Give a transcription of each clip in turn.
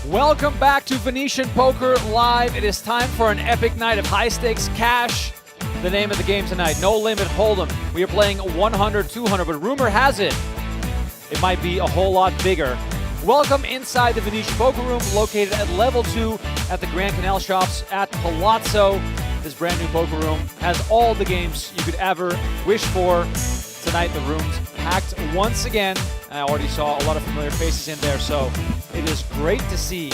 Welcome back to Venetian Poker Live. It is time for an epic night of high-stakes cash. The name of the game tonight, No Limit Hold'em. We are playing 100, 200, but rumor has it might be a whole lot bigger. Welcome inside the Venetian Poker Room, located at level 2 at the Grand Canal Shops at Palazzo. This brand new poker room has all the games you could ever wish for. Tonight, the room's packed once again. I already saw a lot of familiar faces in there, so it is great to see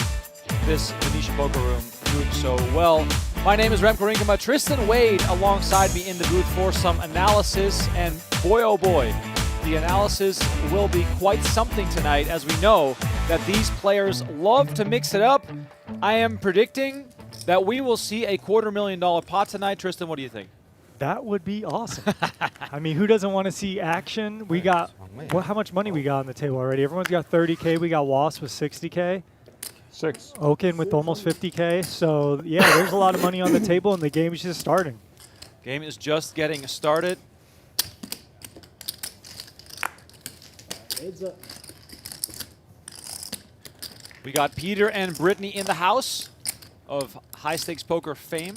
this Venetian Poker Room doing so well. My name is Remco Rinkema. Tristan Wade alongside me in the booth for some analysis, and boy oh boy, the analysis will be quite something tonight, as we know that these players love to mix it up. I am predicting that we will see a $250,000 pot tonight. Tristan, what do you think? That would be awesome. I mean, who doesn't want to see action? We got, how much money we got on the table already? Everyone's got 30K. We got Wass with 60K. 6. Okin with almost 50K. So, yeah, there's a lot of money on the table, and the game is just starting. Game is just getting started. We got Peter and Britney in the house of high-stakes poker fame.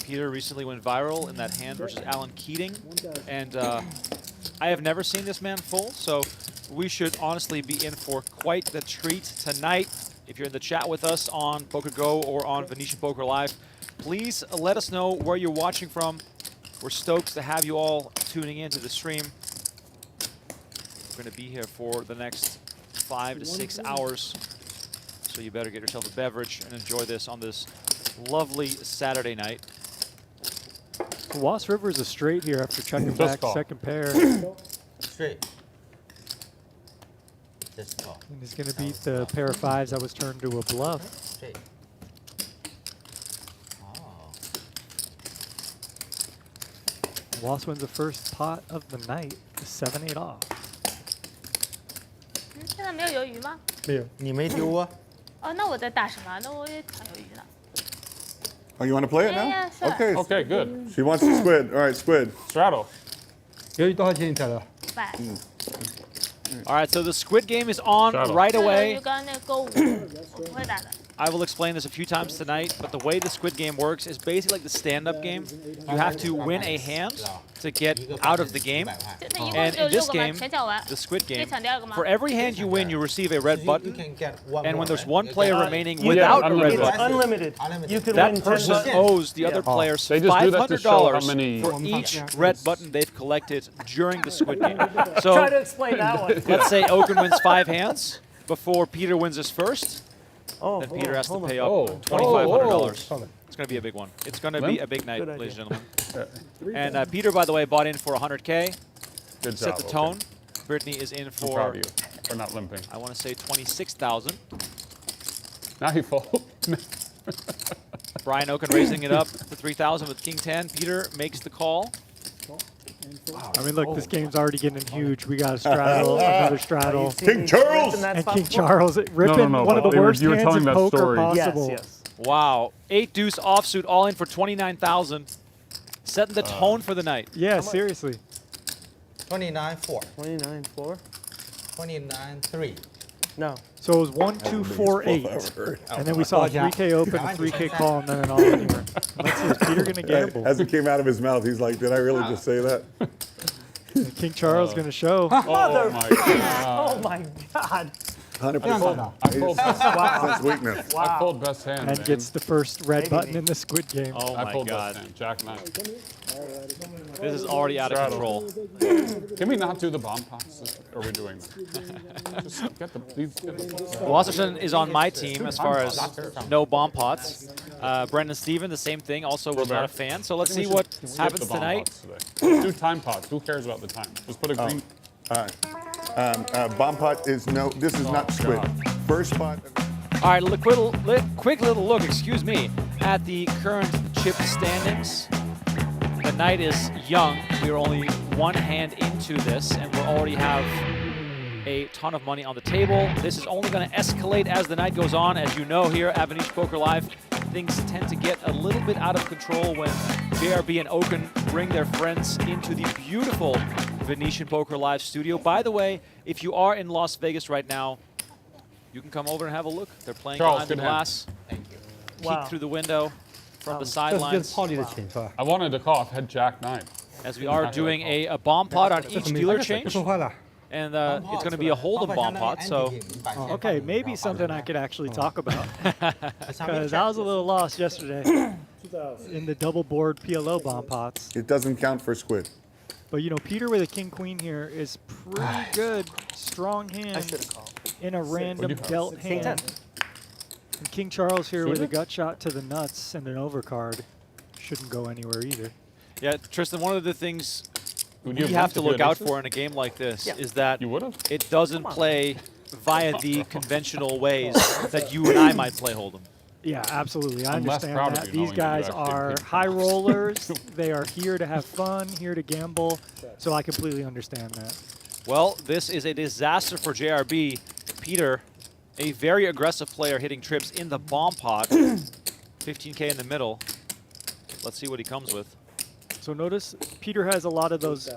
Peter recently went viral in that hand versus Alan Keating. And I have never seen this man full, so we should honestly be in for quite the treat tonight. If you're in the chat with us on PokerGo or on Venetian Poker Live, please let us know where you're watching from. We're stoked to have you all tuning into the stream. We're going to be here for the next 5 to 6 hours, so you better get yourself a beverage and enjoy this on this lovely Saturday night. Wass River is a straight here after checking back second pair. Straight. Just call. And he's going to beat the pair of fives that was turned to a bluff. Straight. Oh. Wass wins the first pot of the night, 7-8 off. 现在没有鱿鱼吗？没有。你没丢啊？哦，那我在打什么？那我也抢鱿鱼了。 Oh, you want to play it now? Yeah, sure. Okay. Okay, good. She wants the squid. All right, squid. Straddle. 鱿鱼多少钱一条的？ 拜。 All right, so the Squid game is on Shadow. right 那鱿鱼 away. 跟那个勾五，我不会打的。 I will explain this a few times tonight, but the way the Squid game works is basically like the stand-up game. You have to win a hand to get out of the game. 就那一共 And 只有 in 6 this 个吗？ game, 全抢完。 the Squid 可以 game, 抢第二个吗？ for every hand you win, you receive a red You button. can get one And when more, there's right? one You player can- remaining Yeah, without a red unlimited. button, Unlimited. Unlimited. You can that win person 10 owes the other players They just do that to show how $500 many- for each red button they've collected during the Squid game. Try So to explain that one. let's say Okin wins 5 hands before Peter wins his first. Oh, Then Peter has to pay up Oh. $2,500. Oh. It's going to be a big one. It's going to Limp? be a big night, Good ladies and idea. gentlemen. And Peter, by the way, bought in for 100K. Good Set job. the okay. tone. Brittany is in I'm proud for, of you for not limping. I want to say 26,000. Now he fold. Brian Okin raising it up to 3,000 with King 10. Peter makes the call. I mean, look, this game's already getting huge. We got a straddle, another straddle. King Charles! And King Charles ripping no, one of the you were worst hands telling in that poker story. possible. Yes, yes. Wow. 8 deuce offsuit, all in for 29,000. Setting the tone for the night. Yeah, seriously. 29-4. 29-4? 29-3. No. So it was 1, 2, 4, 8. And then we saw a 3K open, a 3K call, and then an all anywhere. Let's see, is Peter going to gamble? As it came out of his mouth, he's like, did I really just say that? And King Charles going to show. Oh my god. Oh my God. 100%. I pulled best, That's weakness. I pulled best hand. And man. gets the first red button in the Squid game. Oh I my pulled God. best hand. Jack 9. This is already out of Straddle. control. Can we not do the bomb pots? Or are we doing that? Just get the. Please get the Wasserson is on my team as far as no bomb pots. Brendan Steven, the same thing, also was not a fan. So let's see what happens tonight. Let's do time pots. Who cares about the time? Just put a green. Bomb pot is no, this is not squid. First pot. All right, quick little look, excuse me, at the current chip standings. The night is young. We're only one hand into this, and we already have a ton of money on the table. This is only going to escalate as the night goes on. As you know, here at Venetian Poker Live, things tend to get a little bit out of control when JRB and Okin bring their friends into the beautiful Venetian Poker Live studio. By the way, if you are in Las Vegas right now, You can come over and have a look. They're playing Charles, behind the good hand. glass. Thank you. Peek Wow. through the window from the 这是 sidelines. 泡你的钱是吧？ I wanted to call. I've had Jack 9. As we are doing a bomb pot on 这 each 什么 dealer 这 change, 说话了。 and it's going to be a hold'em bomb pot. So Okay, maybe something I could actually talk about. Because I was a little lost yesterday in the double board PLO bomb pots. It doesn't count for squid. But you know, Peter with a king-queen here is pretty good. Strong I hand should have called. in a random dealt King 10. hand. And King Charles here with a Suited? gut shot to the nuts and an overcard. Shouldn't go anywhere either. yeah, Tristan, one of the things Would you have have to wanted look out aces? for in a game like this Yeah. is that You would have? it doesn't play via the conventional ways that you and I might play hold'em. Yeah, absolutely. I I'm less understand proud of that. you These knowing that you guys actually are picked high them. rollers. They are here to have fun, here to gamble. So I completely understand that. Well, this is a disaster for JRB. Peter, a very aggressive player hitting trips in the bomb pot. 15K in the middle. Let's see what he comes with. So notice Peter has a lot of those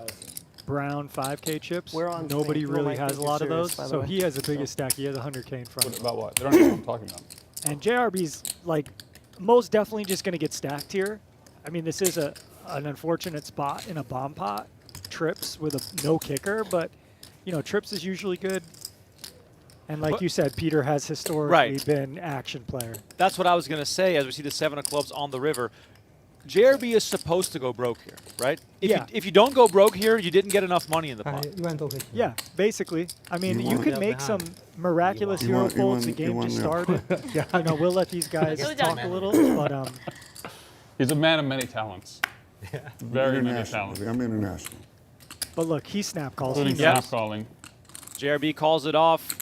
brown 5K chips. We're on Nobody thing. Who really am I has a thinking lot of serious, those. by the So way? he has the biggest stack. He has 100K in front. What, about what? They don't know what I'm talking about. And JRB's like most definitely just going to get stacked here. I mean, this is an unfortunate spot in a bomb pot. Trips with a no kicker, but you know, trips is usually good. And like But- you said, Peter has historically Right. been action player. That's what I was going to say as we see the 7 of clubs on the river. JRB is supposed to go broke here, right? Yeah. If you don't go broke here, you didn't get enough money in the 哎 pot.，一万都可以。 Yeah, basically. I mean, You you want- can make some miraculous You hero want- you folds. The want- you game want just now. started. You know, we'll let these guys Go talk down. a little, but He's a man of many talents. Very many International. talents. I'm international. but look, he snap calls. Including He Yeah. snap calling. JRB calls it off.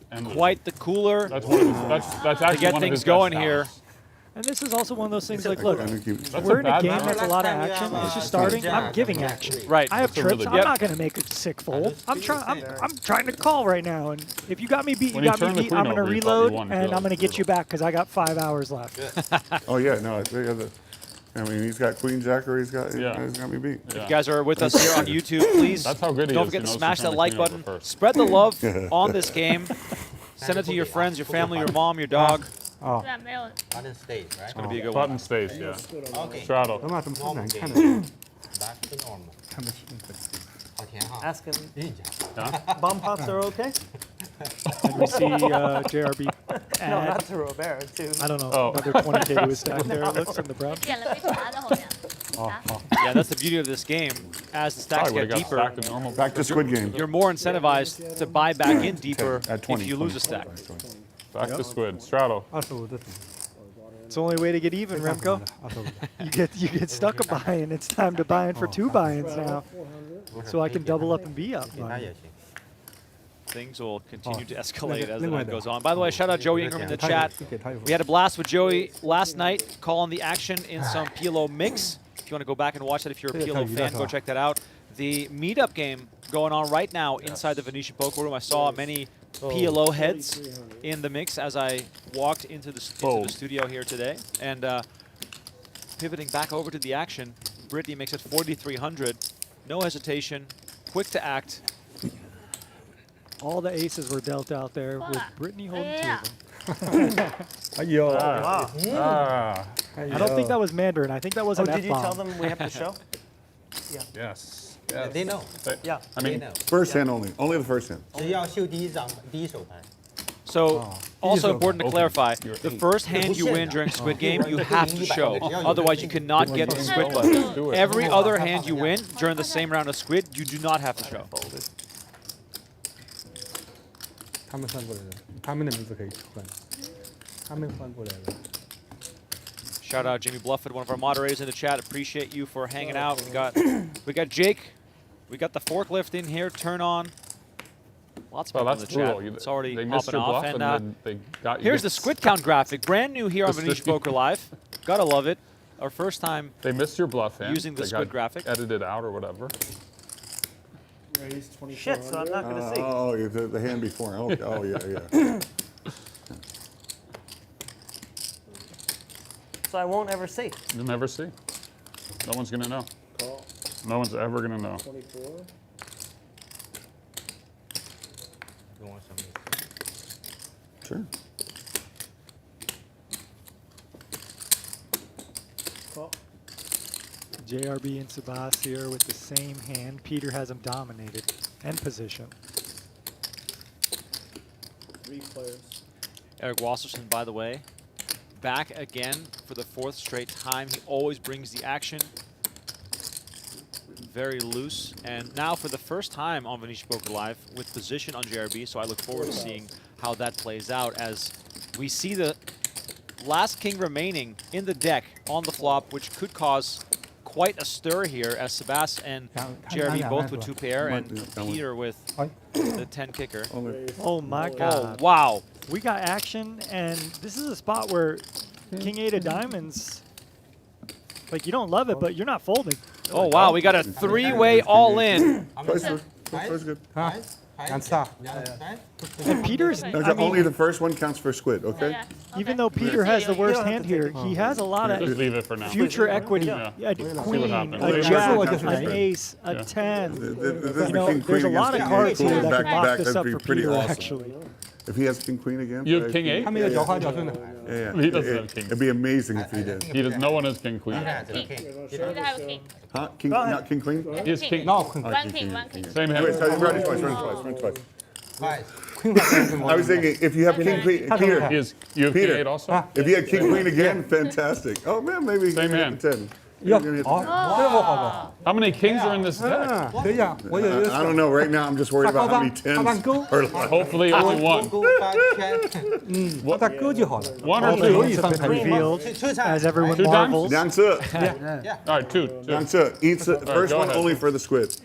And Quite the cooler That's one of his, that's actually to get one of things his going best here. talents. And this is also one of those things like, look, I think you- That's we're a in a bad game match. that's a lot of Last time action. you It's have, just starting. Jack, I'm giving Jack, action. Right. I have That's a trips. really I'm good- not going to make a sick fold. I'm trying. I'm trying to call right now. And if you got me beat, you When you got me turn the beat. I'm queen going to over, you thought you reload won. and I'm going to get you Brutal. back because I got 5 hours left. Oh yeah, no. I mean, he's got Queen Jack or he's got me beat. Yeah. You guys are with us here on YouTube. Please That's how good he don't is. forget He to knows smash to that turn the like queen over button. first. Spread the love on this game. Send it to your friends, your family, your mom, your dog. 哦，对啊，没有 Button stays, right? Gonna be a good one. Button space, yeah. Okay. 老 Straddle. 马怎么这么难看呢？ Back to normal. 看不清。好甜哈。 ask him. 晕一下。 Bomb pots are okay? And we see JRB No, add, not to Robert, too. I don't know, Oh. another 20K to his stack there. It looks in the brown. 点了杯茶在后面。茶 Yeah, that's the beauty of this game. As the stacks Probably would get have got deeper, stacked in normal. Back to Squid Game. you're more incentivized to buy back in deeper At 20. if you lose a stack. Back to Squid. Straddle. 25的。 It's the only way to get even, Remco. 25。You get stuck a buy-in. It's time to buy in for 2 buy-ins now, so I can double up and be up. 给他也行。 Things will continue to escalate as the另外 night 的 goes on. By the way, shout out Joey Ingram in the 他 chat. 给他一份 We had a blast with Joey last night, calling the action in some PLO mix. If you want to go back and watch that, if you're a PLO fan, go check that out. The meetup game going on right now inside the Venetian Poker Room. I saw many PLO heads in the mix as I walked into the studio here today. And pivoting back over to the action, Britney makes it 4,300. No hesitation, quick to act. All the aces were dealt out there with Britney holding 2 Yeah. of them. 哎呦， Wow. Ah, I don't think that was Mandarin. I think that was Oh, an did you tell F-bomb. them we have to show? yes. They know. Yeah. I They mean, know. First hand only the first hand. 只要秀第一张第一手牌。 So, also Easy. important to Open. clarify, You're the eight. first hand you win during Squid Game, you have to show. Otherwise, you cannot get the Squid button. do it. Every other hand you win during the same round of Squid, you do not have to show. 他们换过来了，他们的名字可以换，他们换过来了。 Shout out Jimmy Bluffett, one of our moderators in the chat. Appreciate you for hanging out. We got Jake. We got the forklift in here. Turn on. Lots of well, people in that's the chat. brutal. It's already They missed popping your off. bluff And and then they got you. here's the Squid count graphic, brand new here on The Venetian Squid- Poker Live. Gotta love it. Our first time. They missed your bluff hand. Using the They Squid got graphic. edited out or whatever. Shit, so I'm not going to see. Oh, the hand before. Oh yeah, yeah. So I won't ever see. You'll never see. No one's gonna know. No one's ever gonna know. 跟我什么意思？ Sure. JRB and Sebas here with the same hand. Peter has him dominated and position. 3 players. Eric Wasserson, by the way, back again for the 4th straight time. He always brings the action. Very loose. And now for the first time on Venetian Poker Live with position on JRB, so I look forward to seeing how that plays out as we see the last king remaining in the deck on the flop, which could cause quite a stir here as Sebastian and JRB both with 2 pair and Peter with the 10 kicker. Oh my God. Oh, wow. We got action, and this is a spot where King 8 of diamonds, like, you don't love it, but you're not folding. Oh, wow. We got a 3-way all-in. Twice good. Ganz da. And Peter's, I Only mean, the first one counts for squid, okay? Yeah. even though Peter has the worst hand here, he has a lot Just of leave it for now. future equity. Yeah. A queen, happens. a Yeah. jack, Yeah. an ace, a Yeah. 10. This You know, king, there's a queen lot of against cards king here eight, that back could to lock back, this that'd up be for pretty Peter, awesome. actually. If he has king queen again, You have king 8? 他没有交换，真的。 Yeah, He doesn't have king. It'd be amazing if he did. He does. No one has king queen. King. Peter have a king. Huh? King, not king queen? He has king. No, One king, one king. Same Wait, hand. so run it twice, run it twice, run it twice. Twice. I was thinking, if you have king queen, Peter, He has, you have king Peter. 8 also? if you had king queen again, fantastic. Oh man, maybe he Same can hand. hit the 10. 哟， You're gonna hit the 10. 哦，这个好 How many kings are in this 的。 deck? 嗯，等一下，我有一个 I don't know. Right now, I'm just worried about how many tens are left. Hopefully only one. Go back, check. 我再割就好了。 One or All the two? hands have been revealed, Two times. as everyone Two times? marvels. 两次 All right, two.两次 eats the first go one ahead. only for the squid.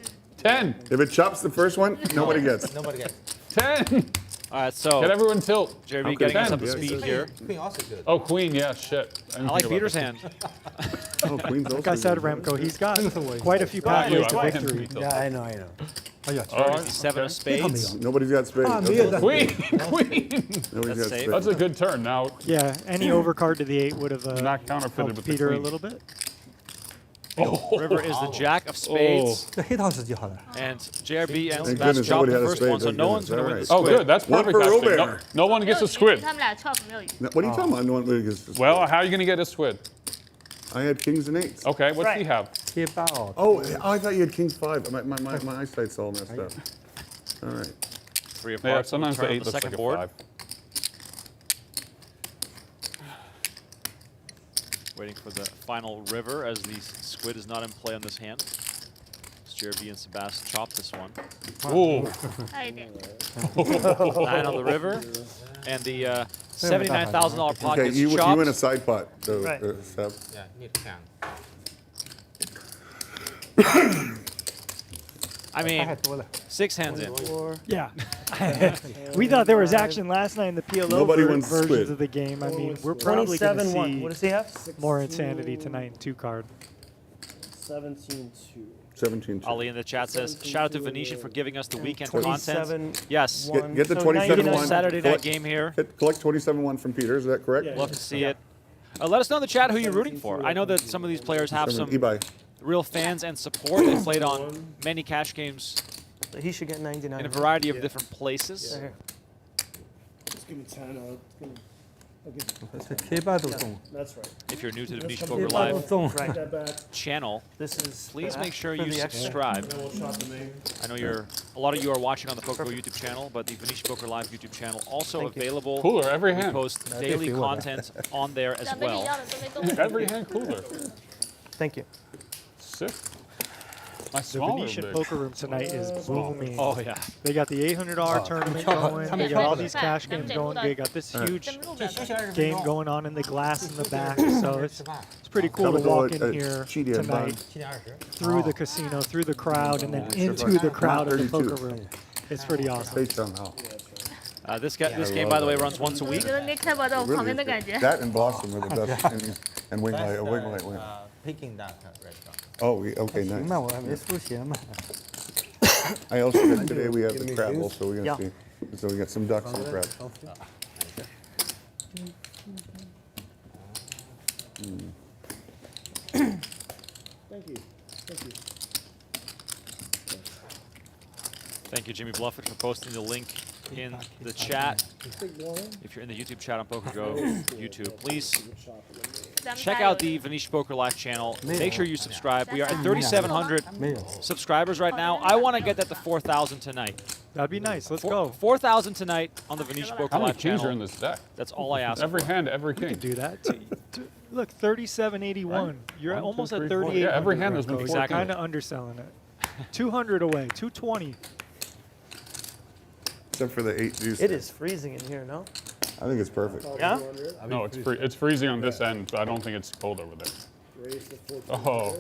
10. If it chops the first one, nobody gets. Nobody gets. 10. All right, so Get everyone tilt. JRB Okay. getting us up to 10. speed here. Queen also good. Oh, queen. Yeah, shit. I like Peter's hand. Oh, queen's also Like I said, good. Remco, he's got quite a few pathways to I want him victory. to be Yeah, I know, I know. 哎呀， All right. 7 of spades. Nobody's got spades. 啊，没有 Okay. 的。 Queen. Queen. Nobody's got That's safe. That's spades. a good turn. Now, Yeah, any overcard to the 8 would have not counterfeited helped with the Peter a queen. little bit. River is the jack of spades. 这黑桃十就好了。 And JRB and Thank Sebastian goodness chopped nobody the had a first spade, one, so thank no one's goodness. going to win the All Oh, squid. good. That's One perfect, for actually. Robert. No one gets a squid. 他们俩 chop 没有赢。 What are you talking about? No one really gets the Well, how are you going to get a squid? I had kings and eights. Okay, what's he have? 贴吧哦。 Oh, I thought you had kings 5. My eyesight's all messed up. All right. 3 of Yeah, hearts. sometimes the Turn on 8 the looks second like a board. 5. Waiting for the final river as the squid is not in play on this hand. As JRB and Sebastian chop this one. Ooh. 差一点。 9 on the river. And the $79,000 pot Okay, gets you chopped. win a side pot. So, Right. Seb. Yeah, need can. I 太 mean, 多了。 6 hands in. Yeah. We thought there was action last night in the PLO Nobody wins versions squid. of the game. I mean, we're probably going to 27-1. What see does he have? more insanity tonight in 2-card. 17-2. 17. Ali in the chat says, shout out to Venetian for giving us the weekend content. 27. Yes. Get the So 27 Good one. Saturday night Collect- game here. Collect 27-1 from Peter. Is that correct? Love to see it. Let us know in the chat who you're rooting for. I know that some of these players have some Ebai. real fans and support. They played on many cash games So he should get 99. in a variety of different places. Right here. Just give me 10. I'll give这贴吧都中， That's right. If you're new to the Venetian 贴 Poker 吧都 Live 中。 Right. That back. channel, This is please make sure for you the extra. subscribe. Then we'll chop the name. I know a lot of you are watching on the PokerGo YouTube channel, but the Venetian Poker Live YouTube channel also Thank you. available. Cooler every We hand. post daily content on there as 两个你 well. 要的都没动。 Every hand cooler. Thank you. Sick. My The smaller Venetian bit. Poker Room tonight is booming. Oh yeah. They got the $800 tournament going. They got all these cash games going. They got this huge 这么录的。 game going on in the glass in the back. So it's pretty cool to walk in here tonight through the casino, through the crowd, and then into the crowd of the poker room. It's pretty awesome. 非常好。 This game, by the way, runs once a 我 week. 觉得 Nick 太保在我旁边的感觉。 That and Blossom are the best. and wing light, a wing light win. Picking that restaurant. Oh, okay, 行 nice. 吧，我还没输钱嘛。 I also did today we have the crab bowl, so we're Yeah. gonna see. So we got some ducks and crab. Thank you. Thank you. Thank you, Jimmy Bluffett, for posting the link in the chat. If you're in the YouTube chat on PokerGo YouTube, please check out the Venetian Poker Live channel. Make sure you subscribe. We are at 3,700 subscribers right now. I want to get that to 4,000 tonight. That'd be nice. Let's go. 4,000 tonight on the Venetian Poker How many Live kings channel. are in this deck? That's all I ask Every for. hand, every We king. could do that. Look, 3781. Right. You're 1, 2, almost 3, at 4. 38. Yeah, every hand there's been You're 4 kings. kind of underselling it. 200 away. 220. Except for the 8 deuce. It is freezing in here, no? I think it's perfect. Yeah? No, it's freezing on this end, but I don't think it's cold over there. Raise the 14. Oh,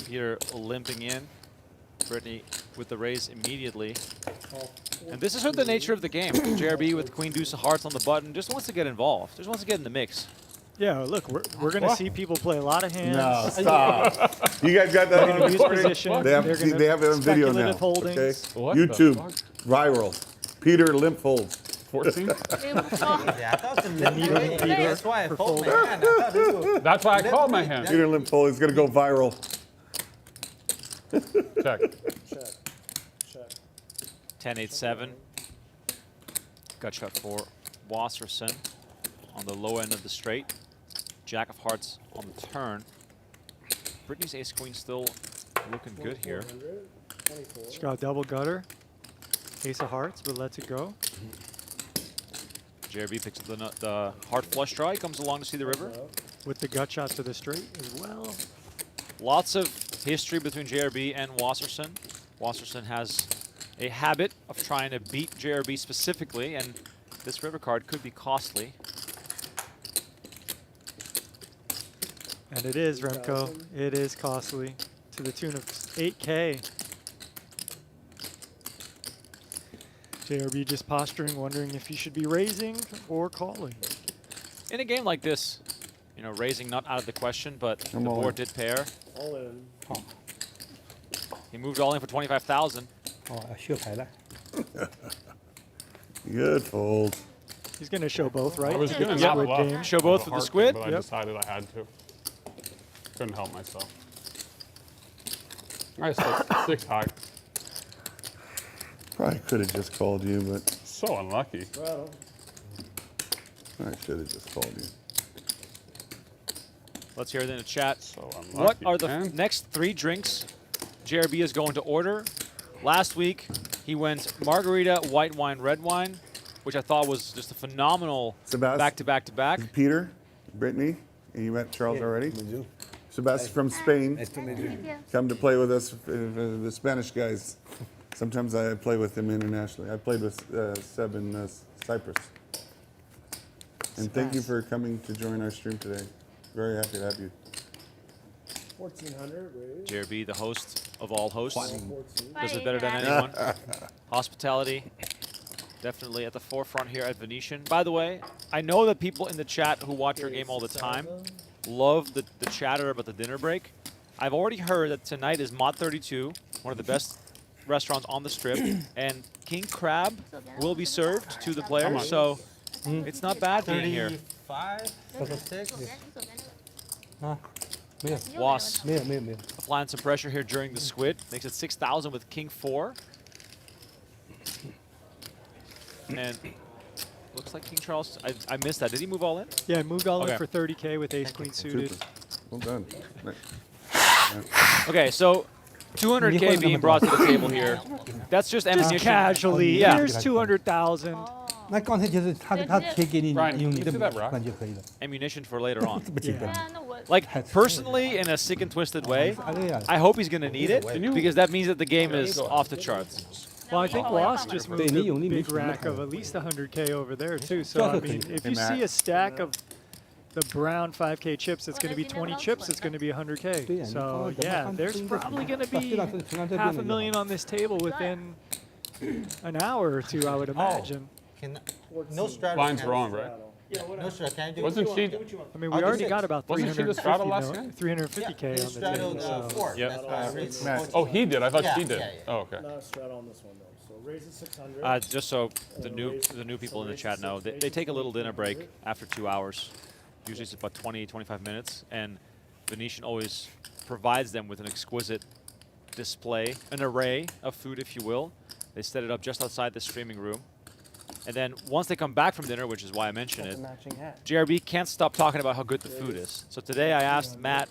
Peter limping in. Britney with the raise immediately. And this is the nature of the game. JRB with Queen Deuce of Hearts on the button just wants to get involved. Just wants to get in the mix. Yeah, look, we're going to see people play a lot of hands. No, stop. You guys got that They're on going to use recording? position. They have, They're see, gonna they have it on video now. speculative holdings. Okay? What the YouTube, fuck? viral. Peter limp folds. 14? Yeah, I thought it was a need limp. Peter That's why I for fold my folding. hand. I thought this was That's why I called my hand. Peter limp fold is gonna go viral. Check. Check. Check. 10-8-7. Gut shot for Wasserson on the low end of the straight. Jack of Hearts on the turn. Britney's ace queen still looking good here. 400, 24. She's got a double gutter. Ace of Hearts, but lets it go. JRB picks up the heart flush draw. He comes along to see the river. With the gut shot to the straight as well. Lots of history between JRB and Wasserson. Wasserson has a habit of trying to beat JRB specifically, and this river card could be costly. And it is, Remco. It is costly to the tune of 8K. JRB just posturing, wondering if he should be raising or calling. In a game like this, you know, raising not out of the question, but the I'm all board in. did pair. All in. He moved all in for 25,000. 哦，秀牌了。 Good fold. He's going to show both, right? I was gonna Yeah, not with bluff. game. Show both with for the heart, squid? but I Yep. decided I had to. Couldn't help myself. I said 6 high. Probably could have just called you, but So unlucky. Rattle. I should have just called you. Let's hear it in the chat. So unlucky. What are the man. next 3 drinks JRB is going to order? Last week, he went margarita, white wine, red wine, which I thought was just a phenomenal Sebas- back-to-back-to-back. Peter, Brittany, and you met Charles already? Sebastian from Spain. Come to play with us, the Spanish guys. Sometimes I play with them internationally. I played with Seb in Cyprus. And thank you for coming to join our stream today. Very happy to have you. 1400, raise. JRB, the host of all hosts, 14. does it better than anyone. Hospitality, definitely at the forefront here at Venetian. By the way, I know that people in the chat who watch your game all the time love the chatter about the dinner break. I've already heard that tonight is Mod 32, one of the best restaurants on the strip, and king crab will be served to the players, so it's not bad being here. 35, 36. 啊，没有， Was 没有，没有，没有。 applying some pressure here during the squid, makes it 6,000 with king 4. And looks like King Charles, I missed that. Did he move all in? Yeah, I moved all Okay. in for 30K with ace queen suited. Super. Well done. Okay, so 200K being brought to the table here. That's just Just ammunition. casually. Yeah. Here's 200,000. 那刚才就是他贴给你 Brian, 用 can 你 you 的 see that rock? 那就可以了。 Ammunition for later on. 不紧张。 Like, personally, in a sick and twisted way, 哎呀， I hope he's going to need it, you- because that means that the game is off the charts. Well, I think Was just moved They need a only big mix rack of them. at least 100K over there, too. So, I mean, if you Matt. see a stack of the brown 5K chips, it's going to be 20 chips, it's going to be 100K. Yeah, So, you- yeah, there's probably going to be $500,000 on this table within an hour or two, I would imagine. Can, no straddle. Line's can- wrong, right? No straddle. Can I do Wasn't she? I mean, I'll we do already 6. got about Wasn't she the 350 straddle last mil- game? 350K He on the straddled table. So. 4. Yep. That's why I raised Matt. 14. Oh, he did. I thought Yeah, she did. yeah, yeah. Oh, okay. Not a straddle on this one, though. So raise it 600. Just so the new people in the chat know, they take a little dinner break after 2 hours. Usually it's about 20, 25 minutes, and Venetian always provides them with an exquisite display, an array of food, if you will. They set it up just outside the streaming room. And then once they come back from dinner, which is why I mentioned Got it, the matching hat. JRB can't stop talking about how good the food is. So today I asked Matt,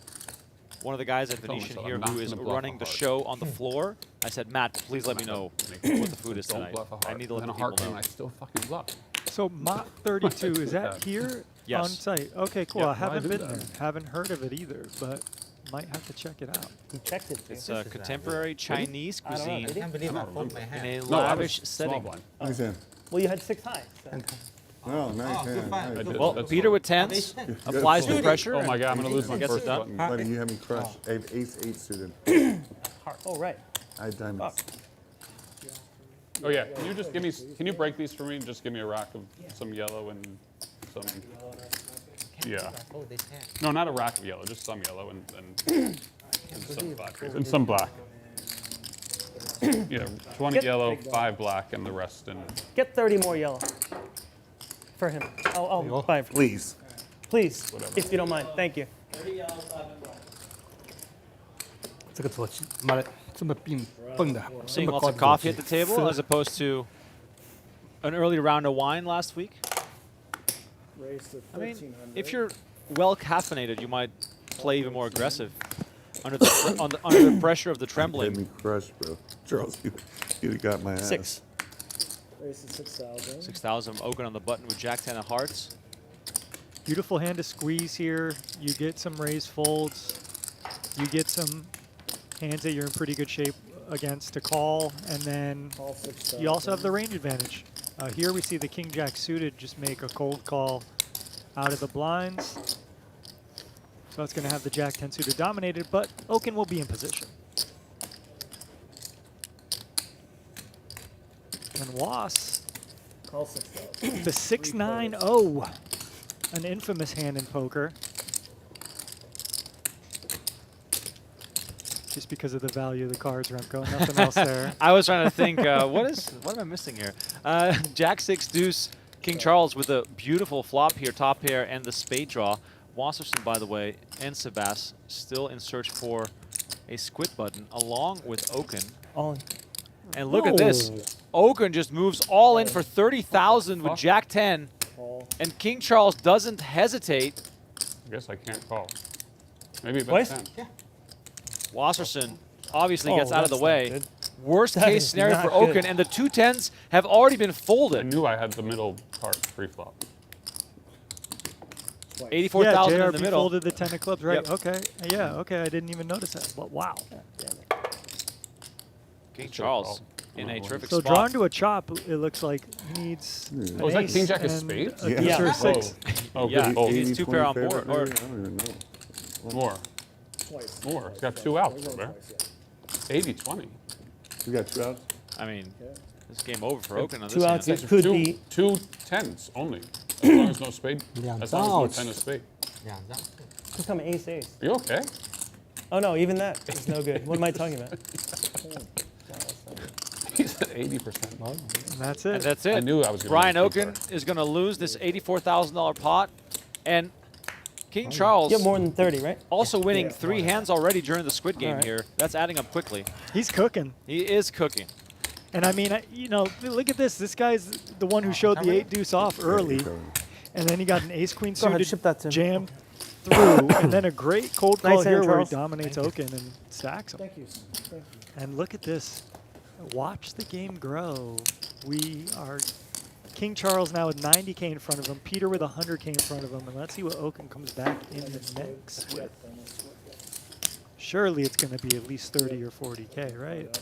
one of the guys at Venetian myself, here I'm not who is gonna bluff running a the heart. show on the floor, I said, Matt, please let me know what the food is Don't tonight. bluff a heart. I need to let And the a heart people game, know. I still fucking bluff. So Mott 32, is that here Yes. on site? Okay, cool. Yep. I haven't do been that? there. Haven't heard of it either, but might have to check it out. He checked it. It's too. a contemporary Chinese I don't know, cuisine did I can't believe I folded my in hand. a No, I was lavish small setting. blind. Nice hand. Well, you had 6 high. So. Oh, nice Oh, good hand. find. Nice. did. Well, That's Peter fine. with tens Good. applies the pressure. Oh my god, I'm gonna lose my Gets it first done. button. Buddy, you have me crushed. I have ace-8 suited. Oh, right. I had diamonds. Oh yeah, can you just give me, can you break these for me and just give me a rack of some yellow and some, yeah. Oh, this hand. No, not a rack of yellow, just some yellow and some black. And some black. Yeah, 20 Get- yellow, 5 black, and the rest in. Get 30 more yellow. For him. I'll buy it for you. Please. Please, Whatever. if you don't mind. Thank you. 这个左鸡妈的这么病笨的， Seeing 这么 lots 高 of 的 coffee 左 at the 鸡 table as opposed to an early round of wine last week. Raise to I mean, 1300. if you're well caffeinated, you might play even more aggressive under the, under the pressure of the Had trembling. me crushed, bro. Charles, you got my ass. 6. Raise to 6,000. 6,000 Okin on the button with Jack 10 of hearts. Beautiful hand to squeeze here. You get some raised folds. You get some hands that you're in pretty good shape against to call, and then Call 6,000. you also have the range advantage. Here we see the King Jack suited just make a cold call out of the blinds. So it's going to have the Jack 10 suited dominated, but Okin will be in position. And Was, Call 6,000. the 6-9-0, an infamous hand in poker. Just because of the value of the cards, Remco, nothing else there. I was trying to think, what am I missing here? Jack 6 deuce, King Charles with a beautiful flop here, top pair, and the spade draw. Wasserson, by the way, and Sebas still in search for a Squid button, along with Okin. All in. And look at this. Okin just moves all in for 30,000 with Jack 10, Call. and King Charles doesn't hesitate. I guess I can't call. Maybe Twice? bet 10. Wasserson obviously Oh, gets out of the that's not way. good. Worst That case is scenario for not good. Okin, and the 2 10s have already been I folded. knew I had the middle part pre-flop. 84,000 yeah, in the JRB middle. folded the 10 of clubs, right? Yep. Okay. Yeah, okay. I didn't even notice that. But wow. King Charles in a terrific So spot. drawn to a chop, it looks like needs. Oh, is that ace King Jack of and spades? a Yeah. deuce or a Yeah. six. Oh, Yeah. good. Oh, He's 2 pair on 20 board, favorite, or- maybe? I don't even know. more. Twice. More. He's got 2 outs, Robert. Twice, yeah. 80-20. You got 2 outs? I mean, this game over for Okin on this 2 outs hand. that could two, be. 2 10s only. As long as no spade. Yeah, As long as ouch. no 10 of spade. Yeah, that's good. Just come ace ace. Are you okay? Oh no, even that is no good. What am I talking about? He's at 80%. And that's it. And that's it. I knew I was going to Brian Okin is going to lose this $84,000 pot, and King Charles You have more than 30, right? also winning 3 hands already during the Squid game Alright. here. That's adding up quickly. He's cooking. He is cooking. And I mean, you know, look at this. This guy's the one who showed the 8 deuce off early, and then he got an ace queen Go ahead, suited ship that to him. jammed through, and then a great cold call Nice here hand, where he Charles. dominates Okin and stacks him. Thank you. Thank you. And look at this. Watch the game grow. We are King Charles now with 90K in front of him, Peter with 100K in front of him, and let's see what Okin comes back in the mix with. Surely it's going to be at least 30 or 40K, right?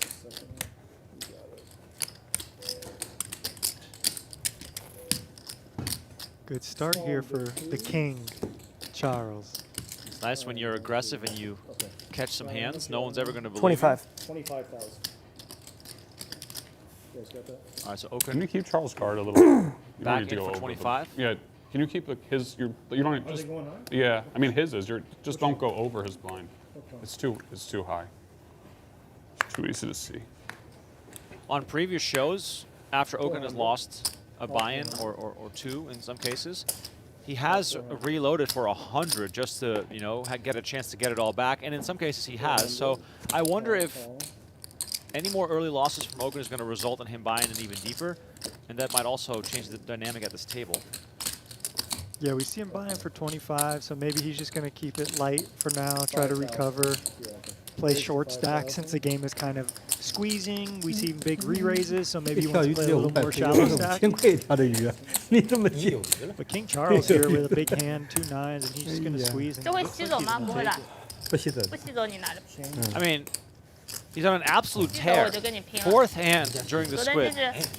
Good start here for the King, Charles. It's nice when you're aggressive and you catch some hands. No one's ever going to believe 25. 25,000. You guys got that? you. All right, so Can Okin you keep Charles' card a little? You don't back need to in go for over them. 25. Yeah. Can you keep his? You don't Are just. they going on? Yeah. I mean his is. Just don't go over his blind. Okay. It's too high. It's too easy to see. On previous shows, after Okin has lost a buy-in or 2 in some cases, he has reloaded for 100 just to, you know, get a chance to get it all back. And in some cases he has. So I wonder if any more early losses from Okin is going to result in him buying in even deeper, and that might also change the dynamic at this table. Yeah, we see him buying for 25, so maybe he's just going to keep it light for now, try to recover, play short stack since the game is kind of squeezing. We see big re-raises, so maybe he 钓 wants 鱼 to play 只 a 有 little 500 more 赔 shallow 5 stack. 千块一条的鱼啊，你这么近。 But King Charles here with a big hand, 2 nines, and he's just going to Yeah. squeeze. And 这会 looks 吸 like 走 he's 吗？ gonna 不会 take 啦 it.，不吸走。不吸走你拿着。 I mean, he's on an absolute 吸走我 tear. 就跟你拼了。 Fourth hand during the 昨天就 squid. 是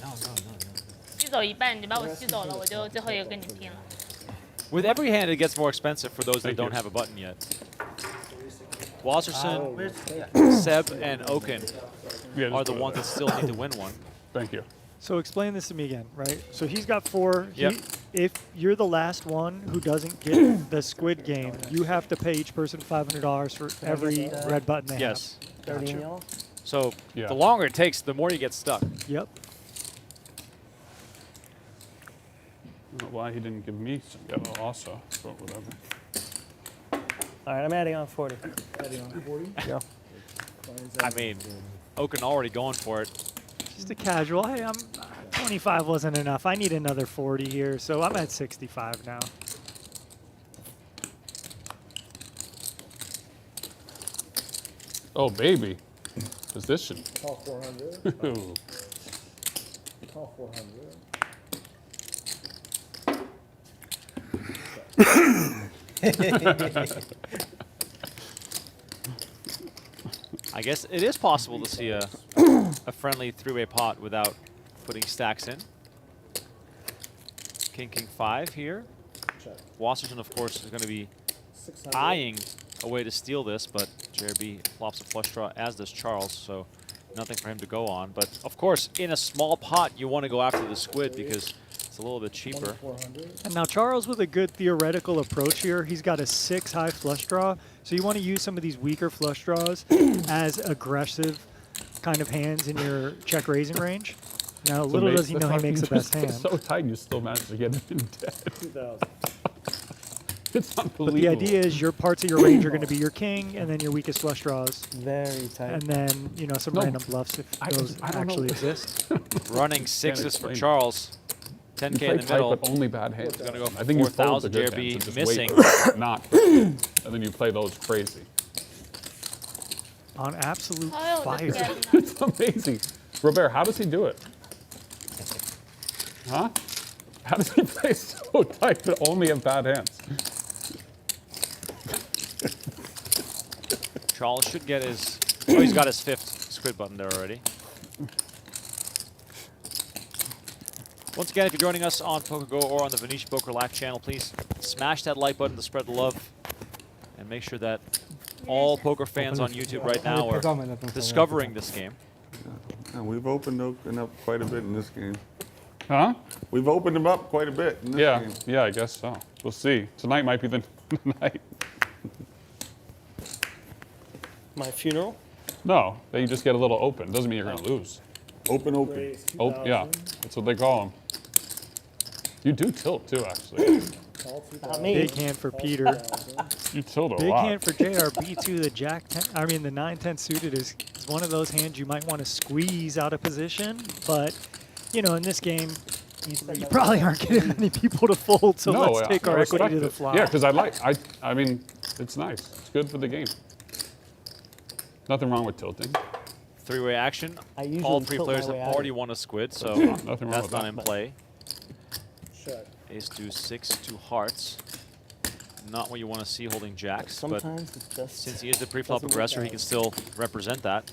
吸走一半，你把我吸走了，我就最后一个跟你拼了。 With every hand, it gets more expensive for those that Thank don't you. have a button yet. Wasserson, Seb, and Okin Yeah, are just the put it ones there. that still need to win one. Thank you. So explain this to me again, right? So he's got 4. Yep. If you're the last one who doesn't get the squid game, you have to pay each person $500 for every red button they Yes. have. Gotcha. So Yeah. the longer it takes, the more you get stuck. Yep. I don't know why he didn't give me some yellow also, but whatever. All right, I'm adding on 40. I mean, Okin already going for it. Just a casual. Hey, 25 wasn't enough. I need another 40 here, so I'm at 65 now. Oh, baby. Position. Call 400. Ooh. Call 400. I guess it is possible to see a friendly three-way pot without putting stacks in. King, King 5 here. Check. Wasserson, of course, is going to be 600. eyeing a way to steal this, but JRB flops a flush draw, as does Charles, so nothing for him to go on. But, of course, in a small pot, you want to go after the squid because it's a little bit cheaper. 400. And now Charles with a good theoretical approach here. He's got a 6 high flush draw, so you want to use some of these weaker flush draws as aggressive kind of hands in your check raising range. Now, It's little amazing. does he know he That's makes the just best hand. so tight, you still managed to get him in dead. 2000. It's unbelievable. But the idea is your parts of your range are going to be your king and then your weakest flush draws. Very tight. And then, you know, some No, random bluffs if those I don't know. actually exist. Running sixes for explain. Charles. You 10K play in the tight, middle. but only bad hands. Gonna go for I think you fold the 4,000, good JRB hands and just missing. wait for not, and then you play those crazy. On absolute 哎呦，我的 fire. 天哪！ It's amazing. Robert, how does he do it? Huh? How does he play so tight but only have bad hands? Charles should get his... Oh, he's got his 5th squid button there already. Once again, if you're joining us on PokerGo or on the Venetian Poker Live channel, please smash that like button to spread the love. And make sure that all poker fans on YouTube right now are discovering this game. Yeah, we've opened up quite a bit in this game. Huh? We've opened them up quite a bit in this Yeah, game. yeah, I guess so. We'll see. Tonight might be the night. My funeral? No, then you just get a little open. Doesn't mean you're going to lose. Open. Raise Oh, 2000. yeah, that's what they call them. You do tilt too, actually. Call 2000. Not me. Big hand for Peter. 2000. You tilt a Big lot. hand for JRB too. The Jack 10, I mean the 9-10 suited is one of those hands you might want to squeeze out of position, but you know in this game you probably aren't getting many people to fold, so No, let's take I our equity respect to the it. flop. Yeah, because I mean, it's nice. It's good for the game. Nothing wrong with tilting. Three-way action. I usually All 3 tilt my players have way out. already won a squid, so Nothing wrong that's with not that. in play. Check. Ace, deuce, 6, 2 hearts. Not what you want to see holding jacks, but Sometimes it's just. since he is the pre-flop doesn't work aggressor, he out. can still represent that.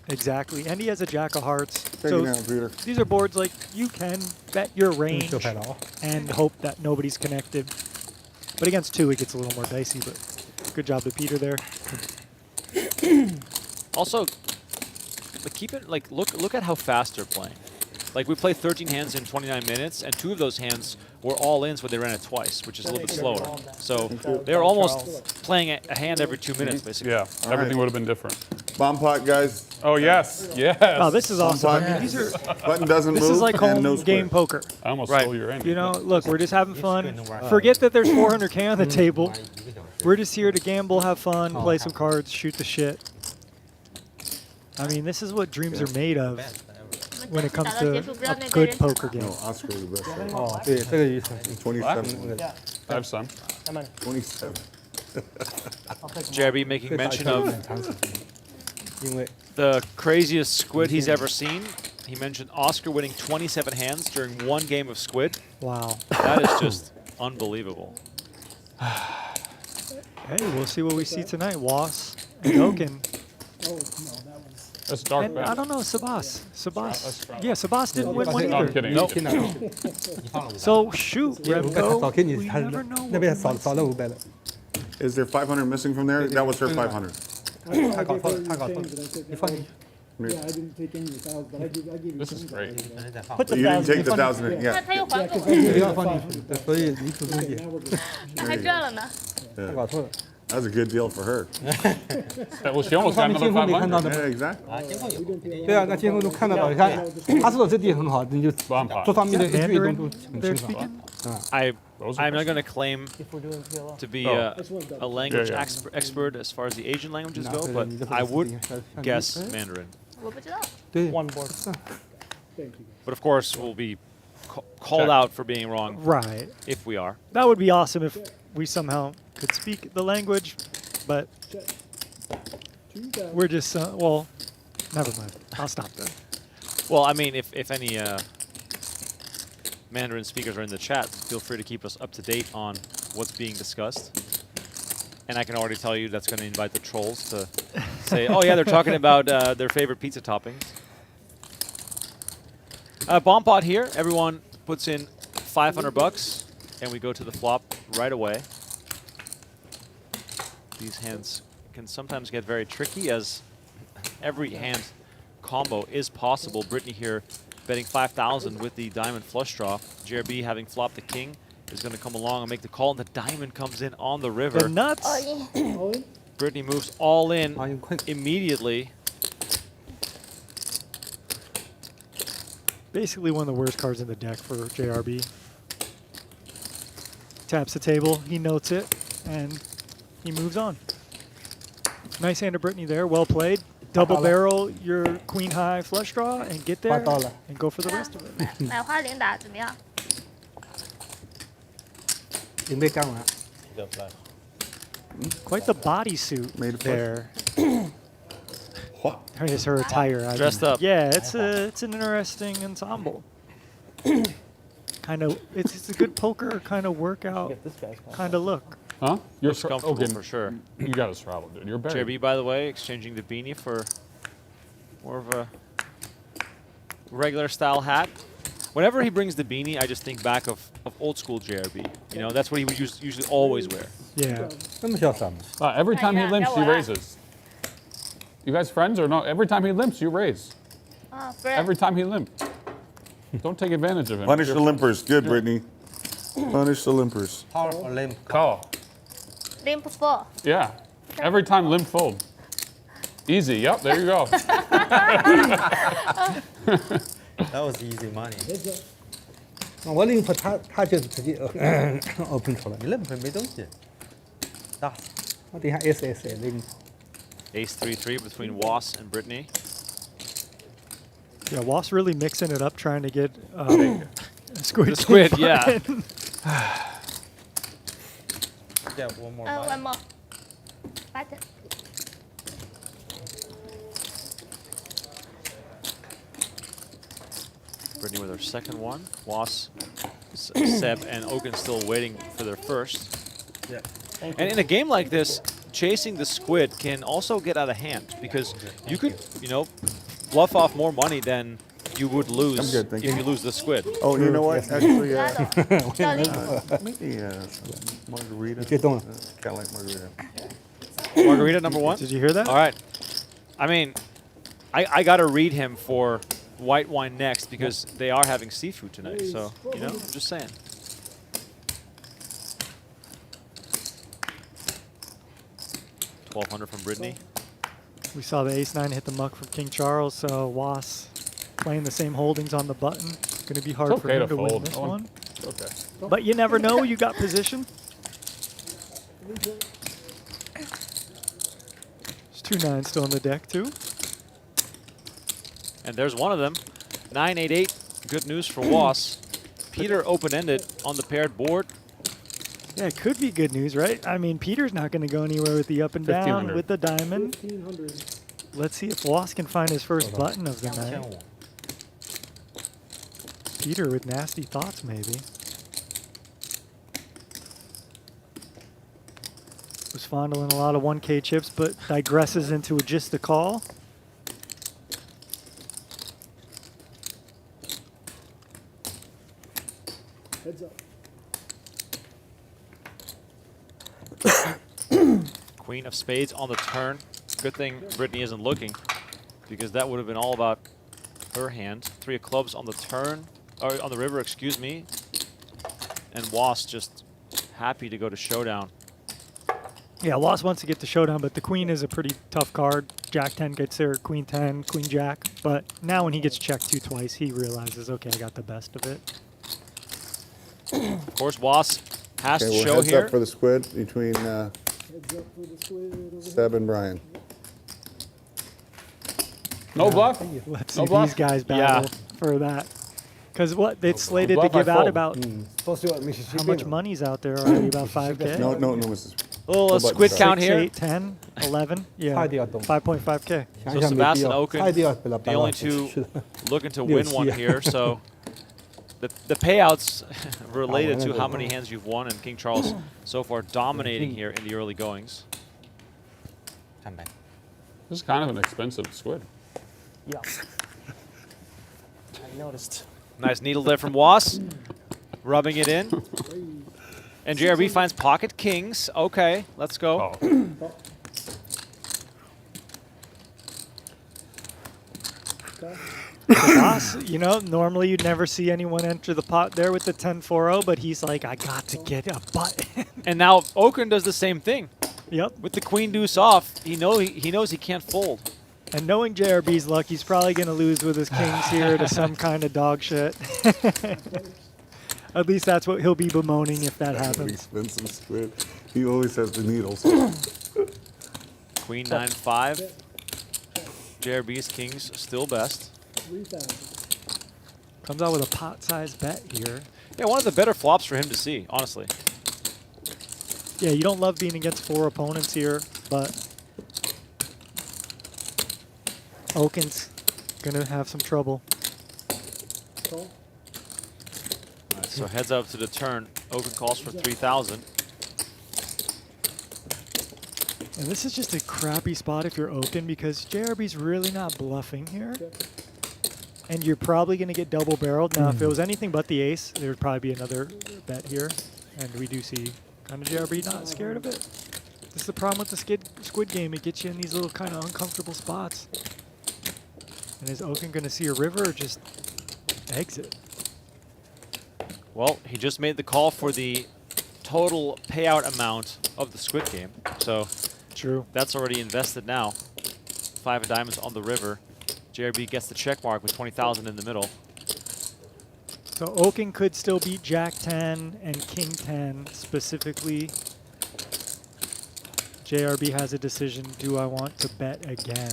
Exactly, and he has a Jack of Hearts. Take So it down, Peter. these are boards like you can bet your range 就拍到。 and hope that nobody's connected. But against 2, it gets a little more dicey. But good job to Peter there. Also, like, look at how fast they're playing. Like, we played 13 hands in 29 minutes, and 2 of those hands were all-ins when they ran it twice, which is a little bit slower. So they're almost playing a hand every 2 minutes, basically. Yeah, All everything right. would have been different. Bomb pot, guys. Oh, yes, yes. Oh, this is awesome. I pot. mean, these are Button doesn't this move. is like and home no game square. poker. I almost Right. stole your end. You know, look, we're just having fun. Forget that there's 400K on the table. We're just here to gamble, have fun, play some cards, shoot the shit. I mean, this is what dreams are made of when it comes 打到 to 结束，不知道 a 那个 good 人抢 poker 吗 game. No, Oscar the best. Right? 哦，对，这个意思。 27. I have some. 慢慢， 27. JRB making mention of 很长时间，因为 the craziest squid he's ever seen. He mentioned Oscar winning 27 hands during one game of Squid. Wow. That is just unbelievable. Hey, we'll see what we see tonight. Was and Okin. That's dark And I bet. don't know, Sebas. That's right. Yeah, Sebas didn't win one No, I'm either. kidding. nope. 听到， So shoot, 我看少 Remco. 给你， We 他 never know 那 what 边 we 少 might 少了500了， Is there 500 missing from there? That was her 500. 他搞错了，他搞错了，你放进去。 Yeah, I didn't take any 1,000, but I gave you This is great. Put the You didn't take the 1,000. 1,000 in. 那 Yeah. 他又还给我，不要放进去，对所以你主动点， Now we're good. 那还赚了呢。他搞错了。 That was a good deal for her. Well, she almost got 上面 another 监控没看到 500. 的吗？ Yeah, exactly. 对啊，那监控都看得到。你看，他是说这地很好，你就做上面的 Is that 一举一动 Mandarin 都很 they're 清楚。 speaking? I'm not going to claim If we're doing PLO. to be Oh. a language Yeah, yeah. expert as far as the Asian languages go, 对 but 你这 I would 像你 guess Mandarin. 我不知道。对 One board. Thank you. But of course, we'll be called Check. out for being wrong Right. if we are. That would be awesome if we somehow could speak the language, but Check. 2,000. we're just, well, never mind. I'll stop there. Well, I mean, if any Mandarin speakers are in the chat, feel free to keep us up to date on what's being discussed. And I can already tell you that's going to invite the trolls to say, oh, yeah, they're talking about their favorite pizza toppings. Bomb pot here. Everyone puts in 500 bucks, and we go to the flop right away. These hands can sometimes get very tricky, as every hand combo is possible. Britney here betting 5,000 with the diamond flush draw. JRB having flopped the king is going to come along and make the call, and the diamond comes in on the river. The nuts. All in? Britney moves all in 啊，快 immediately. Basically one of the worst cards in the deck for JRB. Taps the table, he notes it, and he moves on. Nice hand of Britney there, well played. Double barrel your queen high flush draw and get there 花到了。 and go for the rest of it. 买花零打怎么样？已经被干完。 Quite the bodysuit Made a push. there. What? Here's her attire. I Dressed mean, up. Yeah, it's an interesting ensemble. It's a good poker kind of workout Get this guy's call. kind of look. Huh? You're Looks comfortable okay. for sure. You got to travel, dude. You're buried. JRB, by the way, exchanging the beanie for more of a regular style hat. Whenever he brings the beanie, I just think back of old school JRB. You know, that's what he would usually always wear. Yeah. 那么潇洒吗？ Every time he Yeah, limps, that he one. raises. You guys friends or no? Every time he limps, you raise. 啊，不是。 Every time he limps. Don't take advantage of him. Punish the limpers. Good, Brittany. Punish the limpers. Powerful limp. Call. Limp 4。 Yeah. Every time limp fold. Easy. Yep. There you go. That was easy money. 我另一他就是直接open 出来。你 limp 没东西。大。我等一下 SSA 另 Ace 3-3 between Was and Britney. Yeah, Was really mixing it up, trying to get Squid. The Squid, King yeah. fun. Yeah, one more. 1 more. Button. Britney with her second one. Was, Seb, and Okin still waiting for their first. Yeah. And in a game like this, chasing the squid can also get out of hand, because you could, you know, bluff off more money than you would lose I'm good, thank if you. you lose the squid. Oh, you know what? Actually, 拉倒。教练。 maybe margarita. 别动了。 Kind of like margarita. Margarita number one. Did you hear that? All right. I mean, I got to read him for white wine next, because they are having seafood tonight. So, you know, I'm just saying. $1,200 from Britney. We saw the ace-9 hit the muck from King Charles, so Was playing the same holdings on the button. It's going to be hard It's for okay him to to win fold. this No one- one. Okay. But you never know. You got position. There's 2 9s still on the deck, too. And there's one of them. 9-8-8. Good news for Was. Peter open-ended on the paired board. Yeah, it could be good news, right? I mean, Peter's not going to go anywhere with the up and down 1500. with the diamond. 1500. Let's see if Was can find his first button of the night. Peter with nasty thoughts, maybe. Was fondling a lot of 1K chips, but digresses into just a call. Heads up. Queen of spades on the turn. Good thing Britney isn't looking, because that would have been all about her hand. 3 of clubs on the turn, or on the river, excuse me. And Was just happy to go to showdown. Yeah, Was wants to get to showdown, but the queen is a pretty tough card. Jack 10 gets there, queen 10, queen jack. But now when he gets checked 2 twice, he realizes, okay, I got the best of it. Of course, Was has Okay, to well, show heads here. up for the squid between Heads up for the squid over Seb and Brian. No bluff. Let's No see bluff. these guys battle for that. Because what, it's slated to bluff, I give out fold. about Supposed to what, Mississippi? how much money's out there already, about 5K? No, Mrs. Little Go button squid start. count 6, here. 8, 10, 11, yeah, 太低了，懂。 5.5K. So Sebastian Okin, 太低了，不要 the only 2 looking to win one here. So the payouts related to how many hands you've won, and King Charles so far dominating here in the early goings. Come back. This is kind of an expensive squid. Yeah. I noticed. Nice needle there from Was, rubbing it in. And JRB finds pocket kings. Okay, let's go. Oh. Boss, you know, normally you'd never see anyone enter the pot there with the 10-4-0, but he's like, I got to get a button. And now Okin does the same thing. Yep. With the queen deuce off, he knows he can't fold. And knowing JRB's luck, he's probably going to lose with his kings here to some kind of dog shit. At least that's what he'll be bemoaning if that happens. Expensive squid. He always has the needles. Queen 9-5. JRB's kings still best. 3,000. Comes out with a pot-sized bet here. Yeah, one of the better flops for him to see, honestly. Yeah, you don't love being against 4 opponents here, but Okin's going to have some trouble. Call. All right, so heads up to the turn. Okin calls for 3,000. And this is just a crappy spot if you're Okin because JRB's really not bluffing here. And you're probably going to get double barreled. Now, if it was anything but the ace, there would probably be another bet here. And we do see kind of JRB not scared of it. This is the problem with the squid game. It gets you in these little kind of uncomfortable spots. And is Okin going to see a river or just exit? Well, he just made the call for the total payout amount of the squid game. So True. that's already invested now. 5 of diamonds on the river. JRB gets the check mark with 20,000 in the middle. So Okin could still beat Jack 10 and King 10 specifically. JRB has a decision. Do I want to bet again?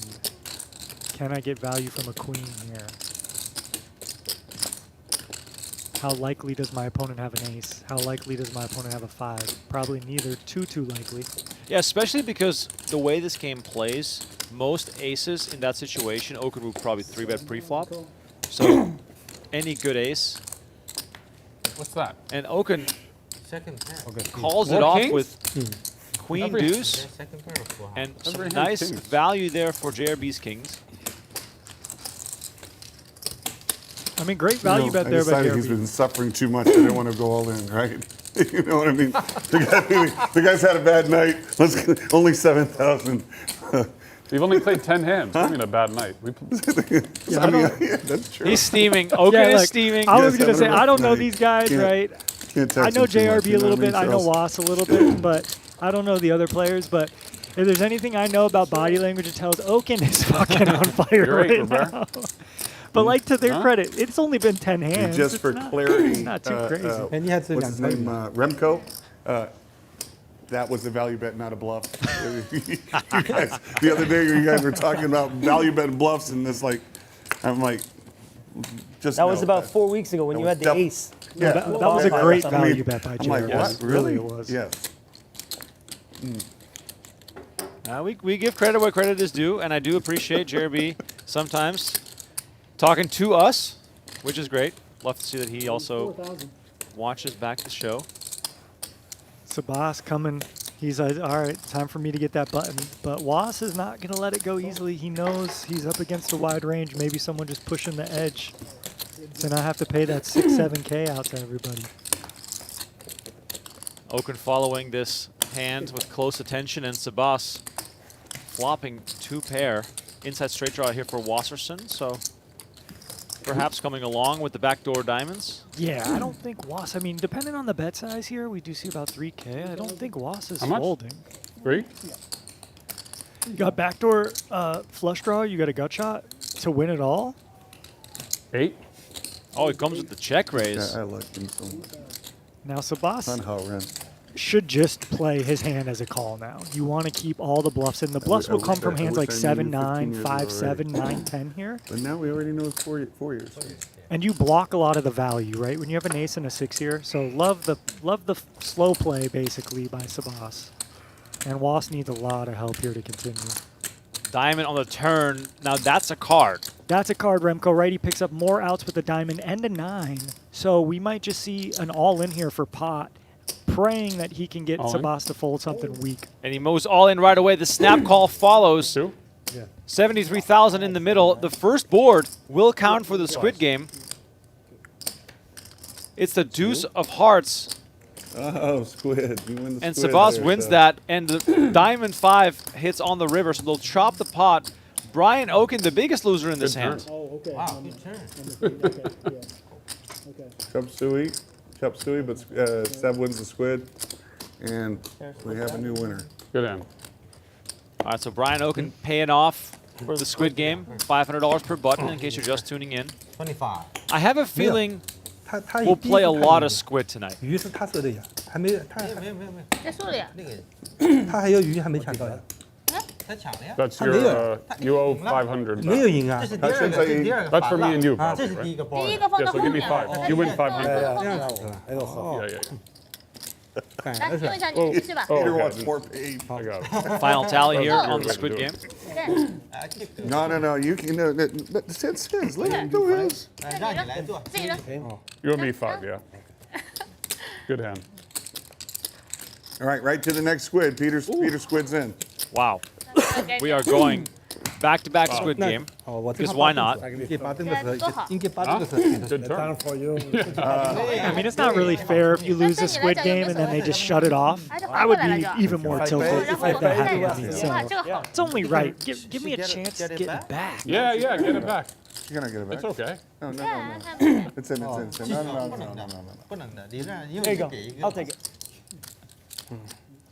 Can I get value from a queen here? How likely does my opponent have an ace? How likely does my opponent have a 5? Probably neither. Too likely. Yeah, especially because the way this game plays, most aces in that situation, Okin would probably 3-bet pre-flop. So any good ace. What's that? And Okin Second pair. calls More it off kings? with queen Every- Yeah, deuce. second pair of full And house. some Every hand nice kings. value there for JRB's kings. I mean, great value bet I there by decided he's JRB. been suffering too much. I didn't want to go all in, right? You know what I mean? The guy's had a bad night. Only 7,000. You've only played 10 hands. I mean, a bad night. We Yeah, that's true. He's steaming. Okin Yeah, is like, steaming. I was Yes, going to say, having a I don't rough know night. these guys, Can't- right? Can't I text know him too much, JRB you a little what I mean, bit. I know Charles? Was a little bit, but I don't know the other players. But if there's anything I know about body language, it tells Okin is fucking on fire You're right, right Robert. now. But like to their Huh? credit, it's only been 10 hands. And just It's for not- clarity, it's not too crazy. And he had to what's his name? Remco. That was a value bet, not a bluff. You guys, the other day, you guys were talking about value bet and bluffs, and it's like, I'm like, just That was know about that. 4 weeks ago when That you was had the def- ace. Yeah, That was a Bomb great pot. value bet by I'm like, JRB. what? Really, Really? it was. Yes. We give credit where credit is due, and I do appreciate JRB sometimes talking to us, which is great. Love to see that he also watches back the show. Sabas coming. He's like, all right, time for me to get that button. But Was is not going to let it go easily. He knows he's up against a wide range. Maybe someone just pushing the edge. So now I have to pay that 6, 7K out to everybody. Okin following this hand with close attention, and Sabas flopping 2 pair. Inside straight draw here for Wasserson, so perhaps coming along with the backdoor diamonds. Yeah, I don't think Was, I mean, depending on the bet size here, we do see about 3K. I don't think Was is How much? folding. 3? You got backdoor flush draw, you got a gut shot to win it all. 8? Oh, it comes with the check raise. Yeah, I like him so much. Now Sabas Fun how it ran. should just play his hand as a call now. You want to keep all the bluffs in. The bluffs will come from hands like 7, 9, 5, 7, 9, 10 here. But now we already know it's 4 years. And you block a lot of the value, right? When you have an ace and a 6 here. So love the slow play basically by Sabas. And Was needs a lot of help here to continue. Diamond on the turn. Now that's a card. That's a card, Remco, right? He picks up more outs with a diamond and a 9. So we might just see an all-in here for pot, praying that he can get All in? Sabas to fold something weak. And he moves all in right away. The snap call follows. 2? 73,000 in the middle. The first board will count for the Squid game. It's the deuce of hearts. Oh, Squid. You win the And Squid Sabas there, wins so. that, and the diamond 5 hits on the river, so they'll chop the pot. Brian Okin, the biggest loser in this Good hand. turn. Oh, okay. Wow, good turn. Okay, yeah. Okay. Chop suey, but Seb wins the Squid. And we have a new winner. Good hand. All right, so Brian Okin paying off for the Squid game, $500 per button in case you're just tuning in. 25. I have a feeling 他 we'll play a lot of Squid tonight. 鱼是他设的呀，还没他没有没有没有，结束了呀。那个他还有鱼还没抢到呀，他抢了呀。 That's 他没有。 your, you owe 500. 没有赢啊这。是第二个，这是第二个 That's for 反 me 了 and you, 啊 probably, 这是第 right? 一个包 第一 的。个放 Yeah, 到 so 后 give me 面， 5. You win 500. 放到 Yeah, 后面。哎呦好， Yeah, yeah, yeah. 感来，恩是用一下你的是吧？ Oh, Peter okay. wants more paid. I got it. Final tally here Oh. on the Squid game. 对，啊，这个 No. You can. It's his. Let him do his. 让你来做。自己扔。 You owe me 5, yeah. Good hand. All right to the next Squid. Peter Squid's in. Wow. We are going back-to-back Squid 那 game. 哦，我 Because why not? 应该把这个时候多好，应该把这个时候给他 Good turn. For you. I mean, it's not really fair if you lose the Squid game and then they just shut it off. I would be even more tilted 然 if 后 that 再 happened 哇， to me. 这 So 个好。 it's only right. Give me a chance to get it back. Yeah, get it back. You're gonna get it back. It's okay. No. 对啊，他不行。 It's in. No. 不能的，理论上因 There 为 you 你 go. 给一个 I'll take it.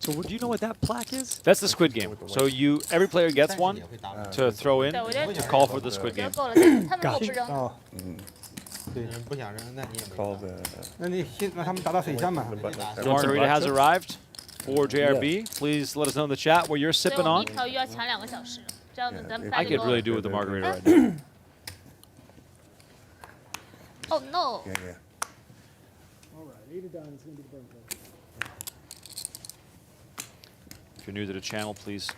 So do you know what that plaque is? That's the Squid game. So every player gets 但是 one 也会打扰 to throw in 对，我觉得 to call for the Squid 比较 game. 够了，他们如果不扔，哦，对，你不想扔，那你也没 Call 打。 the. 那你先让他们打到水下嘛。 The margarita has arrived for JRB. Please let us know in the chat what you're 所以 sipping 我们 on. 一条鱼要抢2个小时，这样子咱们 I 3 could 个 really 多。 do with the margarita right now. Oh no！ Yeah. All right, 8 of diamonds is gonna be the burn card. If you're new to the channel, please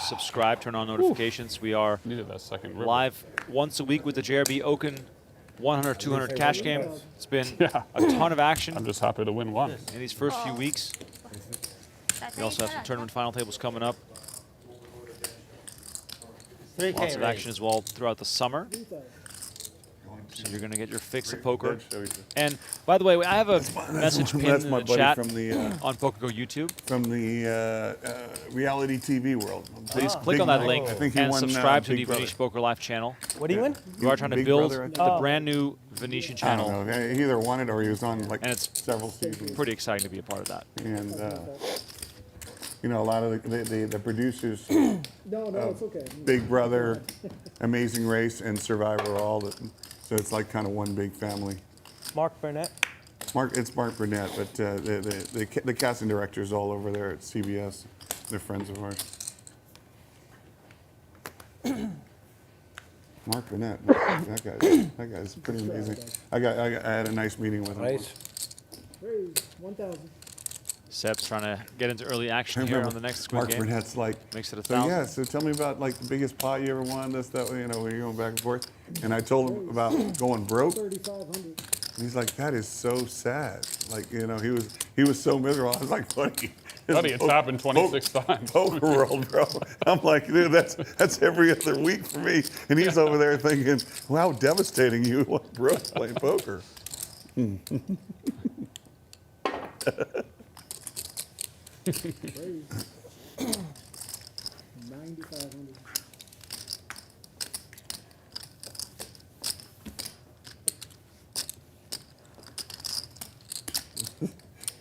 subscribe, turn on notifications. We are Needed that second river. live once a week with the JRB Okin 100, 200 cash game. It's been Yeah. a ton of action I'm just happy to win one. in these first few weeks. 大 We 家 also 一 have some 起来 tournament final tables coming up. 3K Lots of raise. action as well throughout the summer. So you're going to get your fix of poker. And by the way, I have a message pinned That's in my the buddy chat from the on PokerGo YouTube. reality TV world. Please click Big on that Mike. link I think he and won, subscribe to the Big Brother. Venetian Poker Live channel. What do you win? We are trying to Big build Brother, I think. the brand new Venetian I don't channel. know. He either won it or he was on like And it's several seasons. Pretty exciting to be a part of that. And a lot of the producers, No, it's okay. Big Brother, Amazing Race, and Survivor, are all so it's like kind of one big family. Mark Burnett. It's Mark Burnett, but the casting directors all over there at CBS, they're friends of ours. Mark Burnett. That guy's pretty amazing. I had a nice meeting with him. Raise 1,000. Seb's trying to get into early action here on the next Squid Mark game. Burnett's like, Makes it a so 1,000. yeah, so tell me about like the biggest pot you ever won, this, that, you know, when you're going back and forth. And I told him about going broke. 3,500. And he's like, that is so sad. Like, you know, he was so miserable. I was like, buddy. It's happened 26 times. Poker world, bro. I'm like, dude, that's every other week for me. And he's over there thinking, wow, devastating you went broke playing poker. Raise 9,500.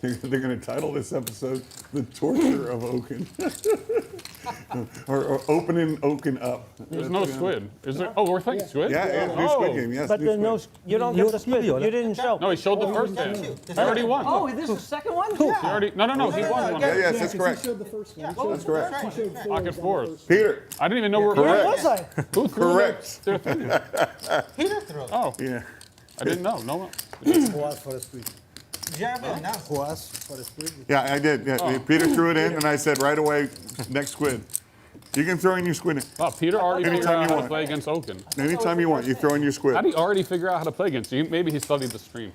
They're going to title this episode "The Torture of Okin," or "Opening Okin Up." There's no Squid. Is there? Oh, we're playing Squid? Yeah, new Squid game. Yes, But new there's no, Squid. you don't get the Squid. You didn't show. No, he showed the first hand. He already won. Oh, this is the second one? He already, no, he won one. Yeah, yes, that's He correct. showed the first one. That's correct. He showed four Pocket on the fours. first Peter, I didn't even know where Correct. Where was I? Who threw correct. their thing? Peter threw. Oh, Yeah. I didn't know. No one. Who asked for the squid? JRB announced. Who asked for the squid? Yeah, I did. Yeah, Peter threw it in, and I said right away, next Squid. You can throw in your Squid. Wow, Peter already figured Anytime out you how to want. play against Okin. Anytime you want, you throw in your Squid. How did he already figure out how to play against you? Maybe he studied the stream.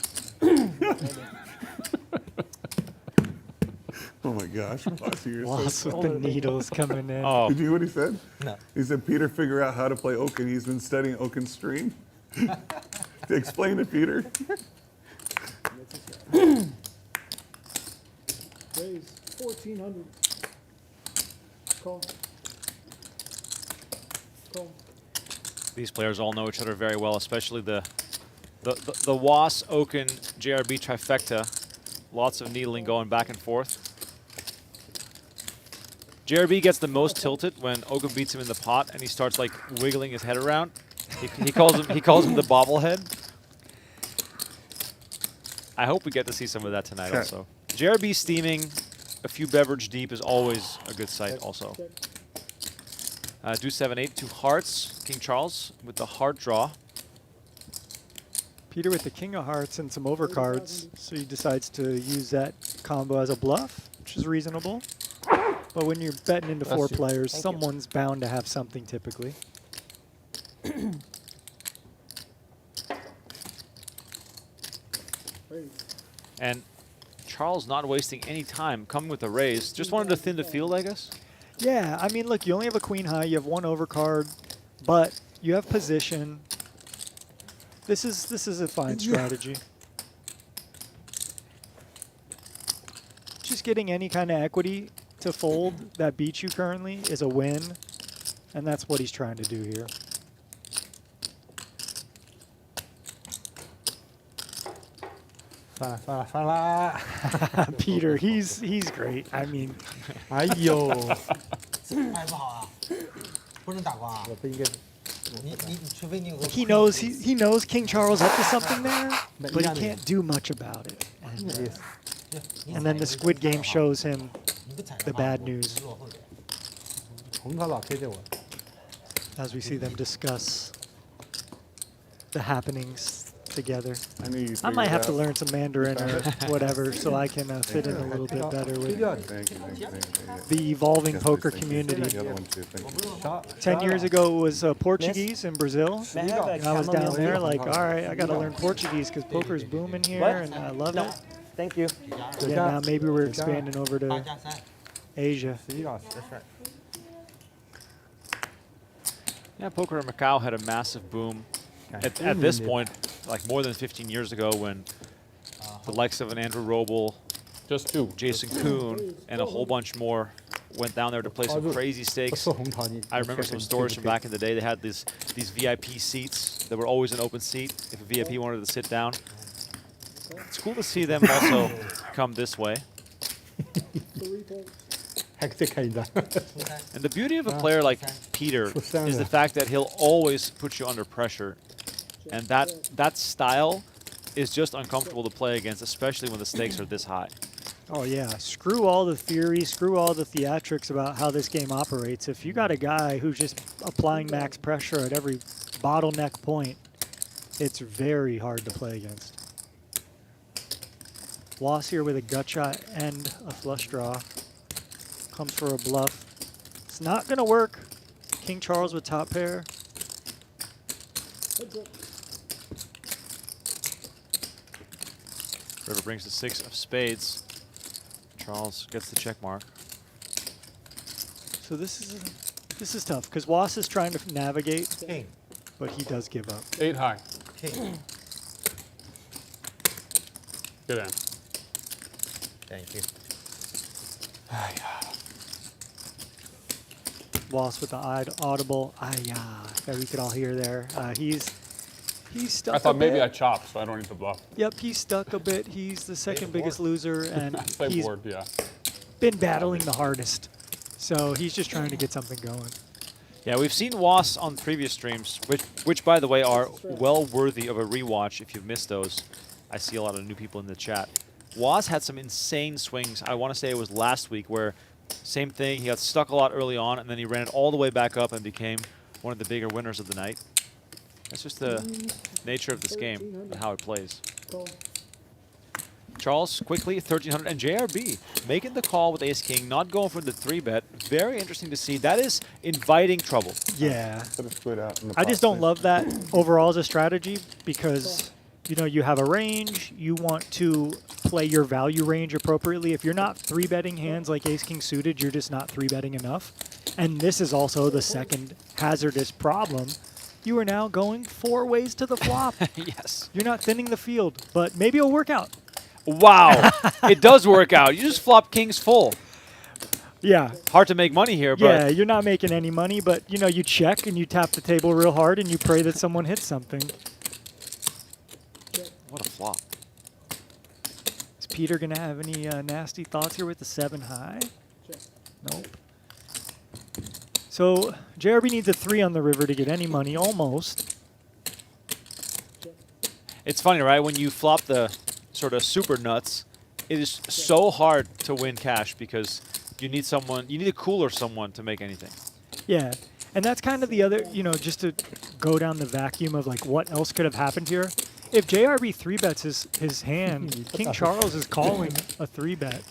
Oh my gosh, Bossy, you're so Lots with the needles coming in. Oh, Did you hear what he said? No. He said, Peter, figure out how to play Okin. He's been studying Okin's stream. Explain it, Peter. Raise 1,400. Call. Call. these players all know each other very well, especially the Was, Okin, JRB trifecta. Lots of needling going back and forth. JRB gets the most tilted when Okin beats him in the pot, and he starts like wiggling his head around. He calls him the bobblehead. I hope we get to see some of that tonight Sure. also. JRB steaming a few beverage deep is always a good sight also. Do 7-8, 2 hearts. King Charles with the heart draw. Peter with the king of hearts and some overcards, so he decides to use that combo as a bluff, which is reasonable. But when you're betting into four players, someone's bound to have something typically. Raise. And Charles not wasting any time, coming with a raise. Just wanted to thin the field, I guess. Yeah, I mean, look, you only have a queen high, you have one overcard, but you have position. This is a fine strategy. Just getting any kind of equity to fold that beats you currently is a win, and that's what he's trying to do here. Peter, he's great. I mean, 哎呦，牌不好啊，不能打光啊。我不应该。你除非你有个 he knows he knows King Charles up to something there, but he can't do much about it. And then the Squid game shows him 你不踩 the 的话 bad 我 news 落后的。红桃老 K 着我， as we see them discuss the happenings together. I knew you I might figured have it to out. learn some Mandarin or whatever so I can fit in a little bit better with Thank you. the evolving Yes, poker please, thank you. community. The other one too, thank you. 10 years ago it was Portuguese in Brazil. May I have a And I was chamomile down there tea? like, all right, I got to learn Portuguese because poker's booming here What? and I love it. Thank you. Yeah, now maybe we're expanding over 8 to 加3， Asia. 11老师。 Yeah, poker in Macau had a massive boom at this point, like more than 15 years ago, when the likes of an Andrew Roble, Just 2. Jason Kuhn, and a whole bunch more went down there to play some crazy 不 stakes. 是红桃，你 I remember some stories from back in the day. They had these VIP seats that were always an open seat if a VIP wanted to sit down. It's cool to see them also come this way. 3 points. 还可以看一张。 And the beauty of a player like Peter is the fact that he'll always put you under pressure. And that style is just uncomfortable to play against, especially when the stakes are this high. Oh yeah, screw all the theory, screw all the theatrics about how this game operates. If you got a guy who's just applying max pressure at every bottleneck point, it's very hard to play against. Was here with a gut shot and a flush draw. Comes for a bluff. It's not going to work. King Charles with top pair. River brings the 6 of spades. Charles gets the check mark. So this is tough because Was is trying to navigate, King. but he does give up. 8 high. King. Good end. Thank you. Was with the audible that we could all hear there. He's stuck. I thought a maybe bit. I chopped, so I don't need to bluff. Yep, he's stuck a bit. He's the second biggest loser, and Play he's board, yeah. been battling the hardest. So he's just trying to get something going. Yeah, we've seen Was on previous streams, which by the way are well worthy of a rewatch if you've missed those. I see a lot of new people in the chat. Was had some insane swings. I want to say it was last week where same thing, he got stuck a lot early on and then he ran it all the way back up and became one of the bigger winners of the night. That's just the nature of this game and how it plays. Charles quickly 1300 and JRB making the call with ace king, not going for the 3-bet. Very interesting to see. That is inviting trouble. Yeah. Put a squid out in the I just pot, don't love that overall as a strategy because, you know, you have a range. You want to play your value range appropriately. If you're not 3-betting hands like ace-king suited, you're just not 3-betting enough. And this is also the second hazardous problem. You are now going 4 ways to the flop. Yes. You're not thinning the field, but maybe it'll work out. Wow. It does work out. You just flop kings full. Yeah. Hard to make money here, but Yeah, you're not making any money, but, you know, you check and you tap the table real hard and you pray that someone hits something. what a flop. Is Peter going to have any nasty thoughts here with the 7 high? Nope. So JRB needs a 3 on the river to get any money, almost. It's funny, right? When you flop the sort of super nuts, it is so hard to win cash because you need someone, you need a cooler someone to make anything. Yeah, and that's kind of the other, you know, just to go down the vacuum of like what else could have happened here. If JRB 3-bets his hand, King Charles is calling a 3-bet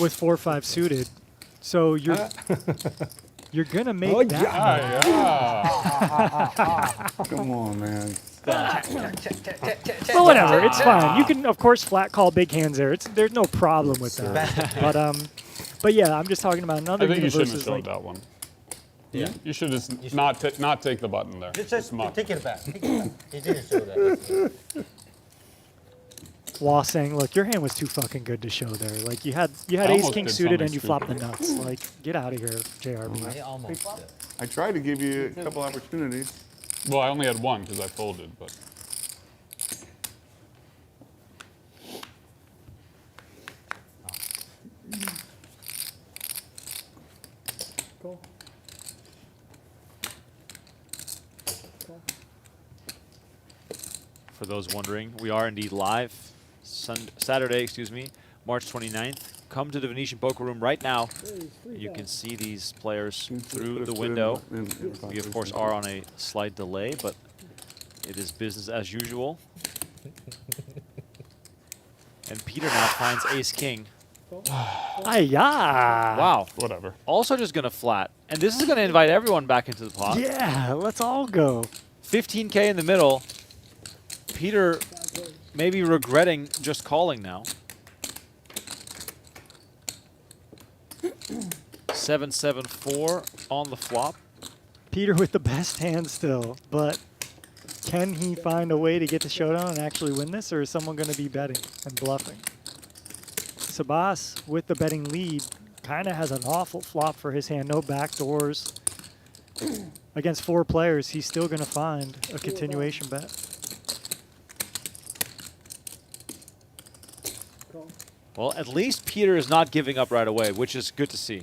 with 4-5 suited. So you're you're gonna make that. Come on, man. But whatever, it's fine. You can of course flat call big hands there. There's no problem with that. But yeah, I'm just talking about another I think you universe shouldn't have is showed like that one. Yeah. You should just not take the button there. Just muck. take it back. Take it back. He didn't show that. Was saying, look, your hand was too fucking good to show there. Like you had I ace almost king did suited something and you flopped the nuts. Like get out of here, JRB. I almost did. I tried to give you a couple opportunities. Well, I only had one because I folded, but For those wondering, we are indeed live. Saturday, excuse me, March 29th. Come to the Venetian Poker Room right now. You can see these players through the window. We, of course, are on a slight delay, but it is business as usual. And Peter now finds ace-king. Ay-ya! Wow. whatever. Also just going to flat. And this is going to invite everyone back into the pot. Yeah, let's all go. 15K in the middle. Peter maybe regretting just calling now. 7-7-4 on the flop. Peter with the best hand still, but can he find a way to get the showdown and actually win this, or is someone going to be betting and bluffing? Sebas with the betting lead kind of has an awful flop for his hand. No backdoors. Against 4 players, he's still going to find a continuation bet. Well, at least Peter is not giving up right away, which is good to see.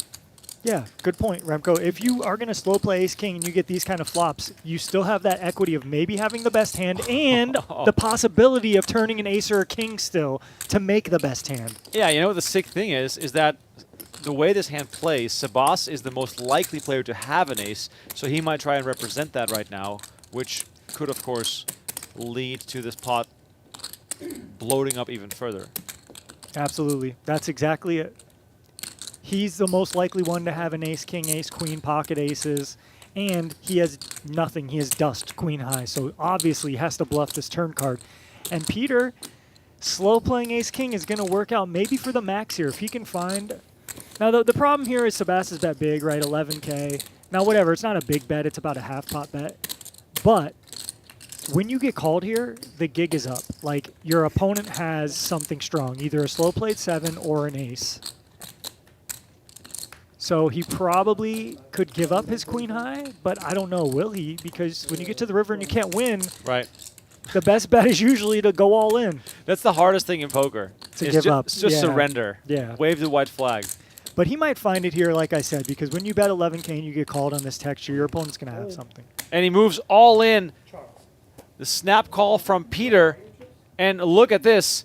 Yeah, good point, Remco. If you are going to slow play ace-king and you get these kind of flops, you still have that equity of maybe having the best hand and the possibility of turning an ace or a king still to make the best hand. Yeah, you know what the sick thing is that the way this hand plays, Sebas is the most likely player to have an ace, so he might try and represent that right now which could, of course, lead to this pot bloating up even further. Absolutely. That's exactly it. He's the most likely one to have an ace, king, ace, queen, pocket aces, and he has nothing. He has dust, queen high, so obviously he has to bluff this turn card. And Peter, slow playing ace, king is going to work out maybe for the max here if he can find. Now, the problem here is Sebastian's bet big, right? 11K. Now, whatever, it's not a big bet. It's about a half pot bet. But when you get called here, the gig is up. Like, your opponent has something strong, either a slow played 7 or an ace. So he probably could give up his queen high, but I don't know, will he? Because when you get to the river and you can't win, Right. the best bet is usually to go all in. That's the hardest thing in poker. To It's give up. It's just Yeah. surrender. Yeah. Wave the white flag. But he might find it here, like I said, because when you bet 11K and you get called on this texture, your opponent's going to have something. And he moves all in. The snap call from Peter. And look at this.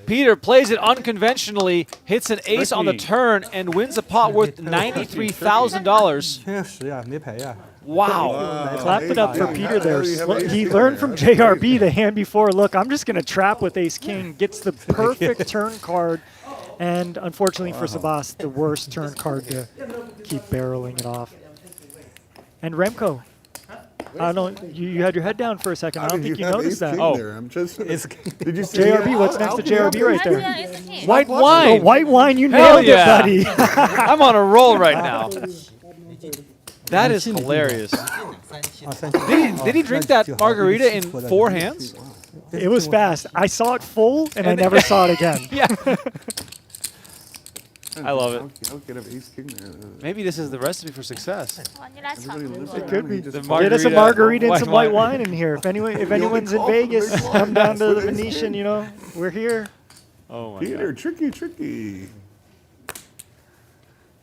Peter plays it unconventionally, hits an ace on the turn, and wins a pot worth $93,000. 确实呀，没赔呀。 Wow. Clap it up for Peter there. He learned from JRB the hand before. Look, I'm just going to trap with ace-king. Gets the perfect turn card. And unfortunately for Sebas, the worst turn card to keep barreling it off. And Remco, I don't know, you had your head down for a second. I don't think you noticed that. Oh. I'm just, did you see JRB, what's next to JRB right there? White The wine. white wine, you Hell nailed yeah. it, buddy. I'm on a roll right now. That is hilarious. Did he drink that margarita in 4 hands? It was fast. I saw it full, and I never saw it again. Yeah. I love it. I'll get an ace king there. Maybe this is the recipe for success. 哇，你俩抢很多。 Could be. The Get us a margarita and white some white wine. wine in here. If anyone's in Vegas, come down to the Venetian, you know, we're here. Oh my Peter, God. tricky.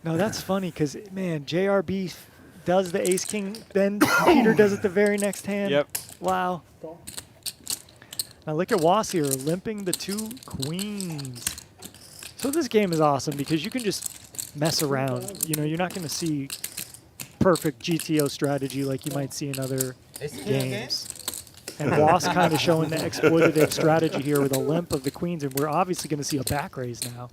No, that's funny because, man, JRB does the ace-king, then Peter does it the very next hand. Yep. Wow. Now look at Was here, limping the 2 queens. So this game is awesome because you can just mess around. You know, you're not going to see perfect GTO strategy like you might see in other games. And Was kind of showing the exploitative strategy here with a limp of the queens, and we're obviously going to see a back raise now.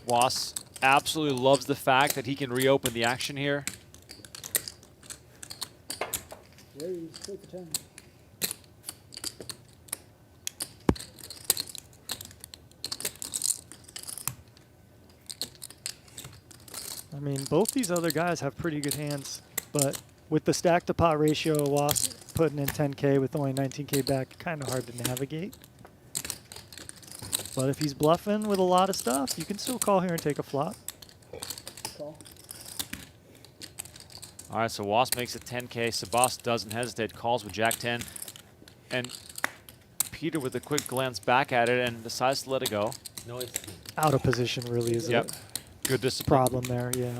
Was absolutely loves the fact that he can reopen the action here. I mean, both these other guys have pretty good hands, but with the stack to pot ratio, Was putting in 10K with only 19K back, kind of hard to navigate. But if he's bluffing with a lot of stuff, you can still call here and take a flop. All right, so Was makes it 10K. Sebas doesn't hesitate, calls with Jack 10. And Peter with a quick glance back at it and decides to let it go. Out of position really is Yep. a Good discipline. problem there, yeah.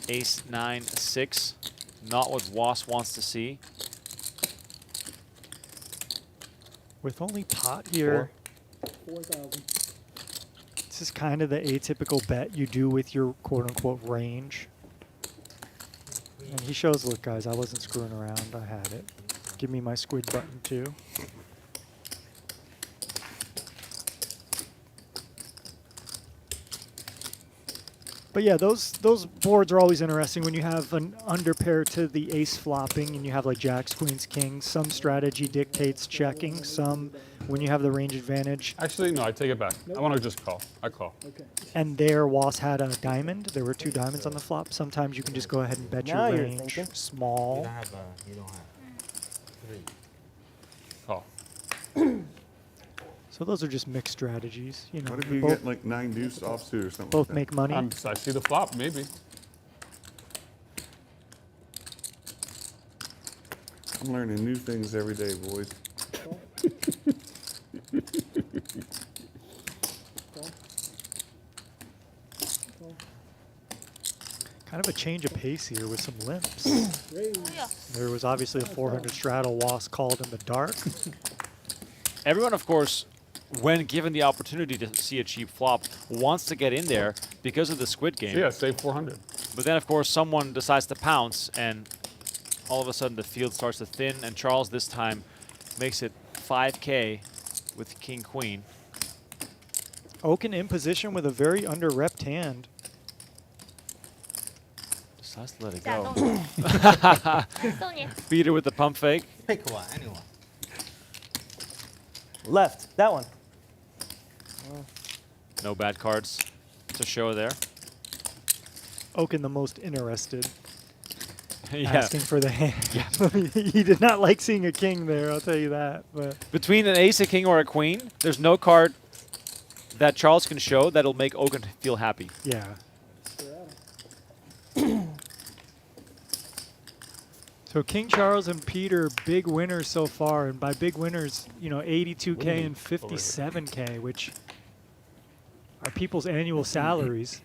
Ace 9 6. Not what Was wants to see. With only pot here, 4,000. this is kind of the atypical bet you do with your quote-unquote range. And he shows, look, guys, I wasn't screwing around. I had it. Give me my squid button, too. But yeah, those boards are always interesting when you have an underpair to the ace flopping and you have like jacks, queens, kings. Some strategy dictates checking. Some when you have the range advantage. Actually, no, I take it back. I want to just call. I call. Okay. And there, Was had a diamond. There were 2 diamonds on the flop. Sometimes you can just go ahead and bet Now your you're range thinking. small. Call. So those are just mixed strategies. You know, What if they you both, get like 9 deuce offsuit or something? both like make money. I see the flop, maybe. that? I'm learning new things every day, boys. Kind of a change of pace here with some limps. There was obviously a 400 straddle. Was called in the dark. Everyone, of course, when given the opportunity to see a cheap flop, wants to get in there because of the Squid game. So yeah, save 400. But then, of course, someone decides to pounce, and all of a sudden the field starts to thin, and Charles this time makes it 5K with king-queen. Okin in position with a very under-repped hand. Decides to let it 假 go. 动作，送你。 Beat her with the pump fake. Pick one, anyone. Left. That one. No bad cards to show there. Okin the most interested, Yeah. asking for the hand. He did not like seeing a king there, I'll tell you that. But Between an ace, a king, or a queen, there's no card that Charles can show that'll make Okin feel happy. yeah. So King Charles and Peter, big winners so far, and by big winners, you know, 82K and 57K, which are people's annual salaries.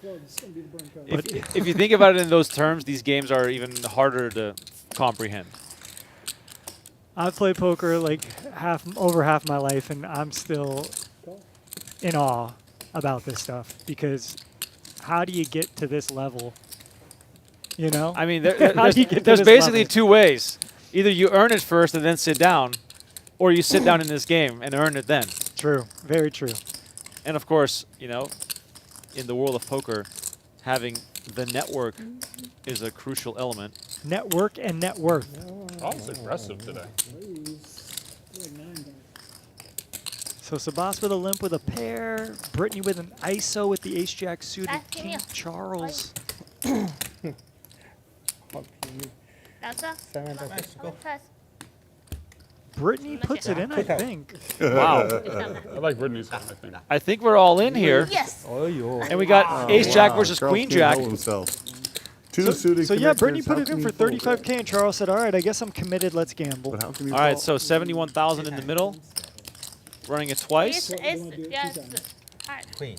If you think about it in those terms, these games are even harder to comprehend. I've played poker like over half my life, and I'm still in awe about this stuff, because how do you get to this level? You know? I mean, How do you get to there's this basically level? two ways. Either you earn it first and then sit down, or you sit down in this game and earn it then. True. Very true. And of course, you know, in the world of poker, having the network is a crucial element. Network and net worth. Charles is aggressive today. So Sebas with a limp with a pair, Britney with an ISO with the ace-jack suited, Back to King you. Charles. 两次。 7万多。 Go. Press。 Brittany puts it in, I think. Wow. I like Britney's hand, I think. I think we're all in here. Yes. 哎呦， And we got ace-jack versus Charles can't queen-jack. hold himself. Two suited So yeah, connectors, Brittany put how it can in you for fold? 35K, and Charles said, all right, I guess I'm committed, let's gamble. But how can you All right, fold? so 71,000 in the middle. Running it twice. S yes. 二。 Queen.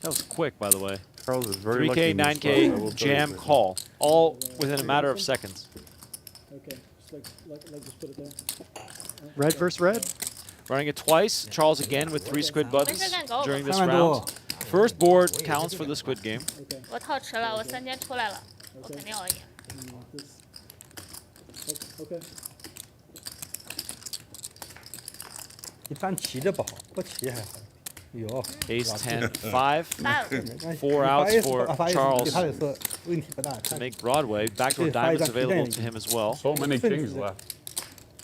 That was quick, by the way. Charles is very lucky 3K, in this spot, I 9K, will tell you jam, that. call. All within a matter of seconds. Okay, just put it there. Red versus red. Running it twice. Charles again with 3 squid buttons during this 3万多 round. First board counts for the squid game. 我套迟了，我3天出来了，我肯定要赢。 Okay. 你站齐的不好，不齐还好。有。 Ace 10, 5. 5。 4 outs for 对 Charles 他也是问题不大。 to make Broadway. Backdoor diamonds available to him as well. So many kings left.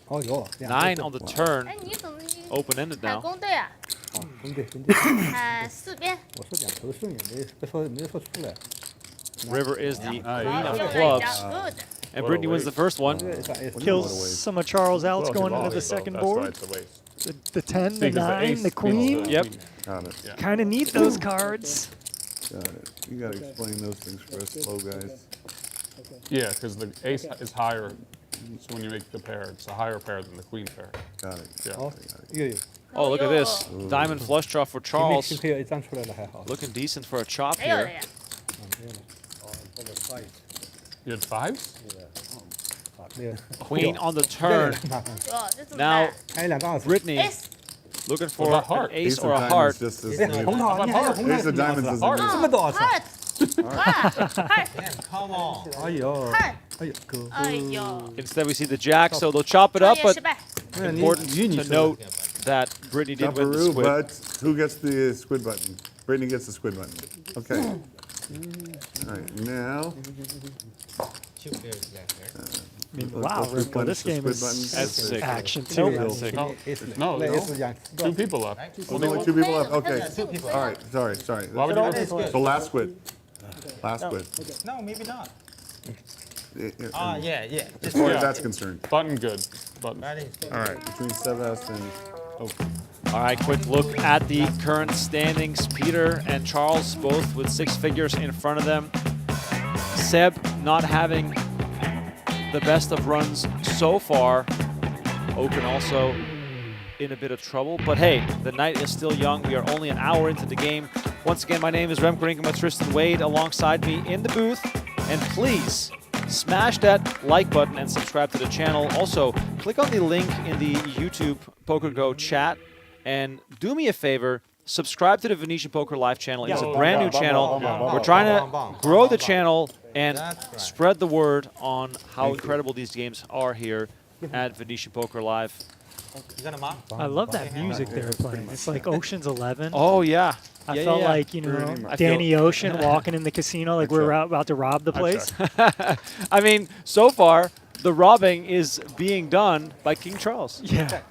哦有。 9 on the turn. 哎，你怎么你 Open-ended 海 now. 公队啊？分对分对。四边。我说两头顺眼，没说出来。 River is the queen of 用了一 clubs. 张 good。 And Brittany wins the first one. Kills some of Charles' outs Well, going into the volley, so second that's why board. it's a waste. The 10, the Because the 9, ace the beats queen. the Yep. queen. Got it. Yeah. Kind of need those cards. Got it. You got to explain those things for us slow guys. Yeah, because the ace is higher. So when you make the pair, it's a higher pair than the queen pair. Got it. Yeah. 好，一个有。 Oh, look at this. Diamond flush draw for 幸 Charles. 亏有一张出来的还好。 Looking decent for a chop 没有了 here. 呀。 You had 5s? 那个 Queen on the turn. 哟，这怎么 Now 办？还有两张 Brittany Ace。 looking for What about an heart? ace of or a diamonds heart. just as 哎， good. 红桃，你还有红桃 Ace of diamonds is Heart. 这么多少？ Heart。哇，Heart。 Damn, come on. 哎呦， Heart。哎呦哥，哎呦， Instead, we see the jack, so they'll chop it 创 up, 业 but 失败。 important to note that Brittany did win the Jumperoo, squid. but who gets the squid button? Brittany gets the squid button. Okay. All right, now. Two pairs left there. I mean, Let's wow, replenish Rivka, this the game squid is button. That's sick. action Nope. too. That's sick. No, 那 no. 也是两 2 people left. Only 2 people left. Okay. Two people. All right. Sorry. Why would you It's good. So last squid. Last squid. No, maybe not. As Ah, yeah. Just far Yeah. as that's concerned. Button good. Button. ready. All right. Between Sebas and Okin. All right, quick look at the current standings. Peter and Charles both with 6 figures in front of them. Seb not having the best of runs so far. Okin also in a bit of trouble. But hey, the night is still young. We are only an hour into the game. Once again, my name is Remco Rinkema, Tristan Wade alongside me in the booth. And please smash that like button and subscribe to the channel. Also, click on the link in the YouTube Poker Go chat and do me a favor. Subscribe to the Venetian Poker Live channel. It's a brand new channel. We're trying to grow the channel and spread the word on how incredible these games are here at Venetian Poker Live. You gonna mark? I love that music they were playing. It's like Ocean's 11. Oh, yeah. I felt like, you know, I Danny Ocean walking in the casino like we're about to rob the place. I mean, so far, the robbing is being done by King Charles. Yeah.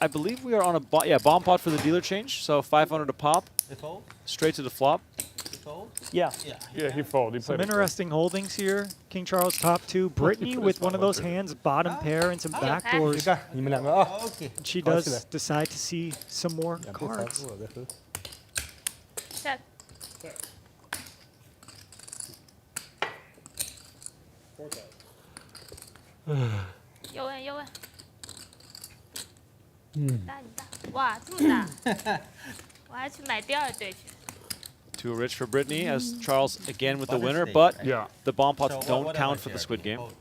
I believe we are on a bomb pot for the dealer change, so 500 a pop, They fold? straight to the flop. They fold? Yeah. Yeah. Yeah, he folded. He Some played it interesting holdings here. King Charles top 2. Brittany with one of those hands, bottom pair, and some back doors. 你们两个啊， Okay. She does decide to see some more 两边 cards. 我再喝。 check。右问右问。大你大，哇，这么大！我还去买第二对去。 Too rich for Britney as Charles again with the winner, but Yeah. the bomb pots So what- don't what count am I for the here? Squid game. Fold.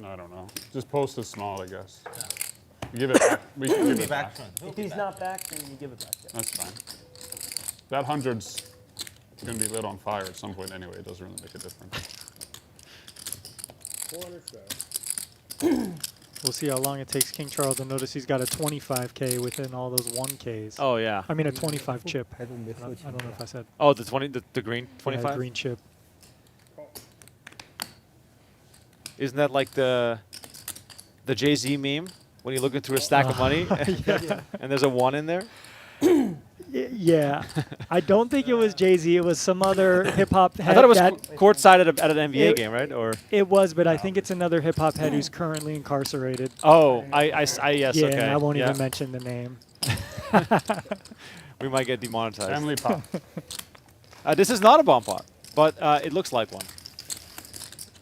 I don't know. Just post is small, I guess. Give it back. We can give it back. If he's not back, then you give it back. Yeah. That's fine. That 100's going to be lit on fire at some point anyway. It doesn't really make a difference. 400 star. We'll see how long it takes King Charles to notice he's got a 25K within all those 1Ks. Oh, yeah. I mean a 25 chip. I 还是没收 don't know if I said Oh, the 20, the green yeah, 25? green chip. Isn't that like the Jay-Z meme when you're looking through a stack of money and there's a 1 in there? Yeah. I don't think it was Jay-Z. It was some other hip-hop head. I thought it was that courtside at an NBA It- game, right? Or it was, but I think it's another hip-hop head who's currently incarcerated. oh, yes, Yeah, okay. and I won't yeah. even mention the name. We might get demonetized. Family pop. This is not a bomb pot, but it looks like one.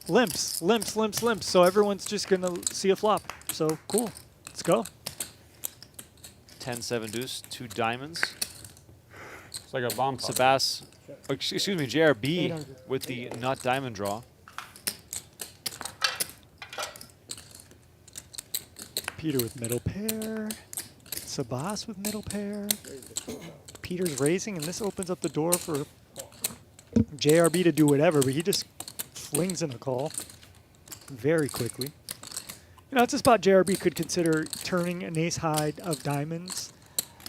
Limps, limps, limps, limps. So everyone's just going to see a flop. So cool. Let's go. 10-7 deuce, 2 diamonds. It's like a bomb pop. Excuse me, JRB 800. with the nut diamond draw. Peter with middle pair. Sebas with middle pair. Peter's raising, and this opens up the door for JRB to do whatever, but he just flings in a call very quickly. You know, it's a spot JRB could consider turning an ace high of diamonds,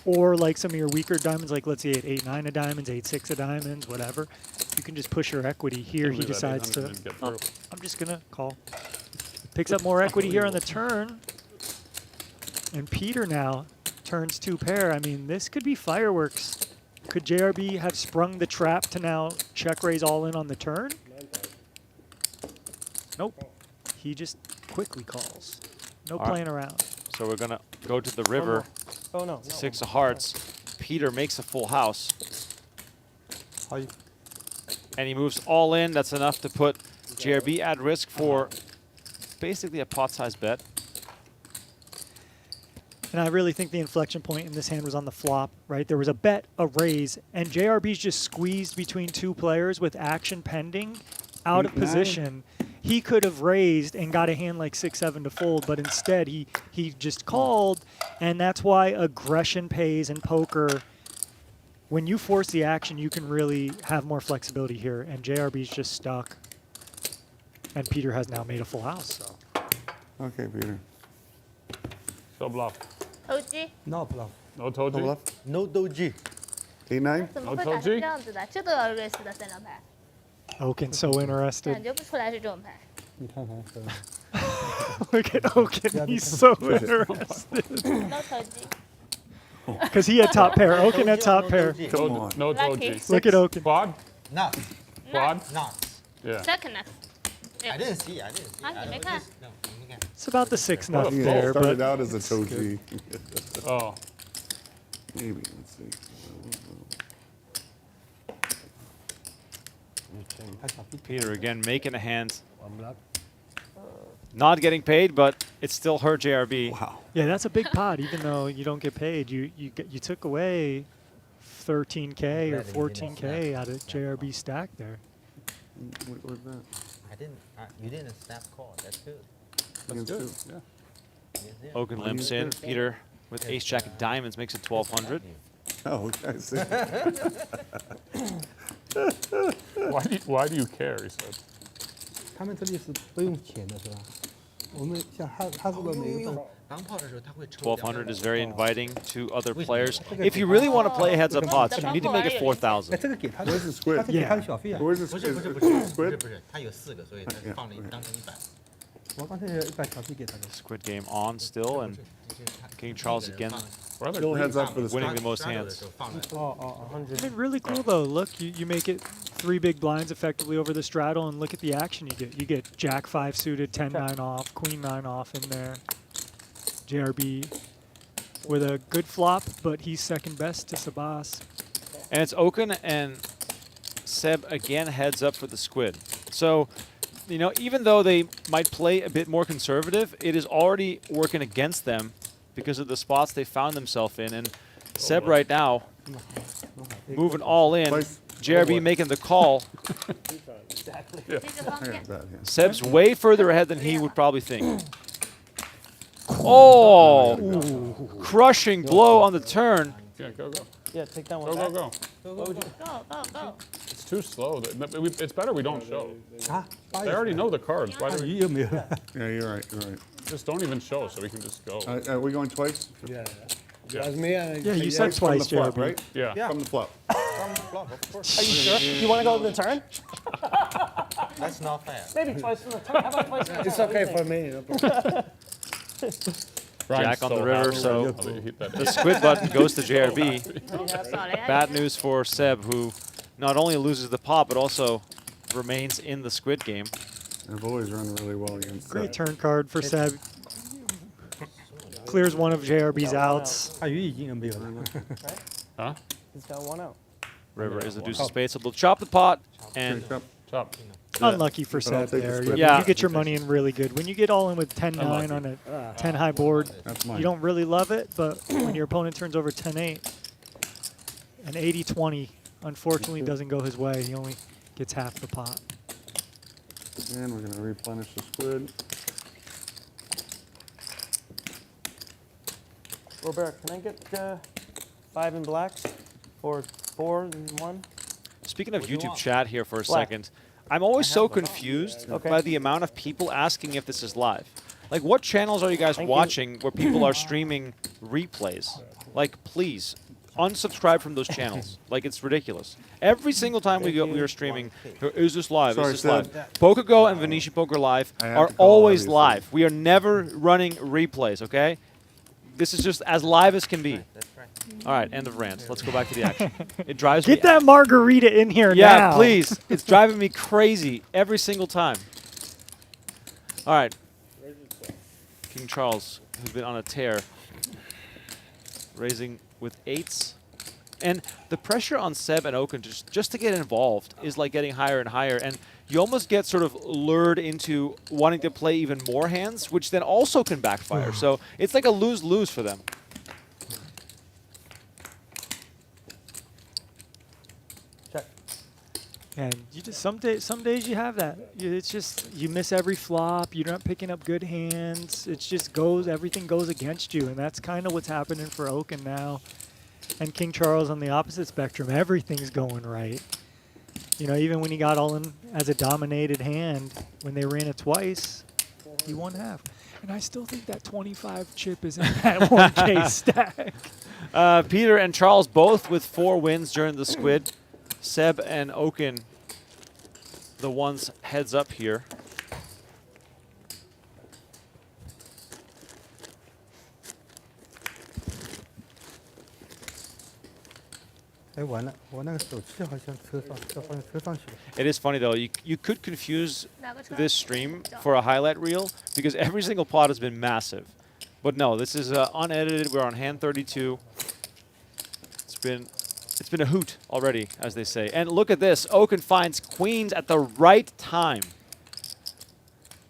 or like some of your weaker diamonds, like let's say at 8-9 of diamonds, 8-6 of diamonds, whatever. You can just push your equity. Here he Can't believe that decides 800 to, didn't get oh, through. I'm just going to call. Picks up more equity here on the turn. And Peter now turns 2 pair. I mean, this could be fireworks. Could JRB have sprung the trap to now check raise all in on the turn? Nope. He just quickly calls. No All right. playing around. So we're going to go to the river. Oh, no. 6 of hearts. Peter makes a full house. 好， And he moves all in. That's enough to put JRB at risk for basically a pot-sized bet. And I really think the inflection point in this hand was on the flop, right? There was a bet, a raise, and JRB's just squeezed between 2 players with action pending, out of 8-9. position. He could have raised and got a hand like 6-7 to fold, but instead he just called, and that's why aggression pays in poker. When you force the action, you can really have more flexibility here, and JRB's just stuck. And Peter has now made a full house. So. Okay, Peter. Show bluff. 投机， no bluff， No told Double you. up. No doji. 8-9. 怎么会打成这样子的？这都要瑞士的3张牌， Okin so 感 interested. 觉不出来是这种牌。你看看，对 Look at Okin, he's so interested. No 投机， Because he had top pair. Okin had top pair. Come on. No told Lucky. you. Look at Okin. Quad? Nuts. Quad? Nuts. Yeah. check next。 I didn't see. I didn't see. Ah, I you was can't. just- No, you can't. It's about the 6 What nut a Yeah, there, it started but out as a toji. Oh. Maybe. Let's see. 他想必 Peter again making a hand. 玩不了。 Not getting paid, but it still hurt JRB. Wow. yeah, that's a big pot. Even though you don't get paid, you took away 13K or 14K out of JRB stack there. What was that? I didn't. You didn't snap call. That's good. That's Against good. who? Yeah. Yes, yeah. Okin limps in. Peter with ace jack of diamonds makes it 1200. Oh, I see. Why do you care? He said. 他们这里是不用钱的是吧？我们像他这个每个当炮的时候他会抽。 1200 is very inviting to other players. If you really want to play heads-up pots, you need to make it 哎 4000. 这个给他的， Where's the squid? 他是给他的小费啊。 Where's the 不是 squid? 不是 Squid? 不是，他有4个，所以他放了当成100。我刚才100小费给他的。 Squid game on still, and King Charles again Still heads up for the winning squid. the most hands. 哦 I 100。 mean, really cool though. Look, you make it 3 big blinds effectively over the straddle, and look at the action you get. You get Jack 5 suited, 10-9 off, Queen 9 off in there. JRB with a good flop, but he's second best to Sebas. And it's Okin and Seb again heads up for the squid. So, you know, even though they might play a bit more conservative, it is already working against them because of the spots they found themselves in. And Seb right now moving all in. Place. JRB making the call. 这个方 I 面 got that, yeah. Seb's way further ahead than he would probably think. Oh, crushing blow on the turn. Yeah, go. Yeah, take that one. Go. back. go. It's too slow. It's better we don't show. 啊， They already know the cards. Why do we 鱼有没有？ Yeah, you're right. You're right. just don't even show so we can just go? Are we going twice? Yeah. Yeah. That's me. Yeah, you said From the twice, flop, JRB. right? Yeah. From the flop. Are you sure? You want to go to the turn? That's not fair. Maybe twice in the turn. How about twice in the turn? It's okay for me. No problem. Jack on the river, so the the squid button goes to JRB. 少了呀 Bad news for Seb, who not only loses the pot, but also remains in the squid game. I've always run really well against Great that. turn card for Seb. Clears one of JRB's outs. 他鱼已经有没有了？ Huh? He's got one out. River is the deuce of spades, so they'll chop the pot, and Chop. Chop. Unlucky for But I'll Seb take the there. squid. Yeah. You get your money in really good. When you get all in with 10-9 on a 10-high board, That's mine. you don't really love it, but when your opponent turns over 10-8, an 80-20 unfortunately doesn't go his way. He only gets half the pot. And we're going to replenish the squid. Robert, can I get 5 in blacks or 4 in 1? speaking of What do you YouTube want? chat here for a Black. second, I'm always so have one. confused Okay. by the amount of people asking if this is live. Like, what channels are you guys Thank you. watching where people are streaming replays? Like, please, unsubscribe from those channels. Like, it's ridiculous. Every single time we are streaming, is this live? Sorry, Is this live? Seb. PokerGo and Venetian Poker Live I have are to call, always obviously. live. We are never running replays, okay? This is just as live as can be. That's right. All right, end of rant. Let's go back to the action. It drives me Get that margarita in here yeah, now. please. It's driving me crazy every single time. All right. King Charles, who's been on a tear, raising with 8s. And the pressure on Seb and Okin just to get involved is like getting higher and higher. And you almost get sort of lured into wanting to play even more hands, which then also can backfire. So it's like a lose-lose for them. Check. And you just some days you have that. It's just you miss every flop. You're not picking up good hands. It just everything goes against you, and that's kind of what's happening for Okin now. And King Charles on the opposite spectrum, everything's going right. You know, even when he got all in as a dominated hand, when they ran it twice, he won half. And I still think that 25 chip is in that 1K stack. Peter and Charles both with 4 wins during the Squid. Seb and Okin, the ones heads up here. It is funny though, you could confuse 哪个车？ this stream for a highlight reel because every single pot has been massive. But no, this is unedited. We're on hand 32. It's been a hoot already, as they say. And look at this. Okin finds queens at the right time.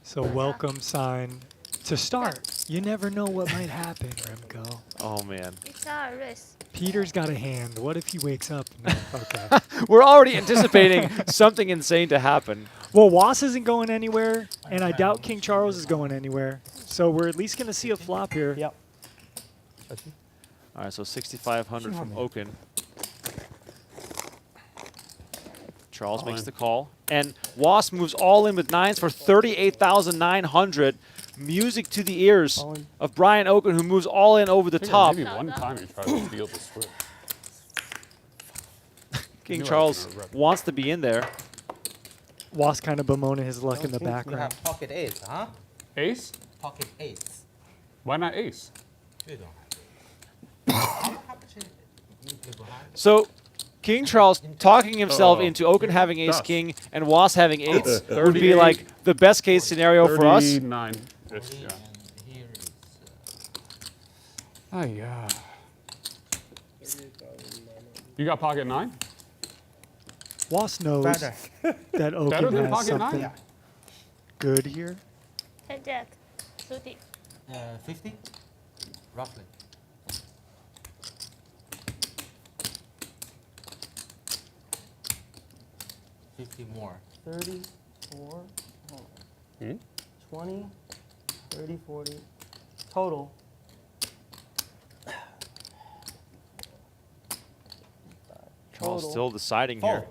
So welcome sign to start. You never know what might happen, Remco. Oh, man. It's our risk. Peter's got a hand. What if he wakes up? No, okay. We're already anticipating something insane to happen. Well, Was isn't going anywhere, and I doubt King Charles is going anywhere. So we're at least going to see a flop here. Yep. All right, so 6,500 from Okin. Charles makes the call. And Was moves all in with nines for 38,900. Music to the ears of Brian Okin, who moves all in over the top. Maybe one time he tried to steal the Squid. King Charles wants to be in there. Was kind of bemoaning his luck in the You background. have pocket ace, huh? Ace? Pocket ace. Why not ace? You don't have So King Charles talking himself into Okin having ace king and Was having eights would be like the best case scenario for us. 39. Yeah. and here is Oh, yeah. You got pocket 9? Was knows better. that Okin Better than has pocket nine? something Yeah. good here. 10 jack suited. 50, roughly. More. 34. Hold on. Hmm? 20, 30, 40. Total. Charles Total. still deciding here.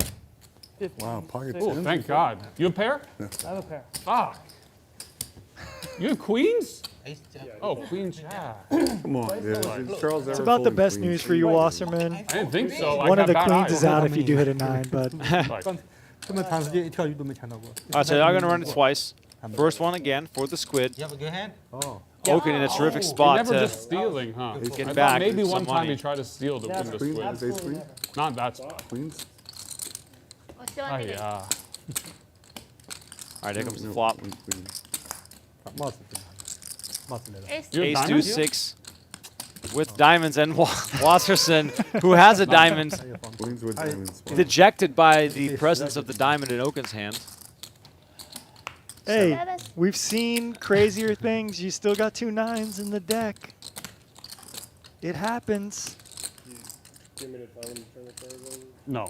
50. Wow, pocket Oh, tens. thank God. You a pair? I have a pair. Fuck. You have queens? Ace jack. Oh, queen jack. Come on, yeah. Charles It's about the best news for you, Wasserman. I didn't think so. I One of got the bad queens eyes. is out if you do hit a 9, but Like, 这么长时间一跳鱼都没抢到过。 All right, so I'm going to run it twice. First one again for the Squid. You have a good hand? Oh, Okin in a terrific You're spot never to just stealing, huh? I get thought back maybe some one time money. he tried to steal to win the Queen, Squid. ace queen, Not that spot. queens. 我希望 Oh, 这个 yeah. All right, here comes the flop. Queen, queen. 帽子进来了，帽子来了。 ace You have Ace diamonds? deuce 6 with diamonds and Wasserson, who has a diamond, Queens with diamonds. dejected by the presence of the diamond in Okin's hand. hey, we've seen crazier things. You still got 2 9s in the deck. It happens. Give me the time to turn the cards over. No.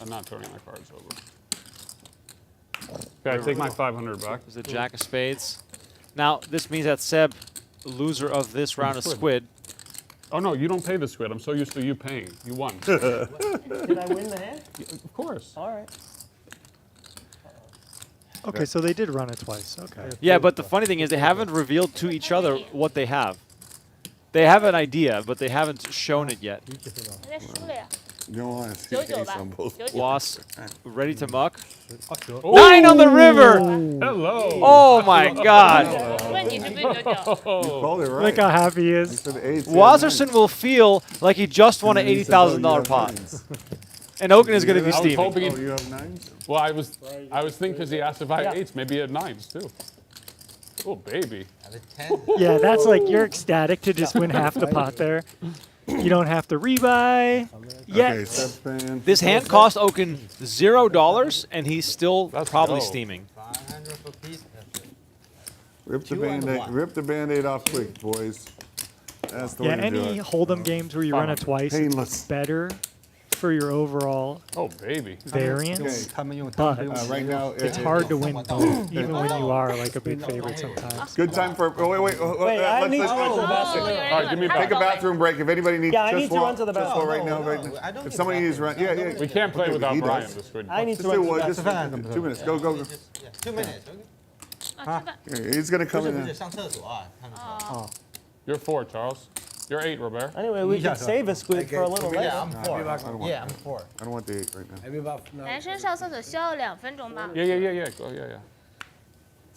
I'm not turning my cards over. Okay, I take my 500 back. There's a jack of spades. Now, this means that Seb, loser of this round of Squid, Oh, no, you don't pay the Squid. I'm so used to you paying. You won. Did I win the hand? Of course. All right. Okay, so they did run it twice. Okay. yeah, but the funny thing is they haven't revealed to each other what they have. They have an idea, but they haven't shown it yet. 理解是吧？ 人家输了呀， You don't want to see 99 ace 吧 on both. ，99。 Was ready to muck. 9。 9 on the river! Hello. Oh my god! 问你是不是99？ Called it Look right. how happy he You is. said eight. Wasserson will feel like he just won an And then he said, "Oh, you $80,000 have pot. nines." And Okin is going to be I was steaming. hoping Oh, he, you have nines? well, I was thinking because he asked if I had Yeah. 8s, maybe he had 9s too. Oh, baby. Have a 10. Yeah, that's like you're ecstatic to just win half the pot there. You don't have to rebuy yet. Okay, Sebastian. This hand cost Okin $0, and he's still Let's probably go. steaming. 500 for piece. That's it. Rip the 2 on the band-aid. block. Rip the band-aid off quick, boys. That's the Yeah, way to do any it. hold'em games where you run it twice, Painless. it's better for your overall Oh, baby. variance. 他们用 But 他们用 Right now, it's hard to win both, even when you are like a big favorite sometimes. Good time for. Oh, wait. Wait, I let's need to let's- run to the bathroom. All right, give me a Take a back. bathroom break. If anybody needs, Yeah, I just need to for- run to the just for bathroom. right now. No, Right no, now. I don't If need somebody to needs run, yeah, yeah. We can't play Okay, without he Brian, does. the Squid. I need Just to run do to one. the Just bathroom. 2 minutes. Go, go, go. Yeah, 2 minutes. Okay. 啊，吃饭。 Yeah, he's gonna 不 come 是 in. 不是上厕所啊，看着。 You're 4, Charles. You're 8, Robert. Anyway, we can save a squid for a little later. Yeah, I'm 4. Yeah, I'm 4. I don't want the 8 right now. 男生上厕所需要2分钟吗？ Yeah, yeah, yeah, yeah. Go, yeah, yeah.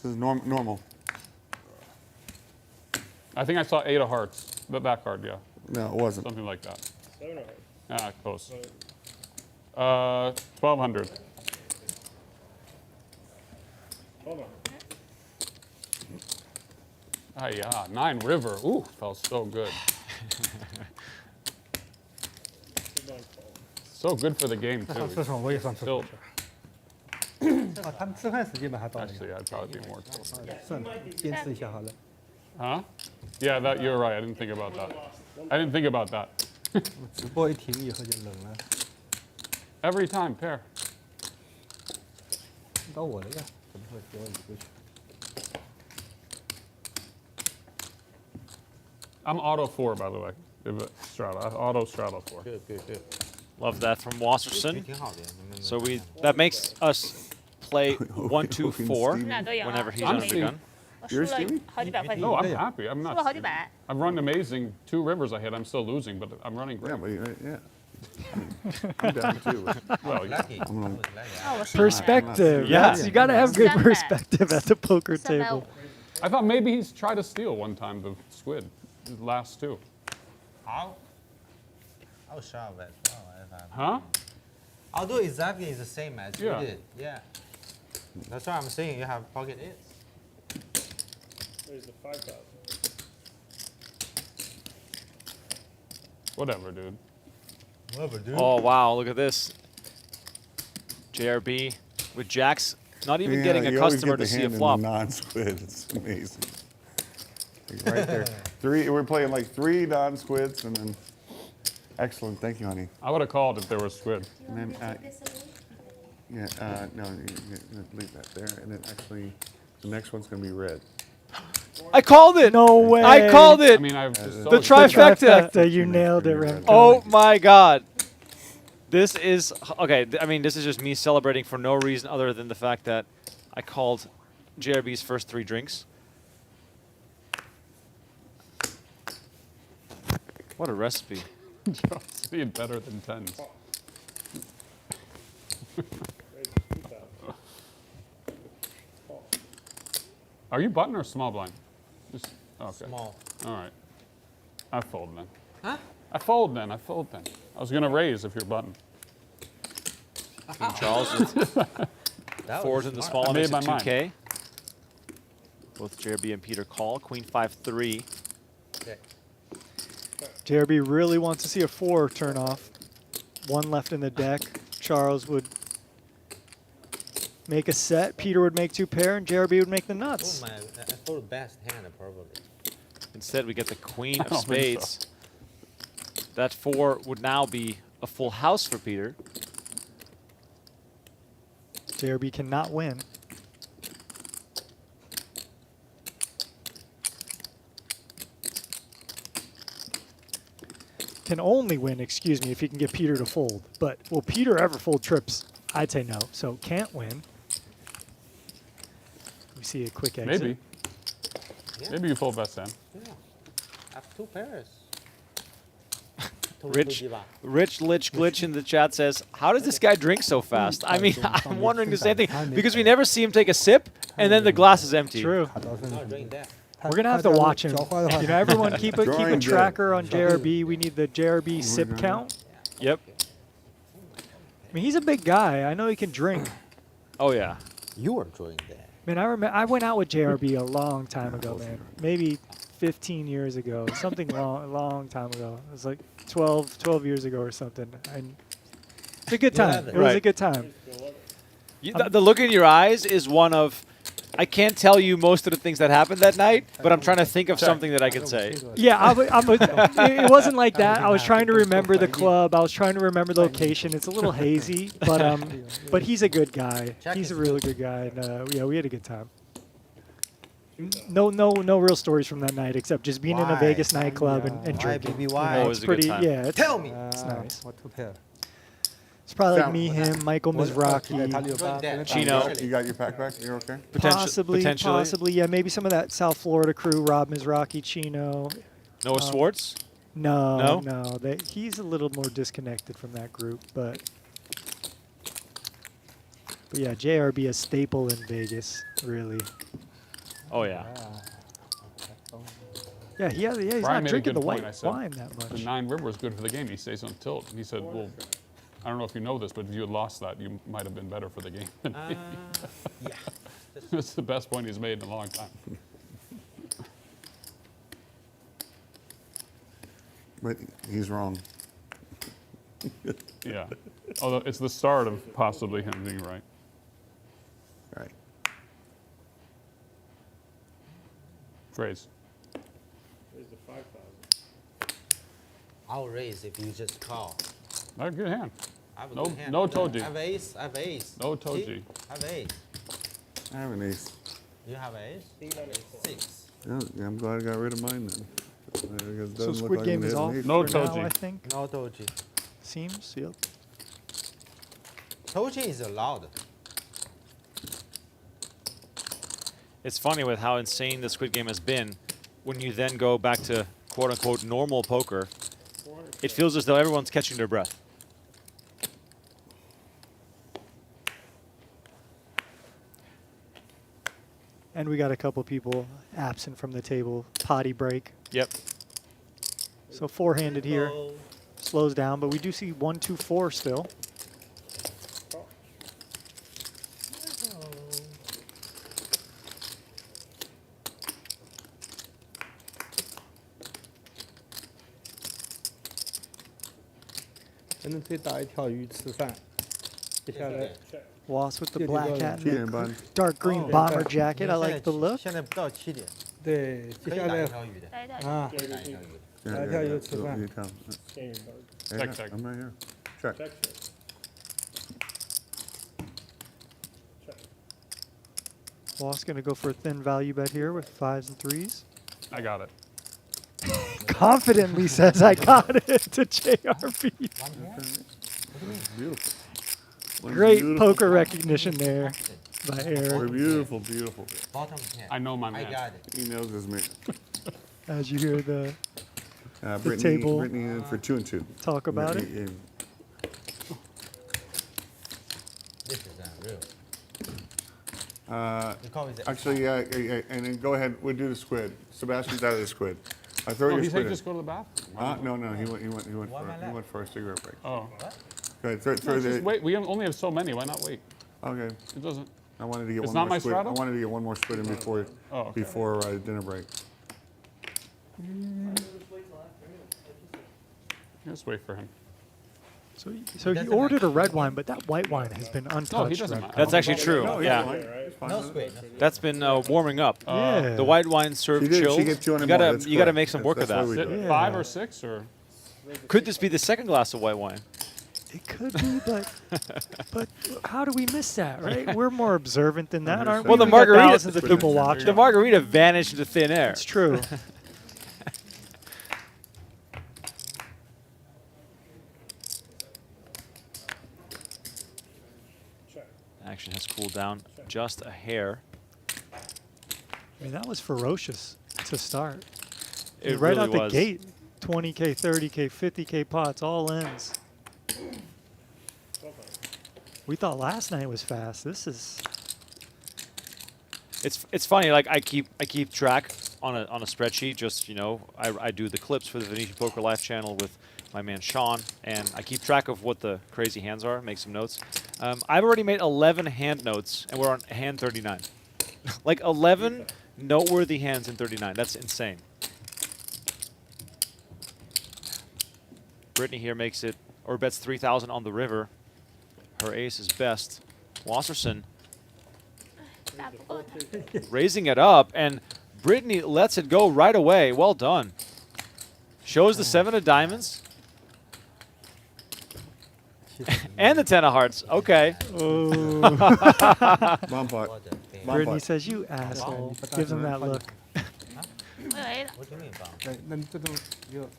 This is normal. I think I saw 8 of hearts. The back card, yeah. No, it wasn't. Something like that. 7 or 8? Ah, close. 1,200. Hold on. Ah, yeah. 9 river. Ooh, felt so good. So good for the game, 上 too. 厕所我也上厕所 Still,。啊，他们吃饭时间把它倒了， actually, I'd probably be more close. 算了，坚持一下好了。 Huh? Yeah, that you're right. I didn't think about that. I didn't think about that. 直播一停以后就冷了。 Every time pair. 到我了呀，怎么会给我移过去？ I'm auto 4, by the way. Straddle. Auto straddle 4. Good, good, good. Love that from Wasserson. 挺好的，你们 So that makes us play 1, 2, 4你俩都赢了。 whenever he's 我 under the gun. 我输了 Yours, Jimmy? 好几百块钱， No, 输 I'm happy. I'm 了 not. 好几百。 I've run amazing 2 rivers I hit. I'm still losing, but I'm running Yeah, great. but yeah. I'm down too. Well, yeah. lucky. 哦，我是Perspective. Yeah. Yes, you got to have good 300 perspective at the poker 350 table. I thought maybe he's tried to steal one time the squid. The last 2. I'll shove as well. If I'm, Huh? I'll do exactly the same as Yeah. you did. Yeah. That's why I'm saying you have pocket eights. There's the 5,000. Whatever, dude. Whatever, dude. Oh, wow, look at this. JRB with jacks, not even Yeah, getting a you always customer get to the see a hand in the flop. non-squid. It's amazing. Like right there. 3. We're playing like 3 non-squids and then. Excellent. Thank you, honey. I would have called if there was squid. And then, no, you leave that there. And then actually, the next one's going to be red. I called it. No way. I called I it. mean, I've just The told you. trifecta. You nailed it, Remco. Oh my God. This is okay. I mean, this is just me celebrating for no reason other than the fact that I called JRB's first 3 drinks. What a recipe. Just being better than 10s. Are you button or small blind? Just, okay. Small. All right. I fold then. Huh? I fold then. I fold then. I was going to raise if you're button. King Charles with That 4s was in the smart. small I makes it made my mind. 2K. Both JRB and Peter call. Queen 5-3. Okay. JRB really wants to see a 4 turn off. 1 left in the deck. Charles would make a set. Peter would make 2 pair, and JRB would make the Oh nuts. my! I thought best hand probably. Instead, we get the Queen I of don't think so. Spades. That 4 would now be a full house for Peter. JRB cannot win. Can only win, excuse me, if he can get Peter to fold. But will Peter ever fold trips? I'd say no. So can't win. We see a quick exit. Maybe. Yeah. Maybe you fold best hand. Yeah. I have 2 pairs. Rich Lich Glitch in the chat says, how does this guy drink so fast? I mean, I'm wondering the same thing. Because we never see him take a sip, and then the glass is empty. True. 卡到分 Not drink that. We're gonna have to watch him. 交换的话 You know, everyone keep a Drawing good. tracker on JRB. We need the JRB sip count. Yep. I mean, he's a big guy. I know he can drink. Oh, yeah. You are doing that. Man, I remember I went out with JRB a long time ago, man. Maybe 15 years ago, something long time ago. It was like 12 years ago or something. And it's a good time. It was a Right. good time. The look in your eyes is one of, I can't tell you most of the things that happened that night, but I'm trying to think of something that I could say. Yeah, it wasn't like that. I was trying to remember the club. I was trying to remember the location. It's a little hazy, but he's a good guy. He's a really good guy, and yeah, we had a good time. No real stories from that night except just being in a Why? Vegas nightclub and Why, drinking. baby, You know, why? Oh, it it's was a good pretty. time. Yeah, it's, Tell me. it's nice. What 2 pair? It's probably like Found- me, him, Michael Mizrachi. Chino. You got your pack back? You're okay? Possibly, Potentially. yeah, maybe some of that South Florida crew, Rob Mizrachi, Chino. Noah Swartz? No, No? he's a little more disconnected from that group, but yeah, JRB a staple in Vegas, really. Oh, yeah. Yeah, he's Brian not made a drinking good the point. white I said, wine that The much. 9 river is good for the game. He stays on tilt. And he said, well, I don't know if you know this, but if you had lost that, you might have been better for the game than me. Yeah. That's the best point he's made in a long time. But he's wrong. Yeah. Although it's the start of possibly him being right. Right. Phrase. I'll raise if you just call. Not a good hand. I have a No- good hand. no Toji. I have ace. I have ace. No See? Toji. I have ace. I have an ace. You have ace? 6. Yeah, I'm glad I got rid of mine then. Because it So doesn't look Squid like Game I'm is hitting off ace. No for now, Toji. I think. No Toji. Seems, yep. Toji is allowed. It's funny with how insane the Squid Game has been. When you then go back to quote-unquote normal poker, it feels as though everyone's catching their breath. And we got a couple people absent from the table. Potty break. Yep. So four-handed here. Slows down, but we do see 1, 2, 4 still.真的可以打一条鱼吃饭。接下来 Lost with the Yeah, black you got hat it. and Cheating, the bud. dark green Oh. bomber Okay. jacket. I like the look. 现在不到7点，对，接可以下来打一条鱼的。打一条。啊，可以打一条鱼。 Yeah, I yeah, tell yeah. you to So run. you tell. King card. Hey, Check, yeah, check. I'm right here. Check. Check, check. Check. Lost going to go for a thin value bet here with 5s and 3s. I got it. Confidently says, I got it to JRB. Beautiful. One Great beautiful- poker recognition there by We're Eric. beautiful, beautiful. Bottom 10. I know my I man. got it. He knows his man. As you hear the Brittany, table. Brittany in for 2 and 2. talk about it. Brittany in. This is unreal. You call me the Actually, yeah, and then go ahead. We'll do the squid. Sebastian's out of the squid. I throw Oh, your he squid said in. just go to the bathroom. No, he went Why am I left? for a cigarette break. Oh. Go ahead, throw No, the. just wait. We only have so many. Why not wait? Okay. It doesn't. I wanted to get It's one not more my squid. I straddle? wanted to get one more squid in before Oh, okay. before dinner break. Just wait for him. So he doesn't ordered a red wine, but that white wine has been untouched. No, he doesn't right mind. That's actually true. No, he's Yeah. fine. He's fine No with it. squid. No squid. That's been warming up. Yeah. The white wine served She did. chilled. She get 200 you more. gotta That's you gotta correct. make some work of That's that. why we Is do it it. 5 or 6 or? Could this be the second glass of white wine? It could be, but how do we miss that, right? We're more observant than that, aren't we? Well, the We got margarita- thousands of people watching. The margarita vanished into thin air. It's true. Check. Action has cooled down just a hair. I mean, that was ferocious to start. It right really out the was. gate, 20K, 30K, 50K pots, all ends. We thought last night was fast. This is It's funny. Like I keep track on a spreadsheet. Just I do the clips for the Venetian Poker Live channel with my man Sean, and I keep track of what the crazy hands are. Make some notes. I've already made 11 hand notes, and we're on hand 39. Like 11 noteworthy hands in 39. That's insane. Britney here makes it, or bets 3,000 on the river. Her ace is best. Wasserson 打不过他。 raising it up, and Britney lets it go right away. Well done. Shows the 7 of diamonds. And the 10 of hearts. Okay. oh. Bomb pot. What the thing? Bomb Brittany pot. says, "You asshole." Gives him that look. 我以为 What do you mean, bomb? 对，那你这种有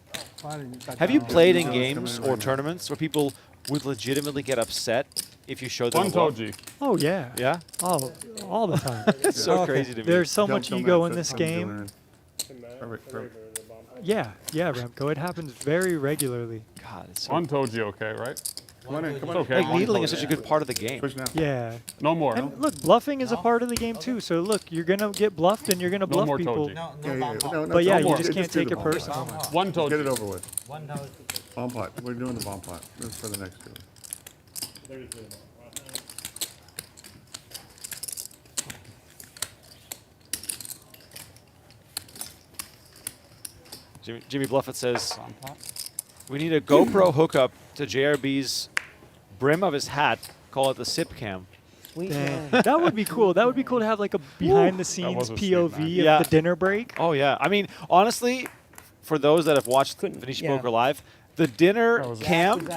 花了你大家 Have you 好 played in Oh, games coming in or right now. tournaments where people would legitimately get upset if you show them One a bluff? Toji. Oh yeah. Yeah? Oh, all the time. It's so Okay. crazy to me. There's so Don't much tell ego Matt in that's this what I'm game. doing. To Matt, Perfect, Braver, perfect. the bomb. Yeah, Remco. It happens very regularly. God, it's so One Toji, okay, right? Come on in, come on It's in. okay. like needling is such a good part of the game. Switch now. Yeah. No more. And look, bluffing is a part of the game too. So look, you're gonna get bluffed and you're gonna No bluff more people. Toji. No, Yeah, no yeah, bomb yeah. pot. No, no, But yeah, don't you worry. just can't do take the it bomb pot. personal. Bomb pot. One Get it Toji. over with. 1 Toji. Bomb pot. We're doing the bomb pot. This is for the next two. There's the bomb. Jimmy Bluffett says, Bomb pot. we need a GoPro hookup to JRB's brim of his hat. Call it the sip cam. Damn. That would be cool. That would be cool to have like a behind the scenes was a sweet POV man. of Yeah. the dinner break. Oh, yeah. I mean, honestly, for those that have watched Venetian Poker Live, The dinner camp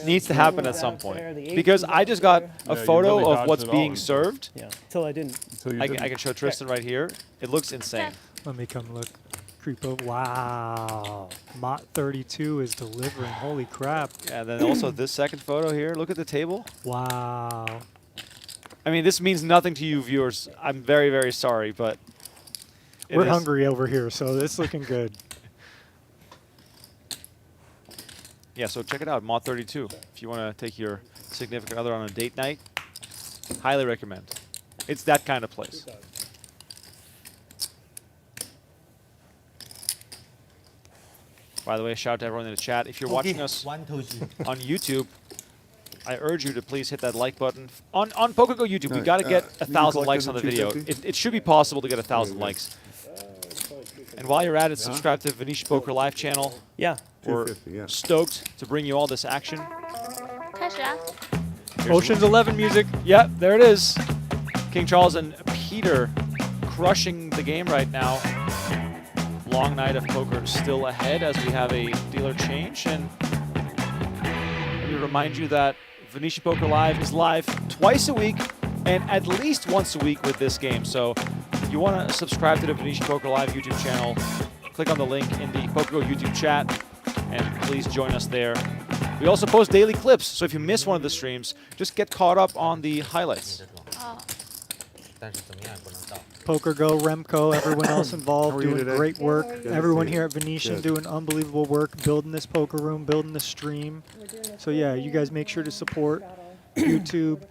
needs to happen at some point because I just got a you photo really of dodged what's it all. being served. Yeah, till I didn't. Until you I didn't. can show Tristan right here. It looks insane. Let me come look. Creep over. Wow. Mott 32 is delivering. Holy crap. And then also this second photo here. Look at the table. Wow. I mean, this means nothing to you viewers. I'm very, very sorry, but it We're is- hungry over here, so it's looking good. Yeah, so check it out, Mod 32. If you want to take your significant other on a date night, highly recommend. It's that kind of place. By the way, shout out to everyone in the chat. If you're watching us One Toji. on YouTube, I urge you to please hit that like button. On PokerGo YouTube, we got to get 1,000 likes on the video. It should be possible to get 1,000 likes. And while you're at it, subscribe to the Venetian Poker Live channel. Yeah. We're 250, yeah. stoked to bring you all this action. 开始啊！ Ocean's 11 music. Yep, there it is. King Charles and Peter crushing the game right now. Long night of poker still ahead as we have a dealer change. And let me remind you that Venetian Poker Live is live twice a week and at least once a week with this game. So if you want to subscribe to the Venetian Poker Live YouTube channel, click on the link in the PokerGo YouTube chat and please join us there. We also post daily clips, so if you miss one of the streams, just get caught up on the highlights. 哦， 但是怎么样也不能到。 PokerGo, Remco, everyone else involved How are you doing today? great work. Good to Everyone see here you. at Venetian Good. doing unbelievable work, building this poker room, building the stream. So yeah, you guys make sure to support YouTube,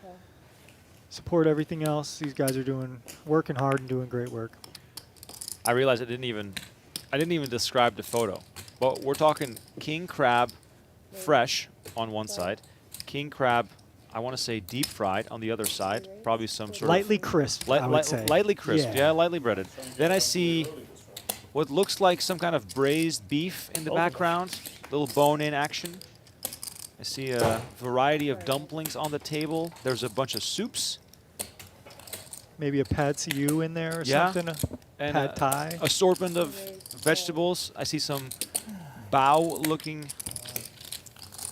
support everything else. These guys are working hard and doing great work. I realized I didn't even describe the photo. But we're talking king crab fresh on one side, king crab, I want to say deep fried on the other side, probably some sort Lightly of crisp, I would say. lightly crisp, Yeah. yeah, lightly breaded. Then I see what looks like some kind of braised beef in the background, little bone-in action. I see a variety of dumplings on the table. There's a bunch of soups. Maybe a pad see ew in there or Yeah. something. And Pad thai. assortment of vegetables. I see some bow-looking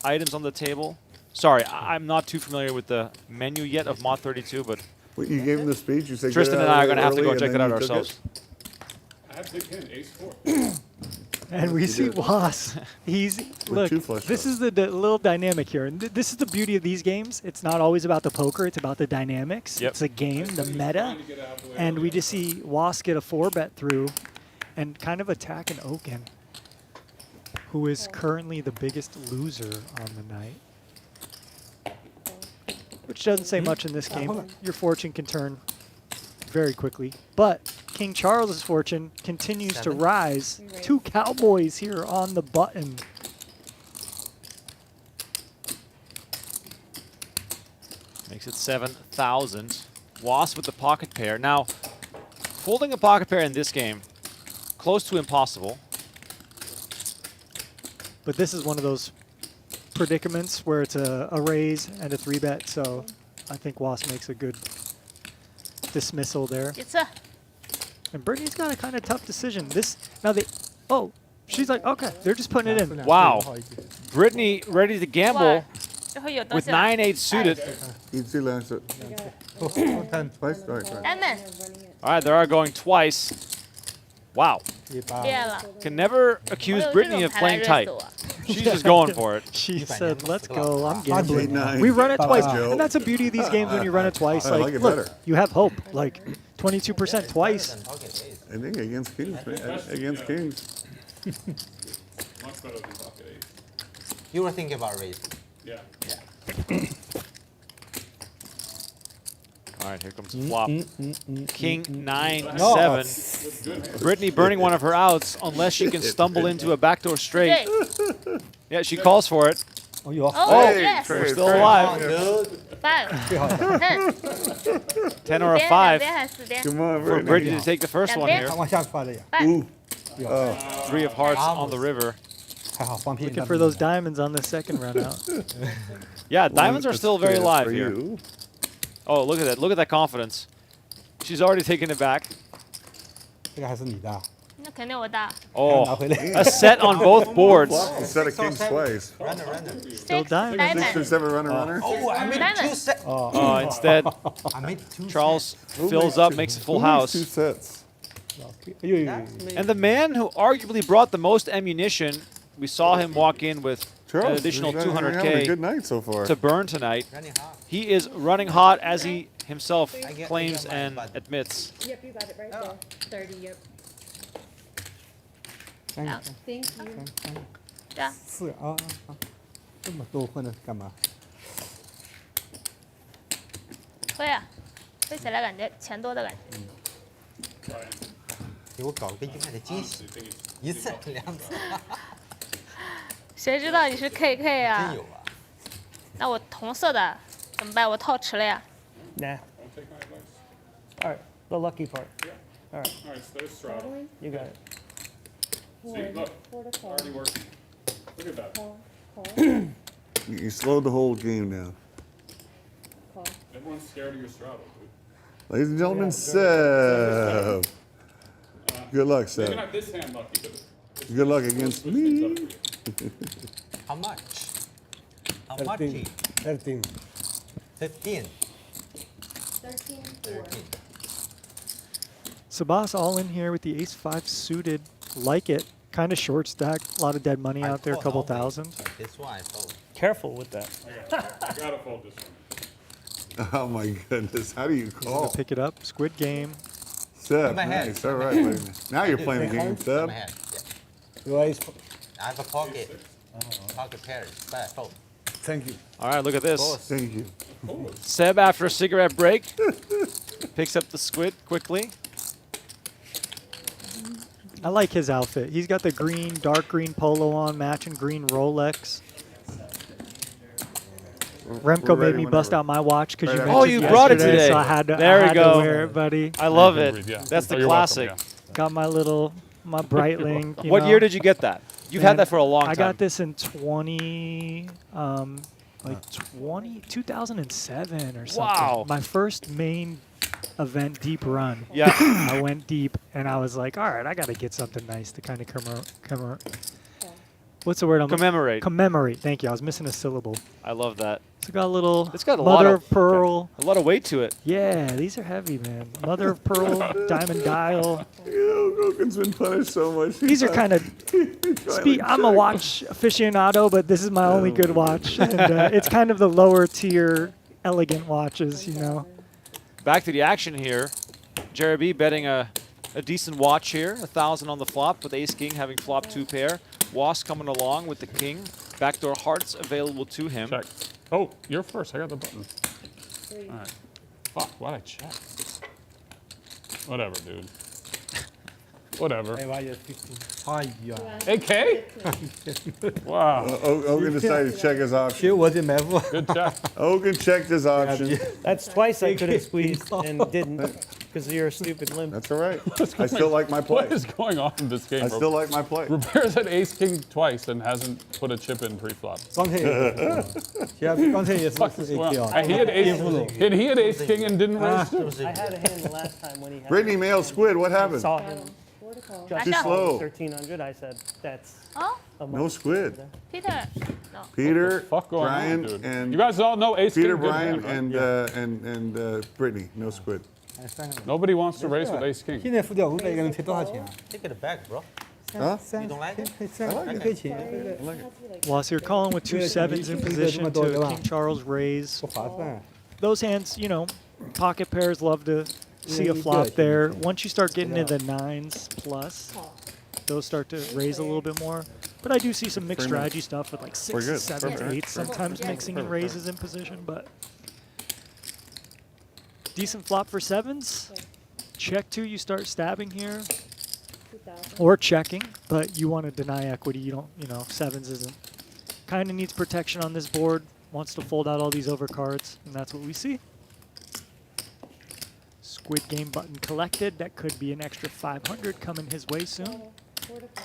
items on the table. Sorry, I'm not too familiar with the menu yet of Mod 32, but Well, you gave him the speech. You said Tristan and I are going to have to go check it out ourselves. I have big hand, ace four. And we see Was. He's look. two flush This draws. is the little dynamic here, and this is the beauty of these games. It's not always about the poker; it's about the dynamics. Yep. It's a game, the meta, and we just see Was get a 4-bet through, and kind of attack an Okin, who is currently the biggest loser on the night. Which doesn't say much in this game. Your fortune can turn very quickly, but King Charles's fortune continues to 7. rise. 2 cowboys here on the button. Makes it 7,000. Wasp with the pocket pair. Now, folding a pocket pair in this game, close to impossible. But this is one of those predicaments where it's a raise and a 3-bet, so I think Was makes a good dismissal there. 决策。 And Brittany's got a kind of tough decision. She's like, okay, they're just putting it in. Wow. Brittany ready to gamble 就会有东 with 西来。 9-8 suited. He'd see last Ten. twice. All right, fine. Diamond All right, they are going twice. Wow. 变了， Can never 我 accuse 有这 Brittany 种 of 牌来 playing 热 tight. 死我。 She's just going for it. She 100 said, let's年 go, I'm 8, gambling. 9. We run it twice, Joe. and that's the beauty of these games when you run it twice. I like it look, better. you have hope. Like 22% twice. And pocket ace. I think against kings, man. Against kings. Much better than pocket ace. You were thinking about raise. Yeah. All right, here comes the flop. King 9-7. Brittany burning one of her outs unless she can stumble into a backdoor straight. 对， Yeah, she calls for it. 哦哟， 哦 Hey, yes， trade, We're still trade. alive. Dude. 5， 10， 10 or a 边两 5 边还是4边？ Come on, for Brittany. Brittany to take the first one here. 他往下快了呀， Ooh. 3 of hearts on the river. 还好放屁。 Looking for those diamonds on the second run out. Yeah, diamonds are That's still very fair live for here. you. Oh, look at that. Look at that confidence. She's already taken it back. 这个还是你的啊。那肯定我大。 Oh, 拿回来。 a set on both boards. Flop instead of kings twice. Runner, runner. Still Six diamond. Six or diamond. seven runner, runner. Oh, I made Diamond. two sets. Instead, I made two Charles sets. fills up, makes a full Who makes house. 2 sets. 哎呦呦呦！ That's And the man who arguably brought the most ammunition, we saw him walk in with an Charles, additional you're having a good 200K night so far. to burn tonight. running hot. He is running hot, as he himself get- claims I get my and button. admits. Yep, you got it right there. 30, yep. 三个 Thank you. 对啊， 4个啊，这么多混的干嘛？会啊，飞起来感觉钱多的感觉。给我搞个意外的惊喜，1次2次，谁知道你是 KK 啊真？有啊！那我同色的怎么办？我套池了呀。 Nah. Don't take my advice. All right. The lucky part. All right, so there's straddle. You got it. See, look, 4 to call. already working. Look at that. Call. Call. You slowed the whole game down. Call. Everyone's scared of your straddle, dude. Ladies and gentlemen, Seb. Good luck, Maybe Seb. not this hand lucky, but it's Good luck against switch things up me. for you. How much? How much? 13 13 15. 13, 4. 13. Sabas all in here with the ace-5 suited. Like it. Kind of short stack. A lot of dead money I out there. A fold couple always. thousand. This one I fold. Careful with that. I gotta fold this one. Oh my goodness. How do you He's call? gonna pick it up. Squid game. Seb, In my head. nice. All right, buddy. Now you're playing the game, In Seb. my hand. Yeah. Your ace I have a pocket. Pocket pairs. But I fold. Thank you. All right, look at this. Thank you. Seb, after a cigarette break, picks up the squid quickly. I like his outfit. He's got the green, dark green polo on, matching green Rolex. Remco made me bust out my watch because you Right mentioned after. Oh, you brought it yesterday, today. So I had to, There I we had go. to wear it, buddy. I love Yeah, it. yeah. That's the Oh, you're welcome, classic. yeah. Got my Breitling. What year did you get that? You've had Man, that for a long time. I got this in 2007 or something. Wow. My first main event, deep run. Yeah. I went deep, and I was like, all right, I got to get something nice to kind of what's the word? Commemorate. Commemorate. Thank you. I was missing a syllable. I love that. It's got a little It's got a lot mother of of pearl. A lot of weight to it. Yeah, these are heavy, man. Mother of pearl, diamond dial. Okin's been punished so much. These are kind of. I'm a watch aficionado, but this is my only good watch, and it's kind of the lower tier, elegant watches, you know. Back to the action here. JRB betting a decent watch here. 1,000 on the flop with ace king having flop 2 pair. Was coming along with the king. Backdoor hearts available to him. Check. Oh, you're first. I got the button. All right. Fuck, why'd I check? Whatever, dude. Whatever. 哎，我也15。哎呀， AK? Wow. Okin decided to check his 其实 option. 我这埋伏。 Good check. Okin checked his option. That's twice I could have squeezed and didn't because you're a stupid limp. That's all right. I still like my play. What is going on in this game? I still like my play. Repairs at ace king twice and hasn't put a chip in pre-flop. 刚才也是，其实刚才也是 Fuck 是 this AK one. 啊。 He had ace. And he had ace king and didn't raise too. I had a hand the last time when he had Brittany mailed Squid. What happened? saw him 4 to call. just Too Masha. slow. 1300. I said that's Oh, a No month. Squid. Peter. No. Peter, Fuck going Brian, on, dude. and You guys all know ace Peter, king. didn't Brian, have, right? and Brittany. No Squid. 哎3个。 Nobody wants to raise with ace king. 现在付掉500一个人赔多少钱啊？ Take it back, bro. Huh? 3 You don't like it? 3一块钱， Well, so you're calling with 2 sevens in position to a King Charles raise. 不划算。 Those hands, you know, pocket pairs love to see a flop there. Once you start getting into the 9s plus, those start to raise a little bit more. But I do see some mixed strategy stuff with like 6s, good. 7s, Perfect. 8s, sometimes mixing in raises in position, but decent flop for 7s. Check 2, you start stabbing here. 2,000. Or checking, but you want to deny equity. You don't, you know, 7s isn't. Kind of needs protection on this board. Wants to fold out all these overcards, and that's what we see. Squid game button collected. That could be an extra 500 coming his way soon. 4 to call.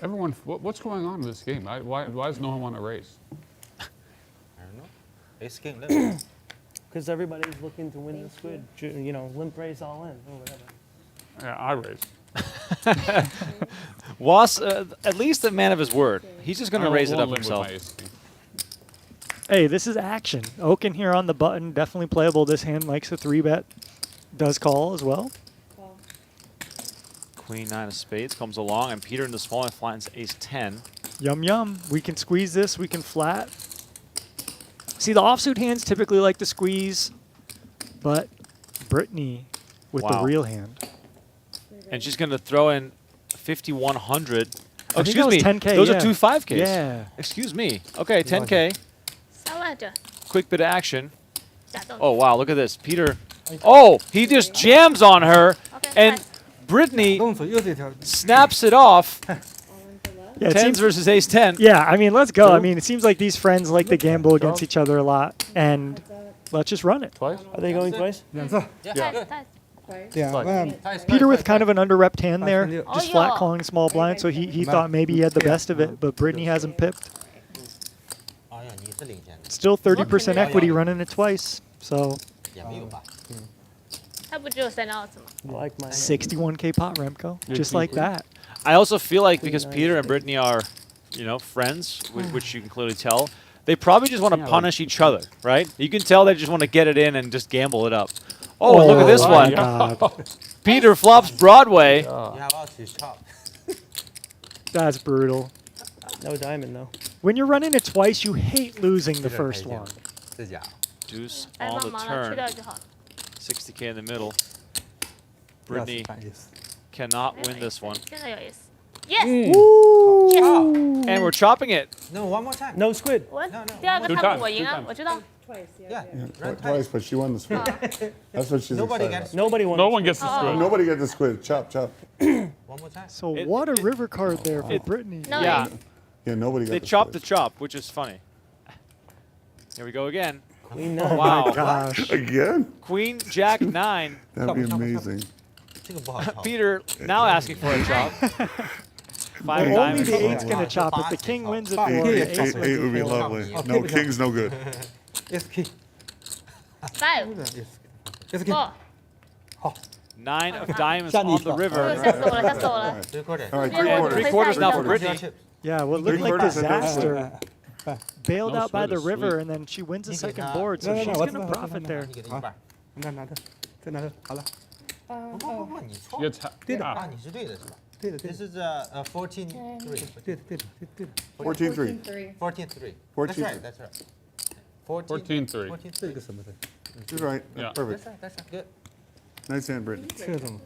Everyone, what's going on in this game? Why does no one want to raise? I don't know. Ace king limp. Because everybody's looking to win the squid. You know, limp raise all in or whatever. Yeah, I raised. Was, at least a man of his word. He's just going to raise it up Won't live with himself. my ace king. Hey, this is action. Okin here on the button, definitely playable. This hand likes a 3-bet. Does call as well. Call. Queen 9 of spades comes along, and Peter in the small and flattens ace 10. Yum yum. We can squeeze this. We can flat. See, the offsuit hands typically like to squeeze, but Britney with the Wow. real hand. And she's going to throw in 5,100. Oh, I think that was 10K, Those yeah. are two 5Ks. Yeah. Excuse me. Okay, 10K. 3万这 Quick bit of action. 假动。 Oh, wow, look at this. Peter. Oh, he just jams on her, Okay, and nice. Britney 动手又是一条 snaps it off. All into left. Yeah, it 10s seems, versus ace 10. yeah, I mean, let's go. I Two. mean, it seems like these friends like to gamble against each other a lot, and Heads up. let's just run it. Twice? Are they going twice? 两次， Yeah, 太 good. 太 Twice. 两万 Peter with kind of an under-repped hand there, Oh, just yeah. flat calling small blind, so he thought maybe he had the best of it, but Britney has him pipped. 哦呀，你是领先的， Still 30% equity running it twice, so 也没有吧？他不只有3张奥子吗？ I like my 61K pot, Remco, just like that. I also feel like because Queen Peter 9 and Britney are, friends, which you can clearly tell, they probably just want to punish each other, right? You can tell they just want to get it in and just gamble it up. Oh, and look at this my one. God. Peter flops Broadway. You have all to chop. That's brutal. no diamond though. When you're running it twice, you hate losing the 这个 first 赔钱 one. 是假。 Deuce 来 on 帮 the 忙了，去 turn. 掉就好了。 60K in the middle. 要是 Britney 反意思。 cannot 没有 win this one. 现在有 S。Yes， And we're chopping it. No, one more time. No squid. 我 No, no. 第二个 Two 他 times, 比我赢 two 啊 times.，我知道。 Twice. Yeah. Yeah, yeah. run Twice, but she won the squid. That's what she's Nobody excited gets Nobody won. No one gets the Oh. squid. Nobody get the squid. Chop, chop. one more time. So It- what a it- river card there for Britney. No, Yeah, Yeah, nobody got they the chopped the squid. chop, which is funny. Here we go again. Queen Oh 9. Wow. my gosh. Again? Queen, Jack 9. That'd be amazing. 这个不好抄。 Peter now asking for a chop. Five Only diamonds. the eight's going to Wow. chop it. The king wins it Five. for Eight, the eight, ace eight wins would be it for. lovely. Oh, No, king's no good. SK Five SK four。 9 of diamonds Shut on it the up. river. 吓死我了，吓死我了。 Three quarter. All right, Yeah, three well, quarters. Three quarters now for Three Britney. Chips. Yeah, what looked like Three-quarters and no disaster. Bailed No out by squid the is river, sweet. and then she wins the You second cannot- board, so No, no, she's no, going to what's the- profit there. 你给他一半。拿拿着，再拿着，好了， Oh. 不，你错 You。get Did it. 啊啊，你是对的是吧对的对 ？This 的 is 14-3. 对的对的对的， 14-3. 3. 14-3. That's 14-3. right. That's right. 14-3. 这个什么的， She's right. Yeah. Perfect. That's right. That's right. Good. Nice hand, Brittany. 这种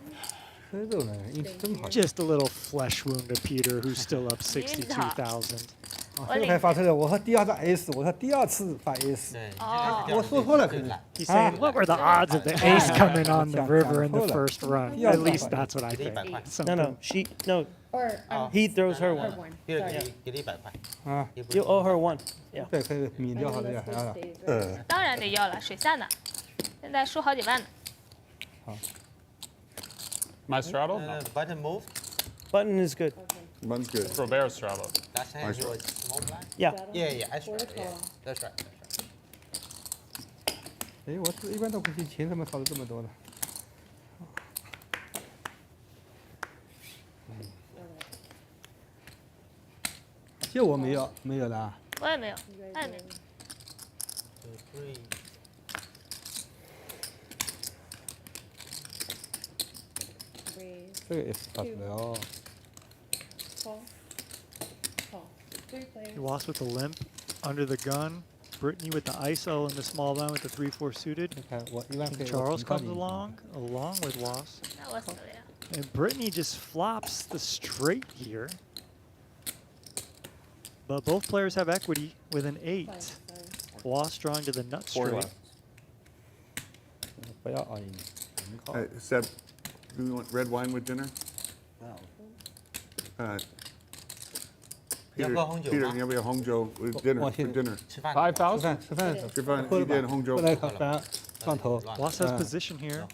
这种呢，运气真好。 Just a little flesh wound to Peter, who's still up 62,000. 啊，这个才发出来，我说第二次 S，我说第二次发 S，对，哦你这个我说错了最懒 He's saying, what were the odds of the ace coming on the river in the Hold on. first run? Yeah, At least but- that's what I think. 100块。No, Something. no. She no. Or He throws her or one. one. 第二 Sorry. 给你100块。啊， You owe her one. Yeah. 对，可以抿 And 掉好 then 了 the 呀， squid 啊， stays, right? 当然得要了，水下呢，现在输好几万呢。 My straddle? No. Button move. Button is good. Okay. One's good. Robert straddle. Last hand he was small blind. Yeah. Saddle. Yeah, yeah. I Four straddle. to Yeah. call. That's right. That's right. 哎，我一般都不去钱怎么少了这么多呢？就我没有没有的啊，我也没有， You guys 他也没有。 2, 3. 3. 这个 S 发出来哦。 Call. Call. 3 players. He lost with the limp, under the gun. Brittany with the ISO and the small blind with the 3-4 suited. 你看我一般 King 可以 Charles 我 comes along with Wass. 那我死了呀。 And Brittany just flops the straight here. But both players have equity with an 8. Fine, sorry. Wass drawing to the nut 4 straight. 了，不要 all in，我们靠 Seb, do you want red wine with dinner? Peter, 要喝红酒 Peter, 吗？你要不要红酒 with dinner? 我 For 听 dinner. 吃饭。 5,000? 吃饭吃饭喝了一点吧，红酒不然反而撞头。 Wass has position here.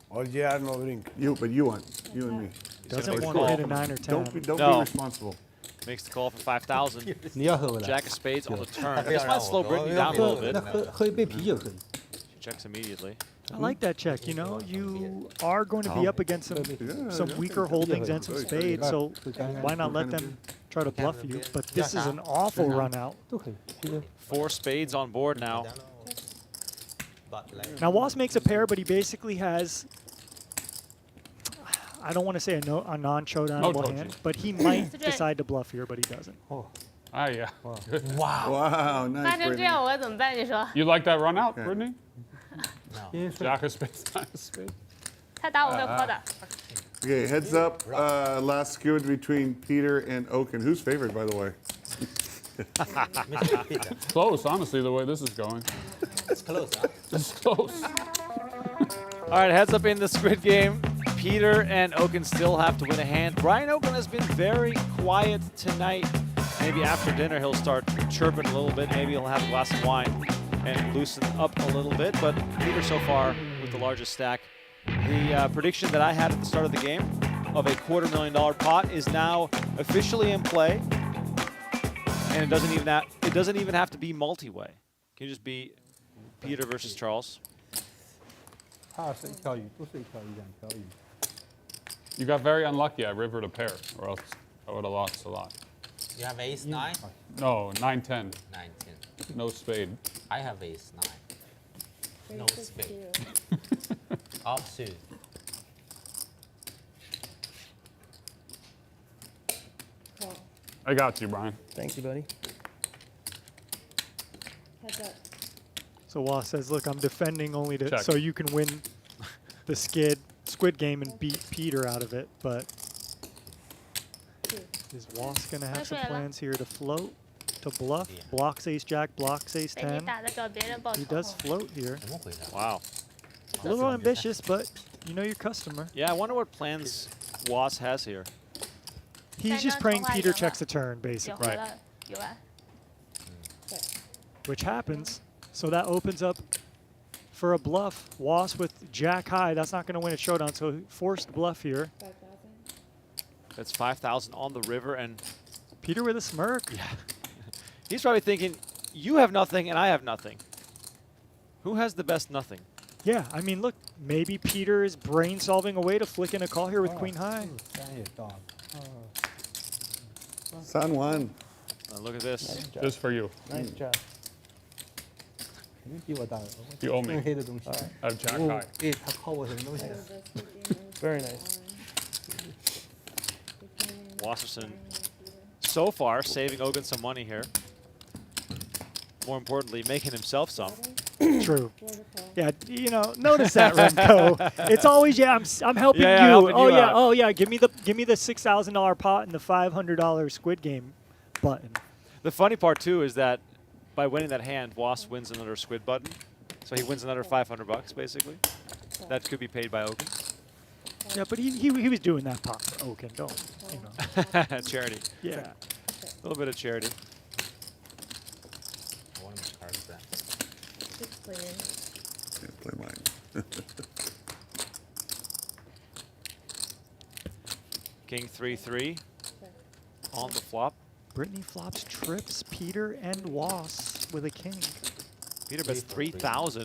Oh yeah, no drink. You, but you want. You and me. Doesn't Or want to score. hit a 9 or 10. Don't be No. responsible. Makes the call for 5,000. 你要喝回来， Jack of spades on the turn. 不要 This 让 might 我 slow 喝， Britney 因为 down a 喝 little 那 bit. 喝一杯啤酒可以。 She checks immediately. I like that check. You know, you are going to be up against some weaker holdings and some spades, so why not let them try to bluff you? But this is an awful run out. 都可以，其实 4 spades on board now. Now Was makes a pair, but he basically has, I don't want to say a non-showdownable No hand, touchy. but he might decide to bluff here, but he doesn't. 哦， Ah, yeah. Wow, 发 nice, 成这样 Britney. 我该怎么办？你说 You like that run out, Yeah. Britney? 因为是 Jack of spades, nine of spades. 他打我会 call 的。 Okay, heads up. Last Squid between Peter and Okin. Who's favored, by the way? Close, honestly, the way this is going. It's close, huh? It's close. All right, heads up in the Squid game. Peter and Okin still have to win a hand. Brian Okin has been very quiet tonight. Maybe after dinner he'll start chirping a little bit. Maybe he'll have a glass of wine and loosen up a little bit. But Peter so far with the largest stack. The prediction that I had at the start of the game of a $250,000 pot is now officially in play. And it doesn't even have to be multi-way. It can just be Peter versus Charles. 它是一条鱼，都是一条鱼，两条鱼。 You got very unlucky. I rivered a pair, or else I would have lost a lot. You have ace 9? No, 9, 10. 9, 10. No spade. I have ace 9. No spade. Offsuit. Call. I got you, Brian. Thank you, buddy. Heads up. So Was says, look, I'm defending only to Check. so you can win the Squid game and beat Peter out of it, but Two. is Was going to have some That's right, plans here to float, to bluff? Yeah. Blocks ace jack, blocks ace 被你 10. 打的找别人报 He 仇。 does float here. 怎么回答？ Wow. A little ambitious, but you know your customer. Yeah, I wonder what plans Was has here. He's just praying Peter checks a turn, 有 basically, 回了，有完。 which happens. So that opens up for a bluff. Was with jack high. That's not going to win a showdown, so forced bluff here. 5,000. That's 5,000 on the river, and Peter with a smirk. he's probably thinking, you have nothing and I have nothing. Who has the best nothing? Yeah, I mean, look, maybe Peter is brain solving a way to flick in a call here with queen high. 三也到了。 San Juan. Look at this. Just for you. Nice job. 肯定比我大。 You owe me. 更黑的东西。 I have Jack 哦 high. 哎，他靠我什么东西？ This Squid game is Very nice. on. Wasserson so far saving Okin some money here. More importantly, making himself some. True. Four to call. Yeah, you know, notice that, Remco. It's always, yeah, I'm helping Yeah, you. helping Oh you yeah, out. oh yeah. Give me the $6,000 pot and the $500 Squid game button. The funny part too is that by winning that hand, Was wins another Squid button. So he wins another $500 basically. That could be paid by Okin. Yeah, but he was doing that pot for Okin. Don't, you know. Charity. Yeah. A little bit of charity. One of my cards back. Six players. Can't play mine. King 3-3 on the flop. Britney flops trips Peter and Was with a king. Peter bets 3,000.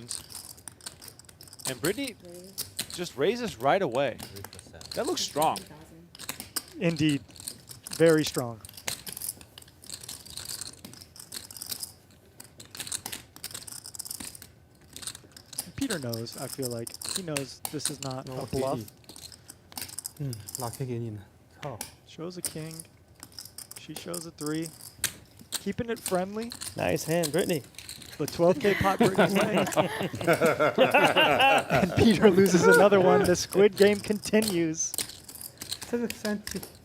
And Britney Raise. just raises right away. 3%. That looks strong. 15,000. Indeed, very strong. Peter knows. I feel like he knows this is not a bluff. 嗯，拉 K 给你呢。操， Shows a king. She shows a 3. Keeping it friendly. Nice hand, Britney. The 12K pot Britney's laying. And Peter loses another one. The Squid game continues. 这个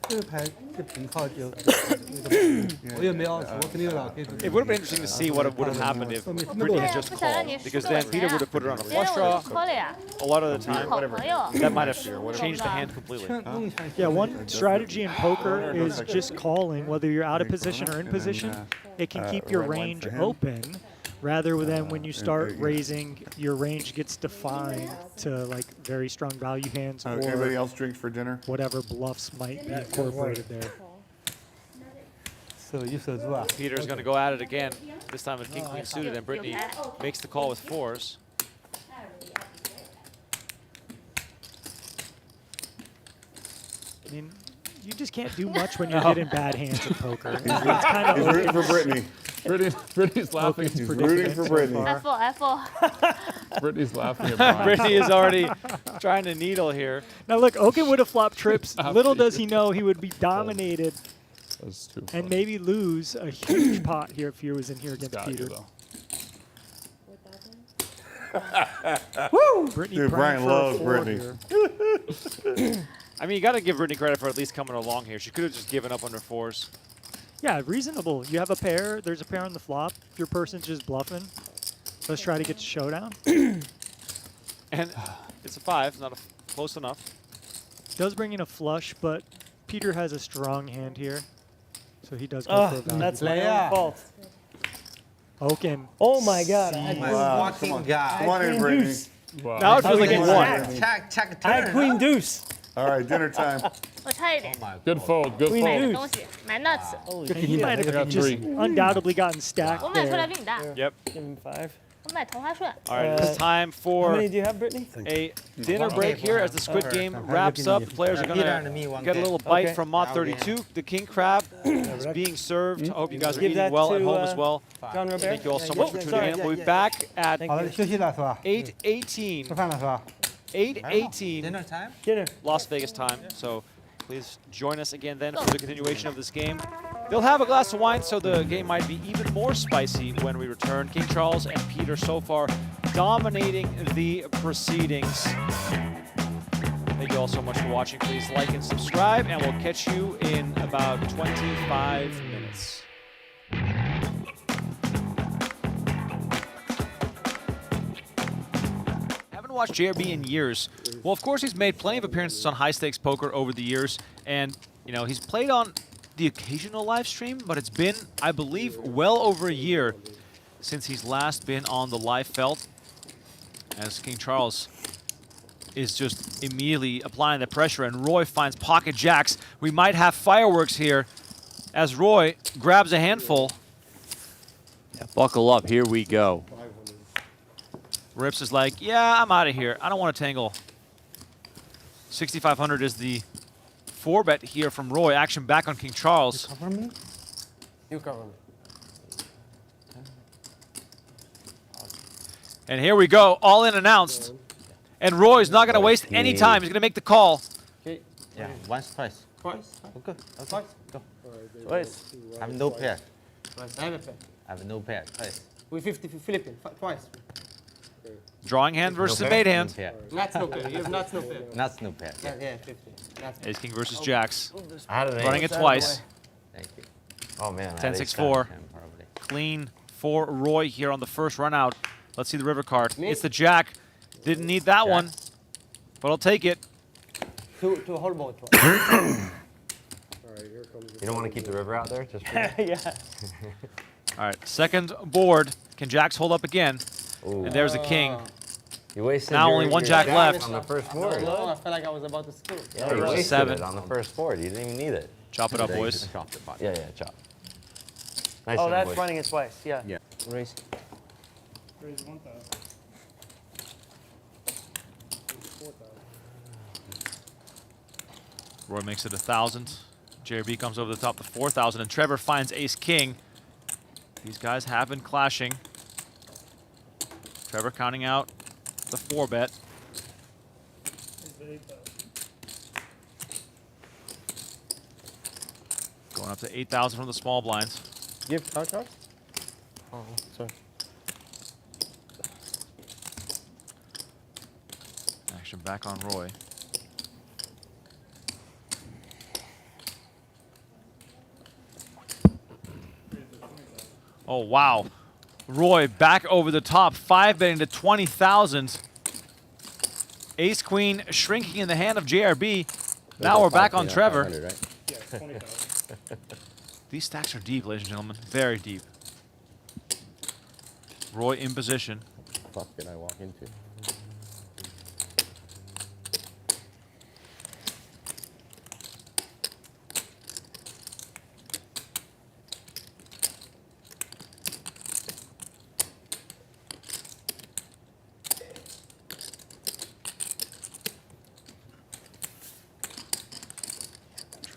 这个牌这平靠就我也没有，我肯定有老 K。 It would have been interesting to see what would have happened if Britney had just 不想让 called. 你输 Because 给我 then Peter would have put it on a 别人 flush 我 draw. 就喝了呀， A lot of the time, 好朋友。 that might have changed the hand completely. 弄一下。 Yeah, one strategy in poker is just calling, whether you're out of position or in position. It can keep your red line range for him. open, rather than when you start raising, your range gets defined to like very strong value hands Anybody or else drinks for dinner? whatever bluffs might be incorporated there. Call. 一手猪啊。 Peter's going to go at it again. This time with king queen suited, and Britney makes the call with fours. I mean, you just can't do much when you're getting bad hands at poker. It's kind of He's rooting for Britney. Brittany's laughing. He's rooting for Britney. F4. Brittany's laughing at Brian. Brittany is already trying to needle here. Now look, Okin would have flopped trips. Little does he know he would be dominated That's too and fun. maybe lose a huge pot here if he was in here against Got you, Peter. though. Brittany Dude, praying Brian for a loves four Brittany. here. I mean, you got to give Brittany credit for at least coming along here. She could have just given up on her fours. Yeah, reasonable. You have a pair. There's a pair on the flop. If your person's just bluffing, let's try to get to showdown. And it's a 5, not close enough. Does bring in a flush, but Peter has a strong hand here, so he does go for a value. That's my Player. own fault. Okin. Oh my God. I had Wow, Fucking come on. guy. Come on in, Brittany. Wow. Now it feels like he won. Check I had turn. queen deuce. All right, dinner time. 我差一点 Good fold. Good Queen fold. deuce. 东西，买 nuts。 And he might I have got just 3. undoubtedly gotten stacked 我买出来 there. 比你大， Yep. Give him 5. 我买同花顺。 All right, it's time How for many do you have, Brittany? a dinner break here as the Squid game I'm wraps looking up. at The players are Peter going and me, to one get a game. little bite Okay. from Mod 32. The king crab is being served. I hope you guys are Give eating that well at to, home as well. Jean-Robert. Thank you all so much for tuning sorry. in. We'll be back at Thank 好了，休息了是吧？ 8:18. 吃饭了是吧？ 8:18 Dinner time? Dinner. Las Vegas time. So please join us again then for the continuation of this game. They'll have a glass of wine, so the game might be even more spicy when we return. King Charles and Peter so far dominating the proceedings. Thank you all so much for watching. Please like and subscribe, and we'll catch you in about 25 minutes. Haven't watched JRB in years. Well, of course, he's made plenty of appearances on high-stakes poker over the years, and you know he's played on the occasional live stream, but it's been, I believe, well over a year since he's last been on the live felt. As King Charles is just immediately applying the pressure, and Roy finds pocket jacks. We might have fireworks here as Roy grabs a handful. Yeah, buckle up, here we go. Rips is like, yeah, I'm out of here. I don't want to tangle. 6,500 is the 4-bet here from Roy. Action back on King Charles. Cover me. You cover me. And here we go, all in announced. And Roy's not going to waste any time. He's going to make the call. Okay. Yeah, once, twice. Twice. Okay, okay, go. Twice. I have no pair. Twice. I have a pair. I have no pair. Twice. We 50 Philippine. Twice. Drawing hand versus No a pair? bait hand. No pair. Nuts no pair. You have nuts no pair. Nuts, no pair. Yeah, yeah 50. Nuts. Ace King versus Jacks. I had an Running ace. it twice. Thank you. Oh man, I 10, had 6, ace 4. 7, probably. Clean for Roy here on the first run out. Let's see the river card. Me? It's the Jack. Didn't need that one, but I'll take it. To a whole boat. You don't want to keep the river out there? Just for Yeah. All right, second board. Can Jacks hold up again? And there's a king. you wasted Now your- only one your Jack jack left. on the first board. No, I felt like I was about to scoop. Yeah, There's you a wasted 7. it on the first board. You didn't even need it. Chop it up, boys. Chop it, yeah, yeah, chop. Nice Oh, one, that's boys. running it twice. Yeah. Yeah. Raise. Raise 1,000. 4,000. Roy makes it 1,000. JRB comes over the top to 4,000, and Trevor finds Ace King. These guys have been clashing. Trevor counting out the 4-bet. Is it 8,000? Going up to 8,000 from the small blinds. Give card charge? Oh, sorry. Action back on Roy. Oh, wow. Roy back over the top, 5-betting to 20,000. Ace Queen shrinking in the hand of JRB. Now we're back on Trevor. Right? Yeah, 20,000. These stacks are deep, ladies and gentlemen. Very deep. Roy in position. Fuck did I walk into?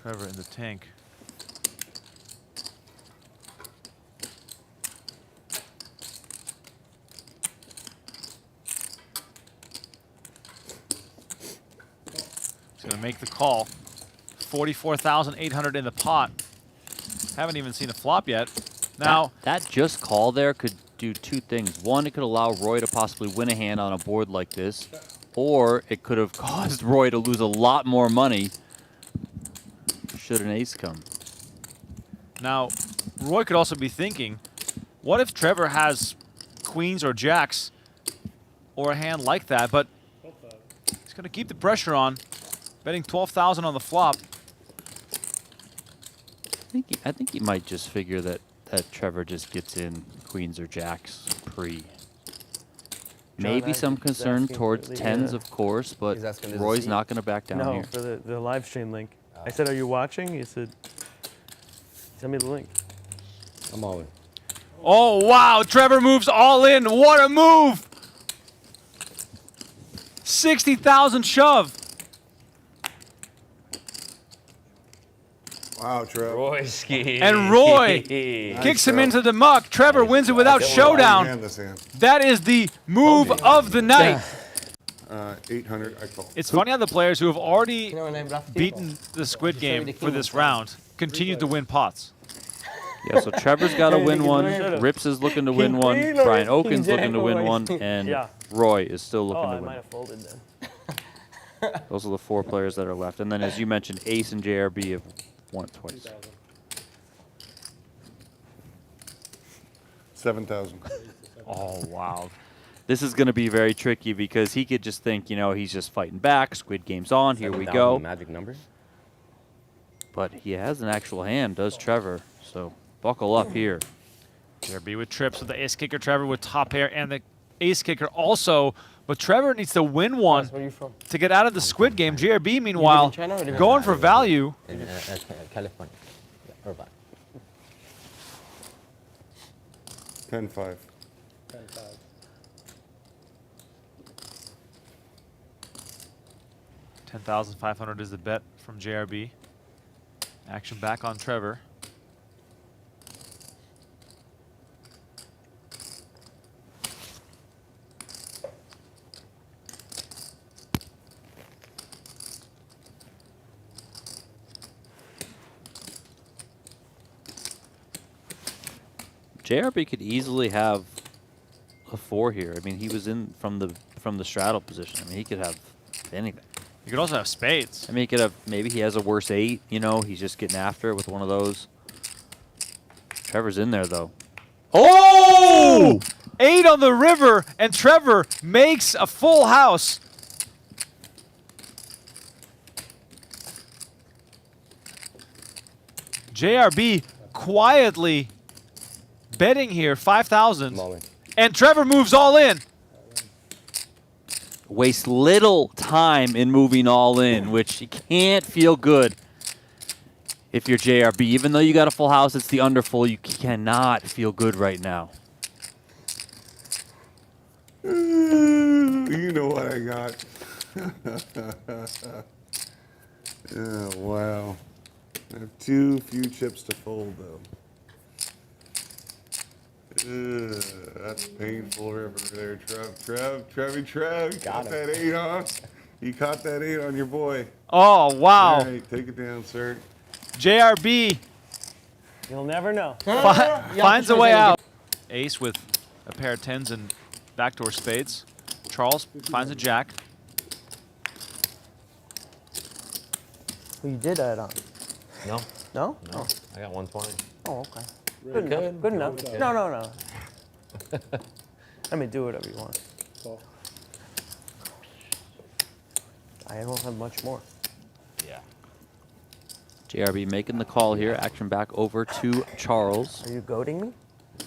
Trevor in the tank. He's going to make the call. 44,800 in the pot. Haven't even seen a flop yet. Now, that just call there could do two things. One, it could allow Roy to possibly win a hand on a board like this, or it could have caused Roy to lose a lot more money should an ace come. Now, Roy could also be thinking, what if Trevor has queens or jacks or a hand like that, but he's going to keep the pressure on, betting 12,000 on the flop. I think he might just figure that Trevor just gets in queens or jacks pre. Maybe some concern towards tens, of course, but Roy's not going to back down here. No, for the live stream link. I said, "Are you watching?" He said, "Send me the link." I'm all in. Oh, wow. Trevor moves all in. What a move. 60,000 shove. Wow, Trev. Royski. And Roy kicks him into the muck. Trevor wins it without showdown. That is the move of the night. 800, I call. It's funny how the players who have already beaten the Squid game for this round continue to win pots. Yeah, so Trevor's got to win one. Rips is looking to win one. Brian Okin's looking to win one. And Roy is still looking to win. I might have folded then. Those are the 4 players that are left. And then, as you mentioned, Ace and JRB have won it twice. 7,000. Oh, wow. This is going to be very tricky because he could just think, you know, he's just fighting back. Squid game's on. Here we go. Magic number. But he has an actual hand, does Trevor. So buckle up here. JRB with trips with the ace kicker. Trevor with top pair and the ace kicker also. But Trevor needs to win one Where are you from? to get out of the Squid game. JRB, meanwhile, going for value. In California. Yeah, Irvine. 10-5. 10,500 is the bet from JRB. Action back on Trevor. JRB could easily have a 4 here. I mean, he was in from the straddle position. I mean, he could have anything. You could also have spades. I mean, he could have, maybe he has a worse 8, you know, he's just getting after it with one of those. Trevor's in there, though. Oh! 8 on the river, and Trevor makes a full house. JRB quietly betting here, 5,000. And Trevor moves all in. Waste little time in moving all in, which you can't feel good if you're JRB. Even though you got a full house, it's the underfull. You cannot feel good right now. You know what I got. Oh, wow. I have too few chips to fold, though. That's painful river there, Trev. You caught that 8 on. You caught that 8 on your boy. Oh, wow. All right, take it down, sir. JRB You'll never know. finds a way out. Ace with a pair of 10s and backdoor spades. Charles finds a jack. Well, you did add on. No. No? No. I got 120. Oh, okay. Good enough. Good enough. No. I mean, do whatever you want. I don't have much more. Yeah. JRB making the call here. Action back over to Charles. Are you goading me?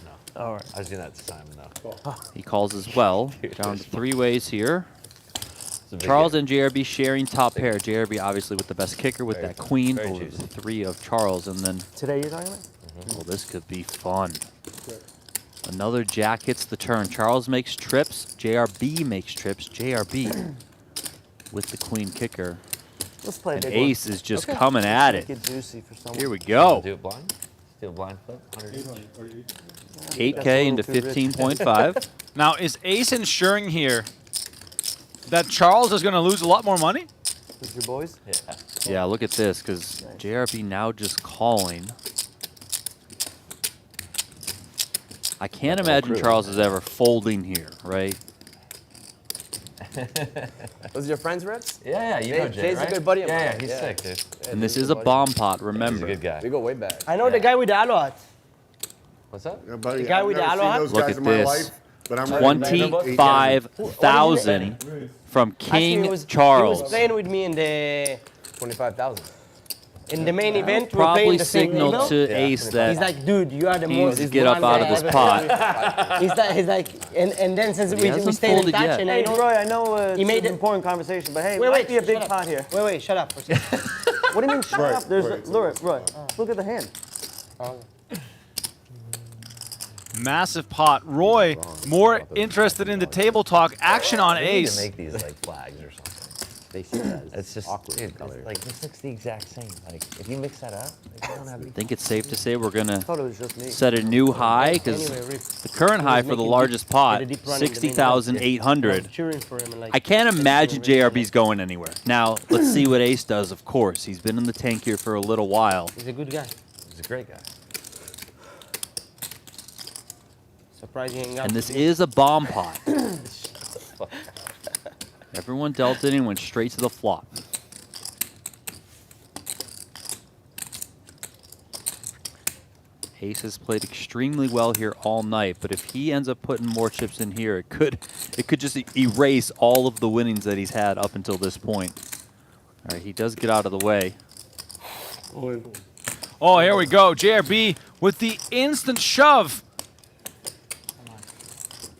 No. All right. I was doing that to Simon, though. He calls as well. Dude, Down to 3 ways here. It's a big Charles hit. and JRB sharing top pair. JRB obviously with the best kicker with Very that queen very over juicy. the 3 of Charles. And then, Today you're talking about? well, this could be fun. Another jack hits the turn. Charles makes trips. JRB makes trips. JRB with the queen kicker. Let's play a And big ace one. is just Okay. coming at Make it. it juicy for someone. Here we go. Do it blind. Do a blind flip. 100. 8K into 15.5. Now, is Ace ensuring here that Charles is going to lose a lot more money? With your boys? Yeah. Yeah, look at this, because JRB now just calling. I can't imagine Charles is ever folding here, right? Those your friends, Reds? Yeah, you know Jay, Jay's right? a good buddy of mine. Yeah, he's sick, dude. And this is a bomb pot, He's a remember. good guy. We go way back. I know the guy with the alot. What's up? Yeah, buddy, The guy I've with the never seen aloha? those Look guys at in my this. life, but I'm ready to bet 25,000 from King He was Charles. playing with me in the 25,000. in the main event. We're Probably playing the same signaled table. to Yeah, Ace He's that like, dude, you are the he most. needs to get up out of this pot. He's like, and then since He we hasn't stayed in folded touch, yet. and Hey, I know. Roy, I know it's He made an it- important conversation, but hey, Wait, might be a big shut up. pot here. Wait, shut up. For a second. What do you mean shut Right, up? There's right. Roy, look at the hand. Massive pot. Roy, more interested in the table talk action on We need to Ace. make these like flags or something. It's just awkward. Dude, it's like this looks the exact same. Like if you mix that up, like, you don't have I think it's safe to say we're going I to thought it was just me. set a new high, because Anyway, Rick, the current high for the largest pot, 60,800. cheering for him. And like, I can't imagine JRB's going anywhere. Now, let's see what Ace does, of course. He's been in the tank here for a little while. He's a good guy. He's a great guy. Surprised he ain't got. And this is a bomb pot. Everyone dealt it and went straight to the flop. Ace has played extremely well here all night, but if he ends up putting more chips in here, it could just erase all of the winnings that he's had up until this point. All right, he does get out of the way. Oh, here we go. JRB with the instant shove.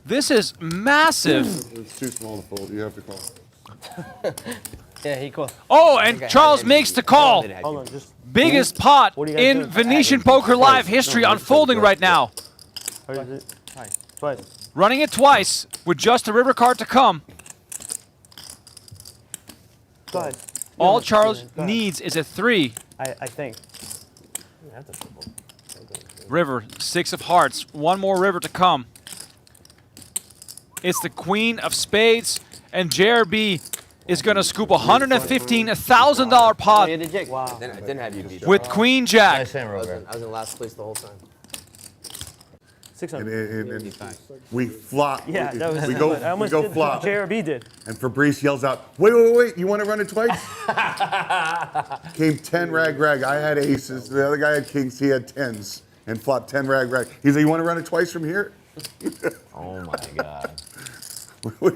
This is massive. It's too small to fold. You have to call. Yeah, he called. Oh, and Charles makes the call. Hold on, just. Biggest pot What do you guys in do? Venetian Poker Live history unfolding right now. How is it? Twice. Running it twice with just a river card to come. Go ahead. All Charles Go ahead. needs is a 3. I think. River, 6 of hearts. One more river to come. It's the Queen of Spades, and JRB is going to scoop $115,000 pot Wow. I didn't have you beat. with Queen Jack. Nice hand, Robert. I was in last place the whole time. 600. And we flop. Yeah, that was. we go, I we almost go did flop. what JRB did. And Fabrice yells out, wait, you want to run it twice? Came 10 rag. I had aces. The other guy had kings. He had 10s. And flopped 10 rag. He's like, you want to run it twice from here? Oh my God. What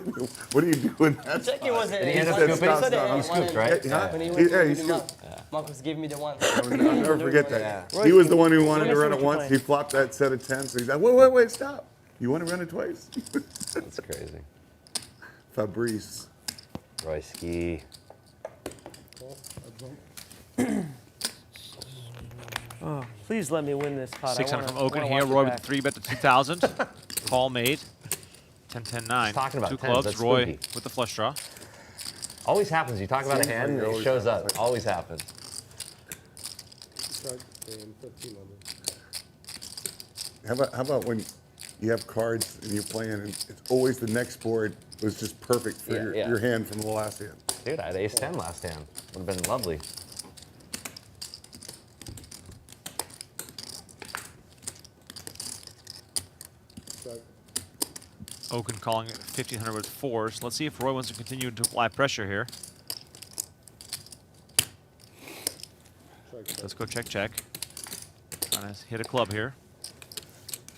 are you doing that Checking was it? Did he end up said scooping? stop, stop. He scooped, right? Yeah. When he Yeah, went he to beat him scooped. up, Marcus gave me the one. I'll never forget that. He was the one who wanted to run it once. He flopped that set of 10s. So he's like, wait, stop. You want to run it twice? That's crazy. Fabrice. Roy Ski. Oh, please let me win this pot. 600 from I wanna Okin here. watch it Roy with back. the 3 bet to 2,000. Call made. 10-10-9. Talking about 2 tens, clubs. that's Roy spooky. with the flush draw. Always happens. You talk about a hand, and it shows up. Always happens. How about when you have cards and you're playing and it's always the next board was just perfect for your hand from the last hand. Dude, I had ace 10 last hand. Would have been lovely. Okin calling it 1,500 with 4s. Let's see if Roy wants to continue to apply pressure here. Let's go check. Trying to hit a club here.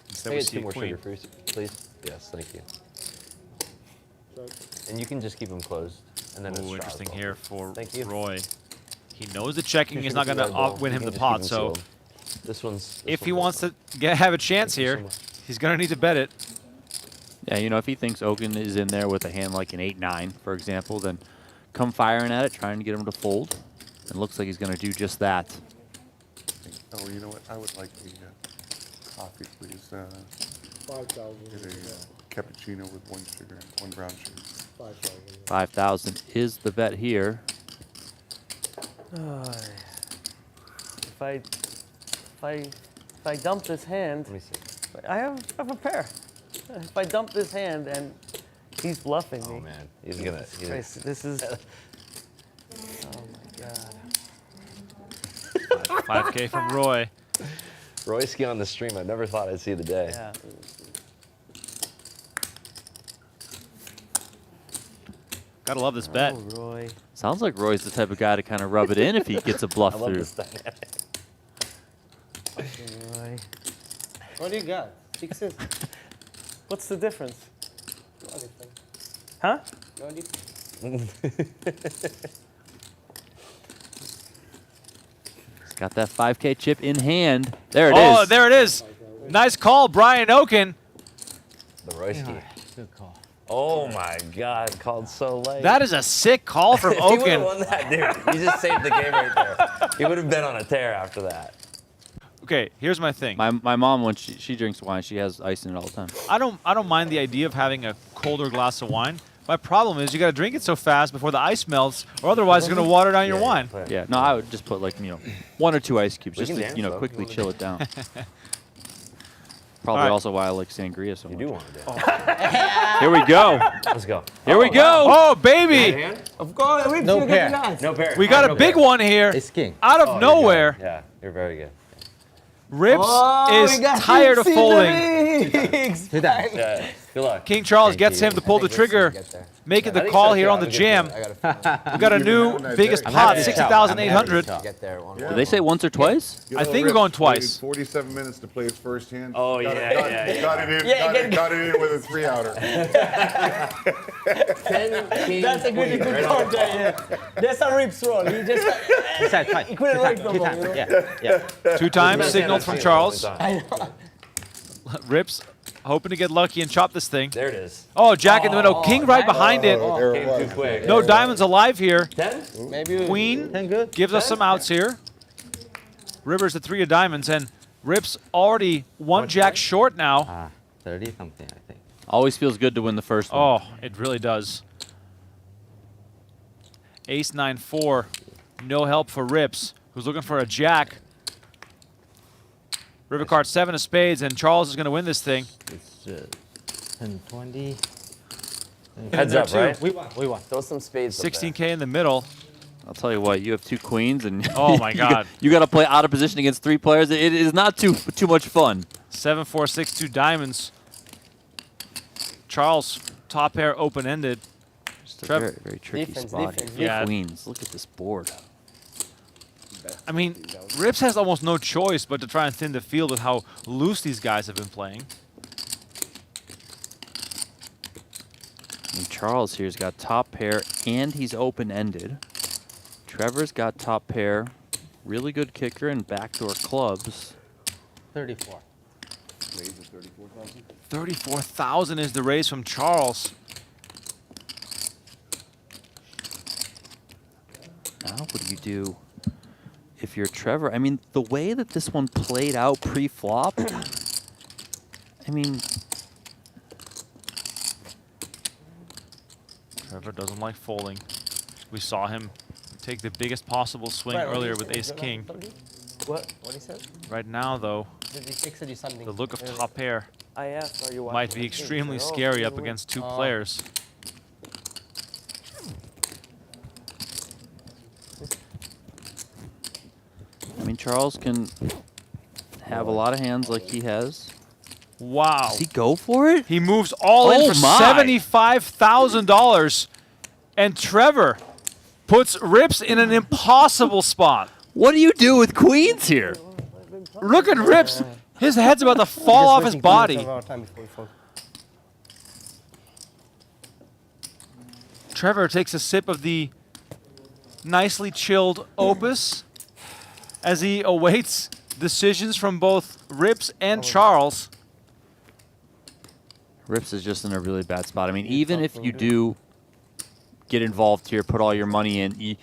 Instead we Can I get see 2 a more queen. sugar fruits, please? Yes, thank you. And you can just keep them closed. And then Ooh, interesting here for Thank you. Roy. He knows the checking is not going to win him the pot, so this one's. if he wants to have a chance here, he's going to need to bet it. Yeah, you know, if he thinks Okin is in there with a hand like an 8-9, for example, then come firing at it, trying to get him to fold. It looks like he's going to do just that. Oh, you know what? I would like the coffee, please. 5,000. Get a cappuccino with 1 sugar and 1 brown sugar. 5,000. 5,000 is the bet here. If I dump this hand, Let me see. I have a pair. If I dump this hand and he's bluffing me. Oh man, he's gonna. Christ, this is. Oh my God. 5K from Roy. Royski on the stream. I never thought I'd see the day. Yeah. Gotta love this bet. Oh, Roy. Sounds like Roy's the type of guy to kind of rub it in if he gets a bluff I love through. this dynamic. Roy. What do you got? Sixes? What's the difference? Huh? No difference. He's got that 5K chip in hand. There it is. Oh, there it is. Nice call, Brian Okin. The Royski. Good call. Oh my God, called so late. That is a sick call from If he would have Okin. won that, dude, you just saved the game right there. He would have been on a tear after that. Okay, here's my thing. My mom, when she drinks wine, she has ice in it all the time. I don't mind the idea of having a colder glass of wine. My problem is you got to drink it so fast before the ice melts, or otherwise it's going to water down your wine. Yeah, no, I would just put like, 1 or 2 ice cubes We just can to, dance, though. quickly You wanna chill it down. Probably All right. also why I like sangria so much. You do want to dance. Here we go. Let's go. Here we go. Oh, baby. Of course, No pair. No pair. We got No a big pair. one here. It's king. Out of Oh, you're nowhere. good. Yeah, you're very good. Rips Oh, is tired of folding. Two times. Yeah, good luck. King Charles Thank gets you. him to pull the trigger, making I the think call so, here too. on I the have a good jam. feeling. We got a new biggest pot, 60,800. Get there one. Did they say once or twice? I think we're going twice. 47 minutes to play his first hand. Oh, Got yeah, it, got yeah, it, yeah. Got it in. Yeah, got it in with a 3-outer. 10 king, That's a queen, good right on call the there, yeah. That's a rips roll. He just he couldn't write no more, you know? Yeah. 2 times Best hand signaled I've from seen in a Charles. long time. Rips hoping to get lucky and chop this thing. There it is. Oh, Jack in the middle. King right behind it. There it Came was. too quick. No diamonds alive here. 10? Maybe Queen 10 good. gives us some outs here. River's the 3 of diamonds, and Rips already 1 jack short now. 30 something, I think. Always feels good to win the first one. Oh, it really does. Ace 9-4. No help for Rips, who's looking for a jack. River card 7 of spades, and Charles is going to win this thing. It's 10, 20. Heads there up, too. right? We won. Throw some spades up there. 16K in the middle. I'll tell you what, you have 2 queens, and Oh, my God. you got to play out of position against 3 players. It is not too much fun. 7-4, 6-2 diamonds. Charles, top pair open-ended. Just a Trevor. very, very tricky Defense, spot defense, here. Yeah. Queens. Look at this board. I mean, Rips has almost no choice but to try and thin the field with how loose these guys have been playing. And Charles here's got top pair, and he's open-ended. Trevor's got top pair, really good kicker, and backdoor clubs. 34. 34,000 is the raise from Charles. Now what do you do if you're Trevor? I mean, the way that this one played out pre-flop, I mean, Trevor doesn't like folding. We saw him take the biggest possible swing earlier with ace-king. What he said? Right now, though, Did he texted you something? the look of top pair I asked, are you might watching be the game? extremely He said, "Oh, scary you up win." against 2 players. I mean, Charles can have a lot of hands like he has. Wow. Does he go for it? He moves all in Oh for my. $75,000. And Trevor puts Rips in an impossible spot. What do you do with queens here? Look at Rips. His head's about to fall off his body. Trevor takes a sip of the nicely chilled Opus as he awaits decisions from both Rips and Charles. Rips is just in a really bad spot. I mean, even if you do get involved here, put all your money in,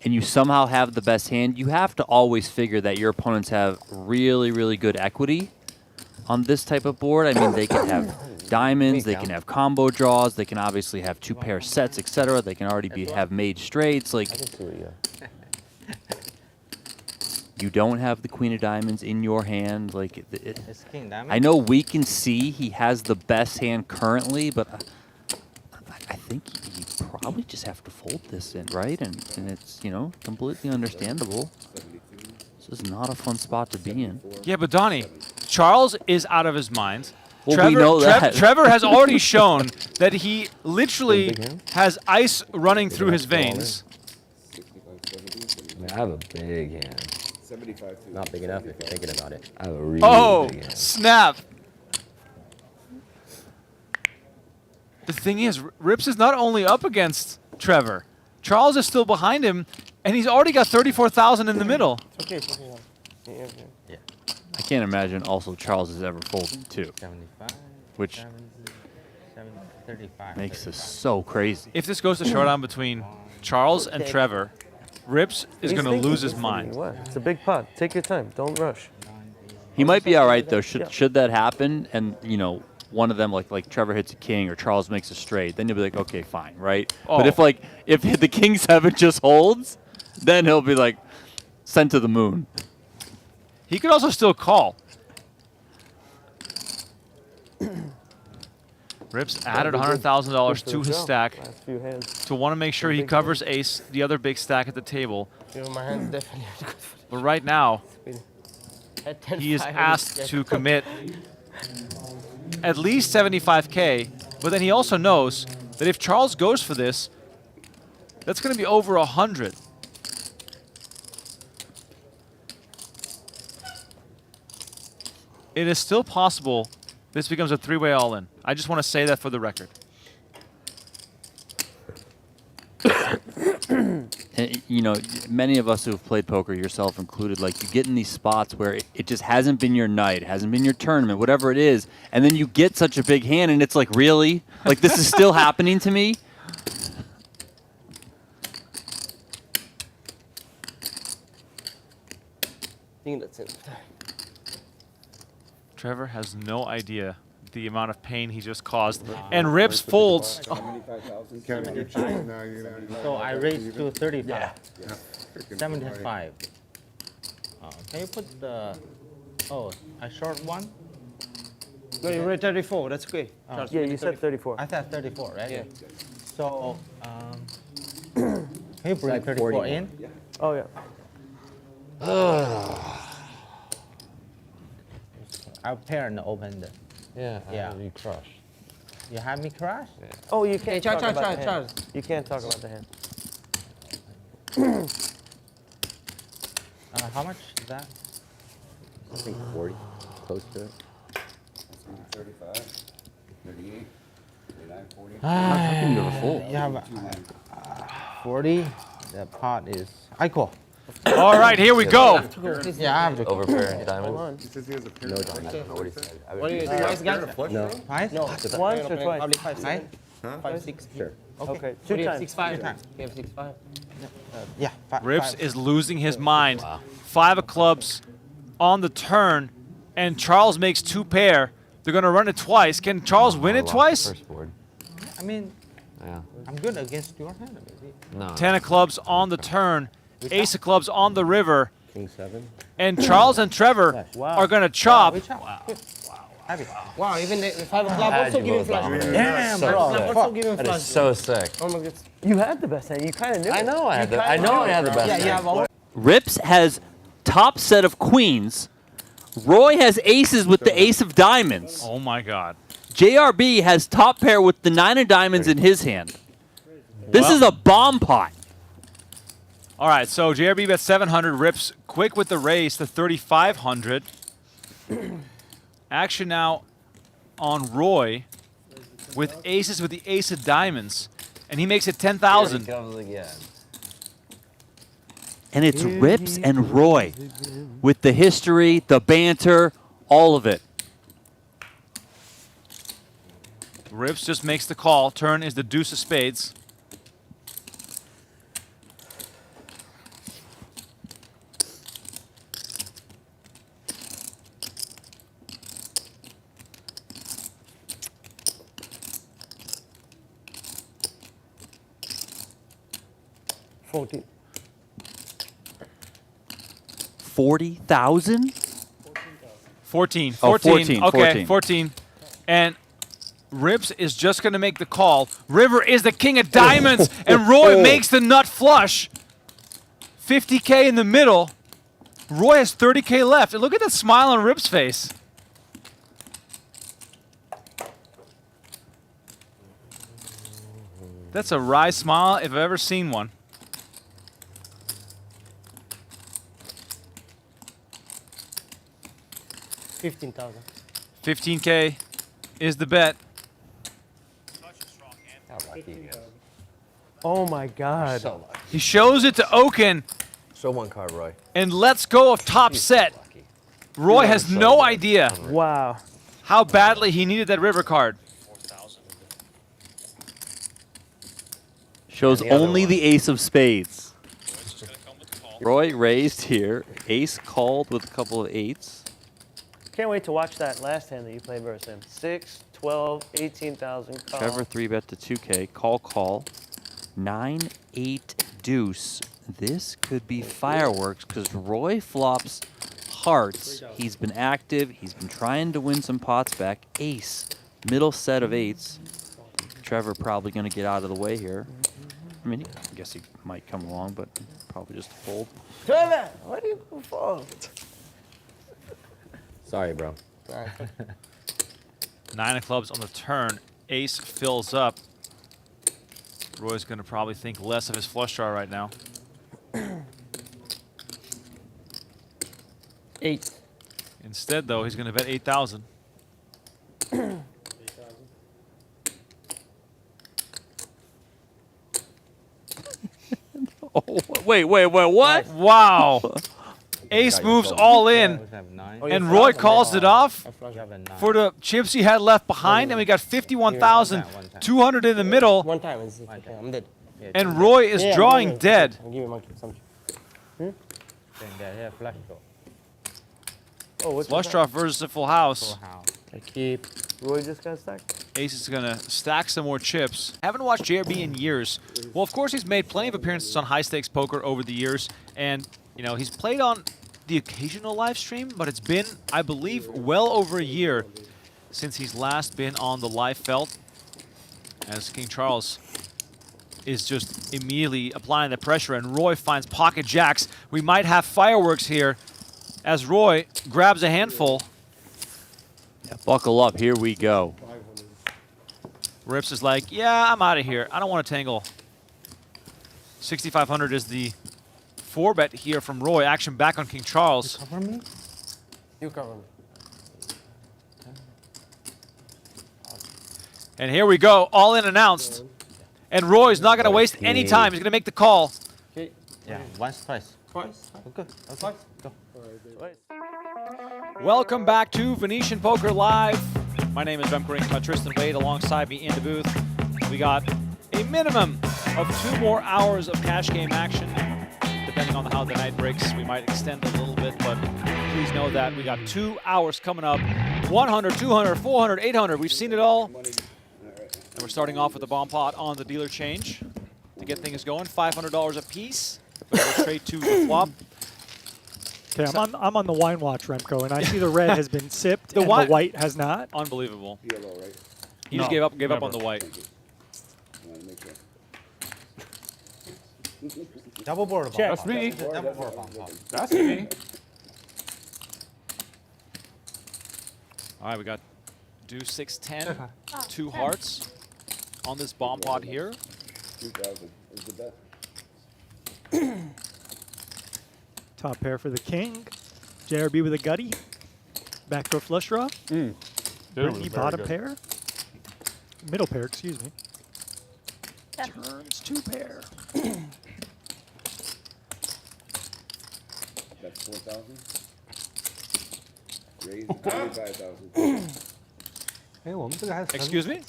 and you somehow have the best hand, you have to always figure that your opponents have really, really good equity on this type of board. I mean, they can have diamonds, they can have combo draws, they can obviously have 2 pair sets, etc. They can already have made straights. Like, You don't have the queen of diamonds in your hand. Like It's king diamond. I know we can see he has the best hand currently, but I think you probably just have to fold this in, right? And it's, you know, completely understandable. This is not a fun spot to be in. Yeah, but Donnie, Charles is out of his mind. Well, we know that. Trevor has already shown that he literally has ice running through his veins. I mean, I have a big hand. Not big enough if you're thinking about it. I have a really big hand. Snap. The thing is, Rips is not only up against Trevor. Charles is still behind him, and he's already got 34,000 in the middle. Okay. Yeah. I can't imagine also Charles has ever folded too, 75. which 70, 35. makes this so crazy. If this goes to showdown between Charles and Trevor, Rips is going to lose his mind. What? It's a big pot. Take your time. Don't rush. He might be all right though. Should that happen, and you know, one of them like Trevor hits a king or Charles makes a straight, then you'll be like, okay, fine, right? Oh. But if the king 7 just holds, then he'll be like sent to the moon. He could also still call. Rips added $100,000 to his stack Last few hands. to want to make sure he covers ace, the other big stack at the table. My hand's definitely good. But right now, he is asked to commit at least 75K, but then he also knows that if Charles goes for this, that's going to be over 100. It is still possible this becomes a three-way all-in. I just want to say that for the record. And, you know, many of us who have played poker, yourself included, like you get in these spots where it just hasn't been your night, it hasn't been your tournament, whatever it is, and then you get such a big hand, and it's like, really? Like this is still happening to me? I think that's it. Trevor has no idea the amount of pain he just caused. And Rips folds. Counting your chips now, you're gonna So I raised to 35. Yeah. 75. Can you put the... Oh, I short one? No, you rated 34. That's okay. Yeah, you said 34. I said 34, right? Yeah. So, can you bring 34 in? Oh, yeah. I'll pair and open the... Yeah, Yeah. you crush. You have me crash? Oh, you can't Charge, talk about the charge. hand. You can't talk about the hand. How much is that? I think 40, close to it. 35, 38, 39, 40. How can you ever fold? You have 40. The pot is... I call. All right, here we go. Yeah, I have to call. Overpair diamonds? He says he has a pair No of diamonds. I don't know what he said. What do you Twice, guys? No. Twice? No, once or twice? Probably 5, 6. Huh? 5, 6. Sure. Okay, Two 2 times. 6, 5 times. You have 6, 5? Yeah, 5. Rips is losing his mind. 5 of clubs on the turn, and Charles makes 2 pair. They're going to run it twice. Can Charles win it twice? First board. I mean, Yeah. I'm good against your hand, baby. No. 10 of clubs on the turn. Ace of clubs on the river. King 7. And Charles and Trevor are going to chop. Happy. Wow, even the 5 o'clock also giving flush. Damn, So bro. sick. Also giving That flush. is so sick. Oh my god. You had the best hand. You kind of knew I it. know I had the best Yeah, you hand. have Rips has top set of queens. Roy has aces with the ace of diamonds. Oh, my God. JRB has top pair with the 9 of diamonds in his hand. This is a bomb pot. All right, so JRB bet 700. Rips quick with the raise to 3,500. Action now on Roy with aces with the ace of diamonds. And he makes it 10,000. Here he comes again. And it's Rips and Roy with the history, the banter, all of it. Rips just makes the call. Turn is the deuce of spades. 40,000? 14. Oh, 14. 14, Okay, 14. 14. And Rips is just going to make the call. River is the king of diamonds, and Roy makes the nut flush. 50K in the middle. Roy has 30K left. And look at the smile on Rip's face. That's a wry smile if I've ever seen one. $15,000. 15K is the bet. Oh my God. So lucky. He shows it to Okin Show one card, Roy. and lets go of top set. Lucky. Roy has no idea Wow. how badly he needed that river card. Shows And the other only one. the ace of spades. Roy raised here. Ace called with a couple of eights. Can't wait to watch that last hand that you played versus him. 6, 12, 18,000. Call. Trevor 3-bet to 2K. Call. 9, 8, deuce. This could be fireworks because Roy flops hearts. He's been active. He's been trying to win some pots back. Ace. Middle set of eights. Trevor probably going to get out of the way here. I mean, I guess he might come along, but probably just fold. Trevor, what do you fold? Sorry, bro. 9 of clubs on the turn. Ace fills up. Roy's going to probably think less of his flush draw right now. 8. Instead, though, he's going to bet 8,000. Oh, wait, what? Wow. Ace moves all in, and Roy calls it off for the chips he had left behind, and we got 51,200 in the middle, One time. I'm dead. and Roy is drawing dead. I'll give you monkey something. Oh, what's Flush draw versus a full house. I keep. Roy just got stacked. Ace is going to stack some more chips. Haven't watched JRB in years. Well, of course, he's made plenty of appearances on high-stakes poker over the years, and, you know, he's played on the occasional live stream, but it's been, I believe, well over a year since he's last been on the live felt, as King Charles is just immediately applying the pressure, and Roy finds pocket jacks. We might have fireworks here as Roy grabs a handful. Yeah, buckle up. Here we go. Rips is like, yeah, I'm out of here. I don't want to tangle. 6,500 is the 4-bet here from Roy. Action back on King Charles. Cover me? You cover me. And here we go. All in announced. And Roy's not going to waste any time. He's going to make the call. Okay. Yeah, once, twice. Twice. Okay, okay, go. Twice. Welcome back to Venetian Poker Live. My name is Tristan Wade. Alongside me in the booth, we got a minimum of 2 more hours of cash game action. Depending on how the night breaks, we might extend a little bit, but please know that we got 2 hours coming up. 100, 200, 400, 800. We've seen it all. And we're starting off with the bomb pot on the dealer change to get things going. $500 a piece. We'll go straight to the flop. Okay, I'm on the wine watch, Remco, and I see the red has been sipped and the white has not. Unbelievable. Yellow, right? He just gave up on the white. Double board. Check. That's me. Double board bomb pop. That's me. All right, we got deuce 6-10, 2 hearts on this bomb pot here. 2,000 is the bet. Top pair for the king. JRB with a gutty. Backdoor flush draw. Britney bottom pair. Middle pair, excuse me. Turns 2 pair. That's 4,000. Raise 25,000. Hey, 我们这个还是 Excuse me?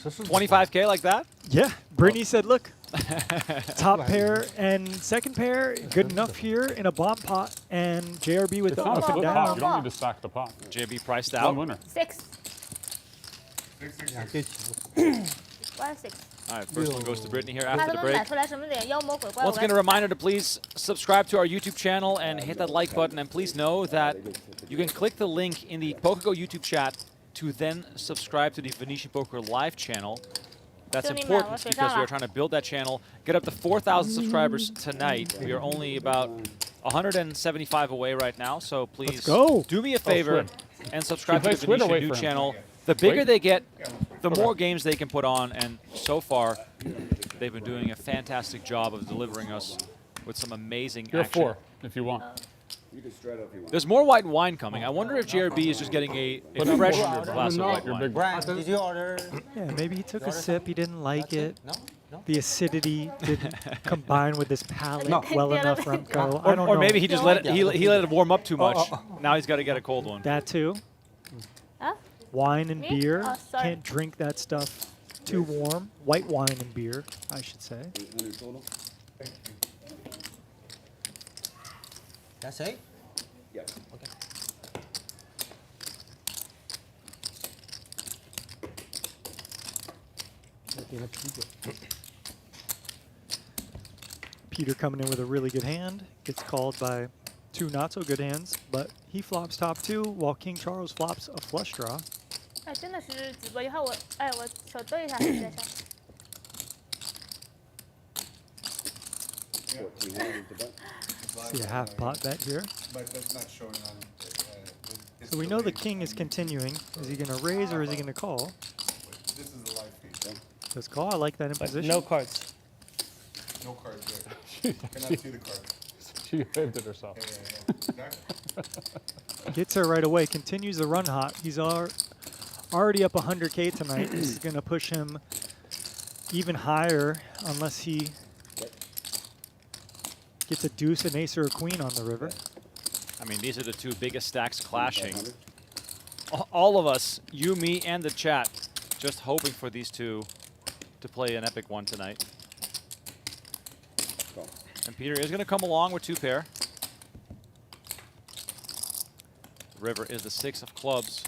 14 25K like that? Yeah, Britney said, look, top pair and second pair, good enough here in a bomb pot, and JRB with the It's up a and good pot. You down. don't need to stack the pot. JB priced One out. winner. 6. 2 起步 Why 6? All right, first one goes to Britney here 他 after 他 the 们买 break. 出来什么脸？妖魔鬼怪。 Once again, a reminder to please subscribe to our YouTube channel and hit that like button. And please know that you can click the link in the PokerGo YouTube chat to then subscribe to the Venetian Poker Live channel. That's important because we are trying to build that channel, get up to 4,000 subscribers tonight. We are only about 175 away right now, so please do me a favor and subscribe to the Squid Venetian new channel. The bigger they get, the more games they can put on, and so far, they've been doing a fantastic job of delivering us with some amazing You're action. 4 if you want. There's more white wine coming. I wonder if JRB is just getting a fresh glass of white wine. Brian, did you order? Yeah, maybe he took a sip. He didn't like it. No? No? The acidity didn't combine with his palate well enough, Remco. I don't Or know. maybe he just let it, he let it warm up too much. Now he's got to get a cold one. That too. Huh? Wine and Me? beer. Oh, sorry. Can't drink that stuff too warm. White wine and beer, I should say. That's it? Yes. Okay. Peter coming in with a really good hand. Gets called by two not so good hands, but he flops top two while King Charles flops a flush draw. 哎，真的是直播，以后我我手对一下时间上。 See a half pot bet here. But that's not showing on. So we know the king is continuing. Is he going to raise or is he going to call? This is the live feed. Let's call. I like that in But position. no cards. No cards there. Cannot see the cards. She waved it herself. Gets her right away. Continues the run hot. He's already up 100K tonight. This is going to push him even higher unless he gets a deuce, an ace, or a queen on the river. I mean, these are the two biggest stacks clashing. All of us, you, me, and the chat, just hoping for these two to play an epic one tonight. And Peter is going to come along with two pair. River is the 6 of clubs.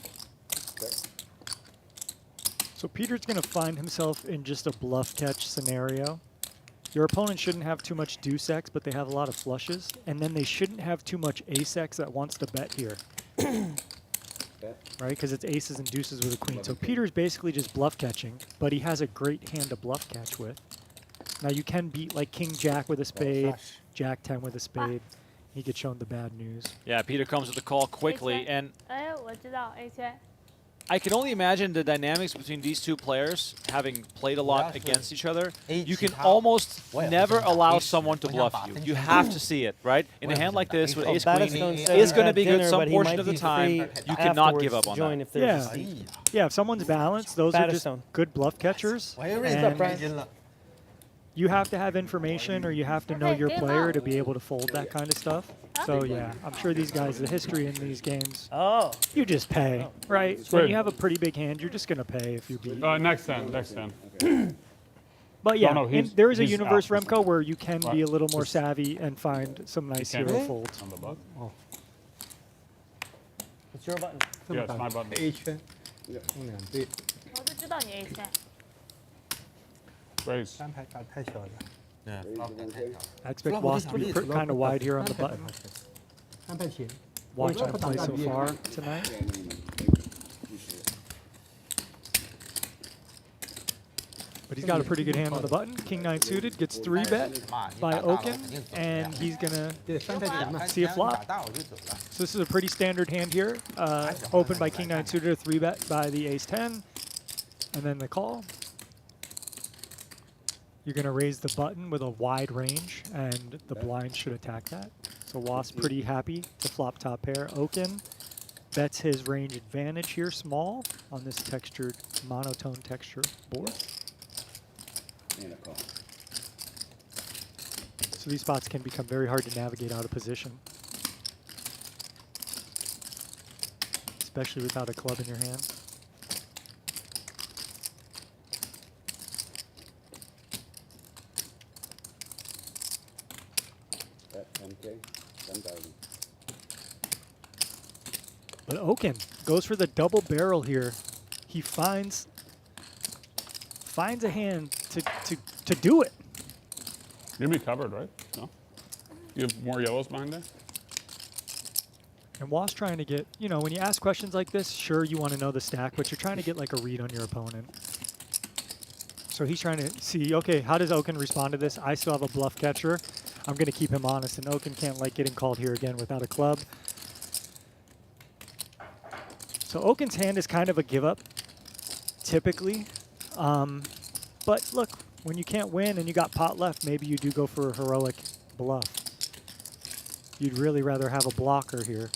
So Peter's going to find himself in just a bluff catch scenario. Your opponent shouldn't have too much deuce X, but they have a lot of flushes. And then they shouldn't have too much ace X that wants to bet here. Right? Because it's aces and deuces with a queen. So Peter's basically just bluff catching, but he has a great hand to bluff catch with. Now you can beat like King Jack with a spade, Jack 10 with a spade. He gets shown the bad news. Yeah, Peter comes with the call quickly, and 哎，我知道 A 圈。 I can only imagine the dynamics between these two players, having played a lot against each other. You can almost never allow someone to bluff you. You have to see it, right? In a hand like this, with ace queen, is going to be good some portion of the time. You cannot give up on that. Yeah. Yeah, if someone's balanced, those are just good bluff catchers. And you have to have information or you have to know your player to be able to fold that kind of stuff. So yeah, I'm sure these guys, the history in these games, you just pay, right? When you have a pretty big hand, you're just going to pay if you beat. Next hand. But yeah, no, there is a universe, Remco, where you can be a little more savvy and find some nice hero folds. On the button. It's your button. Yeah, it's my button. 一圈， Yeah. 用两对，我就知道你 A 圈。 Raise. 三牌打得太小了， I expect Wasp to be kind of wide here on the button. 三牌前， Watch him play so far tonight. But he's got a pretty good hand on the button. King 9 suited gets 3 bet by Okin, and he's gonna 对，三牌前嘛， see a flop. So this is a pretty standard hand here. Opened by King 9 suited, a 3 bet by the Ace 10, and then the call. You're gonna raise the button with a wide range, and the blind should attack that. So Wasp pretty happy to flop top pair. Okin bets his range advantage here, small, on this textured, monotone texture board. So these spots can become very hard to navigate out of position, especially without a club in your hand. But Okin goes for the double barrel here. He finds a hand to do it. You'll be covered, right? No? You have more yellows behind there? And Was trying to get, you know, when you ask questions like this, sure, you want to know the stack, but you're trying to get like a read on your opponent. So he's trying to see, okay, how does Okin respond to this? I still have a bluff catcher. I'm going to keep him honest, and Okin can't like getting called here again without a club. So Okin's hand is kind of a give up, typically. But look, when you can't win and you got pot left, maybe you do go for a heroic bluff. You'd really rather have a blocker here.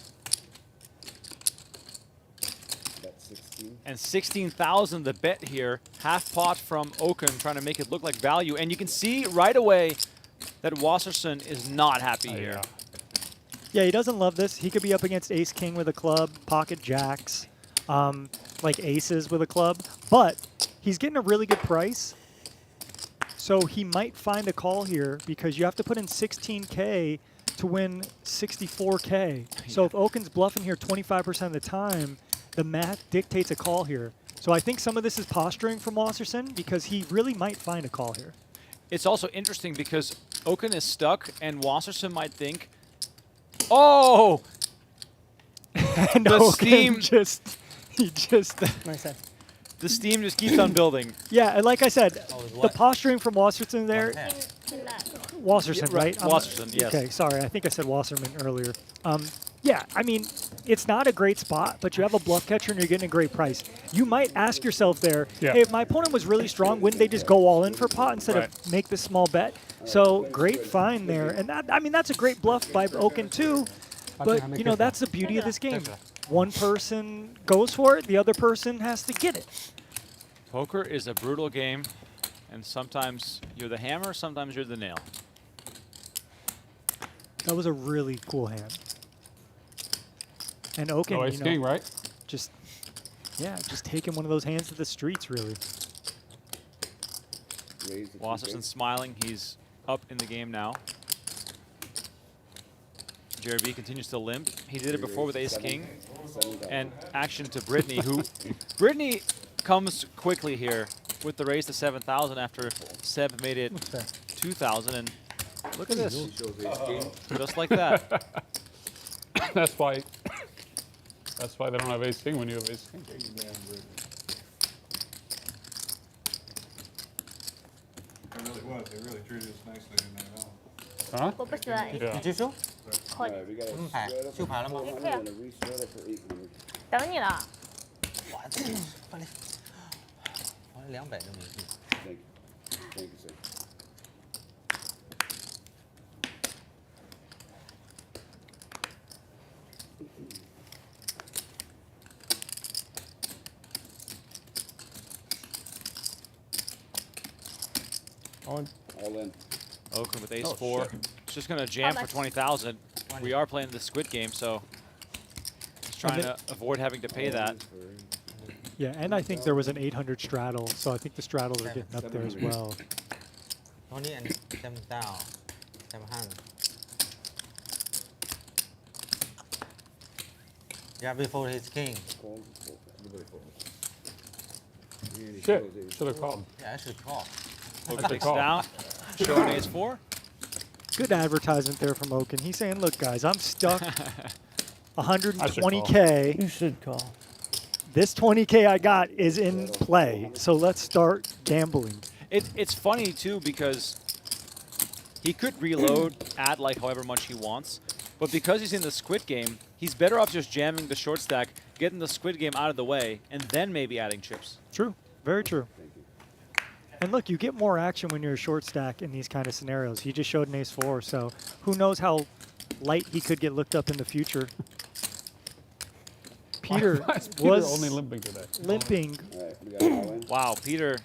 And 16,000 the bet here. Half pot from Okin, trying to make it look like value. And you can see right away that Wasserson is not happy here. Yeah, he doesn't love this. He could be up against ace-king with a club, pocket jacks, like aces with a club. But he's getting a really good price. So he might find a call here because you have to put in 16K to win 64K. So if Okin's bluffing here 25% of the time, the math dictates a call here. So I think some of this is posturing from Wasserson because he really might find a call here. It's also interesting because Okin is stuck and Wasserson might think, oh! And the Okin steam Nice. the steam just keeps on building. Yeah, and like I said, the what? posturing from Wasserson there, Wasserson, Yeah, right? Wasserson, yes. Okay, sorry, I think I said Wasserman earlier. Yeah, I mean, it's not a great spot, but you have a bluff catcher and you're getting a great price. You might ask yourself there, hey, if my opponent was really strong, wouldn't they just go all in for pot instead of make the small bet? So great find there. And that, I mean, that's a great bluff by Okin too. But, you know, that's the beauty of this game. One person goes for it, the other person has to get it. Poker is a brutal game, and sometimes you're the hammer, sometimes you're the nail. That was a really cool hand. And Okin, No ace king, right? just taking one of those hands to the streets, really. Wasserson smiling. He's up in the game now. JRB continues to limp. He did it before with ace-king. And action to Britney, who... Britney comes quickly here with the raise to 7,000 after Seb made it 2,000. And look at this. Just like that. That's why they don't have ace king when you have ace king. It really was. They really treated us nicely in that hall. Huh? 我不喜欢 Yeah. 你继续。快牌秀牌了吗？等你了。我200都没进。All in. Okin with ace-4. It's just going to jam for 20,000. We are playing the Squid game, so he's trying to avoid having to pay that. Yeah, and I think there was an 800 straddle, so I think the straddles are getting up there as well. Tony and Sam down. Sam hand. Yeah, before his king. Shit, should have called. Yeah, I should call. Okin takes it down, showing ace-4. Good advertisement there from Okin. He's saying, look, guys, I'm stuck 120K. You should call. This 20K I got is in play, so let's start gambling. It's funny, too, because he could reload, add like however much he wants, but because he's in the Squid game, he's better off just jamming the short stack, getting the Squid game out of the way, and then maybe adding chips. True. Very true. And look, you get more action when you're a short stack in these kind of scenarios. He just showed an ace-4, so who knows how light he could get looked up in the future. Peter Why is Peter was only limping today? limping. Wow, Peter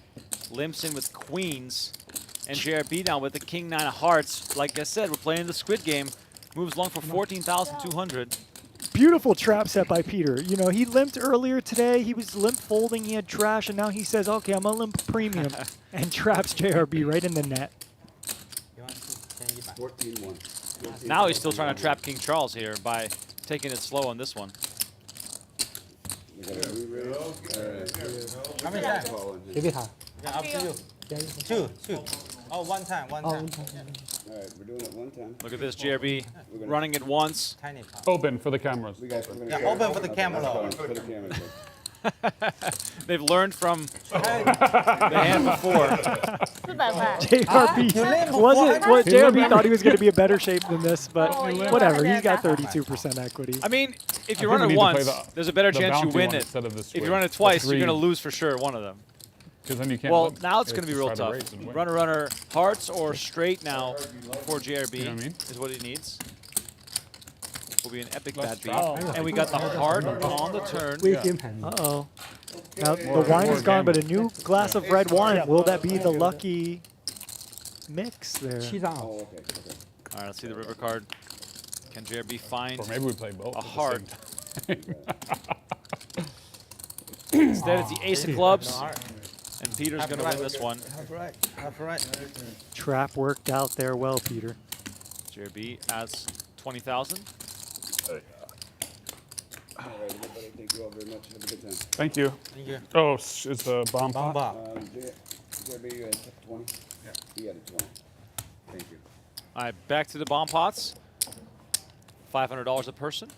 limps in with queens, and JRB now with the king-9 of hearts. Like I said, we're playing the Squid game. Moves long for 14,200. Beautiful trap set by Peter. You know, he limped earlier today. He was limp folding. He had trash, and now he says, okay, I'm a limp premium, and traps JRB right in the net. 14-1. Now he's still trying to trap King Charles here by taking it slow on this one. How many times? Give it high. Yeah, up to you. Two. Oh, one time. Oh, All right, we're doing it one time. Look at this, JRB running it once. Tiny pot. Open for the cameras. Yeah, open for the camera. For the camera. They've learned from the hand before. 400块。 JRB wasn't. JRB thought he was going to be in better shape than this, but whatever. He's got 32% equity. I mean, if you I run think it we need to play once, there's a better the chance you bounty win one it. instead of the If squid. you run it The twice, you're three. going to lose for sure one of them. Because then you can't. Well, win. now it's going to be real just try to tough. raise and win. Runner, hearts or straight now for JRB You know what I mean? is what he needs. Will be an epic Let's bad beat. drop. And we got the heart on the turn. Uh-oh. Now, the wine is gone, but a new glass of red wine. Will that be the lucky mix there? All right, let's see the river card. Can JRB find Or maybe we play both. a at the heart? same time. Instead, it's the ace of clubs. And Peter's going to win this one. Half right. Trap worked out there well, Peter. JRB adds 20,000. All right, everybody, thank you all very much. Have a good time. Thank you. Thank you. Oh, it's a bomb pot. Bomba. JB, you had 20? Yeah. He had a 20. Thank you. All right, back to the bomb pots. $500 a person.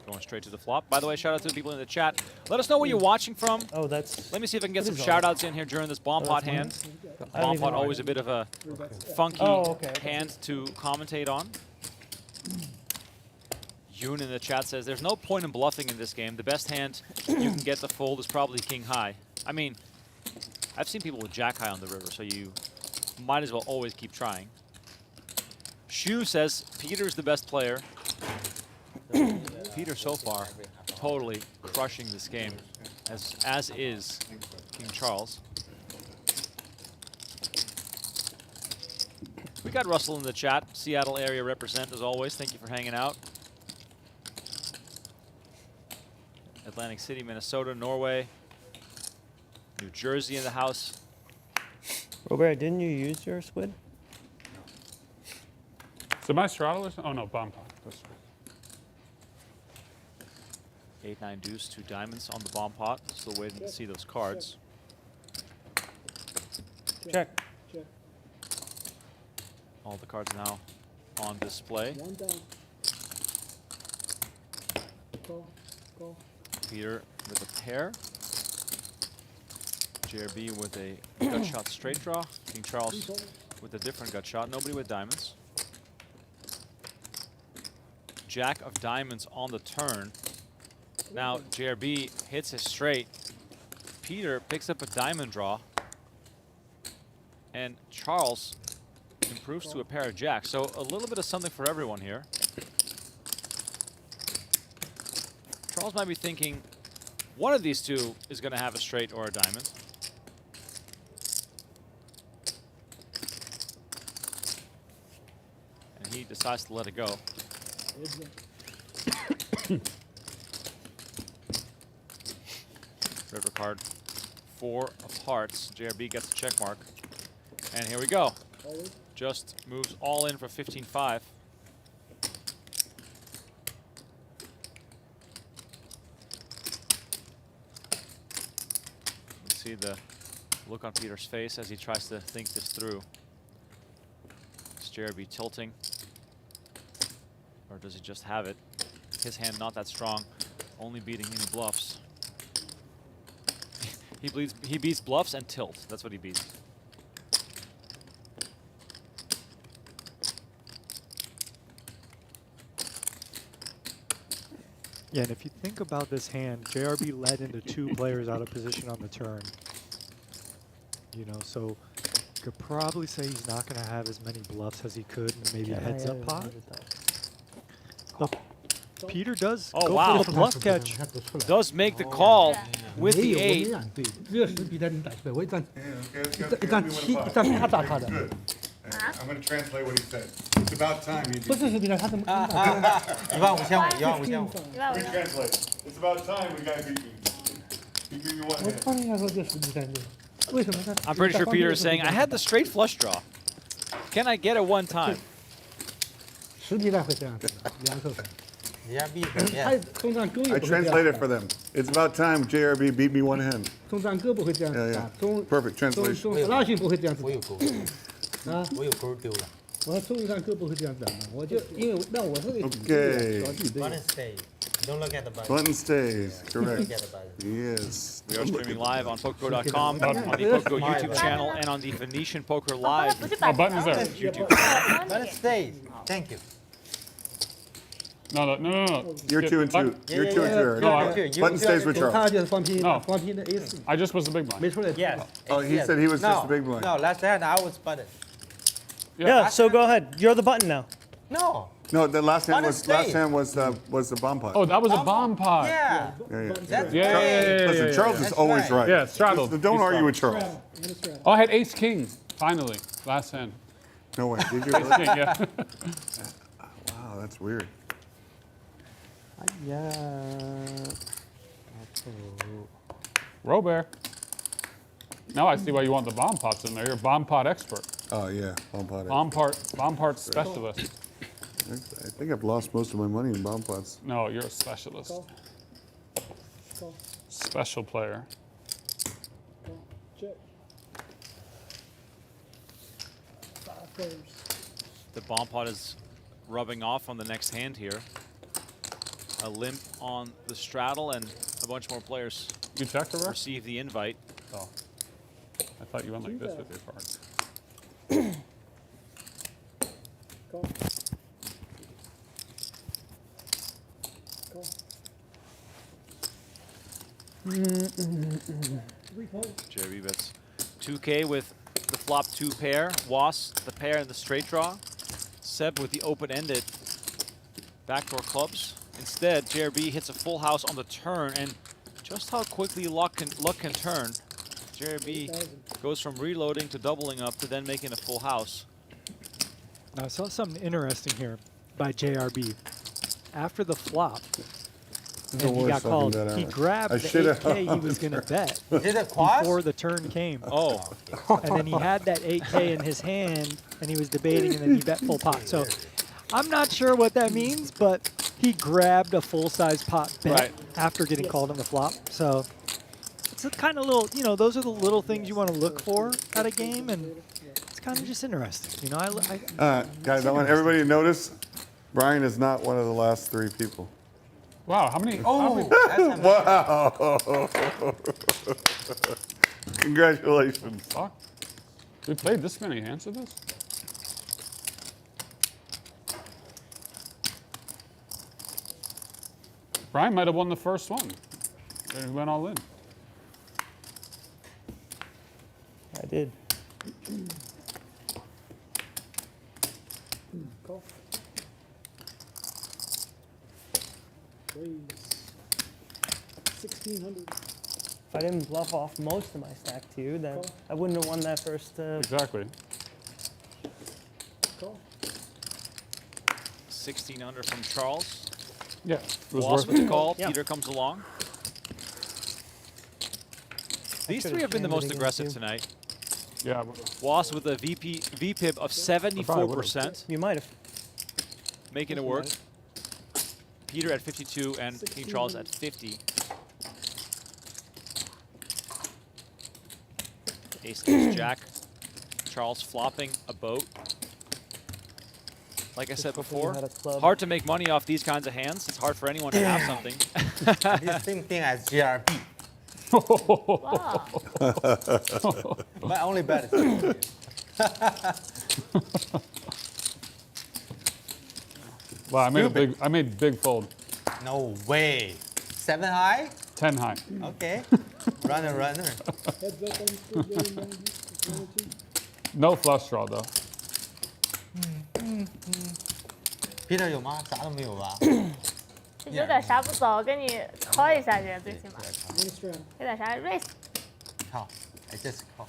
Going straight to the flop. By the way, shout out to the people in the chat. Let us know where you're watching from. Oh, that's. Let me see if I can get What some is shout all outs in here during this bomb pot hand. I don't Bomb even pot know. always a bit of a funky hand to commentate on. Yoon in the chat says, there's no point in bluffing in this game. The best hand you can get to fold is probably king high. I mean, I've seen people with jack high on the river, so you might as well always keep trying. Shu says, Peter's the best player. Peter so far totally crushing this game, as is King Charles. We got Russell in the chat. Seattle area represent as always. Thank you for hanging out. Atlantic City, Minnesota, Norway, New Jersey in the house. Robert, didn't you use your squid? Is it my straddle or something? Oh no, bomb pot. That's right. 8-9 deuce, 2 diamonds on the bomb pot. Still waiting to see those cards. Check. All the cards now on display. One down. Go. Peter with a pair. JRB with a gut shot straight draw. King Charles with a different gut shot. Nobody with diamonds. Jack of diamonds on the turn. Now JRB hits his straight. Peter picks up a diamond draw. And Charles improves to a pair of jacks. So a little bit of something for everyone here. Charles might be thinking one of these two is going to have a straight or a diamond. And he decides to let it go. River card, 4 of hearts. JRB gets a check mark. And here we go. Just moves all in for 15-5. See the look on Peter's face as he tries to think this through. Is JRB tilting? Or does he just have it? His hand not that strong, only beating any bluffs. He beats bluffs and tilt. That's what he beats. Yeah, and if you think about this hand, JRB led into 2 players out of position on the turn. You know, so you could probably say he's not going to have as many bluffs as he could in maybe a heads-up pot. Look, Peter does go for the bluff catch. Does make the call with the 8. 这10比在你打100，我一站 Okay, 一站7，一站8打他的。 Good. I'm going to translate what he said. It's about time you 不是10比在他怎么？ 15500，15500。 Translate. It's about time we got beat me. He gave you one 我 hand. 帮人家说这10比在那，为什么他？ I'm pretty sure Peter is saying, I had the straight flush draw. Can I get it one time? 10比在会这样子，2颗粉。JRB, 他 yes. 通常哥也 I 不会这样 translated 打 for them. It's about time JRB beat me one hand. 通常哥不会这样 Yeah, 打 yeah.，中 Perfect 中 translation. 中拉逊不会这样子 我有勾，啊。我有勾丢了。我说通常哥不会这样打嘛，我就因为让我是个 Okay. 小弟对 Button stay. Don't look at the button. Button stays. Look Correct. at the button. He is. We are streaming live on PokerGo.com, on the PokerGo YouTube channel, and on the Venetian Poker 刚 Live 才不是把 Oh, button's there. YouTube. Button stays. Thank you. No. You're Get 2 and 2. button. You're Yeah, 2 and 2. yeah, Eric. No, You- Button you stays are with the- 我 Charles. 看就是放屁 No 放屁的 A4 I just was the big blind. 没出来。 Yes. Oh, he yes. said he was just No, the big blind. No, last hand I was button. Yeah, so go ahead. You're the button now. No. No, the last hand Button was stays. was the bomb pot. Oh, that was a bomb pot. Yeah. Yeah, yeah. That's Yeah, right. Listen, Charles is That's always right. right. Yeah, straddled. Don't He argue with straddled. Charles. Oh, I had ace king. Finally, last hand. No way. Did you Ace really? king, yeah. Wow, that's weird. Robert. Now I see why you want the bomb pots in there. You're a bomb pot expert. Oh yeah, bomb pot. Bomb part specialist. I think I've lost most of my money in bomb pots. No, you're a specialist. Special player. Check. 5 players. The bomb pot is rubbing off on the next hand here. A limp on the straddle, and a bunch more players You checked, Robert? receive the invite. Oh. I thought you went like this with your cards. Call. Call. 3 players. JRB bets 2K with the flop 2 pair. Was the pair in the straight draw. Seb with the open-ended backdoor clubs. Instead, JRB hits a full house on the turn, and just how quickly luck can turn. JRB goes from reloading to doubling up to then making a full house. Now, I saw something interesting here by JRB. After the flop, The and he worst got called, fucking bet he ever. grabbed I the shoulda 8K he was going to bet Is it quads? before the turn came. Oh, And then he had that 8K in his hand, and he was debating, and then he bet full pot. So I'm not sure what that means, but he grabbed a full-size pot bet Right. after getting called on the flop. So it's a kind of little, you know, those are the little things you want to look for at a game, and it's kind of just interesting. You know, Guys, I want everybody to notice, Brian is not one of the last 3 people. Wow, how many? Oh, that's a Wow! Congratulations. Fuck. We played this many hands of this? Brian might have won the first one. And he went all in. I did. Call. Raise. 1,600. If I didn't bluff off most of my stack to you, then I wouldn't have won that first. Exactly. Call. 16 under from Charles. Yeah. It was Was worth with the it. call. Yeah. Peter comes along. These 3 have been the jammed it most against aggressive you. tonight. Yeah. Was with a VPIP of 74%, You might have. making it work. Peter at 52 and King Charles at 50. Ace, Ace, Jack. Charles flopping a boat. Like I said hoping you before, had a club. hard to make money off these kinds of hands. It's hard for anyone to have something. the same thing as JRB. Wow. But only bet is Wow, I made big fold. No way. 7 high? 10 high. Okay. Runner. Heads up on Squid getting down here. 1 or 2. No flush draw though. Peter 有吗？啥都没有吧？有点啥不走，给你 call 一下去，最起码 Win a strand. 有点啥 raise。靠 I just call.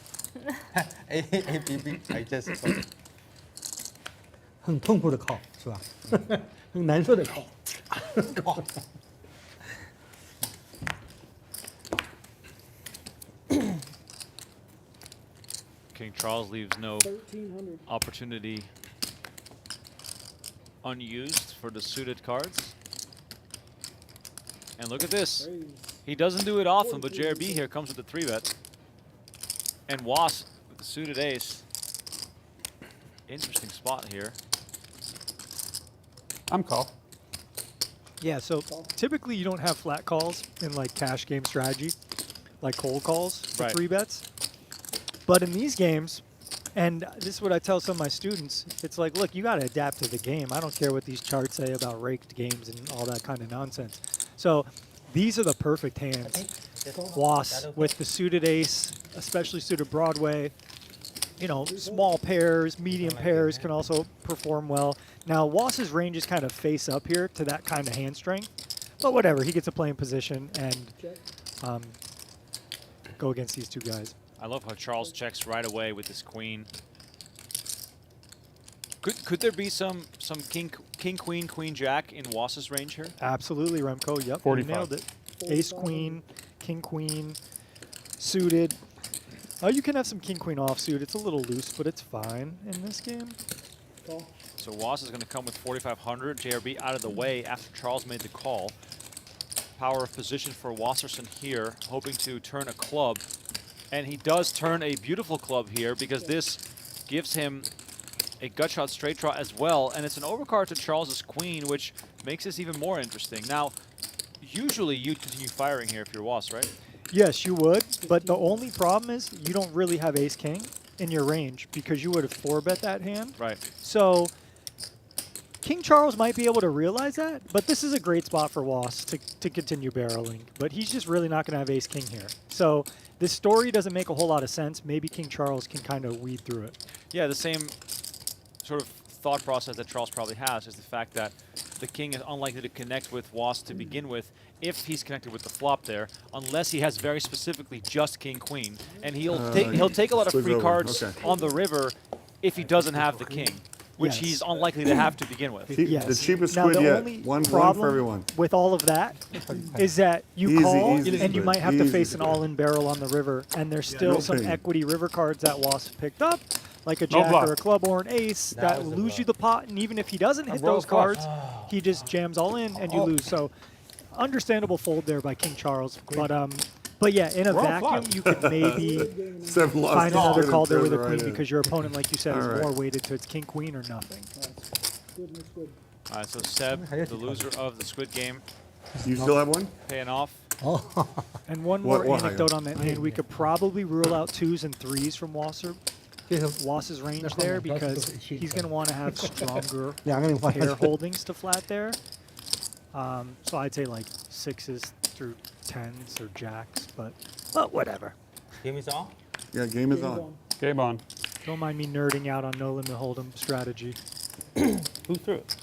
A B B I just call. 很痛苦的靠是吧？很难受的靠。 King Charles leaves no 1,300. opportunity unused for the suited cards. And look at this. He doesn't do it often, but JRB here comes with the 3-bet. And Was with the suited ace. Interesting spot here. I'm call. Yeah, so typically you don't have flat calls in like cash game strategy, like cold calls for Right. 3-bets. But in these games, and this is what I tell some of my students, it's like, look, you got to adapt to the game. I don't care what these charts say about raked games and all that kind of nonsense. So these are the perfect hands. Was with the suited ace, especially suited Broadway. You know, small pairs, medium pairs can also perform well. Now, Was's range is kind of face up here to that kind of hand strength. But whatever, he gets a playing position and go against these two guys. I love how Charles checks right away with his queen. Could there be some king, queen, queen, jack in Was's range here? Absolutely, Remco. Yep, you 45. nailed it. Ace, queen, king, queen, suited. Oh, you can have some king, queen offsuit. It's a little loose, but it's fine in this game. So Was is going to come with 4,500. JRB out of the way after Charles made the call. Power of position for Wasserson here, hoping to turn a club. And he does turn a beautiful club here because this gives him a gut shot straight draw as well. And it's an overcard to Charles's queen, which makes this even more interesting. Now, usually you'd continue firing here if you're Was, right? Yes, you would, but the only problem is you don't really have ace-king in your range because you would have 4-bet that hand. Right. So King Charles might be able to realize that, but this is a great spot for Was to continue barreling. But he's just really not going to have ace-king here. So this story doesn't make a whole lot of sense. Maybe King Charles can kind of weed through it. Yeah, the same sort of thought process that Charles probably has is the fact that the king is unlikely to connect with Was to begin with if he's connected with the flop there, unless he has very specifically just king queen, and he'll take a lot of Squid's free over. cards Okay. on the river if he doesn't have the king, which Yes. he's unlikely to have to begin with. Yes. The cheapest Now, squid the yet. only One problem for everyone. with all of that is that you Easy, call easy and you squid, might have to easy face an squid. all-in barrel on the river, and there's still no some pain. equity river cards that Was picked up, like a No jack bluff. or a club or an ace, that was a lose you the pot, and even if he doesn't hit roll those flush. cards, he just jams all in and you lose. So understandable fold there by King Charles, but yeah, in a Roll vacuum, flush. you could maybe Seven lost find to another squid call and there throw with a the queen right in. because your opponent, like you said, is All right. more weighted to its king queen or nothing. All right, so Seb, the loser of the Squid game, You still have one? paying off. And one What- more what anecdote higher? on that hand, we could probably rule out 2s and 3s from Was's range there because he's going to want to have stronger pair holdings to flat there. So I'd say like 6s through 10s or jacks, but whatever. Give me some. Yeah, game is on. Game on. Don't mind me nerding out on no limit hold'em strategy. Who threw it?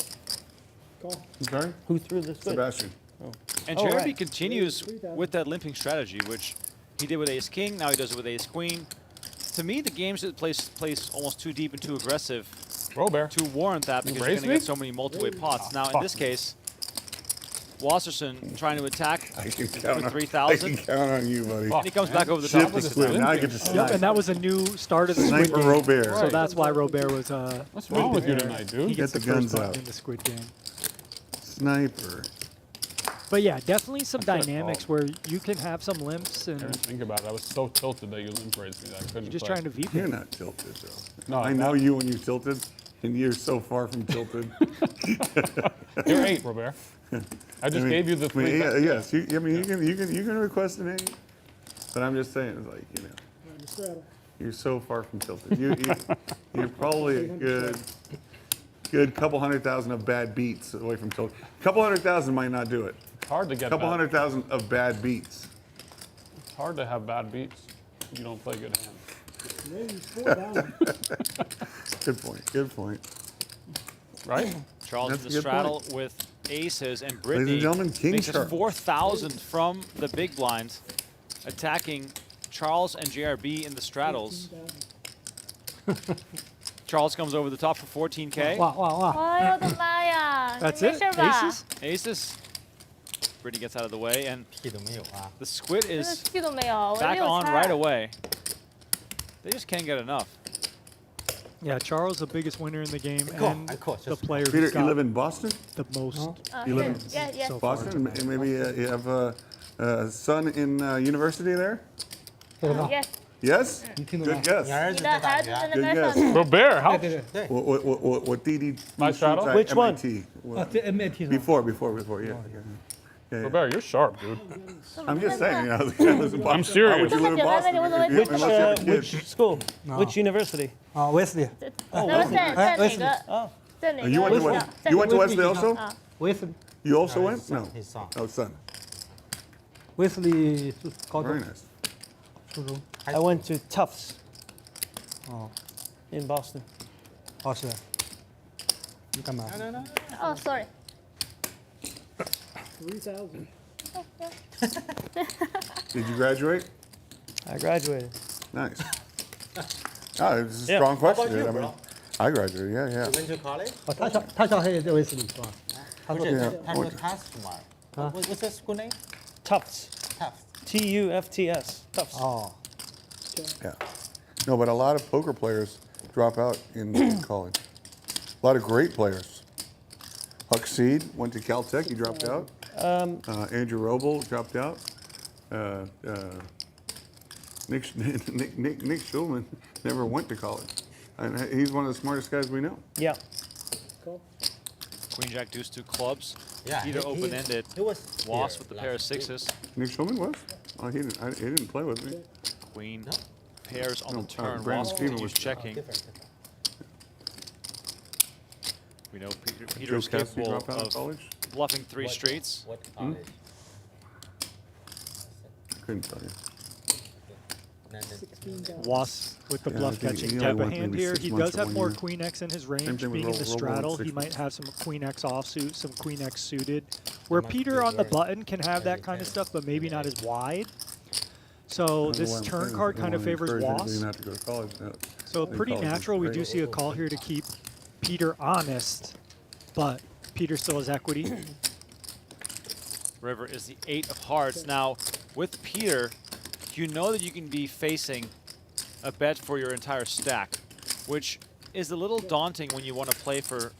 I'm sorry? Who threw the squid? Sebastian. And Oh, JRB right. continues with that limping strategy, which he did with ace-king, now he does it with ace-queen. To me, the games that place almost too deep and too aggressive Robert. to warrant that because you're raise going to me? get so many multi-way pots. Now, in fuck this me. case, Wasserson trying to attack I can with count on 3,000. I can count on you, buddy. And he comes back over the Shit top. the squid. Now I get to Yep, snipe. and that was a new start of the Squid Sniper game. Robert. So Right. that's why Robert was What's wrong with you tonight, he dude? gets Get the the first guns button out. in the Squid game. Sniper. But yeah, definitely some could've dynamics called. where you can have some limps and Think about it. I was so tilted that you limp raised me that I couldn't just play. trying to VP. You're not tilted, though. No, I know you when you tilted, and you're so far from tilted. You're 8, Robert. I just gave you the 3. Yeah, yes. You can request an 8, but I'm just saying, it's like, you know, you're so far from tilted. You're probably a good couple 100,000 of bad beats away from tilted. Couple 100,000 might not do it. It's hard to get Couple bad. 100,000 of bad beats. It's hard to have bad beats. You don't play good hands. Good point. Good point. Right? Charles That's in a the good straddle with aces, and Ladies and Britney gentlemen, King makes us Charles. 4,000 from the big blinds, attacking Charles and JRB in the straddles. Charles comes over the top for 14K. 哎呦我的妈呀！ That's 你没 it? 事吧？ Aces? Aces. Britney gets out of the way, and 屁都没有啊。 the Squid 真的 is 屁都没有，我也 back 没有 on 猜。 right away. They just can't get enough. Yeah, Charles, the biggest winner in the game, and the player Peter, who's you got live in Boston? the most. You live in Yeah, yeah. So far Boston? tonight. Maybe you have a son in university there? Yes. Yes? Good guess. 你的孩子在那 Good 边 guess. 上。 Robert, how? 对对对，我弟弟 My straddle? shoots at Which one? MIT. 啊，这 MIT 上 Before, yeah. Yeah. Robert, you're sharp, dude. I'm just saying, you know. I'm serious. Why would you live in Boston if you- unless you have a kid? Which school? Which university? 啊，Wesley，那么在哪个？哦，在哪 You went to 个 Wes- you went to Wesley also? 啊 Wesley You also went? No. His son. Oh, son. Wesley 是高 Very 中 nice. 初中， I went to Tufts 哦， in Boston. 哦是，你干嘛？哦，sorry。 3,000. Did you graduate? I graduated. Nice. Oh, it's a Yeah. strong How question. about you, I mean, bro? I graduated, yeah. You went to college? 哦，他小孩也在威斯利是吧？他说 Yeah. 他说他是什么？What's that school name? Tufts. Tufts. T-U-F-T-S. Tufts. 哦， Yeah. No, but a lot of poker players drop out in college. A lot of great players. Huck Seed went to Caltech, he dropped out. Andrew Roble dropped out. Nick Schulman never went to college. And he's one of the smartest guys we know. Yeah. Queen Jack Deuce 2 clubs. Yeah. Peter open-ended. He was Was here with the last pair of week. sixes. Nick Schulman was? Oh, he didn't play with me. Queen pairs on No, the turn. Brandon Was Steven continues was- checking. Different. We know Joe Peter's Cassidy capable dropped out of of college? bluffing 3 streets. What college? Couldn't tell you. And then- Was with the Yeah, bluff I think catching he type only of went hand maybe here. 6 He months does to have 1 more year. queen X in his thing range. with Being in the Roll straddle, he 6 might months. have some queen X offsuit, some queen X suited. Where might Peter be on the very- button can have that very kind of fair. stuff, but maybe not as wide. I So don't know this why I'm turn saying card this. I kind of don't wanna favors encourage anybody Was. not to go to college. So I think pretty college is natural. We great. do see a call here to keep Peter honest, but Peter still has equity. River is the 8 of hearts. Now, with Peter, you know that you can be facing a bet for your entire stack, which is a little daunting when you want to play for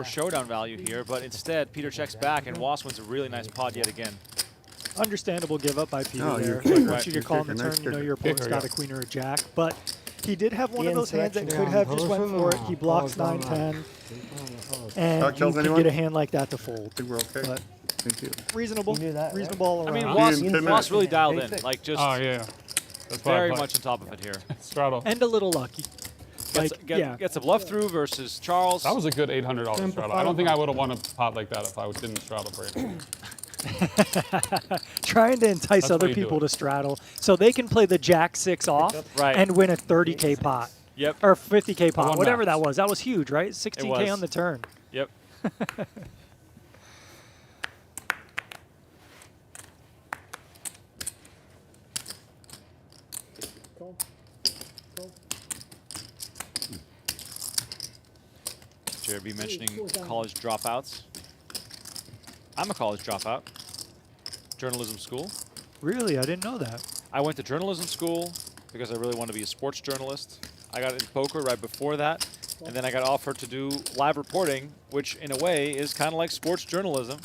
showdown value here, but instead, Peter checks back and Was wins a really nice pot yet again. Understandable give up by Peter No, there. you're Like, kicker. once you You're get called in the kicker. turn, Nice you know kicker. your opponent's Kicker, got yeah. a queen or a jack. But he did have one The of those hands that insurrection. could have just went for it. He blocks Oh, 9-10, and Doc you tells can anyone? get a hand like that to fold. I think we're okay. But Thank you. reasonable, You knew that, right? reasonable all I around. mean, He Was, and Tim Was really Mack. dialed Big in, six. like just Oh, yeah. That's why I very play. much on top of it here. Straddle. And a little lucky. Gets, Like, yeah. gets a bluff through versus Charles. That was a good $800 straddle. I don't think I would have won a pot like that if I didn't straddle for $800. Trying to entice That's other how you do people it. to straddle so they can play the jack 6 off Right. and win a 30K pot. Yep. Or 50K pot, won whatever max. that was. That was huge, right? 16K was. on the turn. Yep. JRB mentioning college dropouts. I'm a college dropout. Journalism school. Really? I didn't know that. I went to journalism school because I really wanted to be a sports journalist. I got into poker right before that, and then I got offered to do live reporting, which in a way is kind of like sports journalism.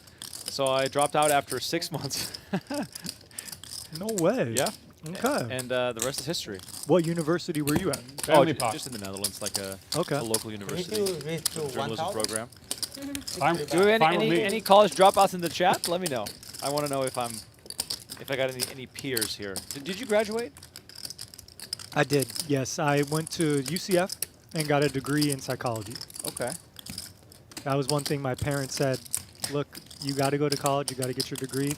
So I dropped out after 6 months. No way. Yeah. Okay. And the rest is history. What university were you at? Family pot. Just in the Netherlands, like a Okay. local If university you reach to journalism 1,000, program. Fine, Do we have fine with me. any college dropouts in the chat? Let me know. I want to know if I got any peers here. Did you graduate? I did, yes. I went to UCF and got a degree in psychology. Okay. That was one thing my parents said, look, you got to go to college, you got to get your degree.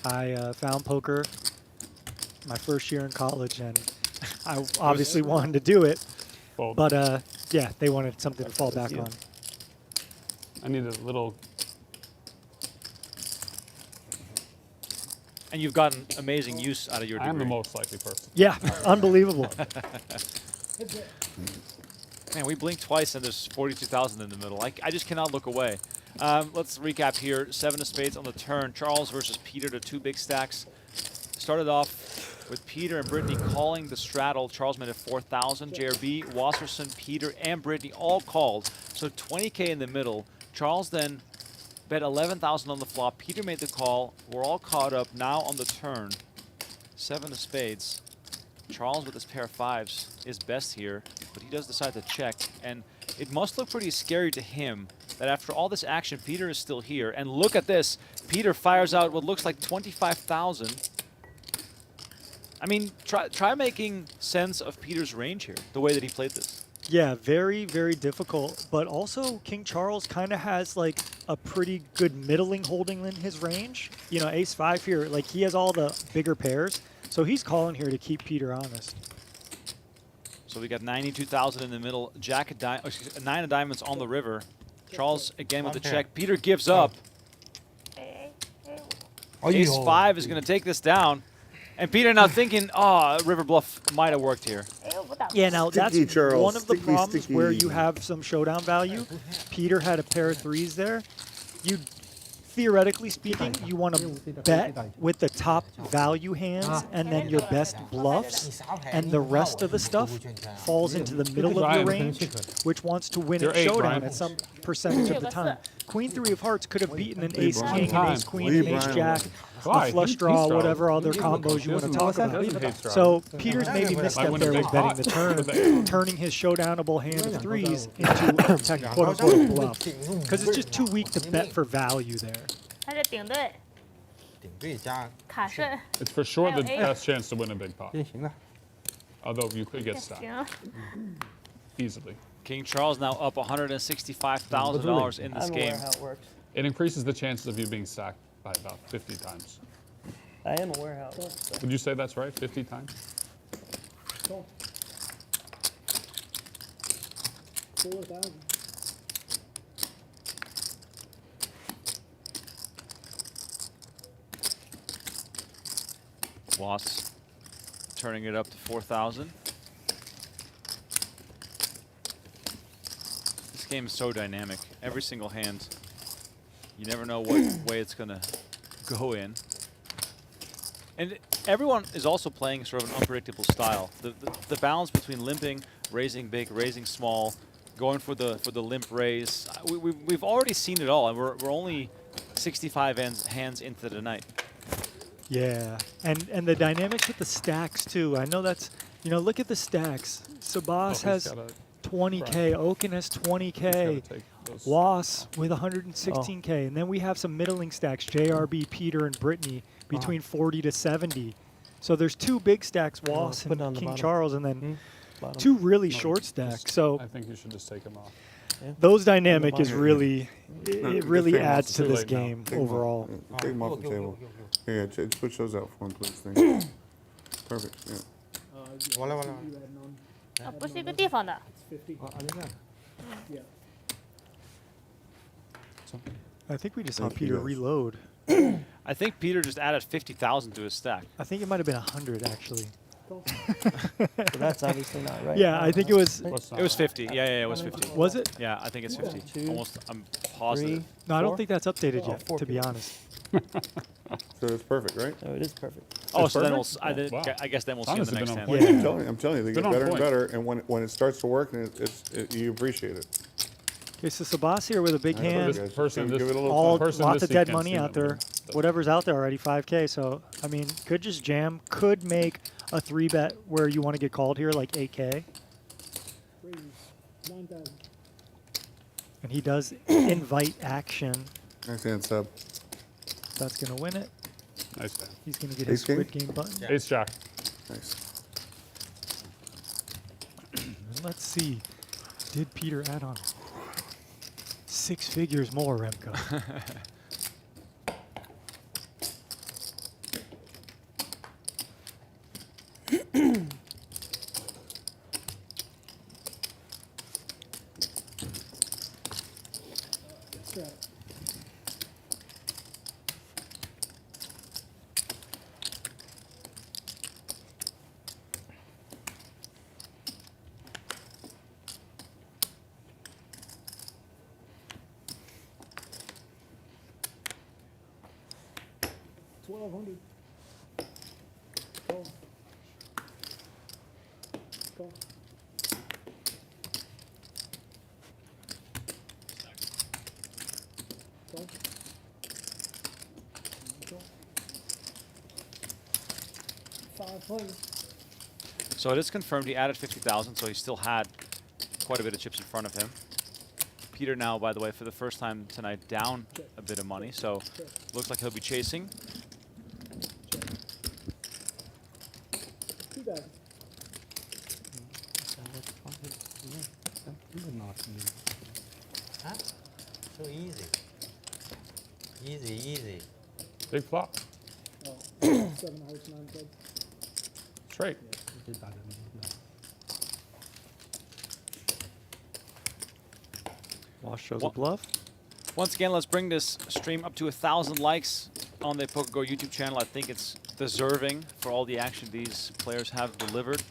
I found poker my first year in college, and I obviously wanted to do it. Fold. But, yeah, they wanted something to fall back you. on. I need a little. And you've gotten amazing use out of your I degree. am the most likely person. Yeah, unbelievable. Man, we blinked twice and there's 42,000 in the middle. I just cannot look away. Let's recap here. 7 of spades on the turn. Charles versus Peter, the 2 big stacks. Started off with Peter and Britney calling the straddle. Charles made it 4,000. JRB, Wasserson, Peter, and Britney all called. So 20K in the middle. Charles then bet 11,000 on the flop. Peter made the call. We're all caught up now on the turn. 7 of spades. Charles with his pair of fives is best here, but he does decide to check. And it must look pretty scary to him that after all this action, Peter is still here. And look at this. Peter fires out what looks like 25,000. I mean, try making sense of Peter's range here, the way that he played this. Yeah, very, very difficult. But also, King Charles kind of has like a pretty good middling holding in his range. You know, ace-5 here, like he has all the bigger pairs. So he's calling here to keep Peter honest. So we got 92,000 in the middle. Jack of 9 of diamonds on the river. Charles again with the check. Peter gives up. Ace-5 is going to take this down. And Peter now thinking, river bluff might have worked here. Yeah, now that's Charles. one of the Sticky, problems sticky. where you have some showdown value. Peter had a pair of threes there. You, theoretically speaking, you want to bet with the top value hands and then your best bluffs, and the rest of the stuff falls into the middle of your range, which wants to win You're at 8, showdown Brian. at some percentage of the time. Queen 3 of hearts could have beaten an ace Brian. king, an ace queen, an ace jack, Why? a flush He draw, struggled. whatever other He combos you want to talk doesn't hate about. struggle. So Peter's maybe misstep wouldn't there have was been betting the hot. turn, turning his showdownable hand of threes into quote-unquote bluff. Because it's just too weak to bet for value there. 他是顶对顶对加卡顺， It's for sure the Hey, hey. best chance to win a big pot. 变形了。 Although you could get stacked 行， easily. King Charles now up $165,000 in this I'm aware game. how it works. It increases the chances of you being stacked by about 50 times. I am aware how it works. Would you say that's right? 50 times? 4,000. Was turning it up to 4,000. This game is so dynamic. Every single hand, you never know what way it's going to go in. And everyone is also playing sort of an unpredictable style. The balance between limping, raising big, raising small, going for the limp raise. We've already seen it all, and we're only 65 hands into the night. Yeah, and the dynamics with the stacks too. I know that's, you know, look at the stacks. Sabas has 20K, Okin has 20K, Was with 116K, and then we have some middling stacks, JRB, Peter, and Britney between 40 to 70. So there's two big stacks, Was put it on and the King bottom. Charles, and then Bottom. two really short stacks. So I think you should just take them off. those dynamic is really, No, it really take 'em off. adds to Too this late now. game Take 'em off. overall. Yeah, take them off the table. Yeah, switch those out for him, please. Thank you. Perfect. Yeah. 完了完了，啊，不是一个地方的。 I think we just saw Thank you, Peter guys. reload. I think Peter just added 50,000 to his stack. I think it might have been 100 actually. So that's obviously not right. Yeah, I think it was. What's It was 50. Yeah, it was 50. Was it? Yeah, I think it's 50. Two, Almost, I'm positive. 3. No, I don't 4? think that's updated Oh, yet, 4 to be people. honest. So it's perfect, right? No, it is perfect. Oh, It's so then perfect? I guess then we'll see in Honestly, the next been on hand. point. Yeah. I'm telling you, they Been get on better and point. better, and when it starts to work, and you appreciate it. Okay, so Sabas here with a big hand. Guys, person give this- it a little All time. person lots this of dead can't money see out them, there. but- Whatever's out there already, 5K. So I mean, could just jam. Could make a 3-bet where you want to get called here, like 8K. 9,000. And he does invite action. Nice hand sub. That's gonna win it. Nice hand. He's gonna get his Ace king? Squid Game button. Ace Jack. Nice. Let's see. Did Peter add on 6 figures more, Remco? So it is confirmed he added 50,000, so he still had quite a bit of chips in front of him. Peter now, by the way, for the first time tonight, down a bit of money, so looks like he'll be chasing. Huh? So easy. Easy, easy. Big flop. 7 hearts, 9 clubs. Straight. Wash shows a bluff. Once again, let's bring this stream up to 1,000 likes on the PokerGo YouTube channel. I think it's deserving for all the action these players have delivered.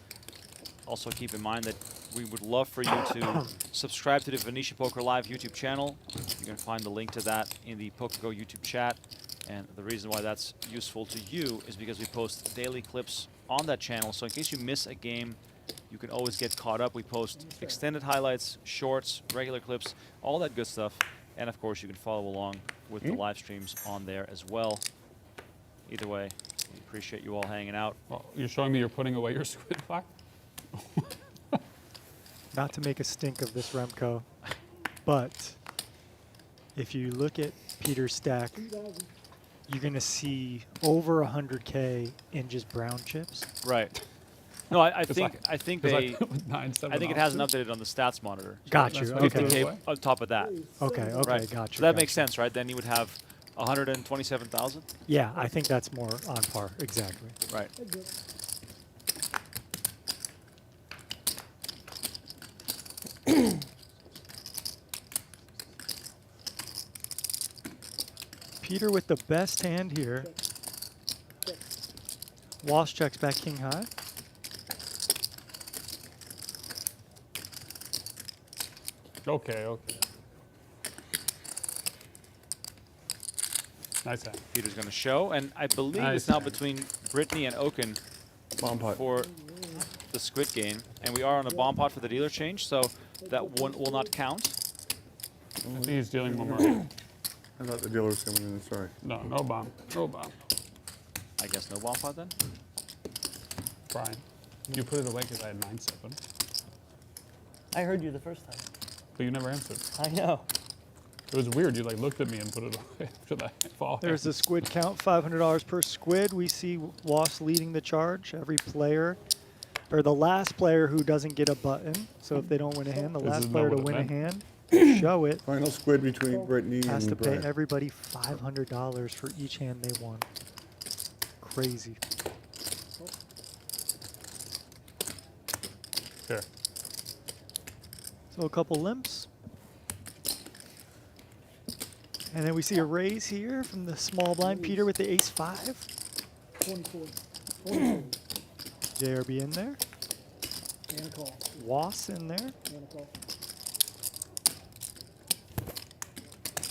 Also keep in mind that we would love for you to subscribe to the Venetian Poker Live YouTube channel. You can find the link to that in the PokerGo YouTube chat. And the reason why that's useful to you is because we post daily clips on that channel. So in case you miss a game, you can always get caught up. We post extended highlights, shorts, regular clips, all that good stuff. And of course, you can follow along with the live streams on there as well. Either way, we appreciate you all hanging out. Well, you're showing me you're putting away your Squid black? Not to make a stink of this Remco, but if you look at Peter's stack, you're going to see over 100K in just brown chips. Right. No, I think I they. I I think it hasn't updated on the stats monitor. So Got you. Okay. 50K on top of that. Okay. Okay. Right. Got you. So that got makes you. sense, right? Then you would have 127,000. Yeah, I think that's more on par. Exactly. Right. Peter with the best hand here. Walsh checks back king high. Okay, okay. Nice hand. Peter's going to show, and I believe Nice it's now hand. between Britney and Okin Bomb pot. for the Squid game, and we are on a bomb pot for the dealer change, so that one will not count. I think he's dealing one more. I thought the dealer was coming in. Sorry. No, no bomb. No bomb. I guess no bomb pot then. Brian, you put it away because I had 9-7, I heard you the first time. but you never answered. I know. It was weird. You like looked at me and put it away after that fall. There's the Squid count, $500 per Squid. We see Walsh leading the charge. Every player, or the last player who doesn't get a button. So if they don't win a hand, the This last is player not to what it win a meant. hand, show it, Final Squid between Brittany has to and pay Brian. everybody $500 for each hand they won. Crazy. Here. So a couple limps. And then we see a raise here from the small blind. Peter with the ace-5. 24. 24. JRB in there. And a call. Was in there. And a call.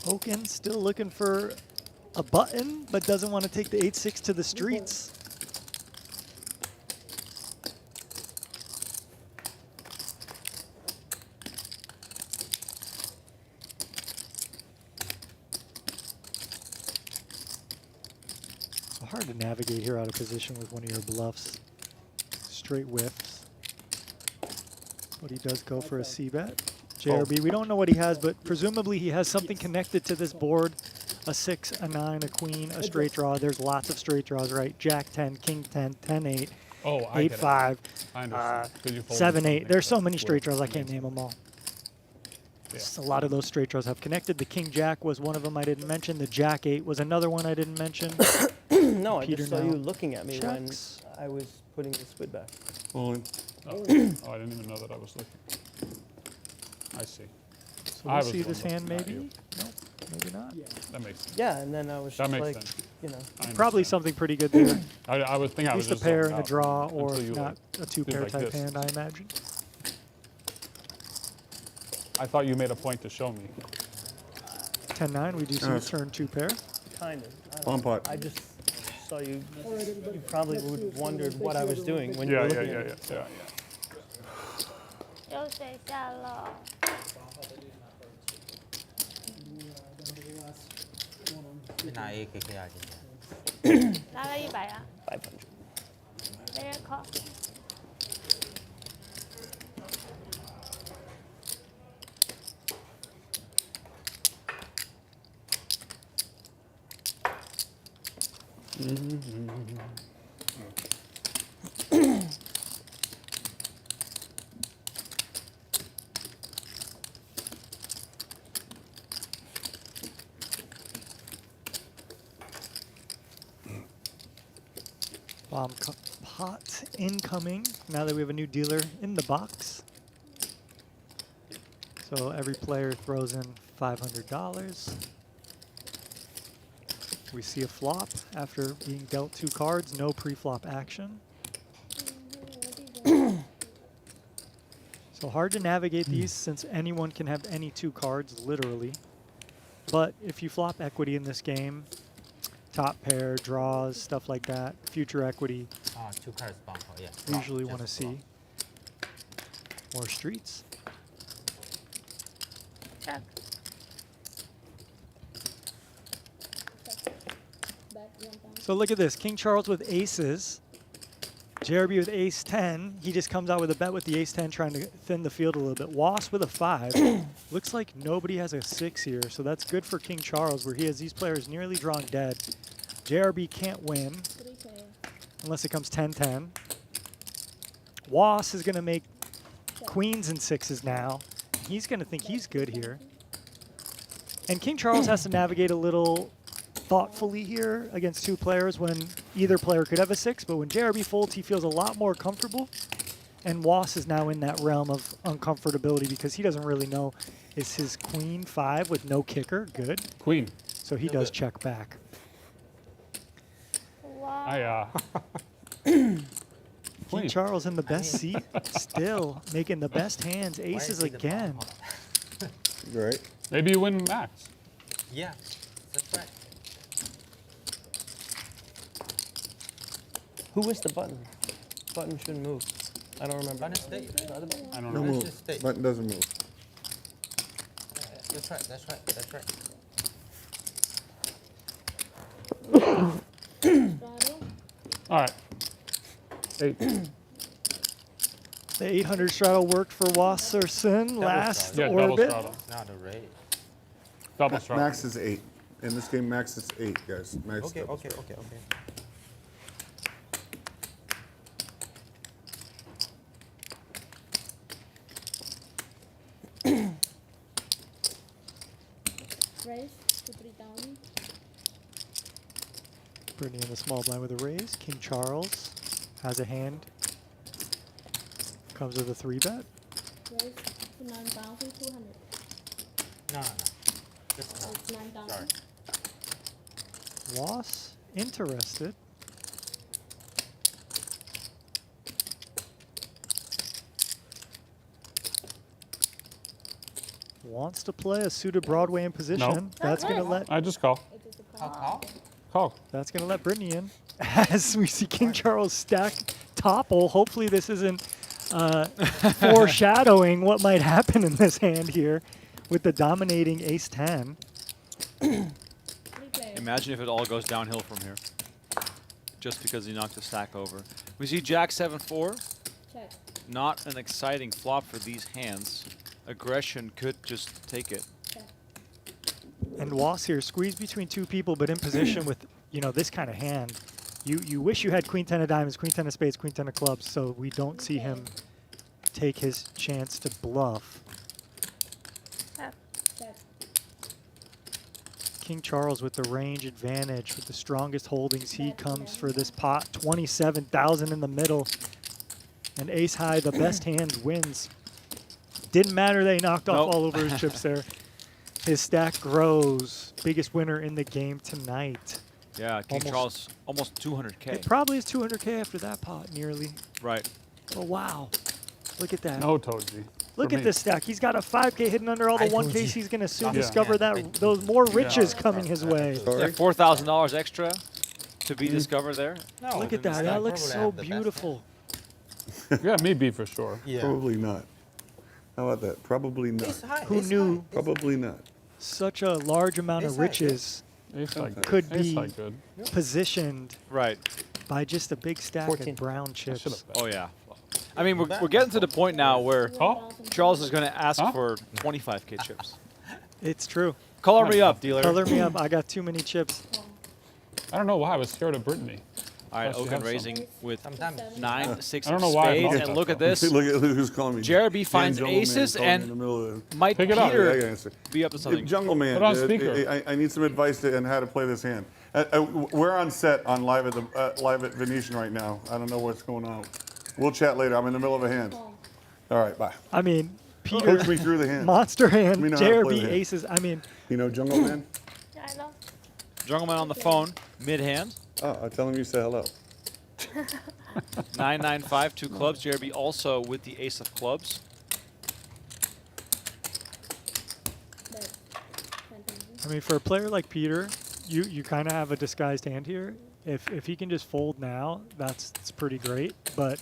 Okin still looking for a button, but doesn't want to take the 8-6 to the streets. So hard to navigate here out of position with one of your bluffs. Straight whiffs. But he does go for a C-bet. JRB, we don't know what he has, but presumably he has something connected to this board. A 6, a 9, a queen, a straight draw. There's lots of straight draws, right? Jack 10, King 10, 10, 8, Oh, I 8, get it. 5, I understand. 'Cause you folded 7, 8. something There's so that's many straight worth draws, I can't something. name them all. Yeah. A lot of those straight draws have connected. The King Jack was one of them I didn't mention. The Jack 8 was another one I didn't mention. No, I Peter just saw now you looking at me checks. when I was putting the Squid back. Oh, I didn't even know that I was looking. I see. So I we'll was see the this one hand looking at maybe? you. Nope, maybe not. That makes sense. Yeah, and then I was That just makes like, sense. you know. I Probably understand. something pretty good there. I would think I At was least a just pair zoned and a out draw, or until if you, not like, a two-pair like type this. hand, I imagine. I thought you made a point to show me. 10-9, we do see Yes. turn 2-pair. Kind of. Bomb pot. I just saw you. You probably would have wondered what I was doing when you Yeah, were yeah, looking yeah, at yeah, it. yeah, yeah. 喝水下了。拿 AKKR 进去。拿了100啊。 500. Very cool. Bomb pot incoming now that we have a new dealer in the box. So every player throws in $500. We see a flop after being dealt 2 cards, no pre-flop action. So hard to navigate these since anyone can have any 2 cards, literally. But if you flop equity in this game, top pair, draws, stuff like that, future equity, 2 cards bump. Yeah. usually want to see more streets. Check. So look at this, King Charles with aces, JRB with ace 10. He just comes out with a bet with the ace 10, trying to thin the field a little bit. Was with a 5. Looks like nobody has a 6 here, so that's good for King Charles, where he has these players nearly drawn dead. JRB can't win unless it comes 10-10. Was is going to make queens and 6s now. He's going to think he's good here. And King Charles has to navigate a little thoughtfully here against 2 players when either player could have a 6, but when JRB folds, he feels a lot more comfortable. And Was is now in that realm of uncomfortability because he doesn't really know, is his queen 5 with no kicker good? Queen. So he does check back. Wow. King Charles in the best seat, still making the best hands, aces again. Right. Maybe you win max. Yeah, that's right. Who is the button? Button shouldn't move. I don't remember. Button stay. I don't No know. move. Stay. Button doesn't move. That's right. That's right. That's right. All right. 8. The 800 straddle worked for Wasserson last Yeah, double orbit. straddle. Not a rate. Double straddle. Max is 8. In this game, max is 8, guys. Max Okay, double okay, straddle. okay, okay. Raise to 3 down. Britney in the small blind with a raise. King Charles has a hand. Comes with a 3-bet. Raise to 9,200. No, no, no. Just So it's 9,000. sorry. Was interested. Wants to play a suited Broadway in position. No. That's gonna let I just call. It is a How call. Call. that's gonna let Britney in. As we see King Charles stack topple. Hopefully this isn't foreshadowing what might happen in this hand here with the dominating ace 10. 3 players. Imagine if it all goes downhill from here. Just because he knocked the stack over. We see Jack 7-4. Check. Not an exciting flop for these hands. Aggression could just take it. Check. And Was here squeezed between 2 people, but in position with, you know, this kind of hand. You wish you had Queen 10 of diamonds, Queen 10 of spades, Queen 10 of clubs, so we don't see him take his chance to bluff. Check. Check. King Charles with the range advantage, with the strongest holdings. He comes for this pot, 27,000 in the middle. And ace high, the best hand wins. Didn't matter they knocked off Nope. all over his chips there. His stack grows. Biggest winner in the game tonight. Yeah, King Almost- Charles, almost 200K. It probably is 200K after that pot, nearly. Right. Oh, wow. Look at that. No, Toji. Look For at me. this stack. He's got a 5K hidden under all the I told 1Ks. you. He's going to soon Yeah. discover Yeah. that those more riches coming his way. Sorry? Yeah, $4,000 extra to be discovered there. No, Look at the that. stack That looks probably so have the best beautiful. Yeah, me beat for sure. Yeah. Probably not. How about that? Probably not. Who knew Probably not. such a large amount of riches could be good. positioned Right. by just a big stack 14. of brown chips? Oh, yeah. I mean, we're getting to the point now where Charles is going to ask for 25K chips. It's true. Color me up, dealer. Color me up. I got too many chips. I don't know why I was scared of Britney. All right, Plus you Okin have raising with Sometimes. 9, 6 I don't of know why I spades, thought and that, look at though. this. Look at who's calling me. JRB finds Jungle Man aces calling me and in the middle of might Pick it up. Peter I gotta answer. be up to something. Jungle Man, Put on speaker. I need some advice on how to play this hand. We're on set on live at Venetian right now. I don't know what's going on. We'll chat later. I'm in the middle of a hand. All right, bye. I mean, Peter, Coach me through the hand. monster hand, Let me know how to play the JRB hand. aces. I mean, You know Jungle Man? Yeah, I know. Jungleman on the phone, mid hand. Oh, I tell him you say hello. 9-9-5, 2 clubs. JRB also with the ace of clubs. I mean, for a player like Peter, you kind of have a disguised hand here. If he can just fold now, that's pretty great. But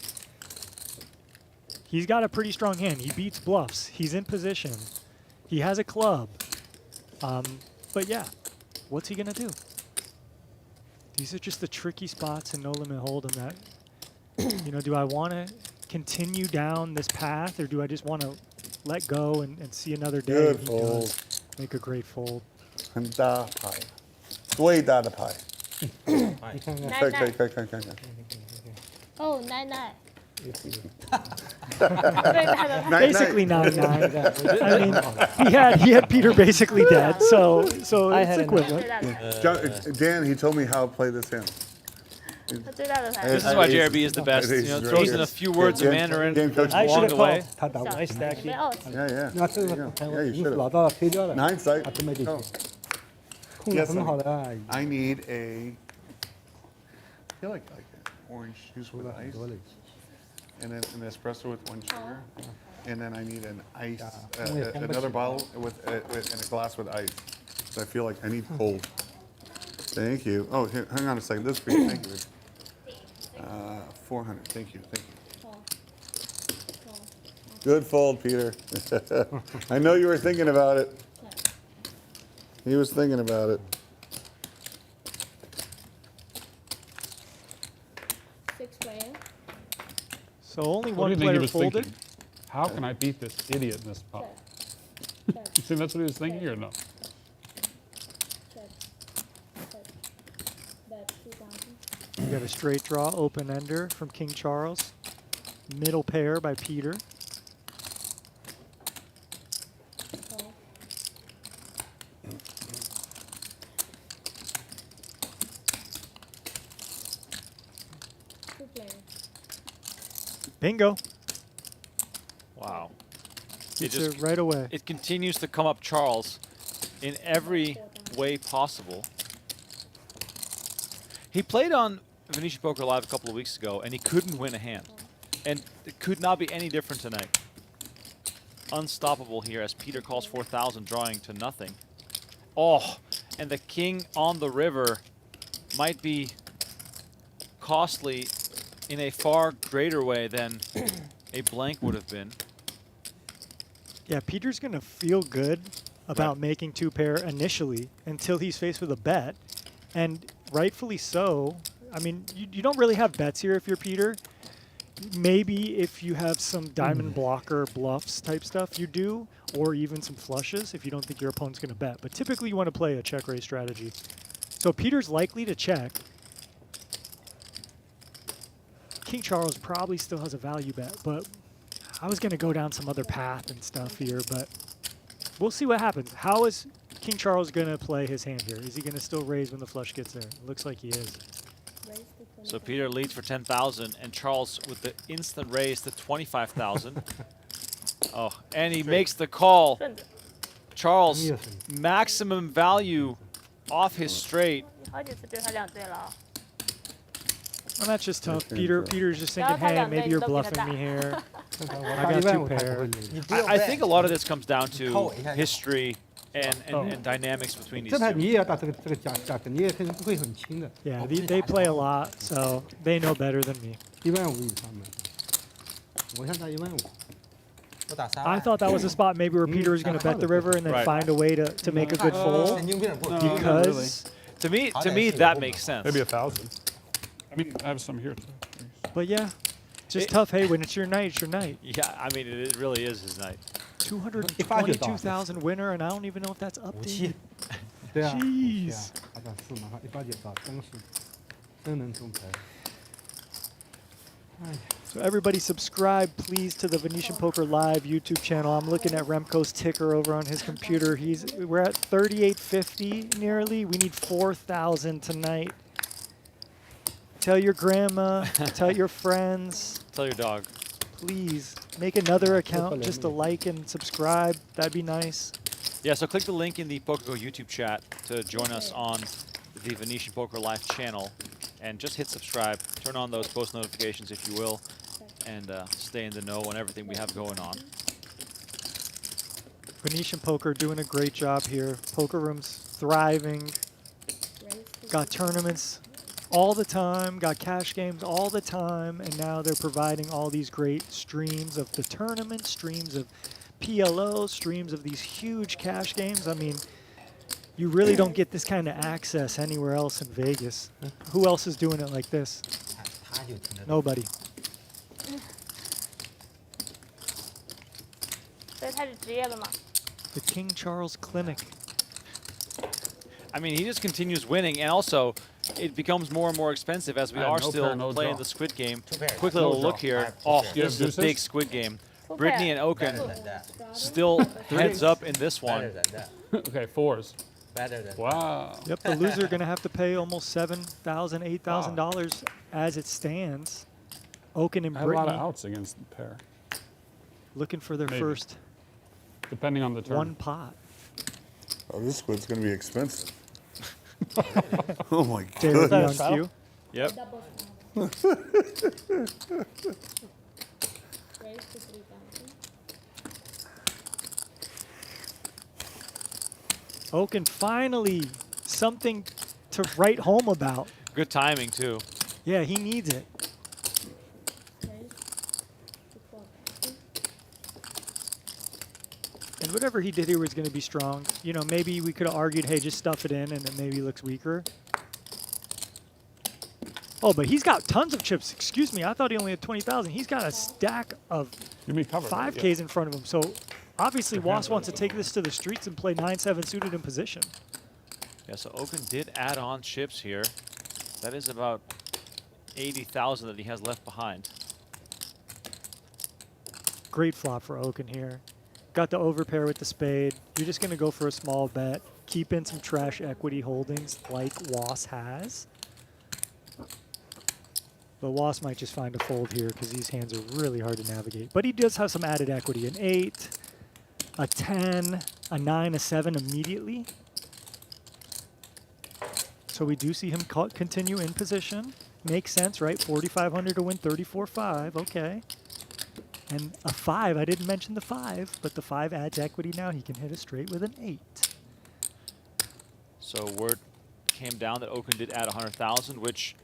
he's got a pretty strong hand. He beats bluffs. He's in position. He has a club. But yeah, what's he gonna do? These are just the tricky spots in No Limit Hold'em that, do I want to continue down this path, or do I just want to let go and see another day? Good He does fold. make a great fold. 很大牌，最大的牌。你看看，看。哦，奶奶。 Basically 9-9. I mean, he had Peter basically dead, so I it's had a equivalent. Dan, he told me how to play this hand. 他最大的牌。 This is why JRB is the best. Throws in a few words of Mandarin Dan coached I me. should along have the way. called. 他打 nice stack. 没有。 Yeah. 那这个 Yeah, you 你 should 老 have. 大推掉了， Hindsight. 他准备进去 Oh.，控制很好的啊。 I need a. I feel like orange juice with ice, 多了。 and then an espresso with 1 sugar, and then I need an ice, Yeah. another bottle with and a glass with ice. So I feel like I need cold. Thank you. Oh, here, hang on a second. This is for you. Thank you. 400. Thank you. Good fold, Peter. I know you were thinking about it. He was thinking about it. 6 player. So only What do one you think he player was folded. thinking? How can I beat this idiot in this pot? You think that's what he was thinking or no? Bet 2000. You got a straight draw, open ender from King Charles. Middle pair by Peter. Call. Two player. Bingo. Wow. Gets it right away. It continues to come up Charles in every way possible. He played on Venetian Poker Live a couple of weeks ago, and he couldn't win a hand. And it could not be any different tonight. Unstoppable here as Peter calls 4,000, drawing to nothing. Oh, and the king on the river might be costly in a far greater way than a blank would have been. Yeah, Peter's going to feel good about making 2 pair initially until he's faced with a bet. And rightfully so. I mean, you don't really have bets here if you're Peter. Maybe if you have some diamond blocker bluffs type stuff, you do, or even some flushes if you don't think your opponent's going to bet. But typically you want to play a check raise strategy. So Peter's likely to check. King Charles probably still has a value bet, but I was going to go down some other path and stuff here, but we'll see what happens. How is King Charles going to play his hand here? Is he going to still raise when the flush gets there? It looks like he is. Raise to So 25. Peter leads for 10,000, and Charles with the instant raise to 25,000. Oh, and he makes the call. Charles, maximum value off his straight. 好几次对他两对了。 And that's just tough. Okay, Peter's just thinking, hey, maybe you're bluffing me here. 我 I 打 got 1万 2我才不 pair. 会赢。 I think a lot of this comes down to history and dynamics between these 这盘 two. 你也要打这个价格，你也肯定不会很轻的。 Yeah, they play a lot, so they know better than me. 15000以上的，我想打15000。I thought that was a spot maybe where Peter was going to bet the river and then Right. find a way to make a good fold. Because, To me, that makes sense. Maybe 1,000. I mean, I have some here too. but yeah, just tough. Hey, when it's your night, it's your night. Yeah, I mean, it really is his night. 222,000 winner, and I don't even know if that's updated. 对啊， Jeez 他打4嘛，189真能中牌。 So everybody subscribe, please, to the Venetian Poker Live YouTube channel. I'm looking at Remco's ticker over on his computer. We're at 3850 nearly. We need 4,000 tonight. Tell your grandma, tell your friends. Tell your dog. Please make another account just to like and subscribe. That'd be nice. Yeah, so click the link in the PokerGo YouTube chat to join us on the Venetian Poker Live channel. And just hit subscribe. Turn on those post notifications if you will. And stay in the know on everything we have going on. Venetian Poker doing a great job here. Poker rooms thriving. Got tournaments all the time. Got cash games all the time. And now they're providing all these great streams of the tournament, streams of PLO, streams of these huge cash games. I mean, you really don't get this kind of access anywhere else in Vegas. Who else is doing it like this? Nobody. 所以他是职业的嘛？ The King Charles Clinic. I mean, he just continues winning, and also it becomes more and more expensive as we I are have no still pair, no playing draw. the Squid game. pairs. Quick No little draw. look I here. have two Oh, pairs. this is a deuces? big Squid game. Two Britney pair. and Better Okin than that. still heads up in this Better one. than that. Okay, 4s. Better than Wow. Yep, the loser going to have to pay almost $7,000, $8,000 as it stands. Okin and I have a lot of Britney outs against the pair, looking for their Maybe. first depending on the turn. one pot. Oh, this squid's going to be expensive. Oh my JRB goodness. on cue. Yep. Double raise to 3,000. Okin finally something to write home about. Good timing, too. Yeah, he needs it. Raise to 4,000. And whatever he did here was going to be strong. You know, maybe we could have argued, hey, just stuff it in, and it maybe looks weaker. Oh, but he's got tons of chips. Excuse me, I thought he only had 20,000. He's got a stack of Give me cover. 5Ks in front of him. So obviously, Was wants to take this to the streets and play 9-7 suited in position. Yeah, so Okin did add on chips here. That is about 80,000 that he has left behind. Great flop for Okin here. Got the overpair with the spade. You're just going to go for a small bet. Keep in some trash equity holdings like Was has. But Was might just find a fold here because these hands are really hard to navigate. But he does have some added equity. An 8, a 10, a 9, a 7 immediately. So we do see him continue in position. Makes sense, right? 4,500 to win 34.5. Okay. And a 5. I didn't mention the 5, but the 5 adds equity now. He can hit a straight with an 8. So word came down that Okin did add 100,000, which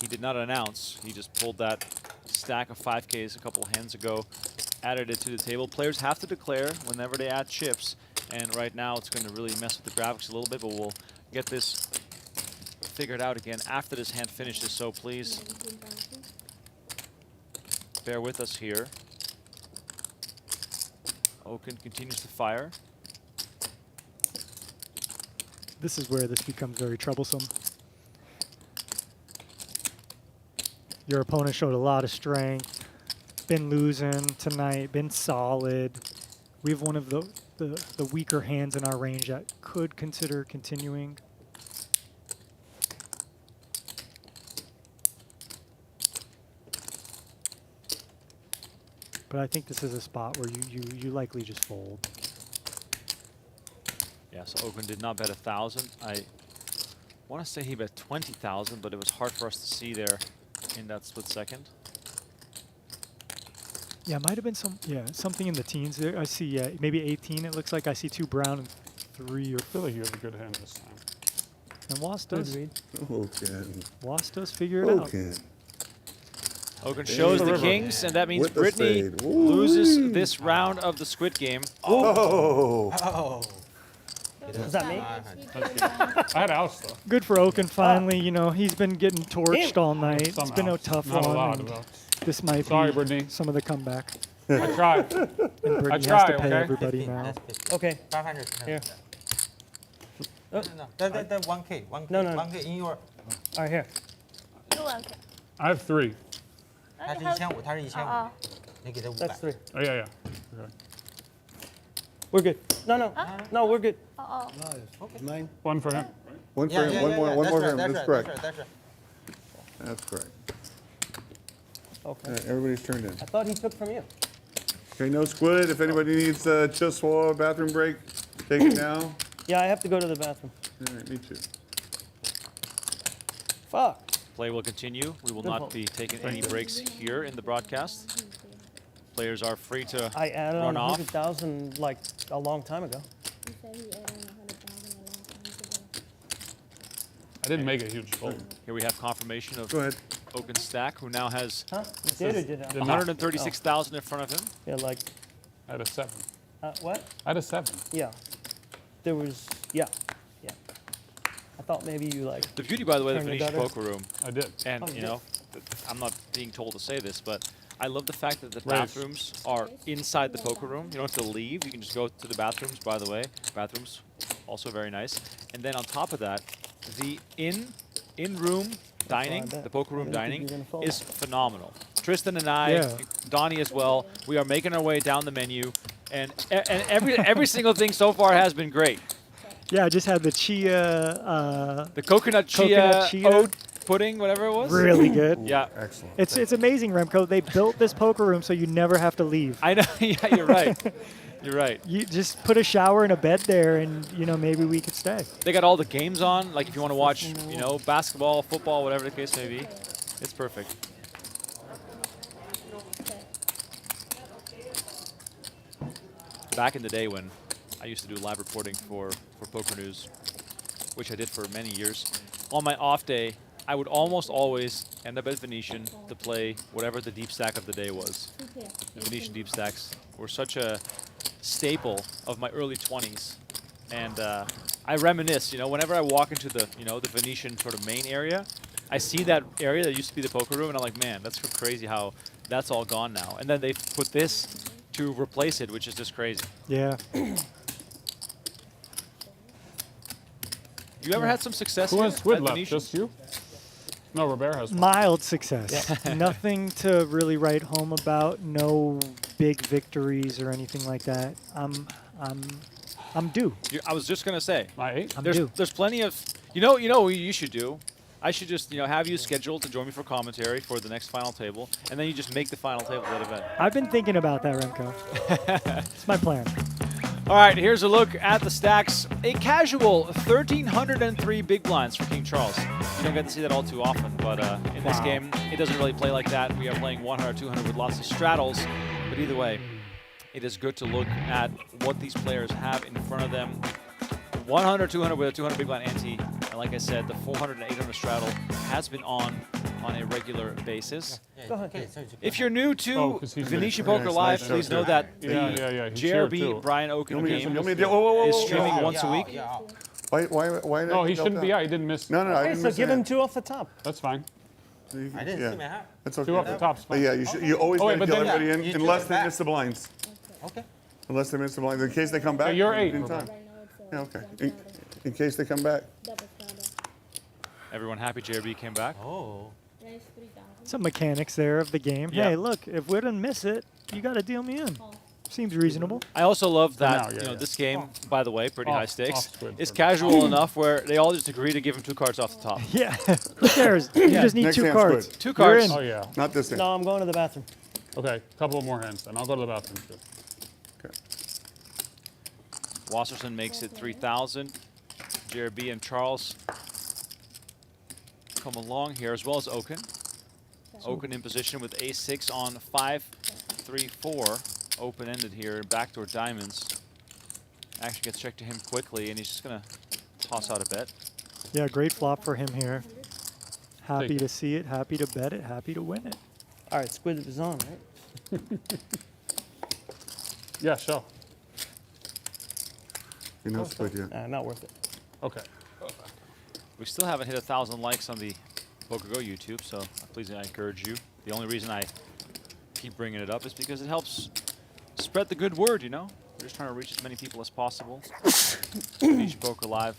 he did not announce. He just pulled that stack of 5Ks a couple hands ago, added it to the table. Players have to declare whenever they add chips, and right now it's going to really mess with the graphics a little bit, but we'll get this figured out again after this hand finishes, so please 19,000. bear with us here. Okin continues to fire. This is where this becomes very troublesome. Your opponent showed a lot of strength, been losing tonight, been solid. We have one of the weaker hands in our range that could consider continuing. But I think this is a spot where you likely just fold. Yeah, so Okin did not bet 1,000. I want to say he bet 20,000, but it was hard for us to see there in that split second. Yeah, might have been something in the teens there. I see, maybe 18. It looks like I see 2 brown and 3 or. I feel like you have a good hand this time. And Was does. Okin. Was does figure it out. Okin. Okin shows the river. kings, and that means With the Britney spade. Ooh. loses this round of the Squid game. Oh. Oh. Is that me? I had house though. Good for Okin finally. You know, he's been getting torched all night. It's been a tough Not one. allowed, and though. this might Sorry, be Brittany. some of the comeback. I tried. And Brittany has try, to pay okay? everybody 15, now. that's 15. Okay. 500. Here. No. The 1K. 1K. No, no. 1K in your. All right, here. 1K。 I have 3. 它是1500，它是1500，哦你给他500。 That's 3. Oh yeah, yeah. Okay. We're good. No, no. No, we're good. 哦 Mine. 1 for him. One for Yeah, him. yeah, One yeah, more. yeah. One more for him. That's That's right, correct. That's right. That's correct. Okay. Everybody's turned in. I thought he took from you. Okay, no Squid. If anybody needs a chill swallow bathroom break, take it now. Yeah, I have to go to the bathroom. All right, me too. Fuck. Play will continue. We will not be taking any breaks here in the broadcast. Players are free to I added on run off. 100,000 like a long time ago. You said he added on 100,000 a long time ago. I didn't make a huge fold. Here we have confirmation of Go ahead. Okin Stack, who now has Huh? You did or did I? Did not. 136,000 in front of him. Yeah, like, I had a 7. what? I had a 7. Yeah. There was, yeah. I thought maybe you like. The beauty, by the way, of the Turn the Venetian gutter. Poker Room, I did. and Oh, you you know, I'm not being told to say this, but I love the fact that the Raise. bathrooms are inside the poker room. You don't have to leave. You can just go to the bathrooms, by the way. Bathrooms, also very nice. And then on top of that, the in-room dining, bet. the poker room I didn't think dining, you were gonna fold. is phenomenal. Tristan and I, Yeah. Donnie as well, we are making our way down the menu, and every single thing so far has been great. Yeah, I just had the chia. The coconut Coconut chia. oat pudding, whatever it was. Really good. Yeah. Excellent. It's amazing, Remco. They built this poker room so you never have to leave. I know. Yeah, you're right. You're right. You just put a shower and a bed there, and you know maybe we could stay. They got all the games on. Like if you want to watch, you know, basketball, football, whatever the case may be, it's perfect. Back in the day when I used to do live reporting for Poker News, which I did for many years, on my off day, I would almost always end up at Venetian to play whatever the deep stack of the day was. The Venetian deep stacks were such a staple of my early 20s. And I reminisce, you know, whenever I walk into the, you know, the Venetian sort of main area, I see that area that used to be the poker room, and I'm like, man, that's so crazy how that's all gone now. And then they put this to replace it, which is just crazy. Yeah. You ever had some success Who here has Squid at left? Venetian? Just you? No, Robert has one. Mild success. Nothing to really write home about. No big victories or anything like that. I'm due. I was just gonna say, My 8? I'm due. there's plenty of, you know what you should do. I should just, you know, have you scheduled to join me for commentary for the next final table, and then you just make the final table of that event. I've been thinking about that, Remco. It's my plan. All right, here's a look at the stacks. A casual 1,303 big blinds for King Charles. You don't get to see that all too often, but in this game, it doesn't really play like that. We are playing 100, 200 with lots of straddles, but either way, it is good to look at what these players have in front of them. 100, 200 with a 200 big blind ante, and like I said, the 400 and 800 straddle has been on a regular basis. Go ahead. Okay, so If you're new to 'cause he's Venetian nice. Poker Nice, Live, nice please show, know too. that the Yeah, he's here JRB too. Brian Okin game Whoa, is streaming once a week. Yeah. Why did No, I he go shouldn't be down? out. He didn't miss. No, I Okay, didn't so miss give a him hand. 2 off the top. That's fine. So you- I didn't yeah. see my hat. That's okay. 2 off the top's But fine. yeah, you always Oh, wait, gotta but kill then- everybody Yeah, in you unless do they that. miss the blinds. Okay. Unless they miss the blinds. In case they come back. you're 8, in Robert. time. Right now it's Yeah, okay. one In, straddle, in case they come back. double straddle. Everyone happy JRB came back? Oh. Raise 3,000. Some mechanics there of the game. Yeah. Hey, look, if we didn't miss it, you got to deal me in. Seems reasonable. I also love that, now, yeah, you know, yeah. this game, by the way, pretty Off- high stakes, off Squid is for me. casual enough where they all just agree to give him 2 cards off the top. Yeah. Who cares? You just need Next 2 hand's cards. Squid. 2 You're cards. in. Oh, yeah. Not this end. No, I'm going to the bathroom. Okay, couple more hands then. I'll go to the bathroom too. Okay. Wasserson makes it 3,000. JRB and Charles come along here, as well as Okin. Okin in position with ace-6 on 5-3-4. Open-ended here, backdoor diamonds. Actually gets checked to him quickly, and he's just going to toss out a bet. Yeah, great flop for him here. Happy Take to it. see it, happy to bet it, happy to win it. All right, Squid is on, right? Yeah, show. You know Squid yet? Not worth it. Okay. We still haven't hit 1,000 likes on the PokerGo YouTube, so please, I encourage you. The only reason I keep bringing it up is because it helps spread the good word, you know? We're just trying to reach as many people as possible. Venetian Poker Live.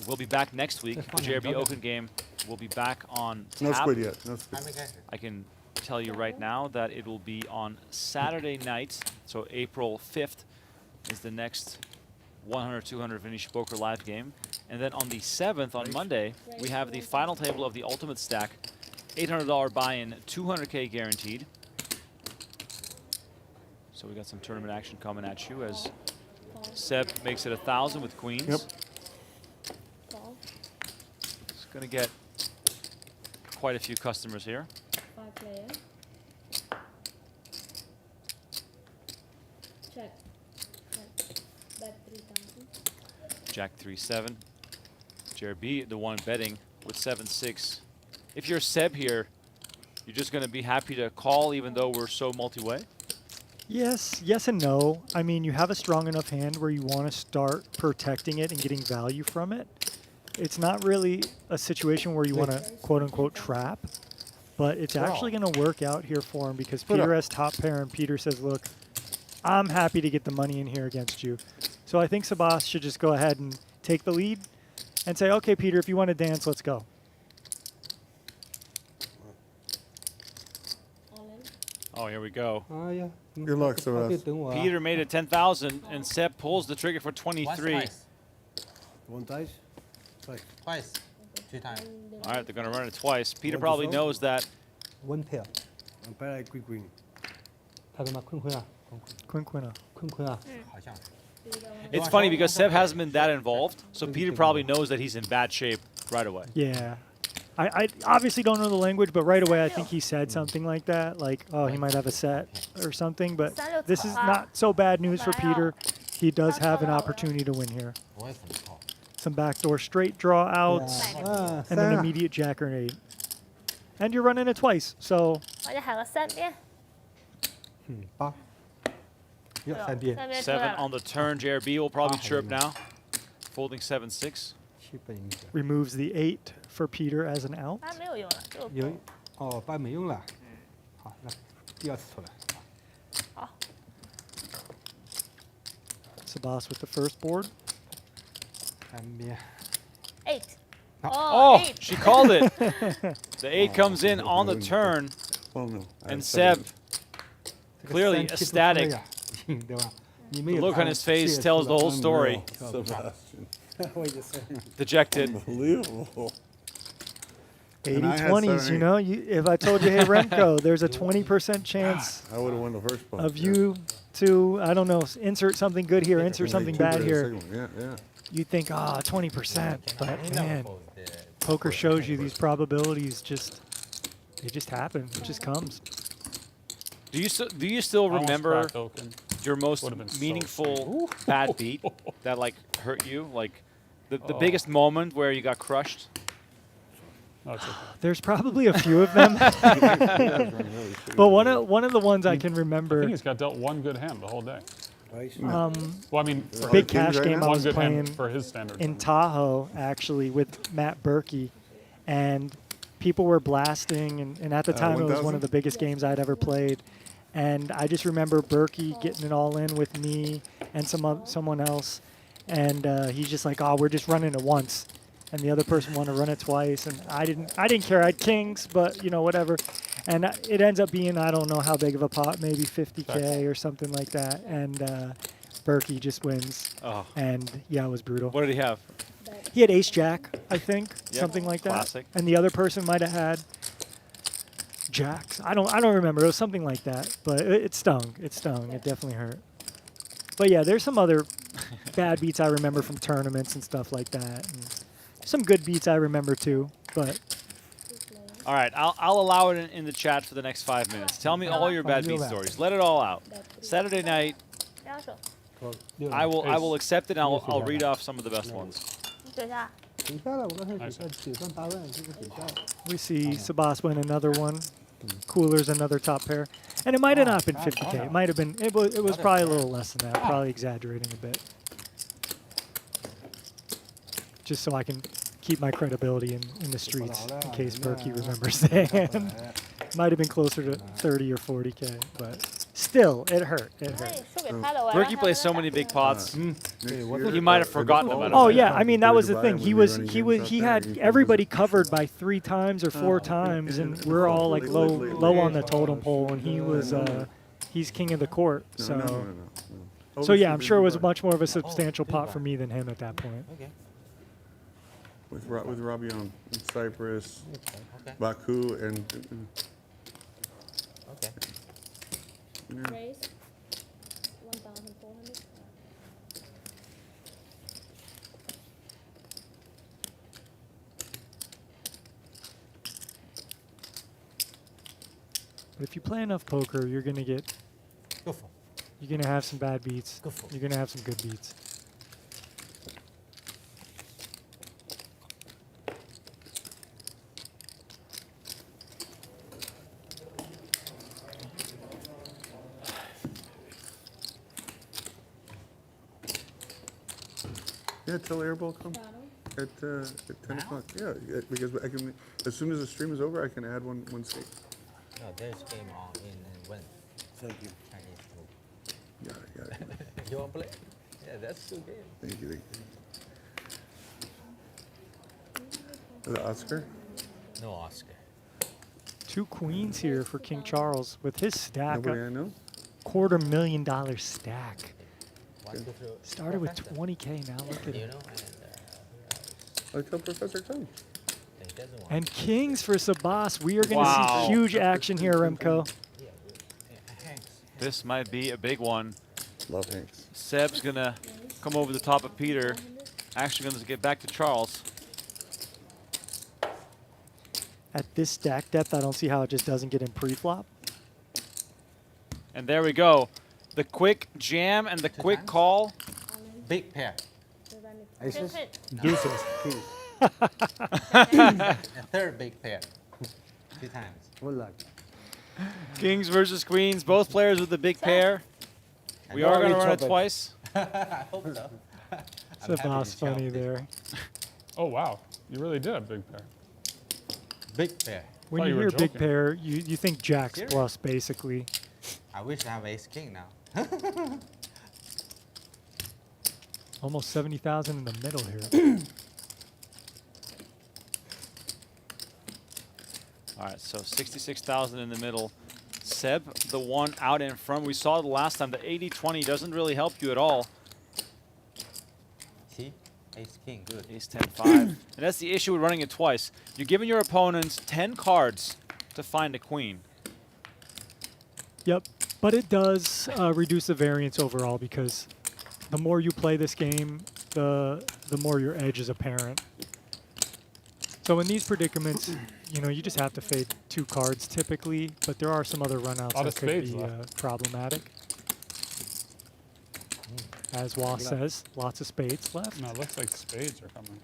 We'll be back next week. The JRB Okin game will be back on tap. No Squid yet. No Squid. I can tell you right now that it will be on Saturday night, so April 5th is the next 100-200 Venetian Poker Live game. And then on the 7th, on Monday, we have the final table of the Ultimate Stack. $800 buy-in, 200K guaranteed. So we got some tournament action coming at you as Seb makes it 1,000 with queens. Yep. It's going to get quite a few customers here. 5 player. Check. Bet 3,000. Jack 3-7. JRB, the one betting with 7-6. If you're Seb here, you're just going to be happy to call even though we're so multi-way? Yes and no. I mean, you have a strong enough hand where you want to start protecting it and getting value from it. It's not really a situation where you want to quote-unquote trap, but it's actually going to work out here for him because Peter has top pair and Peter says, look, I'm happy to get the money in here against you. So I think Sebastian should just go ahead and take the lead and say, okay, Peter, if you want to dance, let's go. Oh, here we go. Good luck, Sebastian. Peter made it 10,000 and Seb pulls the trigger for 23. One dice? Twice. 2 times. All right, they're going to run it twice. Peter probably knows that. One pair. One pair, quick queen. 他干嘛？坤坤啊， Queen, queen. 坤坤啊。 It's funny because Seb hasn't been that involved, so Peter probably knows that he's in bad shape right away. Yeah. I obviously don't know the language, but right away I think he said something like that, like, oh, he might have a set or something. But this is not so bad news for Peter. He does have an opportunity to win here. Some backdoor straight draw outs, and an immediate jack or an 8. And you're running it twice, so... 我哋行個 set 邊 8。3邊。 7 on the turn. JRB will probably chirp now. Folding 7-6. Removes the 8 for Peter as an out. 8沒有用了，就有哦，8沒用了。好，那第二次出來。好。 Sebastian with the first board. 3邊。 8. Oh, 8. she called it. The 8 comes in on the turn. Well, no. And Seb, clearly ecstatic. 對吧？ The look on his face tells the whole story. Sebastian. Dejected. Unbelievable. 80-20s, you know? If I told you, hey, Remco, there's a 20% chance I would have won the first spot. of you to, I don't know, insert something good here, insert something bad here. Yeah, yeah. You'd think, 20%. But, man, poker shows you these probabilities they just happen. It just comes. Do you still remember your most Would've been meaningful bad beat that like hurt you? Like the biggest moment where you got crushed? No, it's okay. There's probably a few of them. But one of the ones I can I remember. think he's got dealt one good hand the whole day. Well, I mean, for Big his- cash game I one was good playing hand for his standards. in Tahoe, actually, with Matt Berkey. And people were blasting, and at the time it was one 1,000? of the biggest games I'd ever played. And I just remember Berkey getting it all in with me and someone else. And he's just like, we're just running it once. And the other person wanted to run it twice. And I didn't care. I had kings, but, whatever. And it ends up being, I don't know how big of a pot, maybe 50K or something like that. And Berkey just wins. Oh. And, yeah, it was brutal. What did he have? He had ace-jack, I think, something like that. Classic. And the other person might have had jacks. I don't remember. It was something like that. But it stung. It stung. It definitely hurt. But, yeah, there's some other bad beats I remember from tournaments and stuff like that. And some good beats I remember, too. But... All right, I'll allow it in the chat for the next 5 minutes. Tell me all your bad beat stories. Let it all out. Saturday night, I will accept it, and I'll read off some of the best ones. 等一下， 等一下了，我刚才只算8万，这个等一下了。 We see Sebastian win another one. Cooler's another top pair. And it might have not been 50K. It might have been, it was probably a little less than that, probably exaggerating a bit. Just so I can keep my credibility in the streets, in case Berkey remembers the hand. Might have been closer to 30 or 40K, but still, it hurt. It hurt. Berkey plays so many big pots. He might have forgotten about it. Oh yeah, I mean that was the thing. He had everybody covered by 3 times or 4 times, and we're all like low on the totem pole, and he was he's king of the court. So so yeah, I'm sure it was much more of a substantial pot for me than him at that point. Okay. With Robbie on Cyprus, Baku, and Okay. Raise 1,400. But if you play enough poker, you're gonna get. Go for. You're gonna have some bad beats. Go for it. You're gonna have some good beats. yeah, tell Airball come at 10 o'clock. Yeah, because I can. As soon as the stream is over, I can add one stake. No, there's game on in and when. Thank you. Got it. You want to play? Yeah, that's good game. Thank you. The Oscar? No Oscar. 2 queens here for King Charles with his stack. Nobody I know? $250,000 stack. Want to go through Started with Professor? 20K. Now look at You it. know, and I tell Professor come. he doesn't want. And kings for Sabas. We are going to Wow. see huge action here, Remco. Yeah, Hanks. This might be a big one. Love Hanks. Seb's going to come over the top of Peter. Actually going to get back to Charles. At this stack depth, I don't see how it just doesn't get in pre-flop. And there we go. The quick jam and the quick call. Big pair. Aces? Deuces. Kings. A third big pair. 2 times. Good luck. Kings versus queens. Both players with the big pair. We are going to run it twice. I hope so. Sabas funny there. Oh, wow. You really did have big pair. Big pair. When Thought you you were hear big joking. pair, you think jacks Serious? plus, basically. I wish I have ace king now. Almost 70,000 in the middle here. All right, so 66,000 in the middle. Seb, the one out in front. We saw it last time. The 80-20 doesn't really help you at all. See? Ace king, good. Ace 10-5. And that's the issue with running it twice. You're giving your opponents 10 cards to find a queen. Yep, but it does reduce the variance overall because the more you play this game, the more your edge is apparent. So in these predicaments, you know, you just have to fade 2 cards typically, but there are some other runouts Lot that of could spades be left. problematic. As Was says, lots of spades left. No, it looks like spades are coming.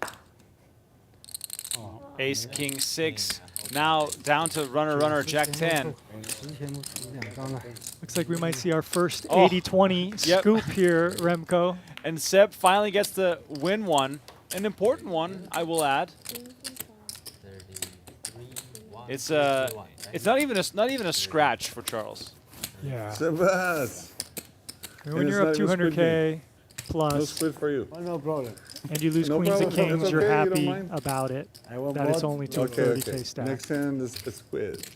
Oh. Ace, king, 6. Now down to runner, jack 10. Looks like we might see our first Oh. 80-20 Yep. scoop here, Remco. And Seb finally gets to win one. An important one, I will add. 33, 1, It's 51, it's not even a scratch for Charles. Yeah. Sebas! And when And you're up it's not even 200K No plus split for you. Oh, no problem. and you lose No queens and problem. kings, It's you're okay, you don't happy mind? about it. I want That it's both. only to a Okay, 30K okay. stack. Next hand is a Squid.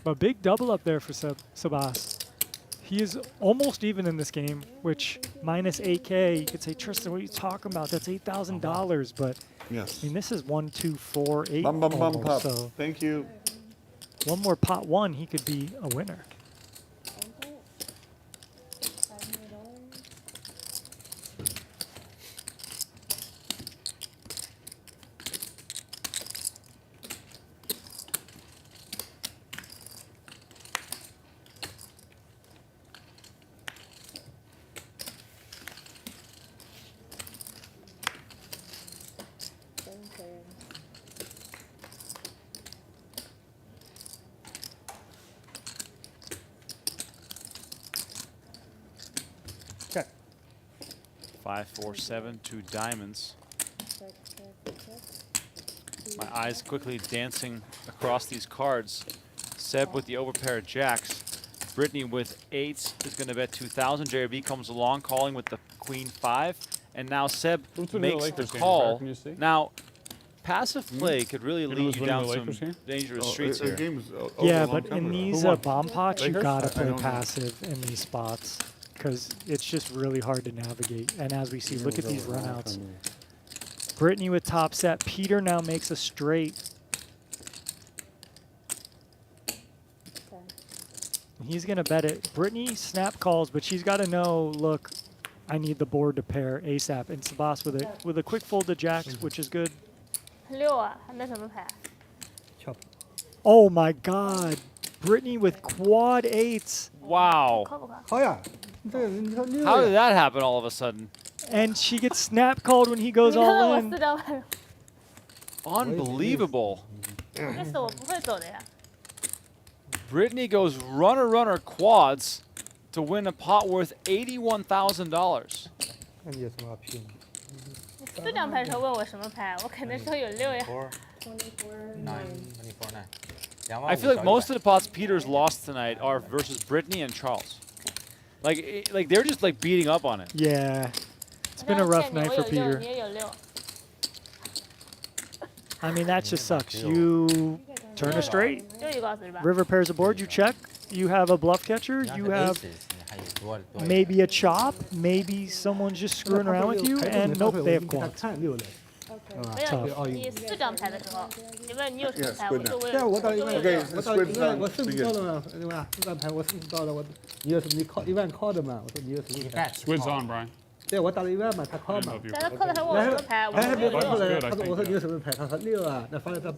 But big double up there for Sabas. He is almost even in this game, which minus 8K. You could say, Tristan, what are you talking about? That's $8,000. But Yes. I mean, this is 1, 2, 4, 8 Bum, bum, bum, almost, pop. so Thank you. one more pot 1, he could be a winner. 5, 4, 7, 2 diamonds. Check, check, check. My eyes quickly dancing across these cards. Seb with the overpair of jacks. Britney with 8s is going to bet 2,000. JRB comes along, calling with the queen 5. And now Seb Who's winning the makes the Lakers game, call. Can you see? Now, passive play could really who's lead you winning down the some Lakers game? dangerous streets the here. game's over Yeah, a long but time in ago. these Who won? bomb pots, you Lakers? gotta I play don't know. passive in these spots because it's just really hard to navigate. And as we see, look at these runouts. Britney with top set. Peter now makes a straight. He's gonna bet it. Britney snap calls, but she's got to know. Look, I need the board to pair ASAP. And Sebas with a quick fold to jacks, which is good. 6啊，还没什么牌。 Oh my God, Britney with quad 8s, Wow. 靠不靠？好呀，这个你说六 How did 呀， that happen all of a sudden? and she gets snap called when he goes 你看到 all 我 in. 4张牌， Unbelievable. 这是我不会走的呀。 Britney goes runner quads to win a pot worth $81,000. 那你有什么要拼？你4张牌的时候问我什么牌，我肯定说有6呀。 4, 24, 9, 9. 24, 9. I feel like most of the pots Peter's lost tonight are versus Britney and Charles. Like they're just like beating up on it. Yeah, it's been a rough night for 我有6 Peter. 你也有6。 I mean, that just sucks. You turn a straight. 就一个20是吧？ River pairs a board. You check. You have a bluff catcher. You have maybe a chop. Maybe someone's just screwing around with you. And nope, they have 给他 quads. 看6人。 没有，你4张牌的时候，你问你有什么牌，我说我有，对啊，我到一万，我说我有 Okay, 6。我到一万，我4到了嘛，对吧？4张牌我4到了，我你有什么？你 call 1万 call 的嘛？我说你有什么牌？ Squid's on, Brian. 对，我打了1万嘛，他 call 嘛。 Love you. 但他扣的时候问我然后什么牌，我还说我有没发出 6。来， Good, I 他说 think, 我说 yeah. 你有什么牌？他说6啊，那发了到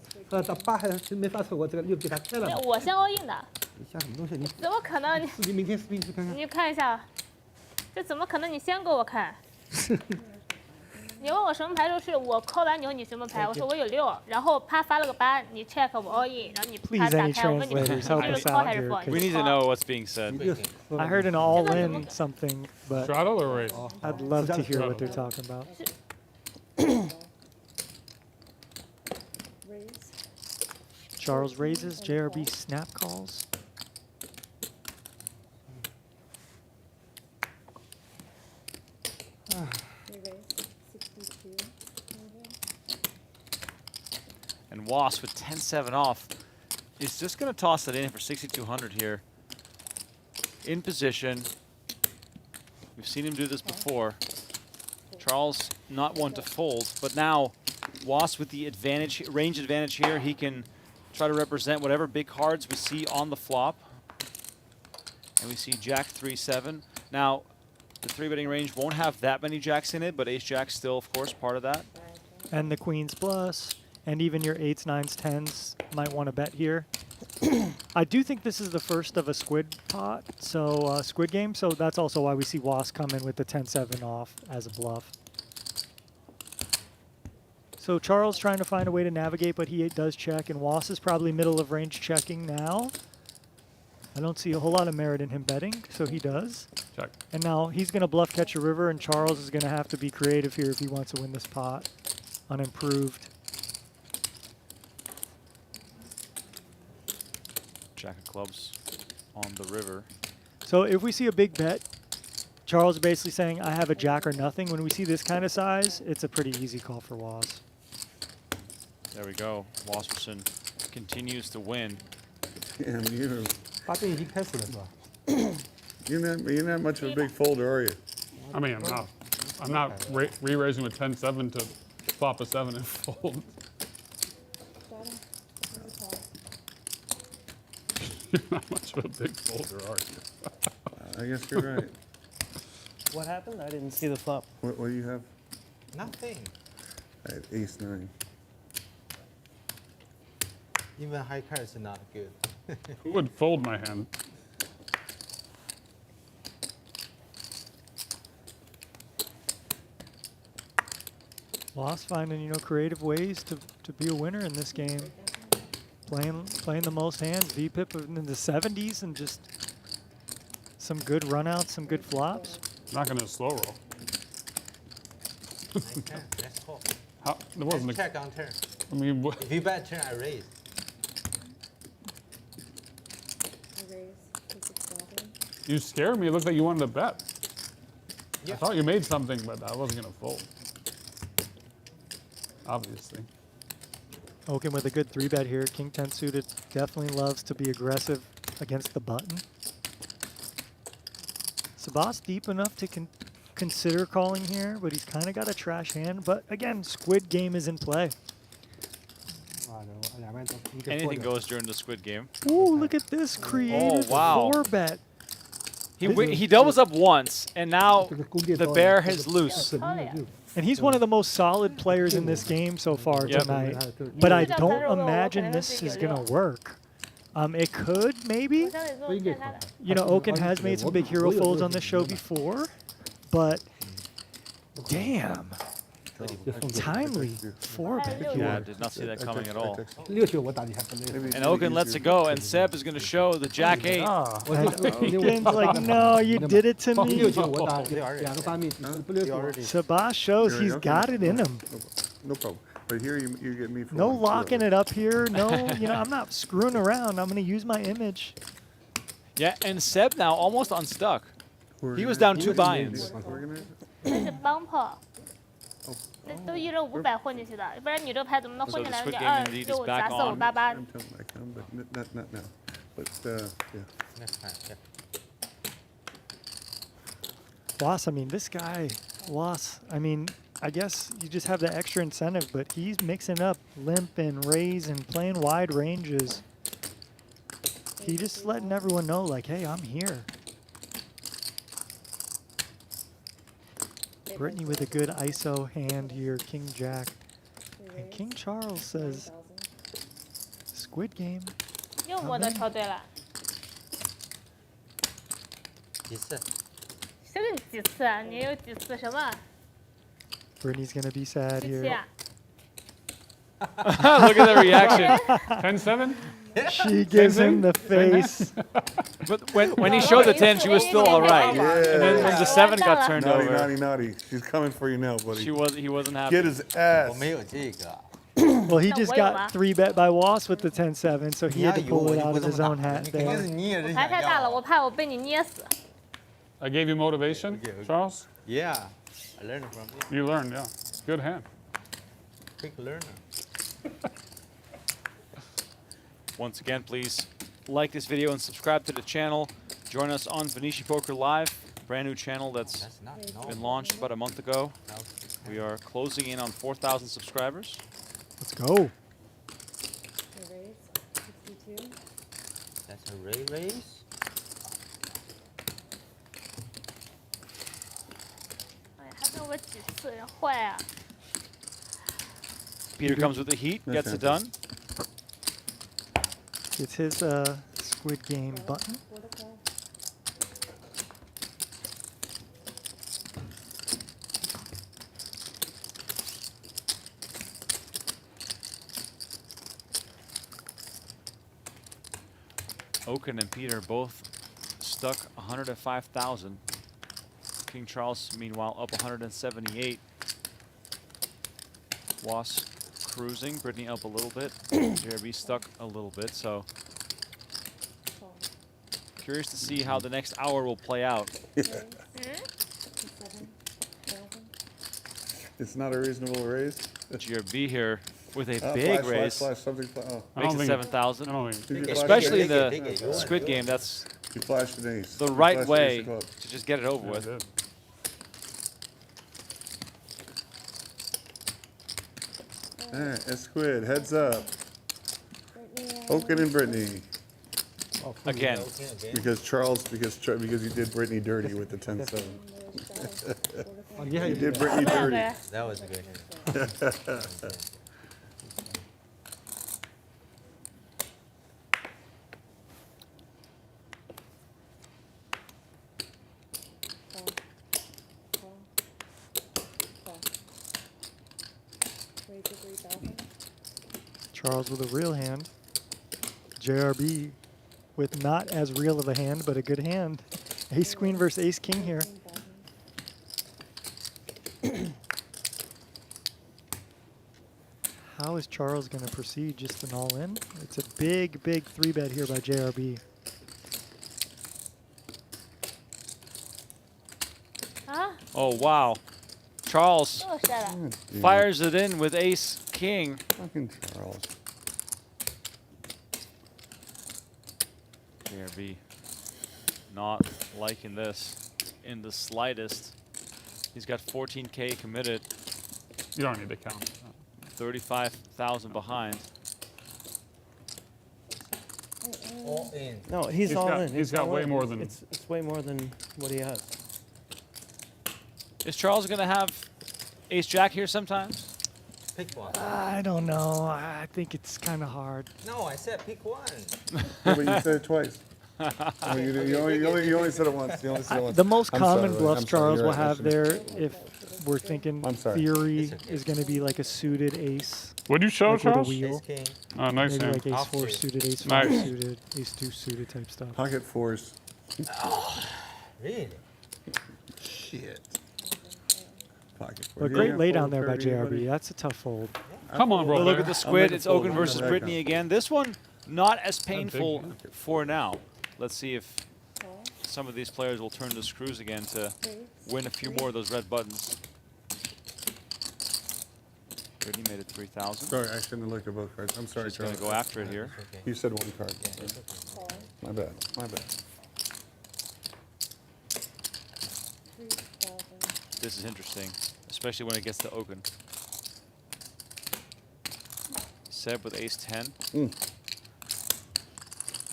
8还是没发出，我这个6给他开了嘛。没有，我先 all in 的，你像什么东西？你怎么可能？你明天视频去看看。你看一下，这怎么可能？你先给我看。你问我什么牌，就是我扣完以后你什么牌，我说我有6，然后他发了个8，你 check 我 all in，然后你 Please, 他打 any 开，我问你 translators, help 这 us 是 call out 还是 here, fall？ We need to know what's being said. I heard an all-in something, but Straddle or raise? I'd love to hear what they're talking about. Raise. Charles raises. JRB snap calls. We raise. 62. And Wasp with 10-7 off is just going to toss it in for 6,200 here. In position. We've seen him do this before. Charles not one to fold, but now Wasp with the advantage, range advantage here. He can try to represent whatever big cards we see on the flop. And we see Jack 3-7. Now, the 3-betting range won't have that many jacks in it, but ace jack's still, of course, part of that. And the queen's plus. And even your 8s, 9s, 10s might want to bet here. I do think this is the first of a Squid pot, so Squid game. So that's also why we see Wasp come in with the 10-7 off as a bluff. So Charles trying to find a way to navigate, but he does check, and Wasp is probably middle of range checking now. I don't see a whole lot of merit in him betting, so he does. Check. And now he's going to bluff catch a river, and Charles is going to have to be creative here if he wants to win this pot unimproved. Jack of clubs on the river. So if we see a big bet, Charles is basically saying, I have a jack or nothing. When we see this kind of size, it's a pretty easy call for Was. There we go. Wasserson continues to win. Damn you. 8点已经开始了是吧？ You're not much of a big folder, are you? I mean, I'm not re-raising with 10-7 to flop a 7 and fold. You're not much of a big folder, are you? I guess you're right. What happened? I didn't see the flop. What do you have? Nothing. I had ace 9. Even high cards are not good. Who would fold my hand? Lost finding, creative ways to be a winner in this game. Playing the most hands, VPIP in the 70s, and just some good runouts, some good flops. Not going to slow roll. Nice turn. Nice call. How, there wasn't Nice a, check on turn. I mean, If you bet turn, I raise. Raise. Take it bluffing. you scared me. It looked like you wanted to bet. Yeah. I thought you made something, but I wasn't going to fold. Obviously. Okin with a good 3-bet here. King 10 suited definitely loves to be aggressive against the button. Sebas deep enough to consider calling here, but he's kind of got a trash hand. But again, Squid game is in play. Anything goes during the Squid game. Ooh, look at this creative wow. 4-bet. He doubles up once, and now the bear is loose. And he's one of the most solid players in this game so far Yep. tonight. But I don't imagine this is going to work. It could, maybe. You know, Okin has made some big hero folds on this show before, but damn. Timely 4-bet. Yeah, I did not see that coming at all. Maybe And Okin lets it go, and Seb is going to show the Jack 8. And Okin's like, no, you did it to me. Sebas shows he's got it in him. No problem. But here you get me for No one, locking it up here. No, you know, I'm not screwing around. I'm going to use my image. Yeah, and Seb now almost unstuck. We're He was gonna- down 2 buy-ins. we're gonna- 这是帮炮，那都1人500混进去的，不然你这个牌怎么能混进来？ So 人 the 家 Squid game indeed is 2就 back 砸4 5 8 8。 I'm telling I can, but not now. But yeah. Next time, yeah. Loss, I mean, this guy, Loss, I mean, I guess you just have the extra incentive, but he's mixing up limp and raise and playing wide ranges. He just letting everyone know, like, hey, I'm here. Britney with a good ISO hand here, King Jack. And King Charles says, Squid game. 又摸到桥对了，几次？这个几次啊？你有几次什么？ Britney's going to be sad 17 here. 啊？ Look at the reaction. 10-7? She gives him the face. But when he showed the 10, she was still all right. And then when the 7 got turned Naughty, over, naughty, naughty. She's coming for you now, buddy. he wasn't happy. Get his ass. 我没有这个。 Well, he just 那我有啊。 got 3-bet by Wass with the 10-7, so he had to pull it out of his own hat 你肯定是 there. 你也是牌太大了，我怕我被你捏死。 I gave you motivation, Charles? Yeah, I learned from you. You learned, yeah. Good hand. Quick learner. Once again, please like this video and subscribe to the channel. Join us on Venetian Poker Live, brand new channel that's That's not been no. launched about a month ago. That was We are closing in on 4,000 subscribers. Let's go. Raise. 62. That's a raise. 哎，还问我几次，人坏啊！ Peter comes with the heat, gets it done. It's his Squid game button. Protocol. Okin and Peter both stuck 105,000. King Charles, meanwhile, up 178. Was cruising, Britney up a little bit. JRB stuck a little bit, so Call. curious to see how the next hour will play out. Raise. 57. Bluffing. It's not a reasonable raise. JRB here with a Oh, big flash, raise. Flash, something. Oh, I Makes don't it think- 7,000. I don't think. Did you flash Especially in an ace? Take it, the you Squid won. game, that's You flashed an ace. the You right flashed way ace of clubs. to just get it over Yeah, I with. did. All right, Squid, heads up. Britney. Okin and Britney. Again, Because you did Britney dirty with the 10-7. You did Britney 这两个 dirty. 人 That was a good hand. Call. Call. Call. Raise to 3,000. Charles with a real hand. JRB with not as real of a hand, but a good hand. Ace Queen versus Ace King here. 15,000. how is Charles going to proceed? Just an all-in? It's a big, big 3-bet here by JRB. Ah, Oh, wow. Charles 又下来。 fires it in with ace king. Fucking Charles. JRB not liking this in the slightest. He's got 14K committed, You don't need to count. 35,000 behind. All in. No, he's all in. He's got all way in. more than. It's way more than what he has. Is Charles going to have ace jack here sometimes? Pick one. I don't know. I think it's kind of hard. No, I said pick one. Yeah, but you said it twice. Oh, you only said it once. You only said it once. The most I'm common sorry, bluffs I'm sorry, Charles you're will right, I have shouldn't- there, if we're thinking I'm sorry. theory, It's okay. is going to be like a suited ace. What do you show, Like with a Charles? wheel. Ace king. Oh, nice Maybe hand. like ace Off 4 suit. suited, ace 5 Nice. suited, ace 2 suited type stuff. Pocket fours. Really? Shit. Pocket fours. But You great got lay four down there by thirty, JRB. buddy? That's a tough fold. Come on, bro. Well, look at the squid. make a It's fold. Okin versus I'm gonna Britney rack again. This one, not as big painful hand. for now. Let's see if some of these players will turn to screws again to win a few more of those red buttons. Britney made it 3,000. Sorry, I shouldn't have looked at both cards. I'm sorry, She's going Charles. to go after it here. Okay. You said one card. Yeah, it's okay. My bad. My bad. This is interesting, especially when it gets to Okin. Seb with ace 10.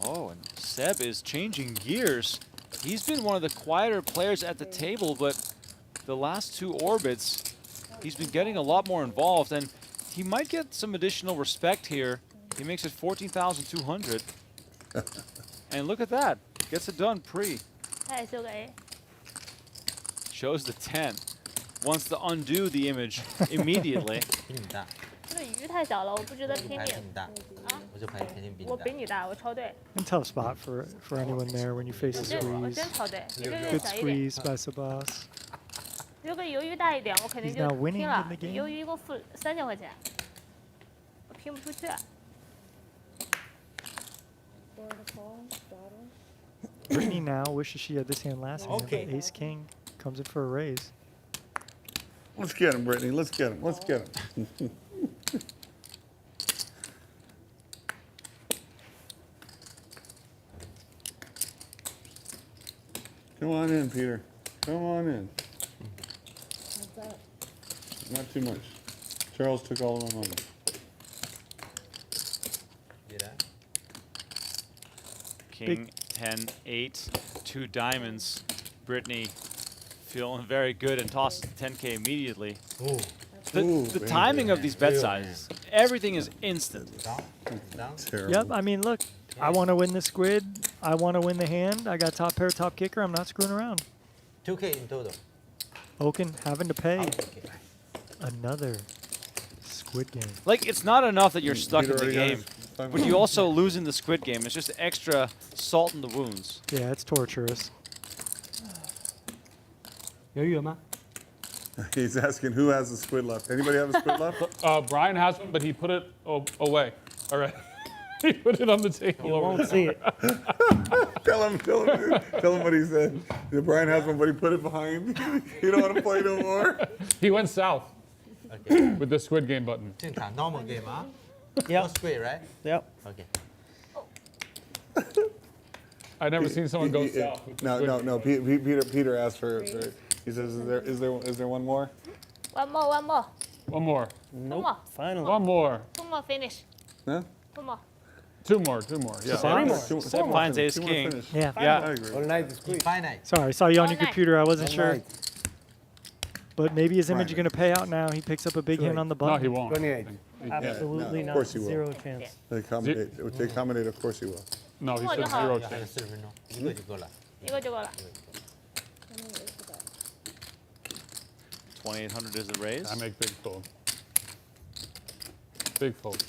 Oh, and Seb is changing gears. He's been one of the quieter players at the table, but the last 2 orbits, he's been getting a lot more involved, and he might get some additional respect here. He makes it 14,200. And look at that. Gets it done pre. 他也是个 A。 Shows the 10. Wants to undo the image immediately. 比你大，这个鱼太小了，我不值得拼牌比命你。大，我就牌肯定比你大我比。你大，我超对。 And tough spot for anyone there when you face a 我 squeeze. 真超对，你略略 Good 小一点。 squeeze by Sebas. 如果鱿鱼大一点，我肯定 He's 就 now winning 拼了 in the。game. 鱿鱼一共付3000块钱，我拼不出去。 For the call, daughter. Britney now wishes she had this hand last hand, Okay. but ace king comes in for a raise. Let's get him, Brittany. Let's get him. Let's get him. Come on in, Peter. Come on in. How's that? Not too much. Charles took all of my money. Did I? King 10, 8, 2 diamonds. Brittany feeling very good and tosses 10K immediately. Ooh. The timing of these bet sizes, everything is instant. Down. Down. Terrible. Yep, I mean, look, I want to win the squid. I want to win the hand. I got top pair, top kicker. I'm not screwing around. 2K in total. Okin having to pay Okay. another squid game. Like, it's not enough that you're stuck in Peter the already got game, his 5 but you also lose in the squid game. It's just extra salt in the wounds. Yeah, it's torturous. 有鱼有吗？ He's asking who has a squid left. Anybody have a squid left? Brian has one, but he put it away. All right. He put it on the table. You over won't there. see it. tell him what he said. Yeah, Brian has one, but he put it behind. You don't want to play no more. He went south Okay. with the Squid Game button. 正常 normal game 啊。No Yep. squid, right? Yep. Okay. I never seen someone go He- south. with the No, Squid no, Game. no. Peter asked for. He says, is there one more? One more, one more, One more. one more, Finally. One more. two more finish. Huh? Two more. Two more. Yeah. Three more. Seb finds ace king. Yeah. Yeah. I agree. All night the squeeze. Infinite. Sorry, saw you on All your night. computer. I wasn't All sure. night. But maybe his image is Right. going to pay out now. He picks up a big hand on the No, button. he won't. 28. Absolutely no, of not. course he will. 0 chance. They accommodate, of course he will. No, he Oh, said no. 0 还有 chance. 40分钟，一个就够了。一个就够了。 2,800 is the raise. I make big fold. Big fold.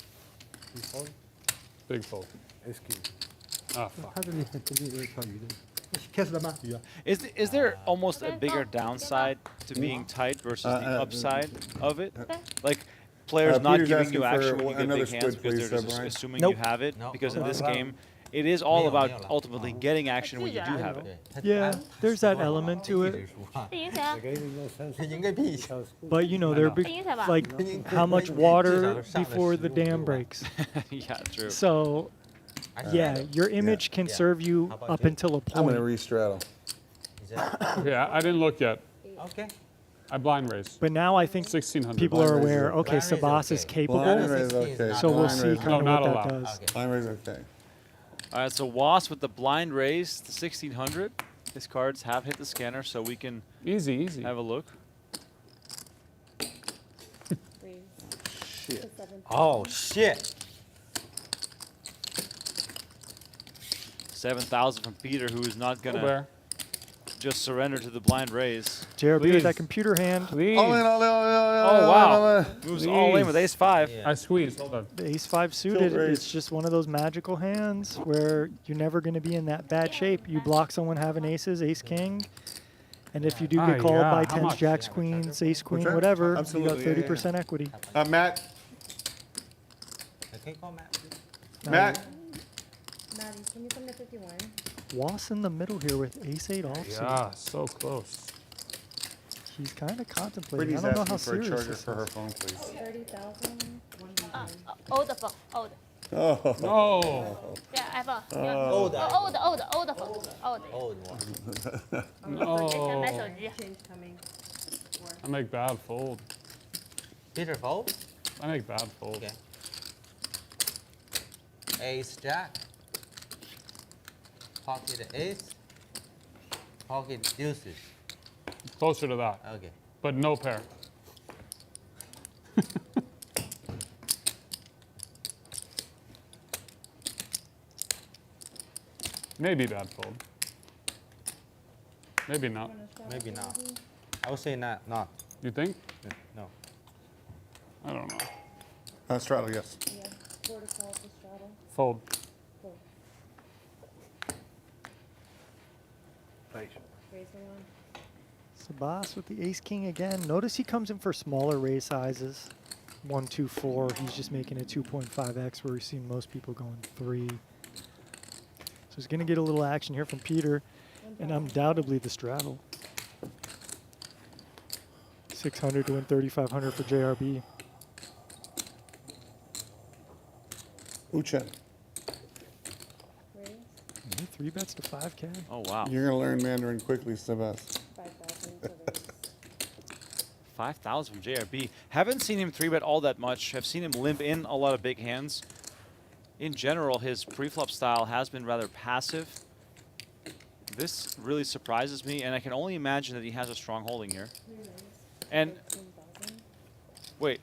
Big fold. Ace king. Ah, fuck. 他这里这里有一条鱼的，开始了吗？鱼啊？ Is there almost a bigger downside to being tight versus the upside of it? Like, players not Peter's giving asking you action for when you get another big hands squid, because please, they're just Brian. assuming Nope. you have it. No. Because in No this problem. game, it is all about Neil. ultimately getting action when you do have it. Yeah, there's that element to it. 这赢谁啊？赢个屁！ But you know, they're big, like how much water before the dam breaks. Yeah, true. So, yeah, your image can serve you up until a I'm going to point. re-straddle. Yeah, I didn't look yet. Okay. I blind raised. But now I think 1600. people are Blind raise aware, is okay, okay. Sabas is Blind capable, raise, okay. so we'll Blind see raise. kind No, of not what allowed. that does. Blind raise, okay. All right, so Was with the blind raise to 1600. His cards have hit the scanner, so we can Easy, easy. have a look. Shit. Oh shit! 7,000 from Peter, who is not Go gonna bear. just surrender to the blind raise. JRB Please. with that computer hand. Please. All in, all in, all in, all in, Oh all in, wow! all in. Moves all in with Ace 5. Yeah. I squeezed. Hold on. The ace 5 suited, raise. it's just one of those magical hands where you're never going to be in that bad shape. You block someone having aces, ace king, and if you do Ah, get called yeah, by how tens, much? jacks, queens, ace queen, that? whatever, you Absolutely, got yeah, yeah. 30% equity. Matt, Okay, call Matt. Matt. Maddie, can you come to 51? Was in the middle here with ace 8 offsuit. Yeah, so close. He's kind of contemplating. Brittany's I don't know how asking for a serious charger this for her is. phone, please. 30,000. Old phone, old. Oh, Oh. Yeah, iPhone. Old old phone, old. Old one. 想买手机。 Change coming. I make bad fold. Peter fold. I make bad fold. Okay. Ace jack. Pocket ace. Pocket deuces. Closer to that, Okay. but no pair. Maybe bad fold. Maybe not. Maybe not. I would say not. Not. You think? No. I don't know. straddle, yes. Yeah. Protocol to straddle. Fold. Fold. Raise the one. Sabas with the ace king again. Notice he comes in for smaller raise sizes. 1, 2, 4. He's just making it 2.5x where we've seen most people going 3. So he's going to get a little action here from Peter, and undoubtedly the straddle. 600 to win 3,500 for JRB. Uchan, Raise. 3 bets to 5K. Oh wow! you're going to learn Mandarin quickly, Sebas. 5,000 to raise. 5,000 from JRB. Haven't seen him 3-bet all that much. Have seen him limp in a lot of big hands. In general, his preflop style has been rather passive. This really surprises me, and I can only imagine that he has a strong holding here. And 15,000. wait,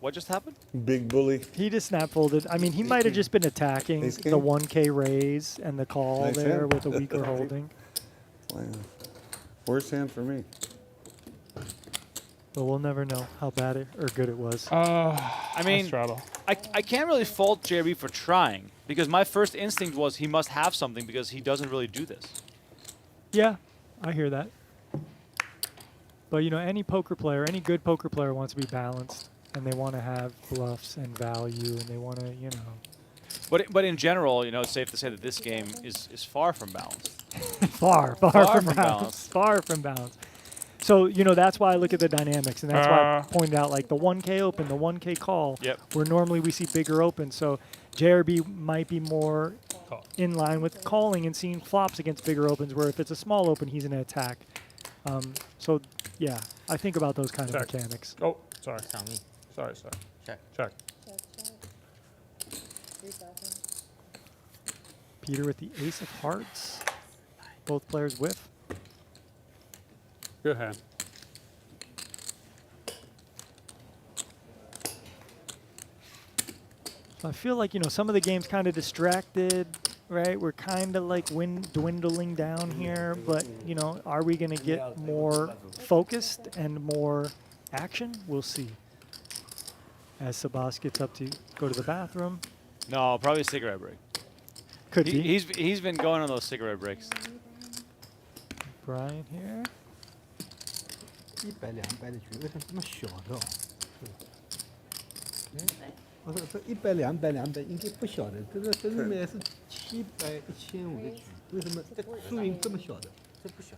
what just happened? Big bully. He just snap folded. I mean, he might have just been attacking Ace the king? 1K raise and the call Nice there hand. with a weaker holding. Wow. Worst hand for me. But we'll never know how bad it or good it was. I mean, straddle. I can't really fault JRB for trying, because my first instinct was he must have something because he doesn't really do this. Yeah, I hear that. But you know, any poker player, any good poker player wants to be balanced, and they want to have bluffs and value, and they want to, you know. But in general, you know, it's safe to say that this game is far from balanced. far Far from from balance. balance. Far from balance. So, you know, that's why I look at the dynamics, and that's why I pointed out, like, the 1K open, the 1K call, Yep. where normally we see bigger opens. So JRB might be more in line with calling and seeing flops against bigger opens, where if it's a small open, he's going to attack. So, yeah, I think about those kind of Check. mechanics. Oh, sorry. Tell me. Sorry. Check. Check. Check, check. 3,000. Peter with the ace of hearts. Both players whiff. Good hand. I feel like, you know, some of the game's kind of distracted, right? We're kind of like dwindling down here, but, you know, are we going to get more focused and more action? We'll see. As Sabas gets up to go to the bathroom. No, probably a cigarette break. Could be. He's been going on those cigarette breaks. Brian here. 100、200的局为什么这么小的？我说这100、200应该不小的，这里面是700、1500的局，为什么输赢这么小的？这不小。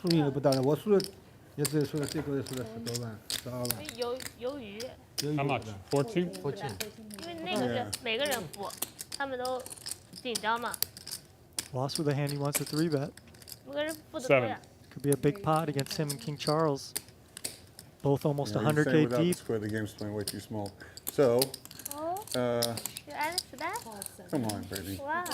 输赢也不大的，我输了也只有输了最多也输了10多万、12万。鱿鱼，有 How much? 14? 因为那个人每个人付，他们都紧张嘛， Lost with a hand he wants to 3-bet. 每个人付的多呀。 Could be a big pot against him and King Charles. Both almost Yeah, you're saying 100K without the deep. squid, the game's playing way too small. So, 哦， you answer that？ come on, Brittany. 哇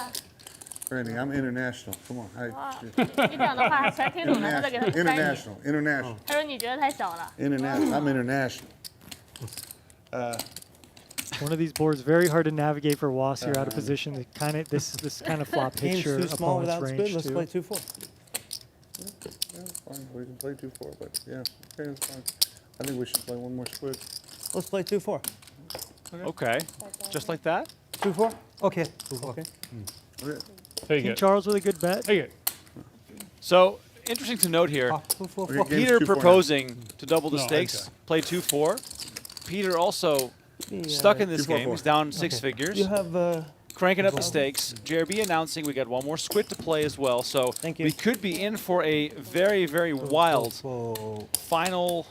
Brittany, I'm international. Come on. 哇， I, 你讲的话还全听懂了，他在给他翻译。 international. International. 他说你觉得太小了。 International. I'm international. One of these boards very hard to navigate for Was here out of position. It kind of this kind of flop hits Game's your too small opponent's without range Squid. Let's too. play 2-4. Yeah, it's fine. We can play 2-4, but yeah, okay, it's fine. I think we should play one more squid. Let's play 2-4. Okay. Just like that? 2-4? OK， Okay. Take King it. Charles with a good bet. Take it. So, interesting to note here, 好，2-4 Okay, game's Peter 2-4 now. proposing to double the No, stakes, okay. play 2-4. Peter also stuck in this 2-4-4. game. He's down 6 figures. You have Cranking up the stakes. JRB announcing we got one more squid to play as well. So Thank you. we could be in for a very, very wild final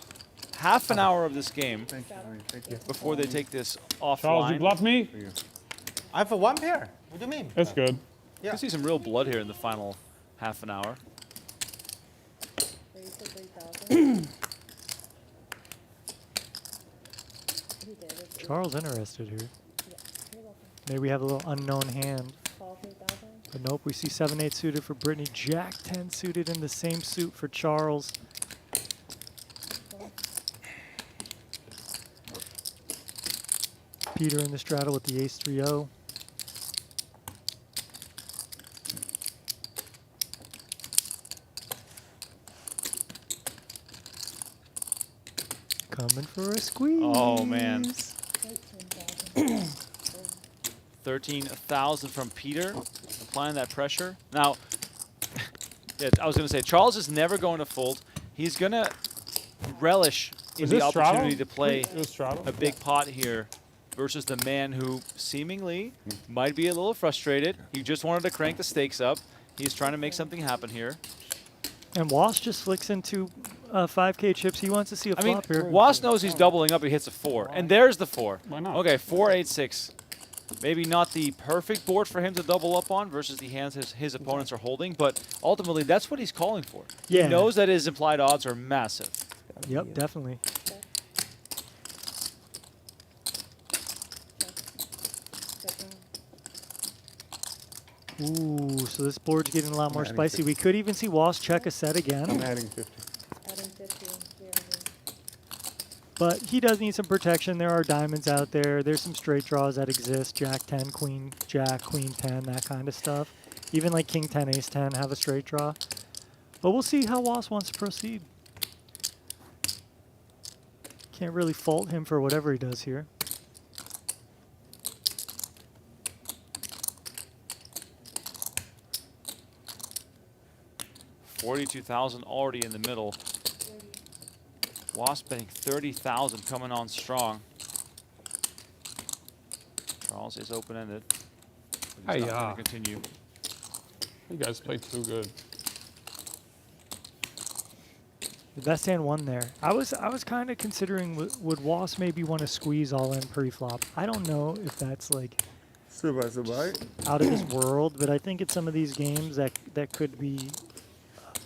half an hour of this game Thank you, honey. Thank you. before they take this Charles, you offline. bluff me? I have a 1 pair. What do you mean? That's good. You can see some real blood here in the final half an hour. Charles interested here. Maybe we have a little unknown hand. But nope, we see 7-8 suited for Britney. Jack 10 suited in the same suit for Charles. Peter in the straddle with the ace-3-0. Coming for a squeeze. Oh, man. 13,000 from Peter, applying that pressure. Now, yeah, I was going to say, Charles is never going to fold. He's going to relish in Is the this opportunity straddle? to play It was straddle? a big pot here versus the man who seemingly might be a little frustrated. He just wanted to crank the stakes up. He's trying to make something happen here. And Was just flicks into 5K chips. He wants to see a I mean, flop here. Was knows he's doubling up. He hits a 4. And there's the 4. Why not? Okay, 4-8-6. Maybe not the perfect board for him to double up on versus the hands his opponents are holding, but ultimately that's what he's calling for. Yeah. He knows that his implied odds are massive. Yep, definitely. Ooh, so this board's getting a lot more adding spicy. 50. We could even see Was check a set I'm again, adding 50. but he does need some protection. There are diamonds out there. There's some straight draws that exist. Jack 10, Queen Jack, Queen 10, that kind of stuff. Even like King 10, Ace 10 have a straight draw. But we'll see how Was wants to proceed. Can't really fault him for whatever he does here. $42,000 already in the middle. Wasp betting 30,000 coming on strong. Charles is open-ended. But he's not Hi-ya. going to continue. You guys played too good. The best hand won there. I was kind of considering would Was maybe want to squeeze all in pre-flop. I don't know if that's like out of this world, but I think in some of these games that could be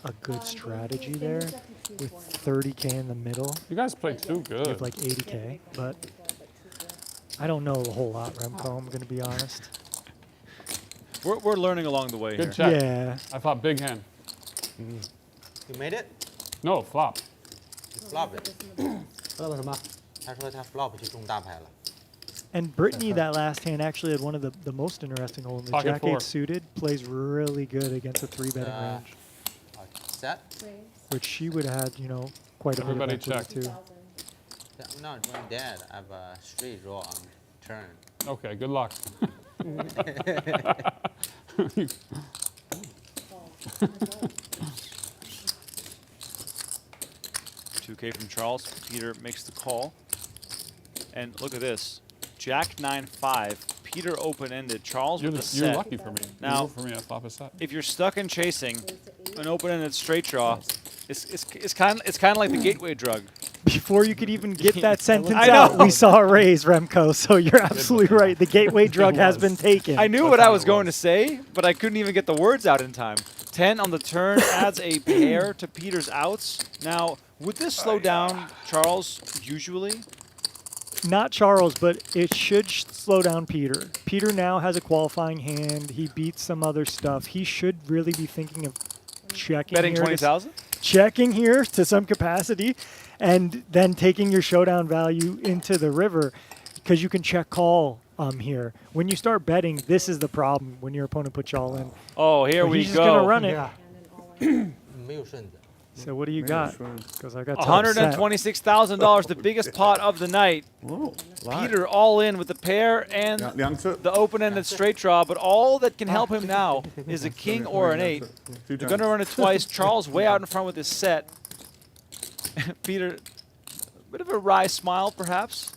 a good strategy there with 30K in the middle. You guys played too good. With like 80K, but I don't know a whole lot, Remco, I'm going to be honest. We're learning along the way Good here. check. Yeah. I thought big hand. You made it? No, flop. You flop it. 那个什么？他说他 flop 就中大牌了。 And Britney, that last hand, actually had one of the most interesting holes. The Pocket Jack 8 4. suited plays really good against a 3-betting range, Set? which she would have had, you know, quite a Everybody bit of equity check. too. I'm not going dead. I have a straight draw on turn. Okay, good luck. 2K from Charles. Peter makes the call. And look at this. Jack 9-5. Peter open-ended. Charles with the set. You're lucky for me. Now, You for me at flop a set. if you're stuck in chasing, an open-ended straight draw, it's kind of like the gateway drug. Before you could even get that sentence I out, know. we saw a raise, Remco. So you're absolutely right. The gateway drug has been taken. I knew what I was going to say, but I couldn't even get the words out in time. 10 on the turn adds a pair to Peter's outs. Now, would this slow down Charles usually? Not Charles, but it should slow down Peter. Peter now has a qualifying hand. He beats some other stuff. He should really be thinking of checking Betting here to 20,000? checking here to some capacity, and then taking your showdown value into the river, because you can check call here. When you start betting, this is the problem when your opponent puts y'all in. Oh, here But we he's just go. gonna run it. Yeah. 没有顺子。 So what do you got? Because I got so upset. $126,000, the biggest pot of the night. Whoa. Peter all in with the pair and Liangzi. the open-ended straight draw, but all that can help him now is a king or an 8. They're going to run it twice. Charles way out in front with his set. Peter, a bit of a wry smile, perhaps.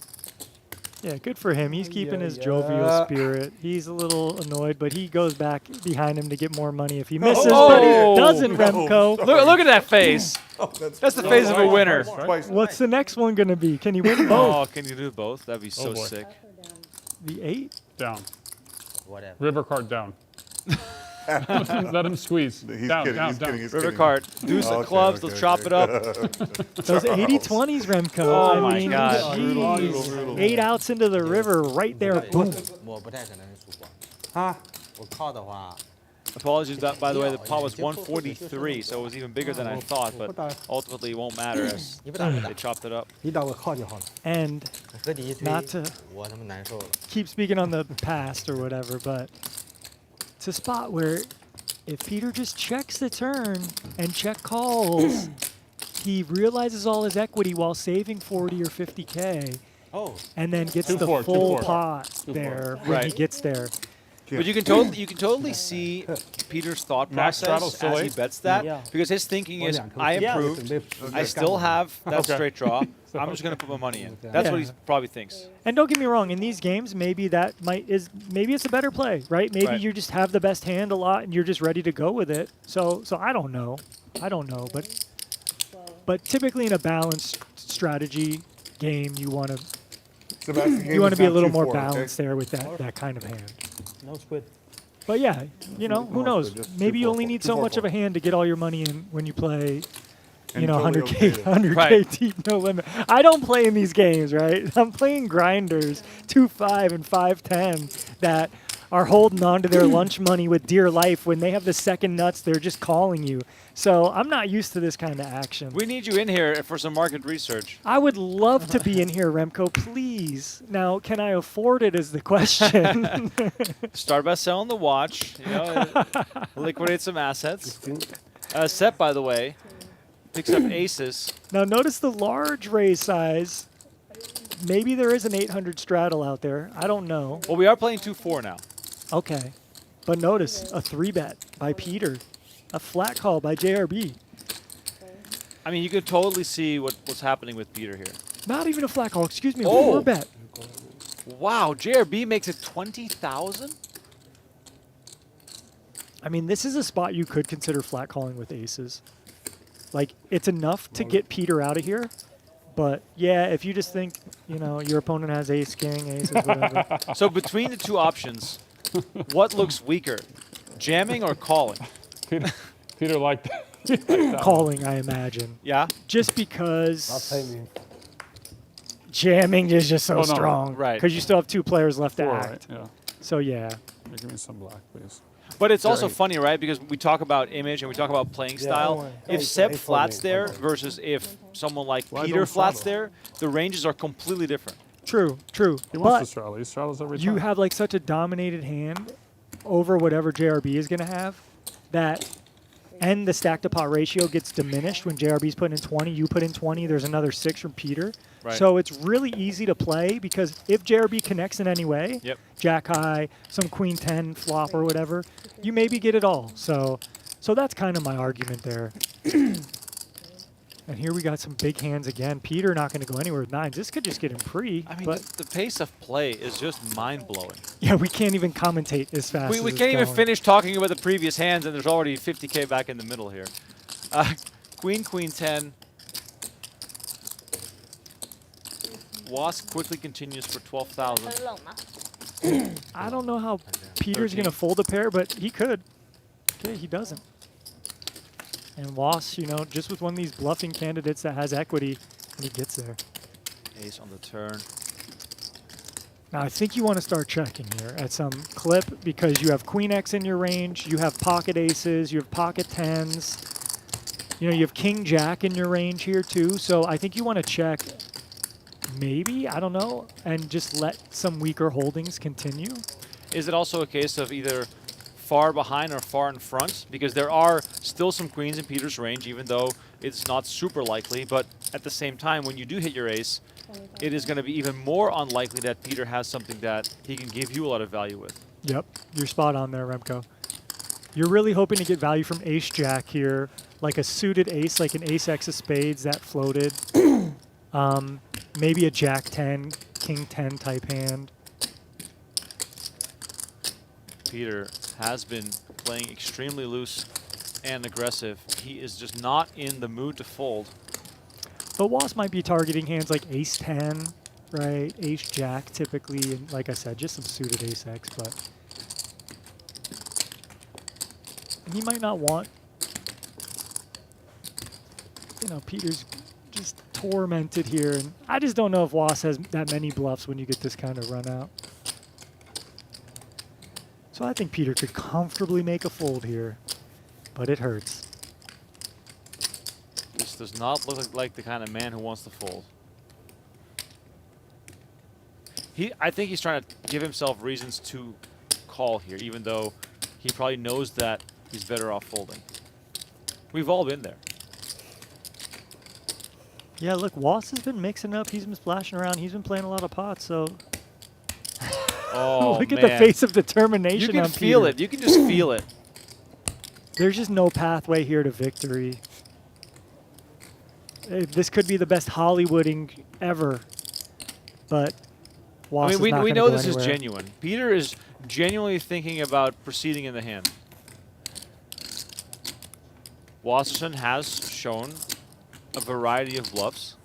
Yeah, good for him. He's keeping his jovial spirit. He's a little annoyed, but he goes back behind him to get more money if he misses, but he doesn't, Remco. Look at that face. That's the face of a winner. What's the next one going to be? Can you win both? Oh, can you do both? That'd be so sick. The 8? Down. Whatever. River card down. Let him squeeze. He's down, kidding. down, He's down. kidding. He's River kidding. card. Deuce of clubs. They'll chop it up. Those 80-20s, Remco. Oh I my mean, God. geez. 8 outs into the river right there. Boom. 我不太可能是输光。我靠的话， Apologies, by the way, the pot was 143, so it was even bigger than I thought, but ultimately it won't matter as they chopped it up. 你打我靠就好了。 And 和你一推 not to 我他妈难受了。 keep speaking on the past or whatever, but it's a spot where if Peter just checks the turn and check calls, he realizes all his equity while saving 40 or 50K, Oh. and then gets the 2-4, full 2-4. pot there when he Right. gets there. But you can totally see Peter's thought Max straddle process still as he 8? bets that, Yeah. because his thinking is, I improved, I still have that straight draw, I'm just going to put my money in. That's what he probably thinks. And don't get me wrong, in these games, maybe maybe it's a better play, right? Maybe Right. you just have the best hand a lot and you're just ready to go with it. So I don't know. But typically in a balanced strategy game, you want to be a little more balanced there with that kind of hand. No squid. But yeah, who knows? Maybe you only need so much of a hand to get all your money in when you play, And totally 100K, okay with it. 100K Right. deep, no limit. I don't play in these games, right? I'm playing grinders, 2-5 and 5-10 that are holding on to their lunch money with dear life. When they have the second nuts, they're just calling you. So I'm not used to this kind of action. We need you in here for some market research. I would love to be in here, Remco, please. Now, can I afford it is the question. Start by selling the watch, liquidate some assets. Set, by the way, picks up aces. Now, notice the large raise size. Maybe there is an 800 straddle out there. I don't know. Well, we are playing 2-4 now. Okay. But notice a 3-bet by Peter. A flat call by JRB. I mean, you can totally see what's happening with Peter here. Not even a flat call. Excuse me. A Oh. 4-bet. Wow, JRB makes it 20,000? I mean, this is a spot you could consider flat calling with aces. Like, it's enough to get Peter out of here. But, yeah, if you just think, your opponent has ace, king, aces, whatever. So between the two options, what looks weaker, jamming or calling? Peter liked that. Calling, I imagine. Yeah? Just because jamming is just so Oh, no. strong. Right. Because you still have 2 players left to 4, act. right? Yeah. So, yeah. Give me some black, please. But it's also funny, right? Because we talk about image and we talk about playing style. If Seb flats there versus if someone like Peter flats there, the ranges are completely different. True. He But wants to straddle. He straddles every time. you have like such a dominated hand over whatever JRB is going to have that, and the stack to pot ratio gets diminished when JRB's putting in 20, you put in 20, there's another 6 from Peter. Right. So it's really easy to play because if JRB connects in any way, Yep. Jack high, some queen 10 flop or whatever, you maybe get it all. So that's kind of my argument there. And here we got some big hands again. Peter not going to go anywhere with 9s. This could just get him free. I mean, but the pace of play is just mind-blowing. yeah, we can't even commentate as fast We as it's can't even going. finish talking about the previous hands, and there's already 50K back in the middle here. Queen, Queen 10. Wasp quickly continues for 12,000. 很冷吗？ I don't know how Peter's going to fold a pair, but he could. Okay, he doesn't. And Wass, you know, just with one of these bluffing candidates that has equity, and he gets there. Ace on the turn. Now, I think you want to start checking here at some clip because you have Queen X in your range, you have pocket aces, you have pocket 10s, you know, you have King Jack in your range here too. So I think you want to check maybe, I don't know, and just let some weaker holdings continue. Is it also a case of either far behind or far in front? Because there are still some queens in Peter's range, even though it's not super likely. But at the same time, when you do hit your ace, it is going to be even more unlikely that Peter has something that he can give you a lot of value with. Yep, you're spot on there, Remco. You're really hoping to get value from Ace Jack here, like a suited ace, like an Ace X of spades that floated. Maybe a Jack 10, King 10 type hand. Peter has been playing extremely loose and aggressive. He is just not in the mood to fold. But Wasp might be targeting hands like Ace 10, right? Ace Jack typically, and like I said, just some suited Ace X, but he might not want, you know, Peter's just tormented here, and I just don't know if Wasp has that many bluffs when you get this kind of run out. So I think Peter could comfortably make a fold here, but it hurts. This does not look like the kind of man who wants to fold. I think he's trying to give himself reasons to call here, even though he probably knows that he's better off folding. We've all been there. Yeah, look, Wasp has been mixing up. He's been splashing around. He's been playing a lot of pots, so... Oh, look man. at the face of determination You can on feel Peter. it. You can just feel it. There's just no pathway here to victory. This could be the best Hollywooding ever, but Wasp I mean, is not we gonna know go this anywhere. is genuine. Peter is genuinely thinking about proceeding in the hand. Wasserson has shown a variety of bluffs.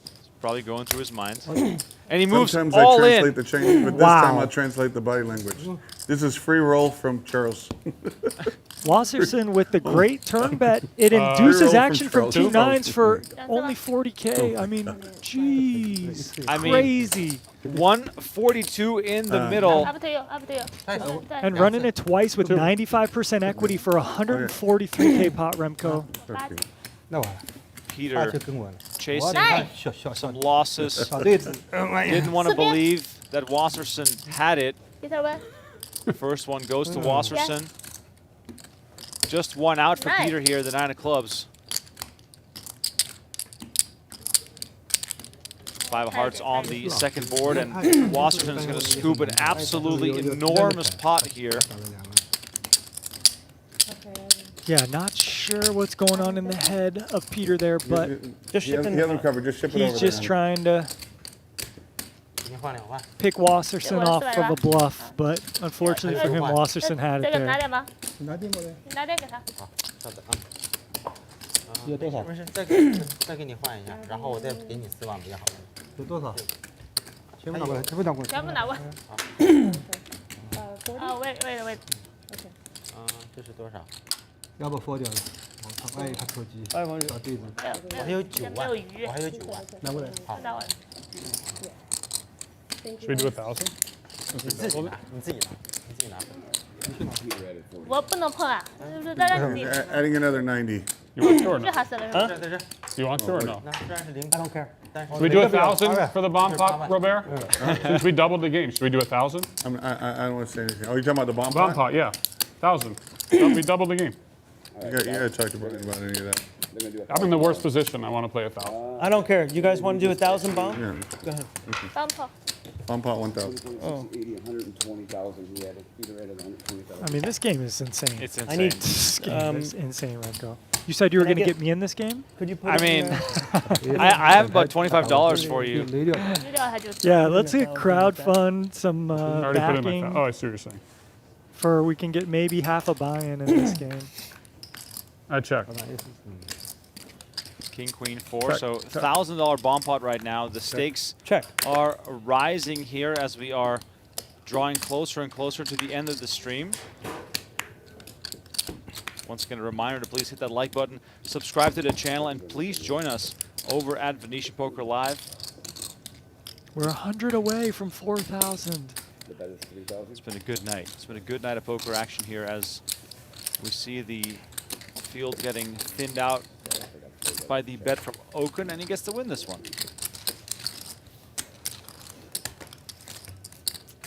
It's probably going through his mind. And he moves Sometimes all I translate in. the change, but this Wow. time I'll translate the body language. This is free roll from Charles. Wasserson with the great turn bet. It roll induces from action from Charles. two Two. nines for only 40K. I mean, jeez, I mean, crazy. 142 in the middle. Up to you, up to you. And running it twice with 95% equity for 143K pot, Remco. 那完了，他 Peter 就跟我了。 chasing 小 some losses. 小对子， Didn't want to believe that Wasserson had it. Peter win. First one goes to Wasserson. Just one out for Nice. Peter here, the 9 of clubs. 5 of hearts on the second board, and Wasserson is going to scoop an absolutely enormous pot here. Yeah, not sure what's going on in the head of Peter there, but Just He has shipping. him covered. Just ship it over he's just there. trying to 已经换2万， pick Wasserson Yeah, off well, of a bluff, but unfortunately for him, Wasserson had 这 it 个拿 there. 点吗？拿电过来，你拿点给他。好，稍等啊。有多少没事，再给你换一下，然后我再给你4万比较好。有多少？全部拿过来，全部拿过来。全部拿过来。wait. 这是多少？要不佛掉了，我爱他手机，哎，王小对子，我还有9万，没有鱼我还有9万。拿过来。好，拿过来。 Should we do 1,000? 你自己拿，你自己拿，你自己拿。我不能碰啊，就是让你 Adding another 90. You want to or 最 no? 好是了。在这。 Do you want to or no? 那虽然是0， I don't care. Should we do 1,000 for the bomb pot, Robert? Since we doubled the game, should we do 1,000? I don't want to say anything. Oh, you're talking about the bomb Bomb pot? pot, yeah. 1,000. We doubled the game. You gotta talk to Brian about any of that. I'm in the worst position. I want to play 1,000. I don't care. You guys want to do 1,000 bomb? Yeah. Go ahead. 当炮。 Bomb pot 1,000. Oh. 120,000 he added. Peter added 120,000. I mean, this game is insane. It's insane. I need. This game is insane, Remco. You said you were Can I going to get- get me in this game? Could you put I it in mean, there? I have about $25 for you. 资料它就 Yeah, let's get crowdfund some I already put it in my backing phone. Oh, I see what you're saying. for we can get maybe half a buy-in in this game. I checked. King, queen, 4. So $1,000 bomb pot right now. The stakes Check. are rising here as we are drawing closer and closer to the end of the stream. Once again, a reminder to please hit that like button, subscribe to the channel, and please join us over at Venetian Poker Live. We're 100 away from 4,000. It's been a good night. It's been a good night of poker action here as we see the field getting thinned out by the bet from Okin, and he gets to win this one.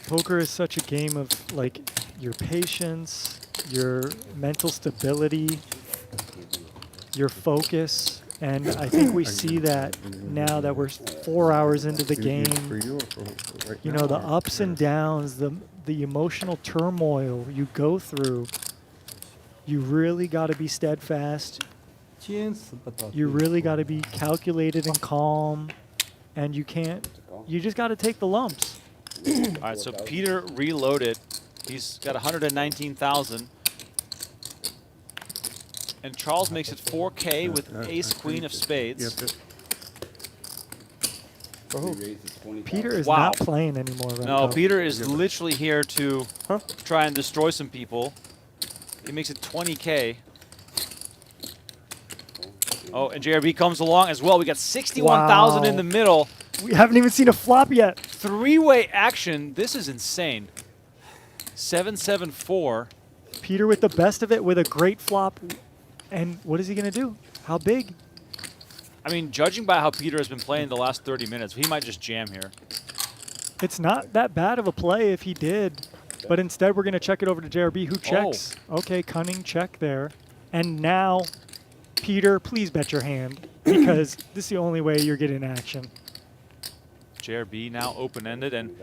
Poker is such a game of like your patience, your mental stability, your focus, and I think we see that now that we're 4 hours into the game. For you or for right You now, know, the or- ups and downs, the emotional turmoil you go through. You really got to be steadfast. 坚持不到。 You really got to be calculated and calm, and you can't. You just got to take the lumps. All right, so Peter reloaded. He's got 119,000. And Charles makes it 4K with ace queen of spades. Peter is Wow. not playing anymore. No, Remco. Peter is literally here to try and destroy some people. He makes it 20K. Oh, and JRB comes along as well. We got 61,000 in Wow. the middle. We haven't even seen a flop yet. Three-way action. This is insane. 7-7-4. Peter with the best of it with a great flop. And what is he going to do? How big? I mean, judging by how Peter has been playing the last 30 minutes, he might just jam here. It's not that bad of a play if he did. But instead, we're going to check it over to JRB, who checks. Okay, cunning check there. And now, Peter, please bet your hand, because this is the only way you're getting action. JRB now open-ended, and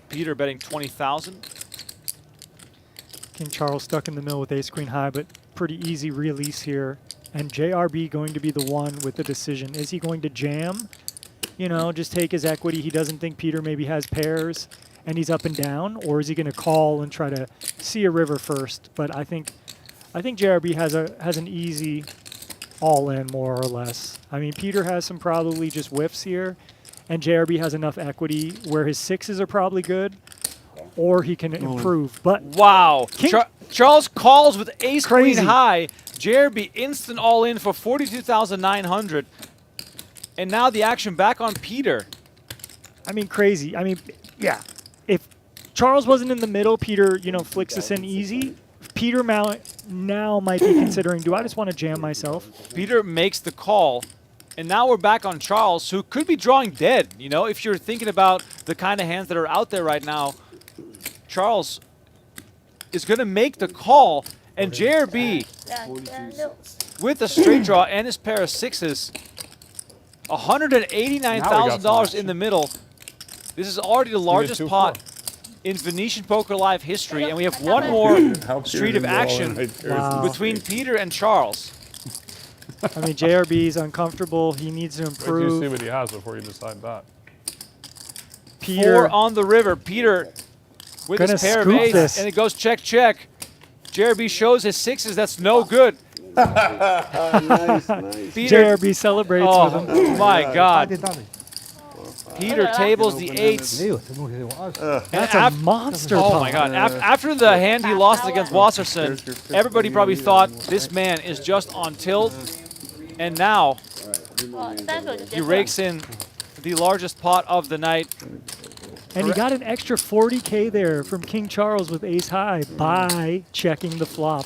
Peter betting 20,000. King Charles stuck in the middle with ace-queen high, but pretty easy release here. And JRB going to be the one with the decision. Is he going to jam? You know, just take his equity. He doesn't think Peter maybe has pairs, and he's up and down, or is he going to call and try to see a river first? But I think JRB has an easy all-in more or less. I mean, Peter has some probably just whiffs here, and JRB has enough equity where his sixes are probably good, or he can improve. But wow, Charles calls with ace Crazy. queen high. JRB instant all in for 42,900, and now the action back on Peter. I mean, crazy. I mean, yeah. If Charles wasn't in the middle, Peter, you know, flicks this in easy. Peter now might be considering, do I just want to jam myself? Peter makes the call, and now we're back on Charles, who could be drawing dead. You know, if you're thinking about the kind of hands that are out there right now, Charles is going to make the call, and JRB with a straight draw and his pair of sixes, $189,000 in the middle. This is already the largest pot in Venetian Poker Live history, and we have one more street of action between Peter and Charles. I mean, JRB is uncomfortable. He needs to Wait till you improve. see what he has before you decide that. Peter, 4 on the river. Peter with Gonna his pair of scoop ace, this. and it goes check, check. JRB shows his sixes. That's no good. Nice, nice. Peter, JRB celebrates oh with him. my God. 大点。 Peter tables the eights. 没有，这东西我20。 That's a monster Oh pot. my God. After the hand he lost against Wasserson, everybody probably thought this man is just on tilt. And now 哦，3手就结 he 束了。 rakes in the largest pot of the night. And he got an extra 40K there from King Charles with ace high by checking the flop.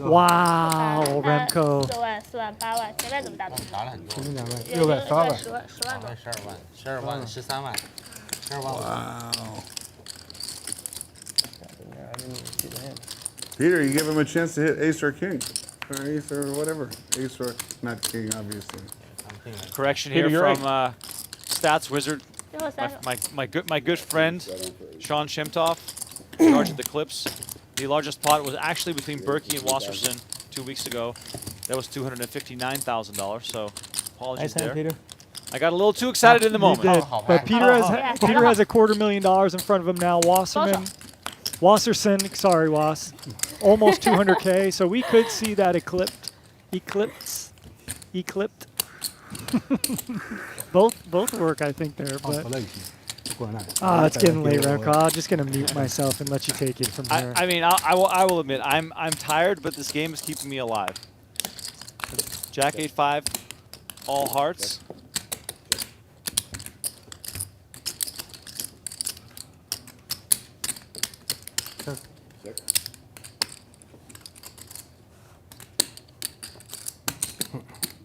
Wow, 4 Remco. 万、4万、8万，前面怎么打的？打了很多， 6万8万10万多。 12万、13万、12万。 Wow. Peter, you give him a chance to hit ace or king, or ace or whatever. Ace or not king, obviously. Correction Peter, here you're from Stats Wizard, 最后3手。 my good friend Sean Shemtoff, in charge of the clips. The largest pot was actually between Berkey and Wasserson 2 weeks ago. That was $259,000. So apologies Nice hand, there. Peter. I got a little too excited in the You moment. did. But Peter has a $250,000 in front of him now. Wasserson, sorry, Was, almost 200K. So we could see that eclipsed. both work, I think, there. But it's getting late, Remco. I'm just gonna mute myself and let you take it from here. I mean, I will admit, I'm tired, but this game is keeping me alive. Jack 8-5, all hearts.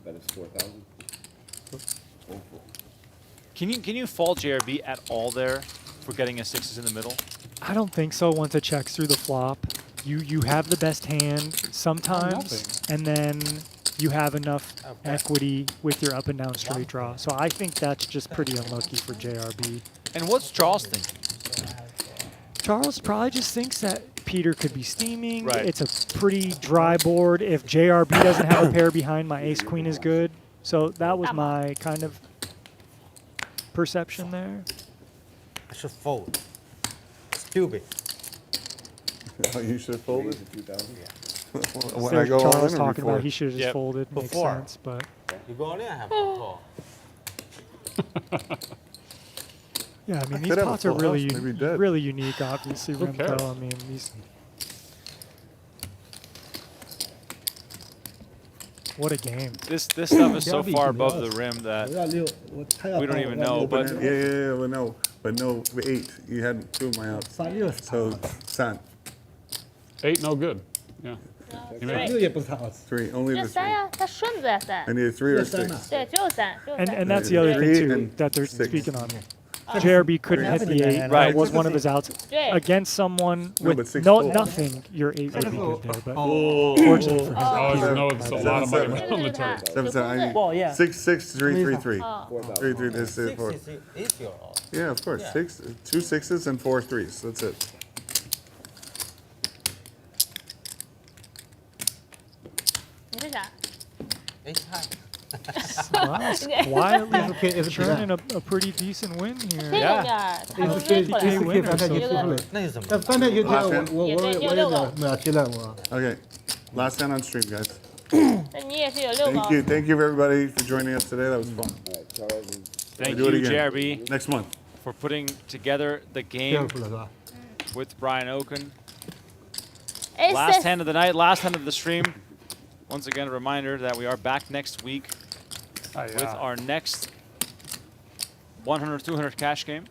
That is 4,000. Can you fault JRB at all there for getting a sixes in the middle? I don't think so. Once it checks through the flop, you have the best hand sometimes, and then you have enough equity with your up and down straight draw. So I think that's just pretty unlucky for JRB. And what's Charles thinking? Charles probably just thinks that Peter could be steaming. Right. It's a pretty dry board. If JRB doesn't have a pair behind, my ace queen is good. So that was my kind of perception there. I should fold. Stupid. Oh, you should have folded? When I There's go all Charles in or talking before? about he should have just folded. Makes Before. sense, but You go in, I have a call. yeah, I mean, these could have a pots are full really, house, maybe dead. really unique, obviously, Who Remco. cares? I mean, these. What a game. This stuff is so far above the rim that we don't even know. But Yeah, but no 8. You had 2 of my outs. So, San. 8, no good. Yeah. You made it. 3, only 这 the 3 3. 呀，他顺子呀3 I。need a 3 or 6. 对，只有3，只有 And 3。 that's the other thing, Three too, and that they're 6. speaking on. JRB couldn't hit the 8. Right. That was one of his outs. Yeah. Against someone No, but with 6 no full. nothing, your 8 would be good there. But Oh, fortunately for him, oh, you know it's a lot of money on the 这个 turn. 7, I need Well, yeah. 6, 6, 3, 3, 3. 哦， 3, 3, this is 4. It's your all. Yeah, of course. Yeah. 6, 2 6s and 4 3s. That's it. 你是啥？ It's high. Miles quietly churning a pretty decent win 这 here. 有点儿，他都追过来 50K 了。 winner, so 那是什么？翻太极天，我也对，你有6个，没有期待我。 Okay. Last hand on stream, guys. 那你也是有6 Thank you. 个。 Thank you, everybody, for joining us today. That was fun. thank Do it you, again. JRB, Next month. for putting together the 第二 game 步了是吧？ with Brian Okin. 哎， Last hand of the night, last hand of the stream. Once again, a reminder that we are back next week with our next 100, 200 cash game.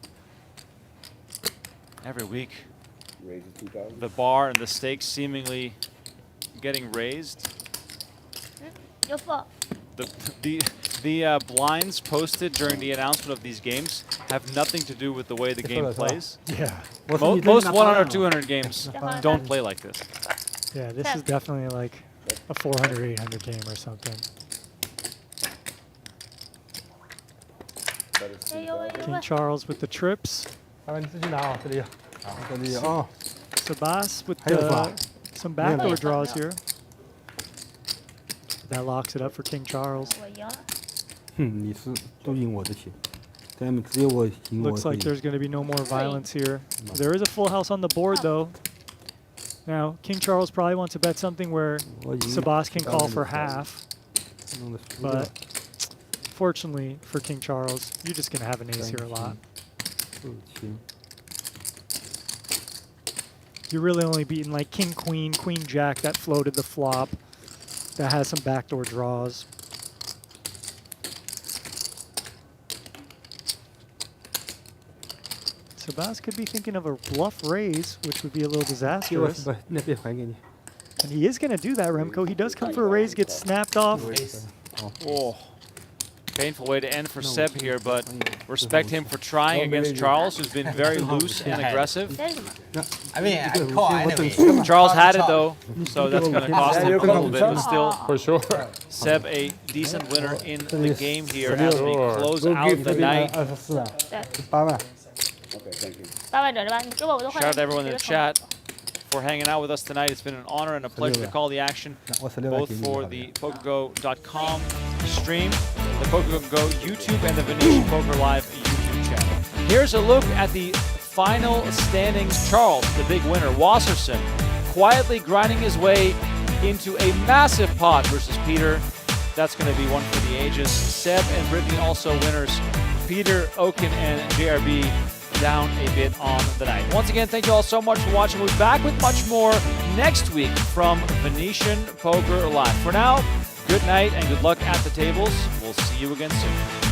Every week, the bar and the stakes seemingly getting raised. 有否？ The blinds posted during the announcement of these games have nothing to do with the way the game plays. Yeah. Most 100, 200 games don't play like this. Yeah, this is definitely like a 400, 800 game or something. 哎呦喂， King Charles with the trips. 你自己拿啊，这里，这里啊。 Sabas with 还有是吧？ some backdoor draws here. That locks it up for King Charles. 我赢了。你是都赢我的钱，但只有我赢我 Looks like there's going to be no more violence here. There is a full house on the board, though. Now, King Charles probably wants to bet something where Sabas can call for half. But fortunately for King Charles, you're just going to have an ace here a lot. You're really only beating like King, Queen, Queen, Jack that floated the flop. That has some backdoor draws. Sabas could be thinking of a bluff raise, which would be a little disastrous. 那边还给你。 And he is going to do that, Remco. He does come for a raise, gets snapped off. Oh, painful way to end for Seb here, but respect him for trying against Charles, who's been very loose and aggressive. I mean, I call anyway. Charles had it though, so that's going to cost him a little bit, but still, For sure. Seb a decent winner in the game here as we close out the night. 24啊， 8万折是吧？你给我，我都换 Shout out to everyone in the chat for hanging out with us tonight. It's been an honor and a pleasure to call the action, both for the PokerGo.com stream, the PokerGo YouTube, and the Venetian Poker Live YouTube channel. Here's a look at the final standings. Charles, the big winner. Wasserson quietly grinding his way into a massive pot versus Peter. That's going to be one for the ages. Seb and Britney also winners. Peter, Okin, and JRB down a bit on the night. Once again, thank you all so much for watching. We'll be back with much more next week from Venetian Poker Live. For now, good night and good luck at the tables. We'll see you again soon.